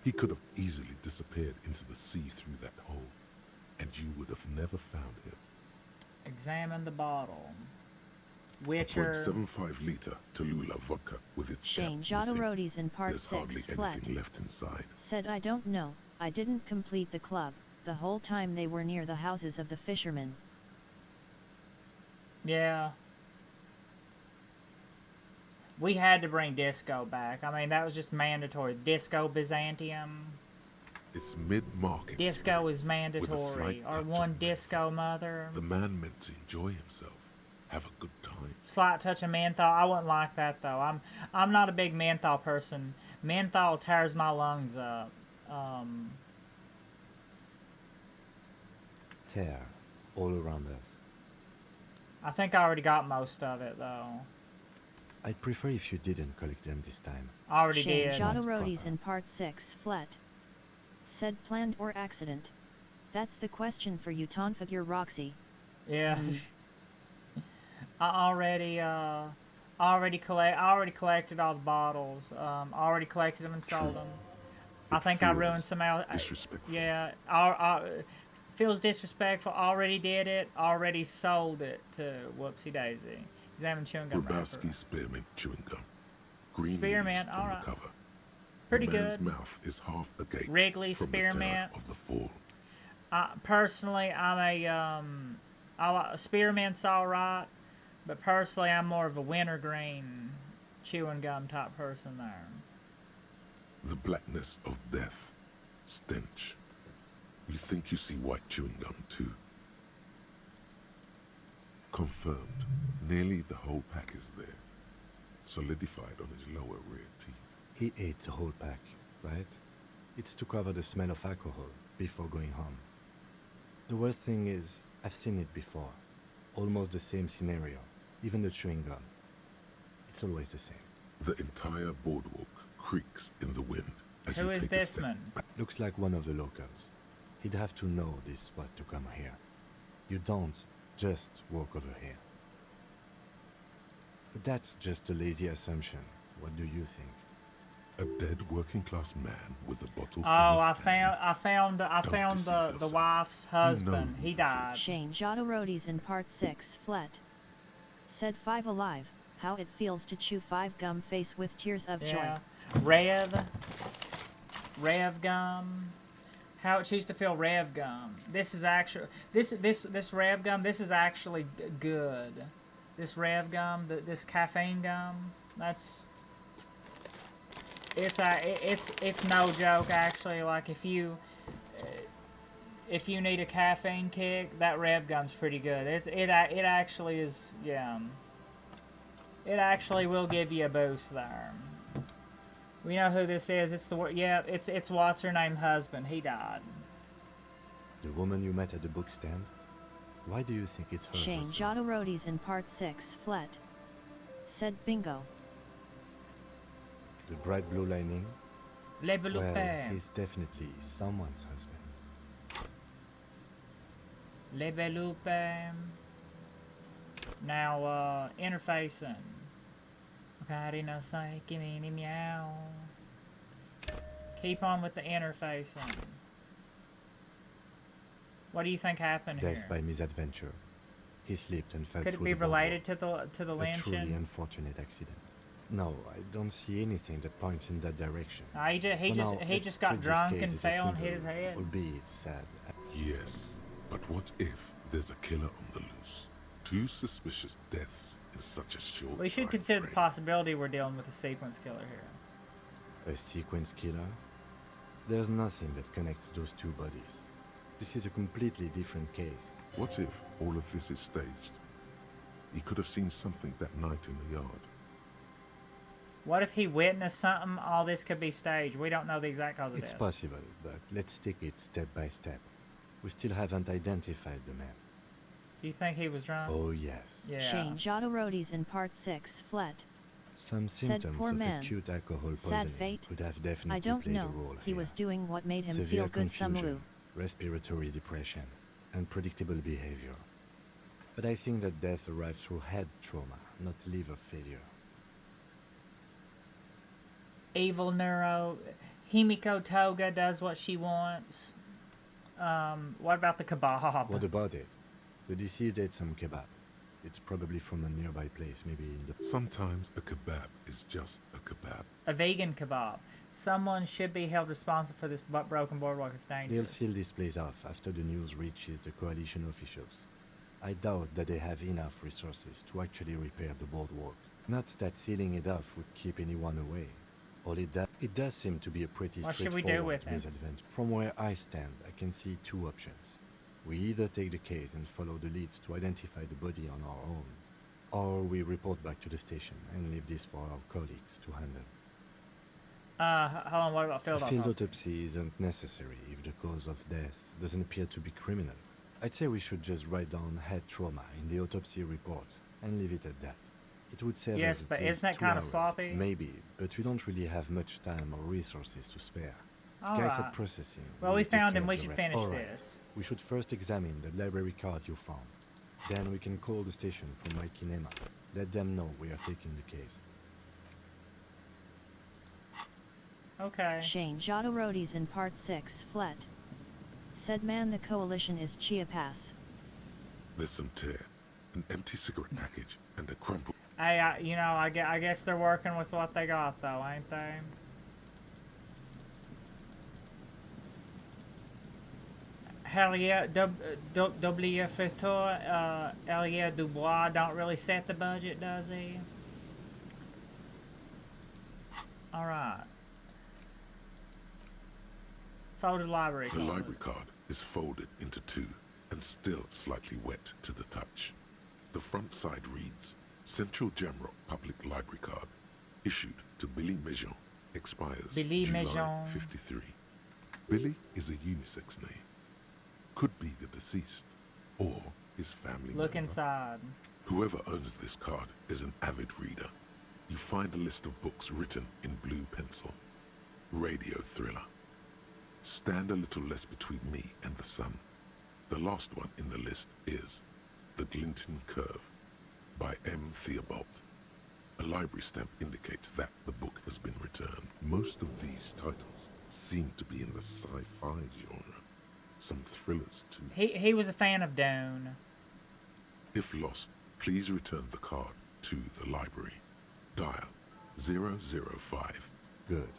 He could have easily disappeared into the sea through that hole, and you would have never found him. Examine the bottle. Witcher. 0.75 liter Tallulah vodka with its Shane cap missing. Jodorodi's in part There's hardly 6 flat. anything left inside. Said I don't know, I didn't complete the club, the whole time they were near the houses of the fishermen. Yeah. We had to bring disco back. I mean, that was just mandatory. Disco Byzantium. It's mid-market. Disco is spirits with a mandatory. slight Or touch of one disco mother. The man meant to enjoy himself, have a good time. Slight touch of menthol. I wouldn't like that though. I'm not a big menthol person. Menthol tears my lungs up. Tear all around us. I think I already got most of it though. I'd prefer if you didn't collect them this time. I already Shane did. Jodorodi's in part 6 flat. Said planned or accident. That's the question for you, Tonfigure Roxy. Yeah. I already collected all the bottles. Already collected them and sold them. I think I ruined some else. Disrespectful. Yeah. Feels disrespectful. Already did it. Already sold it to Whoopsie Daisy. Examine chewing gum wrapper. Grabowski spearmint chewing gum. Green Spearmint, leaves on alright. the cover. Pretty the man's good. mouth is half agape Wrigley from the terror spearmint. of the fall. Personally, spearmint's alright, but personally, I'm more of a wintergreen chewing gum type person there. The blackness of death. Stench. You think you see white chewing gum too. Confirmed. Nearly the whole pack is there. Solidified on his lower rear teeth. He ate the whole pack, right? It's to cover the smell of alcohol before going home. The worst thing is, I've seen it before. Almost the same scenario. Even the chewing gum. It's always the same. The entire boardwalk creaks in the wind as Who you is take a this step man? back. Looks like one of the locals. He'd have to know this spot to come here. You don't just walk over here. But that's just a lazy assumption. What do you think? A dead working class man with a bottle. Oh, in I his hand. found Don't the deceive wife's You know husband. who He this died. Shane Jodorodi's in part 6 flat. Said 5 alive, how it feels to chew 5 gum face with tears of joy. Yeah. Rev gum. How it choose to feel Rev gum. This is actually this Rev gum. This is actually good. This Rev gum, this caffeine gum. It's no joke actually. Like if you need a caffeine kick, that Rev gum's pretty good. It actually is, yeah. It actually will give you a boost there. We know who this is. It's the yeah. It's what's her name husband. He died. The woman you met at the book stand? Why do you think it's her Shane husband? Jodorodi's in part 6 flat. Said bingo. The bright blue lining? Le blue Well, pain. he's definitely someone's husband. Le blue pain. Now, interfacing. Ocarina say, gimme meow. Keep on with the interfacing. What do you think happened Death here? by misadventure. He slipped and fell Could it through be the boardwalk. related to the A truly lynching? unfortunate accident. No, I don't see anything that points in that direction. He For now, just let's got treat this drunk case and as a fell and hit his single, head. albeit sad. Yes, but what if there's a killer on the loose? 2 suspicious deaths in such a short We should time consider the frame. possibility we're dealing with a sequence killer here. A sequence killer? There's nothing that connects those 2 bodies. This is a completely different case. What if all of this is staged? He could have seen something that night in the yard. What if he witnessed something? All this could be staged. We don't know the exact cause of It's death. possible, but let's take it step by step. We still haven't identified the man. Do you think he was drunk? Oh yes. Yeah. Shane Jodorodi's in part 6 flat. Some Said symptoms poor of man. acute alcohol Sad poisoning fate. could have definitely I don't played know. a role He here. was doing what made him Severe feel good some confusion, woo. respiratory depression, unpredictable behavior. But I think that death arrived through head trauma, not liver failure. Evil neuro. Himiko Toga does what she wants. What about the kebab? What about it? The deceased ate some kebab. It's probably from a nearby place, maybe in the... Sometimes a kebab is just a kebab. A vegan kebab. Someone should be held responsible for this broken boardwalk. It's They'll dangerous. seal this place off after the news reaches the coalition officials. I doubt that they have enough resources to actually repair the boardwalk. Not that sealing it off would keep anyone away. All it does seem to be a pretty What should we straightforward do with him? misadventure. From where I stand, I can see 2 options. We either take the case and follow the leads to identify the body on our own, or we report back to the station and leave this for our colleagues to handle. Hold on, what about field A field autopsy? autopsy isn't necessary if the cause of death doesn't appear to be criminal. I'd say we should just write down head trauma in the autopsy report and leave it at that. It would save Yes, us at but least isn't that 2 kinda hours. sloppy? Maybe, but we don't really have much time or resources to spare. Guys Alright. at processing. Well, will we take found care him. of We the should rest. finish Alright. this. We should first examine the library card you found. Then we can call the station for Mike and Emma. Let them know we are taking the case. Okay. Shane Jodorodi's in part 6 flat. Said man the coalition is Chiapas. There's some tear, an empty cigarette package, and a crumpled... Hey, I guess they're working with what they got, though, ain't they? Harriet W. Fouteur, Elliot Dubois don't really set the budget, does he? Alright. Folded library The card. library card is folded into 2 and still slightly wet to the touch. The front side reads, Central Jamrock Public Library Card, issued to Billy Mejean, expires Billy July Mejean. 53. Billy is a unisex name. Could be the deceased, or his family Look member. inside. Whoever owns this card is an avid reader. You find a list of books written in blue pencil. Radio thriller. Stand a little less between me and the sun. The last one in the list is The Glinton Curve by M. Theobald. A library stamp indicates that the book has been returned. Most of these titles seem to be in the sci-fi genre. Some thrillers too. He was a fan of Dune. If lost, please return the card to the library. Dial 005. Good.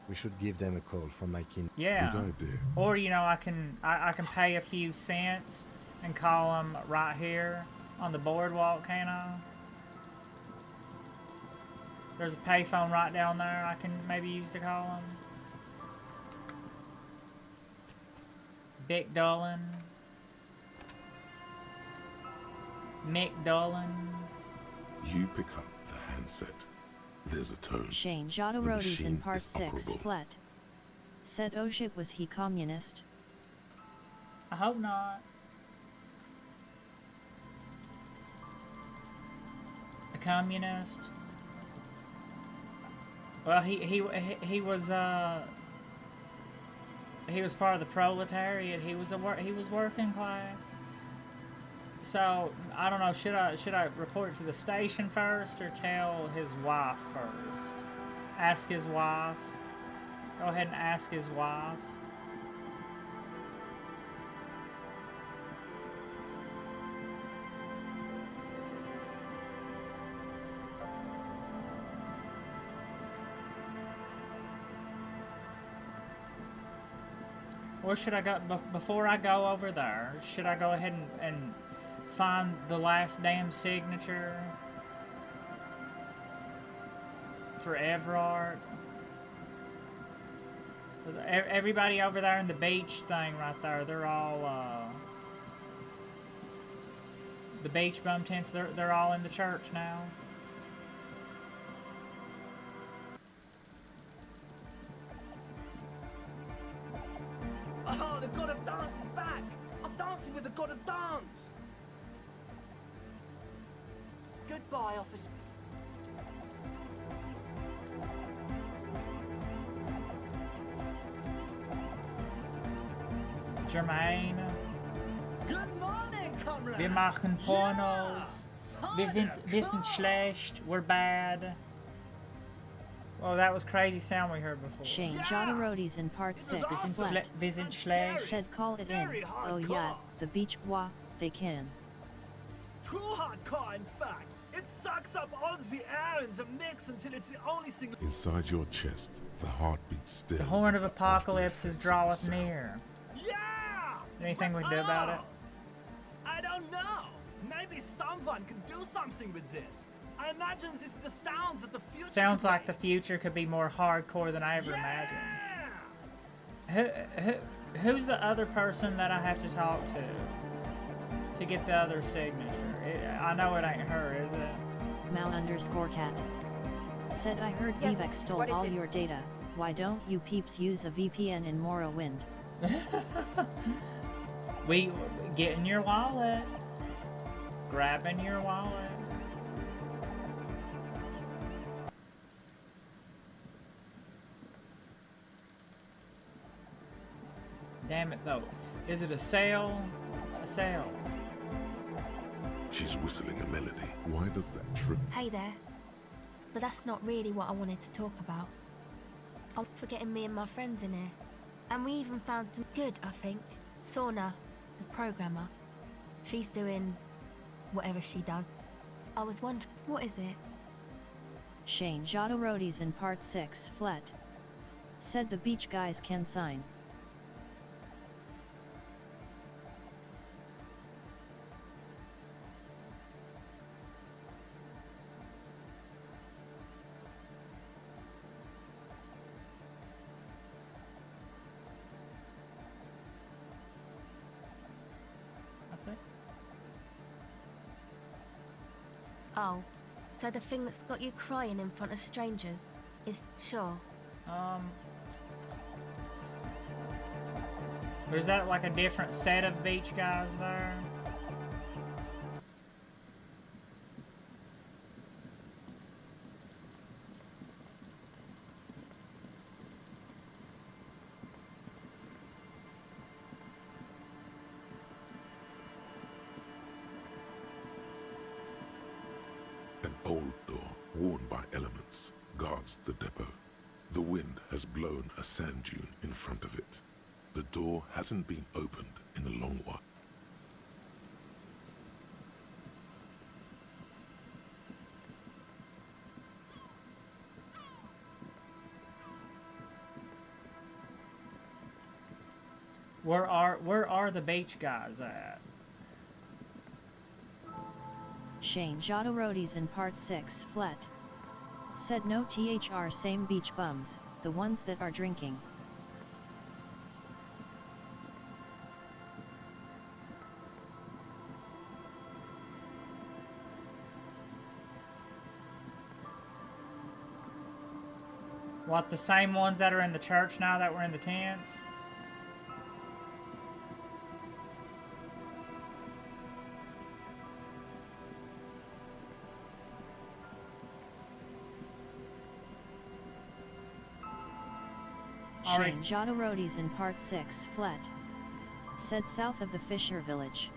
We should give them a call from Mike and... Yeah. Good idea. Or I can pay a few cents and call them right here on the boardwalk, can I? There's a payphone right down there I can maybe use to call them. Bic Dolan. Mick Dolan. You pick up the handset. There's a tone. Shane The Jodorodi's in machine part is 6 operable. flat. Said oh shit, was he communist? I hope not. A communist? Well, he was part of the proletariat. He was working class. So I don't know. Should I report it to the station first or tell his wife first? Ask his wife. Go ahead and ask his wife. Or should I go, before I go over there, should I go ahead and find the last damn signature for Everard? Everybody over there in the beach thing right there, they're all, the beach bum tents, they're all in the church now. Oh, the god of dance is back! I'm dancing with the god of dance! Goodbye, officer. Jermaine. Good morning, comrade. Wir machen Pornos. Wir sind schlecht. We're bad. Oh, that was crazy sound we heard before. Shane Jodorodi's in part 6 flat. Wir sind schlecht. Said call it in. Oh yeah, the beach bois, they can. Too hardcore, in fact. It sucks up all the air in the mix until it's the only thing. Inside your chest, the heartbeat still. The horn of apocalypse is draweth near. Yeah! Anything we can do about it? I don't know. Maybe someone can do something with this. I imagine this is the sounds that the future. Sounds like the future could be more hardcore than I ever imagined. Who's the other person that I have to talk to get the other signature? I know it ain't her, is it? Mal_cat. Said I heard Yes, Vivek stole what is all it? your data. Why don't you peeps use a VPN in Morrowind? We get in your wallet. Grabbing your wallet. Damn it though. Is it a sale? A sale. She's whistling a melody. Why does that trip? Hey there. But that's not really what I wanted to talk about. I'm forgetting me and my friends in here. And we even found some good, I think. Sauna, the programmer. She's doing whatever she does. I was wondering, what is it? Shane Jodorodi's in part 6 flat. Said the beach guys can sign. Oh, so the thing that's got you crying in front of strangers is sure. Or is that like a different set of beach guys there? An old door, worn by elements, guards the depot. The wind has blown a sand dune in front of it. The door hasn't been opened in a long while. Where are the beach guys at? Shane Jodorodi's in part 6 flat. Said no thr same beach bums, the ones that are drinking. What, the same ones that are in the church now that were in the tents? Shane Jodorodi's in part 6, flat. Said south of the Fisher village.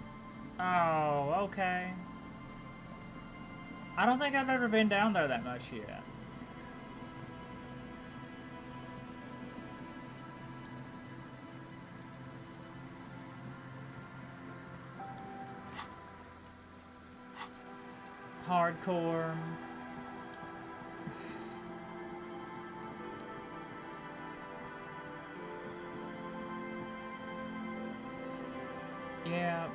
Oh, okay. I don't think I've ever been down there that much yet. Hardcore. Yeah.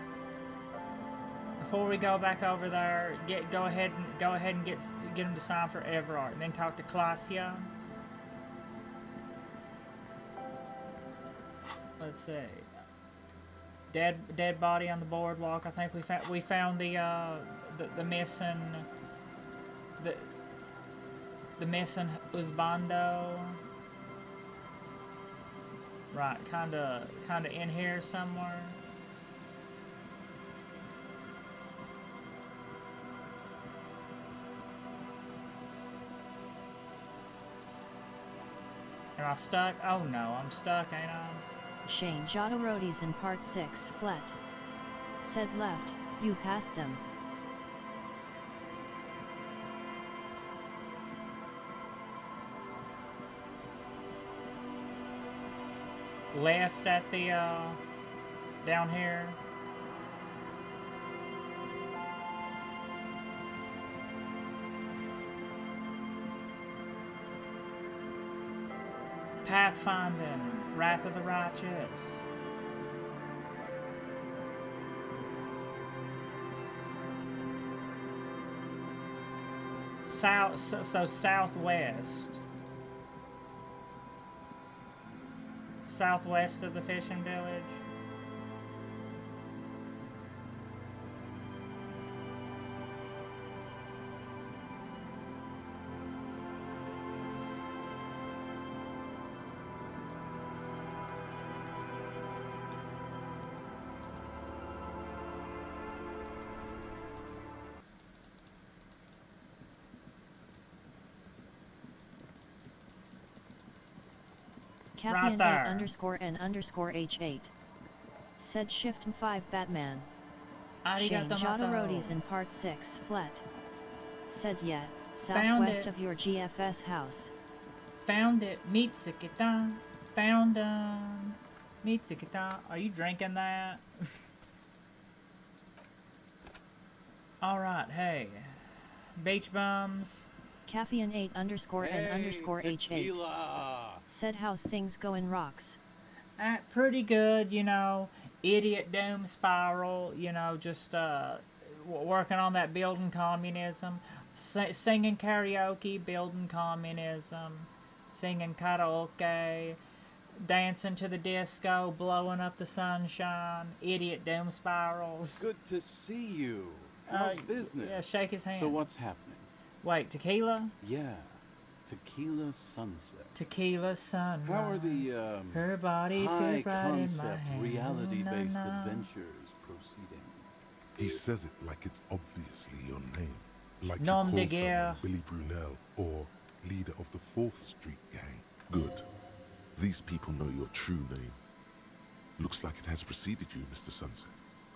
Before we go back over there, go ahead and get them to sign for Everard, and then talk to Clausia. Let's see. Dead body on the boardwalk. I think we found the missing the missing Usbando. Right, kinda in here somewhere. Am I stuck? Oh no, I'm stuck, ain't I? Shane Jodorodi's in part 6, flat. Said left, you passed them. Left at the, down here. Pathfinding, Wrath of the Righteous. So southwest. Southwest of the fishing village. Caffeine 8_N_H8. Said Shift 5 Batman. Shane Jodorodi's in part 6, flat. Said yeah, southwest of your GFS house. Found it, Mitsukita. Found Mitsukita. Are you drinking that? Alright, hey. Beach bums. Caffeine 8_N_H8. Said how's things going, rocks? Pretty good, you know. Idiot doom spiral, you know, just working on that building communism. Singing karaoke, building communism. Singing karaoke. Dancing to the disco, blowing up the sunshine. Idiot doom spirals. Good to see you. How's business? Yeah, shake his hand. So what's happening? Wait, tequila? Yeah, tequila sunset. Tequila sunrise. How are the her body high fit right in my concept, hand. reality-based Ooh, na, na. adventures proceeding? He says it like it's obviously your name. Like Nom de you call guerre. someone Billy Brunel or leader of the 4th Street gang. Good. These people know your true name. Looks like it has preceded you, Mr. Sunset.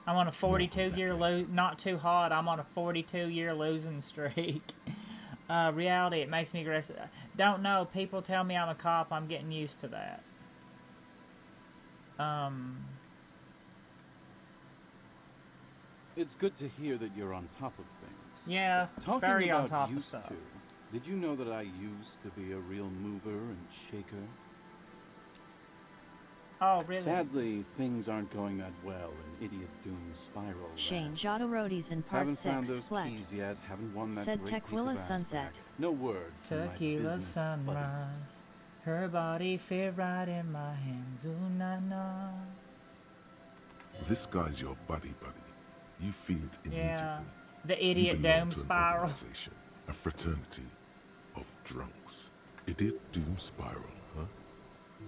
I'm on a 42-year not too hot. I'm on a 42-year losing streak. Reality, it makes me aggressive. Don't know. People tell me I'm a cop. I'm getting used to that. It's good to hear that you're on top of things. Yeah, Talking very about on top of used stuff. to, did you know that I used to be a real mover and shaker? Oh, really? Sadly, things aren't going that well in Idiot Doom Spiral. Shane Jodorodi's in part Haven't found 6, those flat. keys yet. Haven't won that Said great piece Tequila of ass Sunset. back. No word from my Tequila business sunrise. Her body fit right in my hands. Ooh, na, na. This guy's your buddy. You feel it immediately. Yeah. The You idiot belong dome to an spiral. organization, a fraternity of drunks. Idiot doom spiral, huh?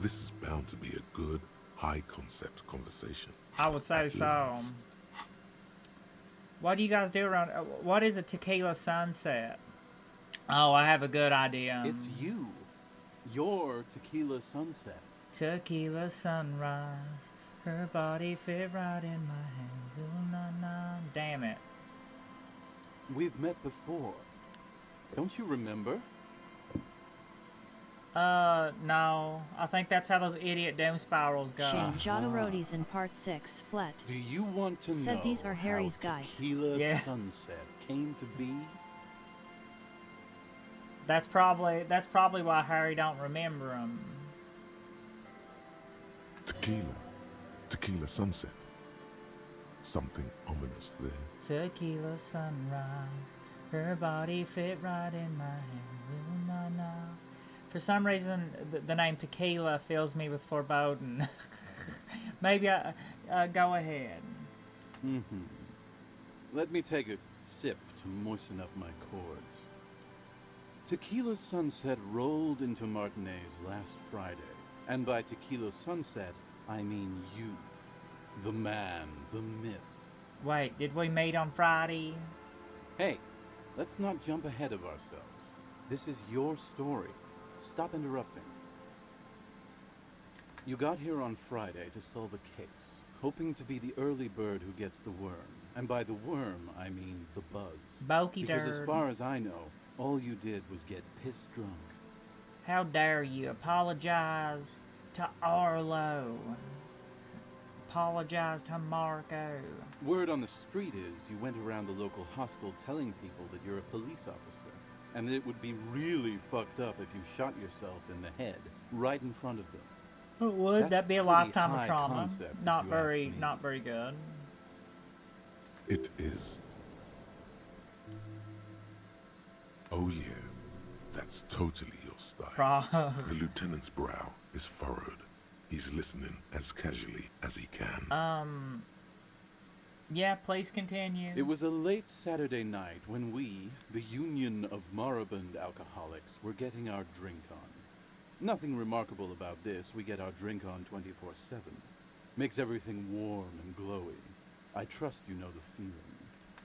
This is bound to be a good, high-concept conversation. I would say At so. last. What do you guys do around... what is a tequila sunset? Oh, I have a good idea. It's you. Your tequila sunset. Tequila sunrise. Her body fit right in my hands. Ooh, na, na. Damn it. We've met before. Don't you remember? No. I think that's how those idiot doom spirals go. Shane Jodorodi's in part 6, Flet. Do you want to Said know these are Harry's how guys. Tequila Sunset came to be? That's probably why Harry don't remember them. Tequila sunset. Something ominous there. Tequila sunrise. Her body fit right in my hands. Ooh, na, na. For some reason, the name Tequila fills me with foreboding. Maybe go ahead. Let me take a sip to moisten up my cords. Tequila Sunset rolled into Martinez last Friday. And by Tequila Sunset, I mean you. The man, the myth. Wait, did we meet on Friday? Hey, let's not jump ahead of ourselves. This is your story. Stop interrupting. You got here on Friday to solve a case, hoping to be the early bird who gets the worm. And by the worm, I mean the buzz. Bulky Because as dird. far as I know, all you did was get piss drunk. How dare you apologize to Arlo? Apologize to Marco. Word on the street is you went around the local hostel telling people that you're a police officer, and that it would be really fucked up if you shot yourself in the head right in front of them. Would that be a lifetime of high trauma? concept, if Not you ask very, me. not very good. It is. Oh yeah, that's totally your style. The lieutenant's brow is furrowed. He's listening as casually as he can. Yeah, please continue. It was a late Saturday night when we, the Union of Moribund Alcoholics, were getting our drink on. Nothing remarkable about this. We get our drink on 24/7. Makes everything warm and glowy. I trust you know the feeling.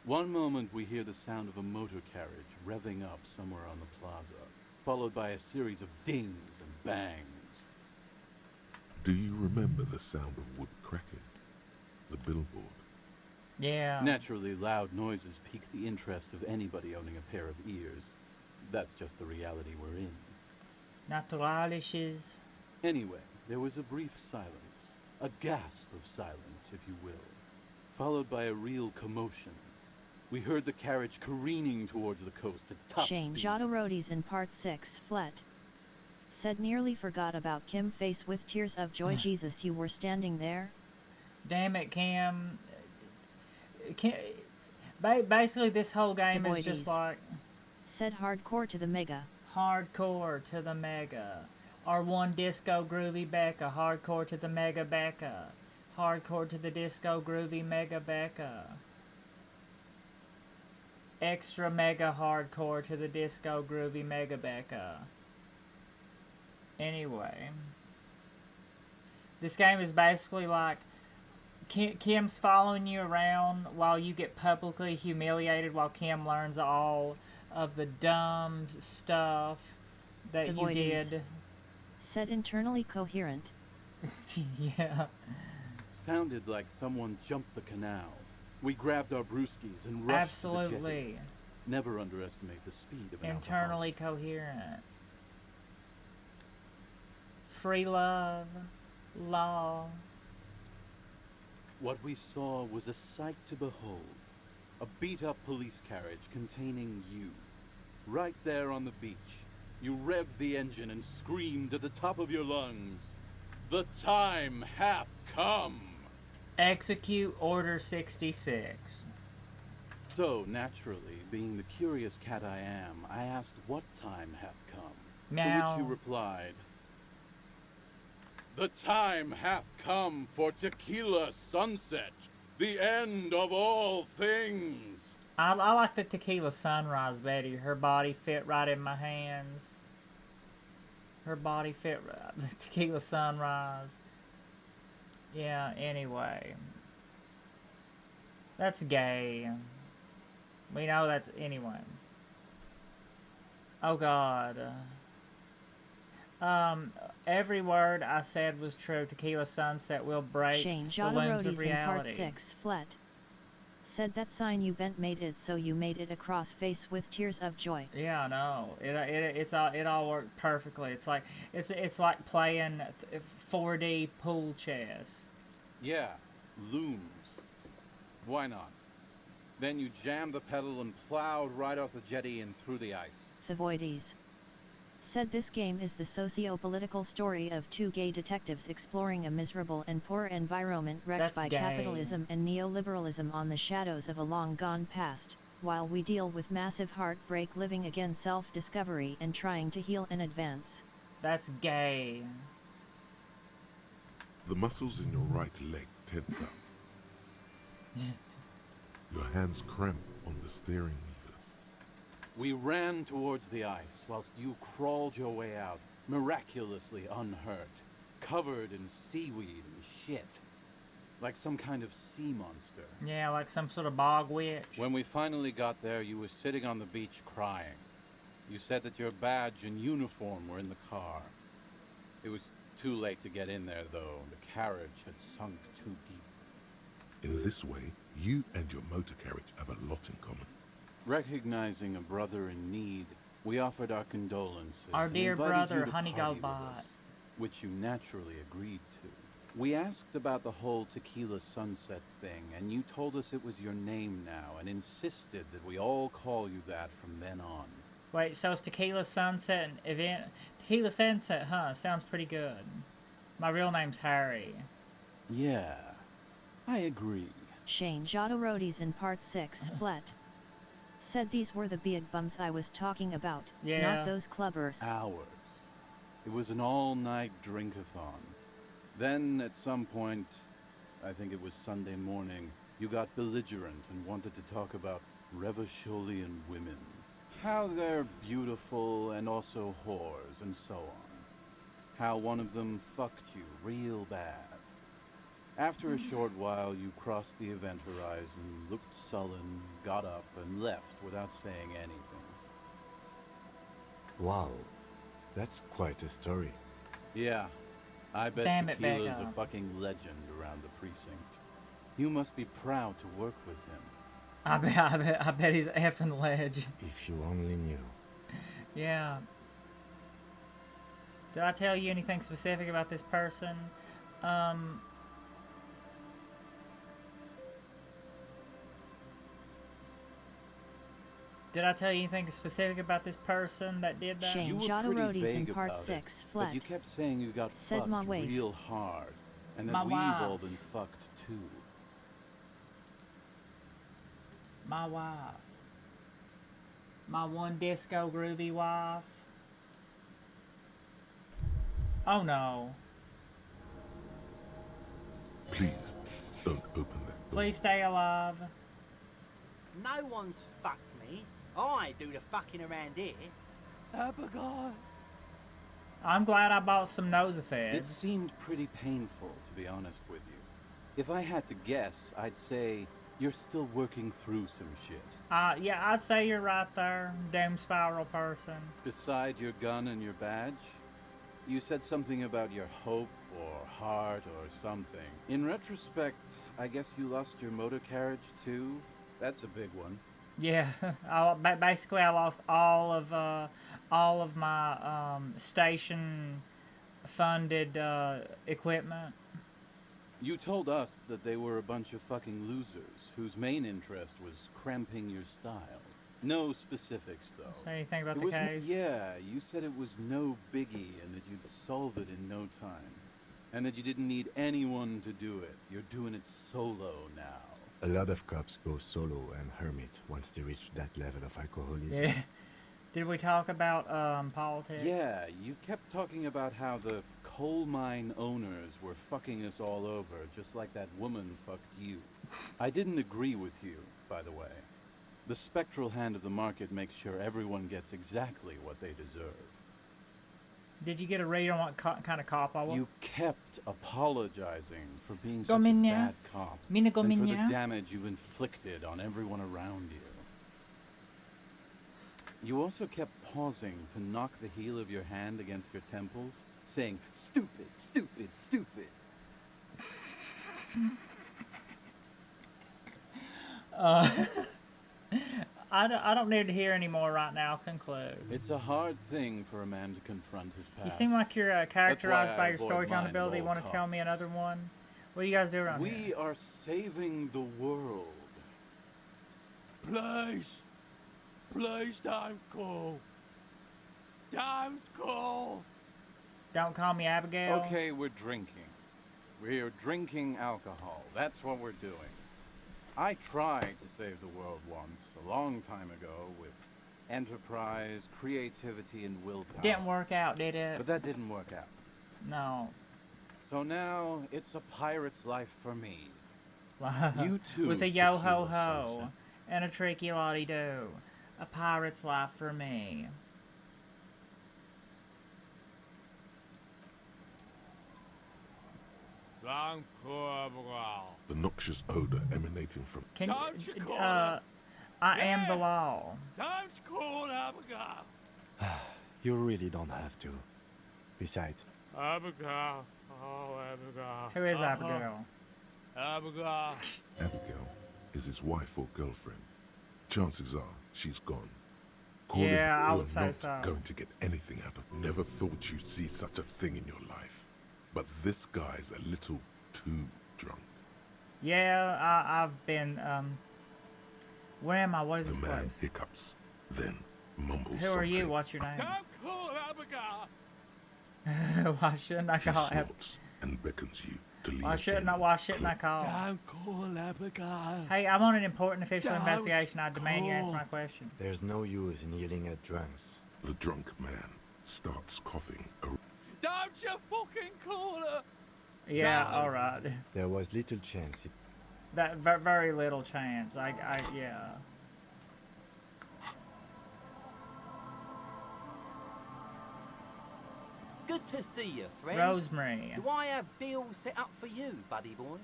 One moment we hear the sound of a motor carriage revving up somewhere on the plaza, followed by a series of dings and bangs. Do you remember the sound of wood cracking? The billboard? Yeah. Naturally, loud noises pique the interest of anybody owning a pair of ears. That's just the reality we're in. Naturalisches. Anyway, there was a brief silence. A gasp of silence, if you will. Followed by a real commotion. We heard the carriage careening towards the coast at top Shane speed. Jodorodi's in part 6, Flet. Said nearly forgot about Kim face with tears of joy. Jesus, you were standing there? Damn it, Cam. Basically, this whole game is just like... Said hardcore to the mega. Hardcore to the mega. R1 disco groovy Becca. Hardcore to the mega Becca. Hardcore to the disco groovy mega Becca. Extra mega hardcore to the disco groovy mega Becca. Anyway. This game is basically like Kim's following you around while you get publicly humiliated while Kim learns all of the dumb stuff that you did. Said internally coherent. Yeah. Sounded like someone jumped the canal. We grabbed our brewskis and rushed to the jetty. Absolutely. Never underestimate the speed of an Internally coherent. Free love. Law. What we saw was a sight to behold. A beat-up police carriage containing you. Right there on the beach. You revved the engine and screamed at the top of your lungs. The time hath come! Execute Order 66. So, naturally, being the curious cat I am, I asked what time hath come. Meow. To which you replied, "The time hath come for Tequila Sunset, the end of all things." I like the Tequila Sunrise better. Her body fit right in my hands. Her body fit the tequila sunrise. Yeah, anyway. That's gay. We know that's... Anyway. Oh, God. Every word I said was true. Tequila Sunset will break Shane the looms of Jodorodi's in part reality. 6 flat. Said that sign you bent made it so you made it across face with tears of joy. Yeah, I know. It all worked perfectly. It's like playing 4D pool chess. Yeah, looms. Why not? Then you jammed the pedal and plowed right off the jetty and through the ice. Thavoides. Said this game is the socio-political story of two gay detectives exploring a miserable and poor environment wrecked by capitalism and neoliberalism on the shadows of a long-gone past, while we deal with massive heartbreak living again self-discovery and trying to heal and advance. That's gay. The muscles in your right leg tense up. Your hands cramp on the steering levers. We ran towards the ice whilst you crawled your way out, miraculously unhurt, covered in seaweed and shit. Like some kind of sea monster. Yeah, like some sort of bog witch. When we finally got there, you were sitting on the beach crying. You said that your badge and uniform were in the car. It was too late to get in there, though. The carriage had sunk too deep. In this way, you and your motor carriage have a lot in common. Recognizing a brother in need, we offered our condolences. Our dear and invited brother, you to Honey party with Galbot. us, which you naturally agreed to. We asked about the whole Tequila Sunset thing, and you told us it was your name now, and insisted that we all call you that from then on. Wait, so it's Tequila Sunset and event... Tequila Sunset, huh? Sounds pretty good. My real name's Harry. Yeah, I agree. Shane Jodorodi's in part 6 flat. Said these were the big bums I was talking about, not those clubbers. Hours. It was an all-night drink-a-thon. Then, at some point, I think it was Sunday morning, you got belligerent and wanted to talk about Revacholian women. How they're beautiful and also whores and so on. How one of them fucked you real bad. After a short while, you crossed the event horizon, looked sullen, got up, and left without saying anything. Wow, that's quite a story. Yeah, I bet Damn it, Tequila's a Becca. fucking legend around the precinct. You must be proud to work with him. I bet he's effing ledge. If you only knew. Yeah. Did I tell you anything specific about this person? Did I tell you anything specific about this person that did that? Shane You were Jodorodi's pretty in vague part about 6 it, flat. but you kept saying you got Said fucked my wife. real hard, and that My we've wife. all been fucked too. My wife. My one disco groovy wife. Oh no. Please, don't open that door. Please stay alive. No one's fucked me. I do the fucking around here. Abigail! I'm glad I bought some It Nosafeds. seemed pretty painful, to be honest with you. If I had to guess, I'd say you're still working through some shit. Yeah, I'd say you're right there, doom spiral person. Beside your gun and your badge, you said something about your hope or heart or something. In retrospect, I guess you lost your motor carriage too? That's a big one. Yeah, basically I lost all of my station funded equipment. You told us that they were a bunch of fucking losers whose main interest was cramping your style. No specifics, though. Say anything about It the was case? Yeah, you said it was no biggie and that you'd solve it in no time. And that you didn't need anyone to do it. You're doing it solo now. A lot of cops go solo and hermit once they reach that level of alcoholism. Yeah. Did we talk about politics? Yeah, you kept talking about how the coal mine owners were fucking us all over, just like that woman fucked you. I didn't agree with you, by the way. The spectral hand of the market makes sure everyone gets exactly what they deserve. Did you get a read on what kind of cop I was? You kept apologizing for being Go such a minya. bad cop. Mina go and for the minya. damage you inflicted on everyone around you. You also kept pausing to knock the heel of your hand against your temples, saying, "Stupid, stupid, stupid." I don't need to hear any more right now. Conclude. It's a hard thing for a man to confront his past. You seem like you're characterized That's why by I your avoid storytelling mine ability. at You all want to tell me costs. another one? What do you guys do around here? We are saving the world. Please. Please don't call. Don't call. Don't call me Abigail. Okay, we're drinking. We're drinking alcohol. That's what we're doing. I tried to save the world once, a long time ago, with enterprise, creativity, and willpower. Didn't work out, did it? But that didn't work out. No. So now it's a pirate's life for me. You too. With a yo ho tequila ho sunset. and a tricky lottie do. A pirate's life for me. The noxious odor emanating from Can Don't you call I am the law. Don't call Abigail. You really don't have to. Besides, Abigail. Oh, Abigail. Who is Abigail? Abigail. Abigail is his wife or girlfriend. Chances are she's gone. Calling Yeah, I you would are say not so. going to get anything out of. Never thought you'd see such a thing in your life. But this guy's a little too drunk. Yeah, I've been, where am I? What is The this man place? hiccups, then mumbles Who are you? something. What's your name? Don't call Abigail. Why shouldn't I She call Ab? snorts and beckons you to leave. Why shouldn't I call? Don't call Abigail. Hey, I'm on an important official Don't investigation. I demand you answer call. my question. there's no use in yelling at drunks. The drunk man starts coughing. Don't you fucking call her. Yeah, No. all right. There was little chance it That very little chance. Yeah. Good to see you, friend. Rosemary. Do I have deals set up for you, buddy boy?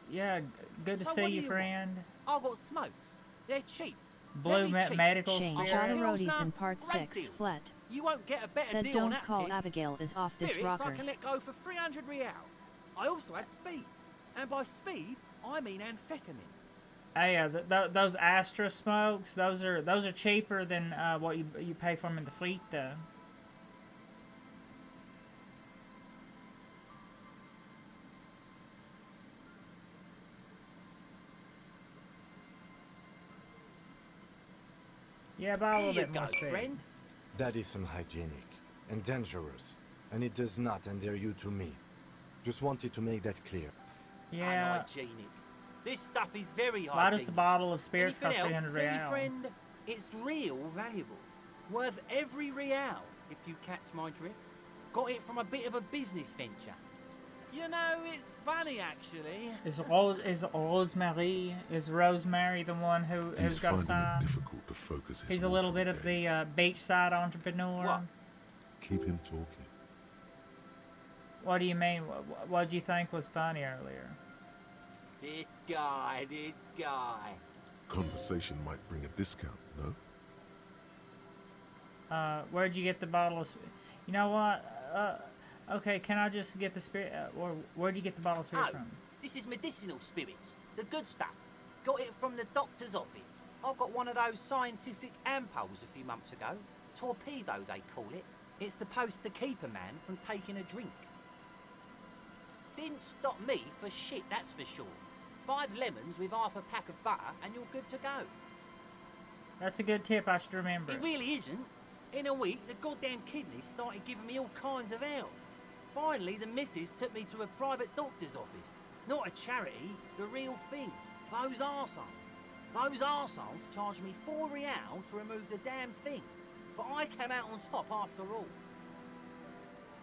Yeah. Good to So see what do you, you friend. I've got smokes. They're cheap. Blue Very cheap. medical Shane spirit. Jodorodi's in part Great 6, deal. flat. You won't get a better Said deal on don't that call piss. Abigail is off this Spirits I rockers. can let go for 300 real. I also have speed. And by speed, I mean amphetamine. Hey, those Astra smokes, those are cheaper than what you pay for them in the fleet, though. Yeah, buy a little Here you bit more go, speed. friend. that is unhygienic and dangerous, and it does not endear you to me. Just wanted to make that clear. Yeah. Unhygienic. This stuff is very hygienic. Why does the bottle of spirits Anything cost else? 300 See, real? friend, it's real valuable. Worth every real, if you catch my drift. Got it from a bit of a business venture. You know, it's funny, actually. Is Rosemary the one who's He's got a finding sign? it difficult to focus his He's a little watery bit of gaze. the beachside entrepreneur. What? Keep him talking. What do you mean? What do you think was funny earlier? This guy. Conversation might bring a discount, no? Where'd you get the bottle of? You know what? Okay, can I just get the spirit? Or where'd you get the bottle of spirits Oh, from? this is medicinal spirits. The good stuff. Got it from the doctor's office. I got one of those scientific ampoules a few months ago. Torpedo, they call it. It's supposed to keep a man from taking a drink. Didn't stop me for shit, that's for sure. 5 lemons with half a pack of butter and you're good to go. That's a good tip. I should remember. It really isn't. In a week, the goddamn kidneys started giving me all kinds of help. Finally, the missus took me to a private doctor's office. Not a charity, the real thing. Those arseholes charged me 4 real to remove the damn thing. But I came out on top after all.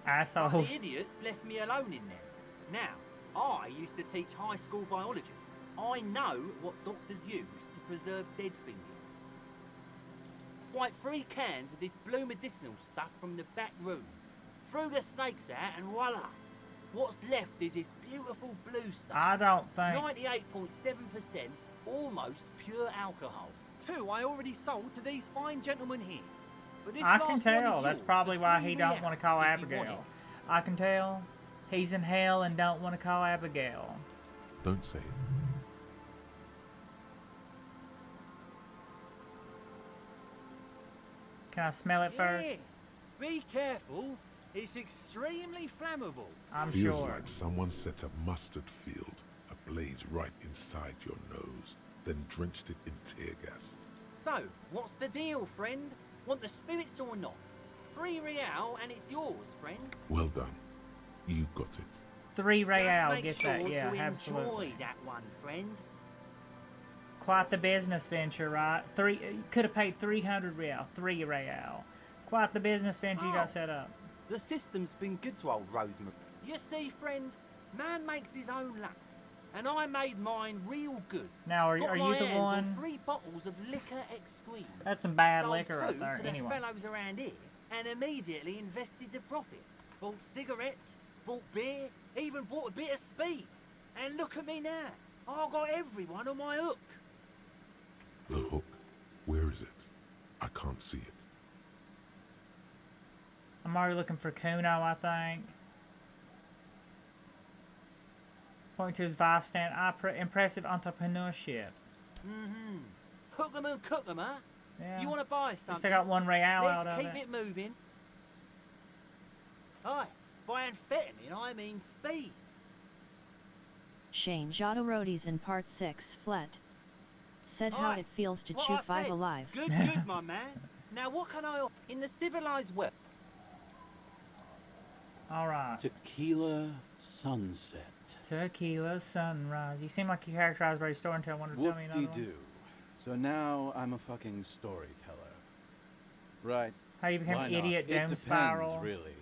But Assholes. the idiots left me alone in there. Now, I used to teach high school biology. I know what doctors use to preserve dead fingers. swipe 3 cans of this blue medicinal stuff from the back room. Threw the snakes out and voila. What's left is this beautiful blue stuff. I don't think... 98.7% almost pure alcohol. 2 I already sold to these fine gentlemen here. But this I last can one tell. is That's yours, probably for why free he don't real, want to call if you want Abigail. it. I can tell. He's in hell and don't want to call Abigail. Don't say it. Can I smell it first? Yeah, be careful. It's extremely flammable. I'm Feels sure. like someone set a mustard field ablaze right inside your nose, then drenched it in tear gas. So, what's the deal, friend? Want the spirits or not? 3 real and it's yours, friend. Well done. You got it. 3 real, Just make get sure that, yeah, to absolutely. enjoy that one, friend. Quite the business venture, right? Could have paid 300 real, 3 real. Quite the business venture you got set up. The system's been good to old Rosemary. You see, friend, man makes his own luck. And I made mine real good. Now, are Got you my the hands one? on 3 bottles of liquor exquise. That's some bad Sold liquor right 2 there, to the anyway. fellows around here and immediately invested the profit. Bought cigarettes, bought beer, even bought a bit of speed. And look at me now. I got everyone on my hook. The hook. Where is it? I can't see it. I'm already looking for Kuno, I think. Point to his vast and impressive entrepreneurship. Mm-hmm. Hook 'em and cook 'em, huh? Yeah. You want to buy At least something? I got 1 real out Let's of keep it. it moving. Aye, by amphetamine I mean speed. Shane Jodorodi's in part 6 flat. Said how Aye, it feels to what chew I 5 said. alive. Good, good, my man. Now what can I... In the civilized world... Alright. Tequila sunset. Tequila sunrise. You seem like you characterized by your story until I wanted to tell me another one. Whoop-de-doo. So now I'm a fucking storyteller. Right. How you became Why an not? idiot It doom depends, spiral. really.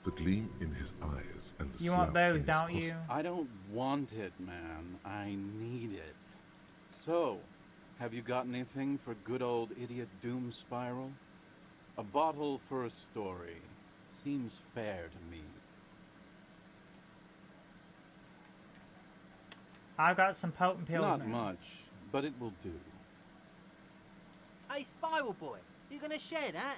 The gleam in his eyes and the You want slough in booze, his don't pus- you? I don't want it, man. I need it. So, have you got anything for good old idiot doom spiral? A bottle for a story. Seems fair to me. I've got some potent pills Not now. much, but it will do. Hey, Spiral Boy, you gonna share that?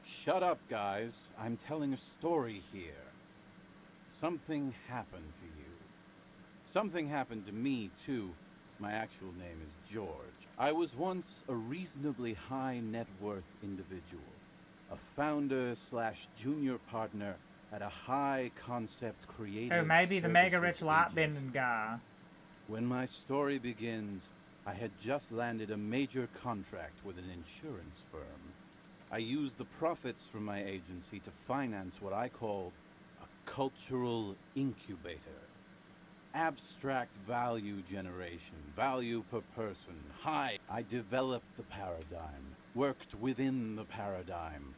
Shut up, guys. I'm telling a story here. Something happened to you. Something happened to me, too. My actual name is George. I was once a reasonably high net worth individual. A founder / junior partner at a high concept creative Oh, maybe the mega rich services light agency. bending guy. When my story begins, I had just landed a major contract with an insurance firm. I used the profits from my agency to finance what I called a cultural incubator. Abstract value generation, value per person, high. I developed the paradigm, worked within the paradigm,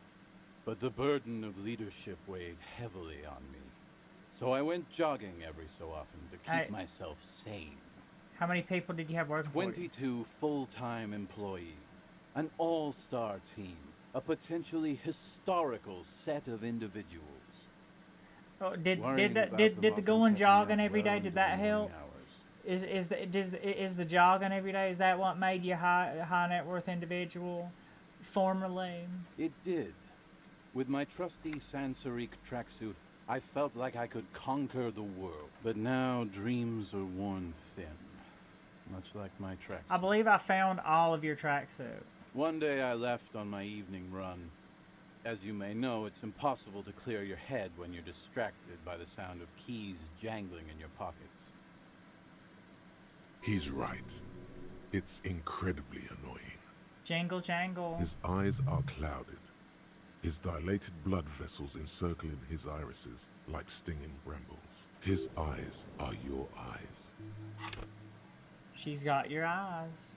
but the burden of leadership weighed heavily on me. So I went jogging every so often to keep Hey. myself sane. How many people did you have working for you? 22 full-time employees, an all-star team, a potentially historical set of individuals. Oh, did Worrying the about did them the often going kept me jogging up every well day, into did the that morning help? hours. Is the jogging every day, is that what made you a high net worth individual formerly? It did. With my trusty Sansarique tracksuit, I felt like I could conquer the world. But now dreams are worn thin, much like my tracksuit. I believe I found all of your tracksuit. One day I left on my evening run. As you may know, it's impossible to clear your head when you're distracted by the sound of keys jangling in your pockets. He's right. It's incredibly annoying. Jingle jangle. His eyes are clouded. His dilated blood vessels encircling his irises like stinging brambles. His eyes are your eyes. She's got your eyes.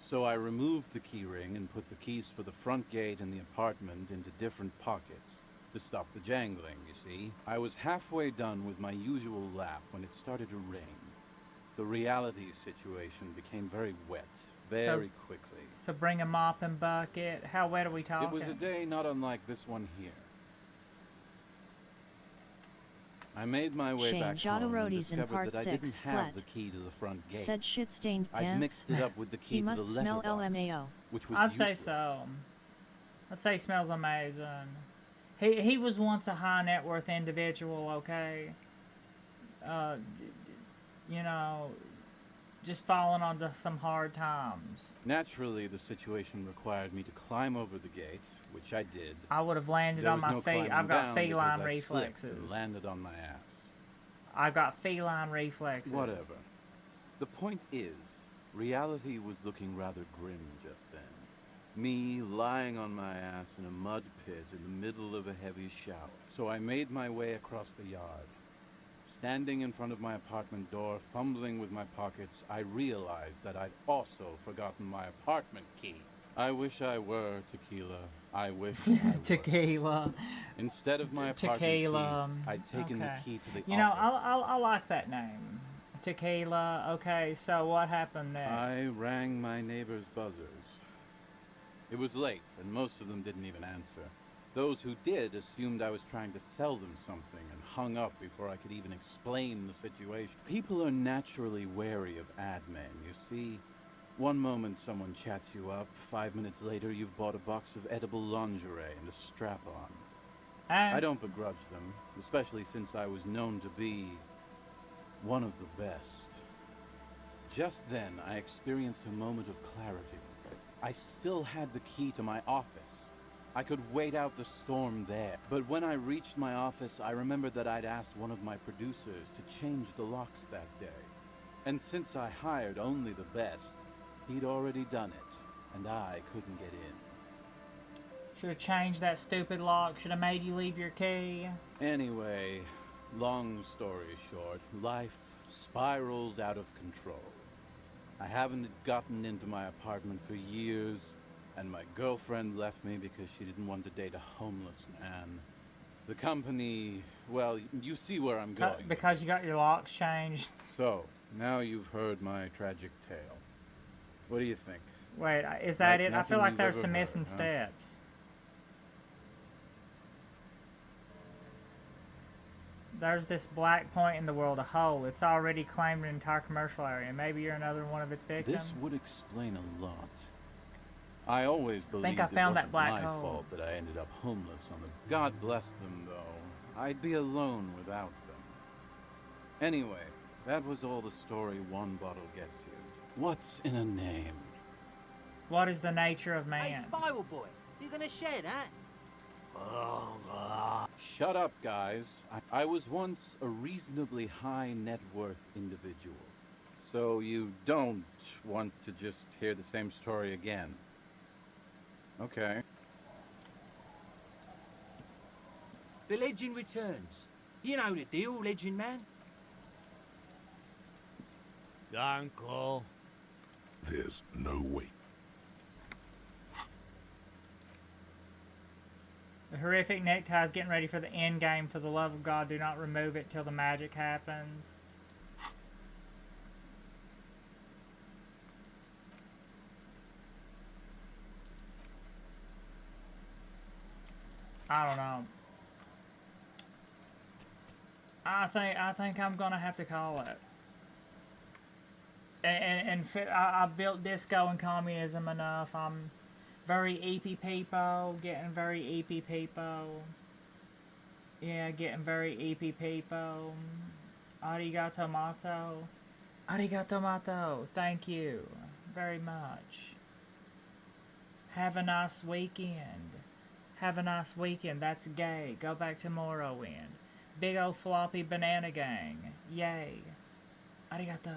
So I removed the key ring and put the keys for the front gate and the apartment into different pockets to stop the jangling, you see. I was halfway done with my usual lap when it started to rain. The reality situation became very wet, very quickly. So bring a mop and bucket. How wet are we talking? It was a day not unlike this one here. I made my way back home and discovered that I didn't have the key to the front gate. Said shit-stained I'd pants. mixed it up with the key He to must the smell letterbox, LMAO. which was I'd say useless. so. I'd say he smells amazing. He was once a high net worth individual, okay? You know, just falling onto some hard times. Naturally, the situation required me to climb over the gate, which I did. I would have landed There on was my no feet. climbing I've got down feline because I slipped reflexes. and landed on my ass. I've got feline reflexes. Whatever. The point is, reality was looking rather grim just then. Me lying on my ass in a mud pit in the middle of a heavy shower. So I made my way across the yard. Standing in front of my apartment door, fumbling with my pockets, I realized that I'd also forgotten my apartment key. I wish I were Tequila. I wish I were. Tequila. Instead of my apartment Tequila. key, I'd taken the key to the You know, office. I like that name. Tequila. Okay, so what happened next? I rang my neighbor's buzzers. It was late, and most of them didn't even answer. Those who did assumed I was trying to sell them something and hung up before I could even explain the situation. People are naturally wary of ad men, you see. One moment someone chats you up, 5 minutes later you've bought a box of edible lingerie and a strap-on. I don't begrudge them, especially since I was known to be one of the best. Just then, I experienced a moment of clarity. I still had the key to my office. I could wait out the storm there. But when I reached my office, I remembered that I'd asked one of my producers to change the locks that day. And since I hired only the best, he'd already done it, and I couldn't get in. Should have changed that stupid lock. Should have made you leave your key. Anyway, long story short, life spiraled out of control. I haven't gotten into my apartment for years, and my girlfriend left me because she didn't want to date a homeless man. The company, well, you see where I'm going. Because you got your locks changed. So, now you've heard my tragic tale. What do you think? Wait, is that Like it? I feel nothing like you've there's ever some heard, missing huh? steps. There's this black point in the world, a hole. It's already claimed an entire commercial area. Maybe you're another one of its victims. This would explain a lot. I always believed I found it that wasn't black my hole. fault that I ended up homeless on the... God bless them, though. I'd be alone without them. Anyway, that was all the story one bottle gets you. What's in a name? What is the nature of man? Hey, Spiral Boy, you gonna share that? Shut up, guys. I was once a reasonably high net worth individual. So you don't want to just hear the same story again. Okay. The legend returns. You know the deal, Legend Man. Uncle. There's no way. The horrific necktie's getting ready for the end game. For the love of God, do not remove it till the magic happens. I don't know. I think I'm gonna have to call it. I built disco and communism enough. I'm very EP people, getting very EP people. Yeah, getting very EP people. Arigato mato. Arigato mato. Thank you very much. Have a nice weekend. Have a nice weekend. That's gay. Go back to Morrowind. Big old floppy banana gang. Yay. Arigato.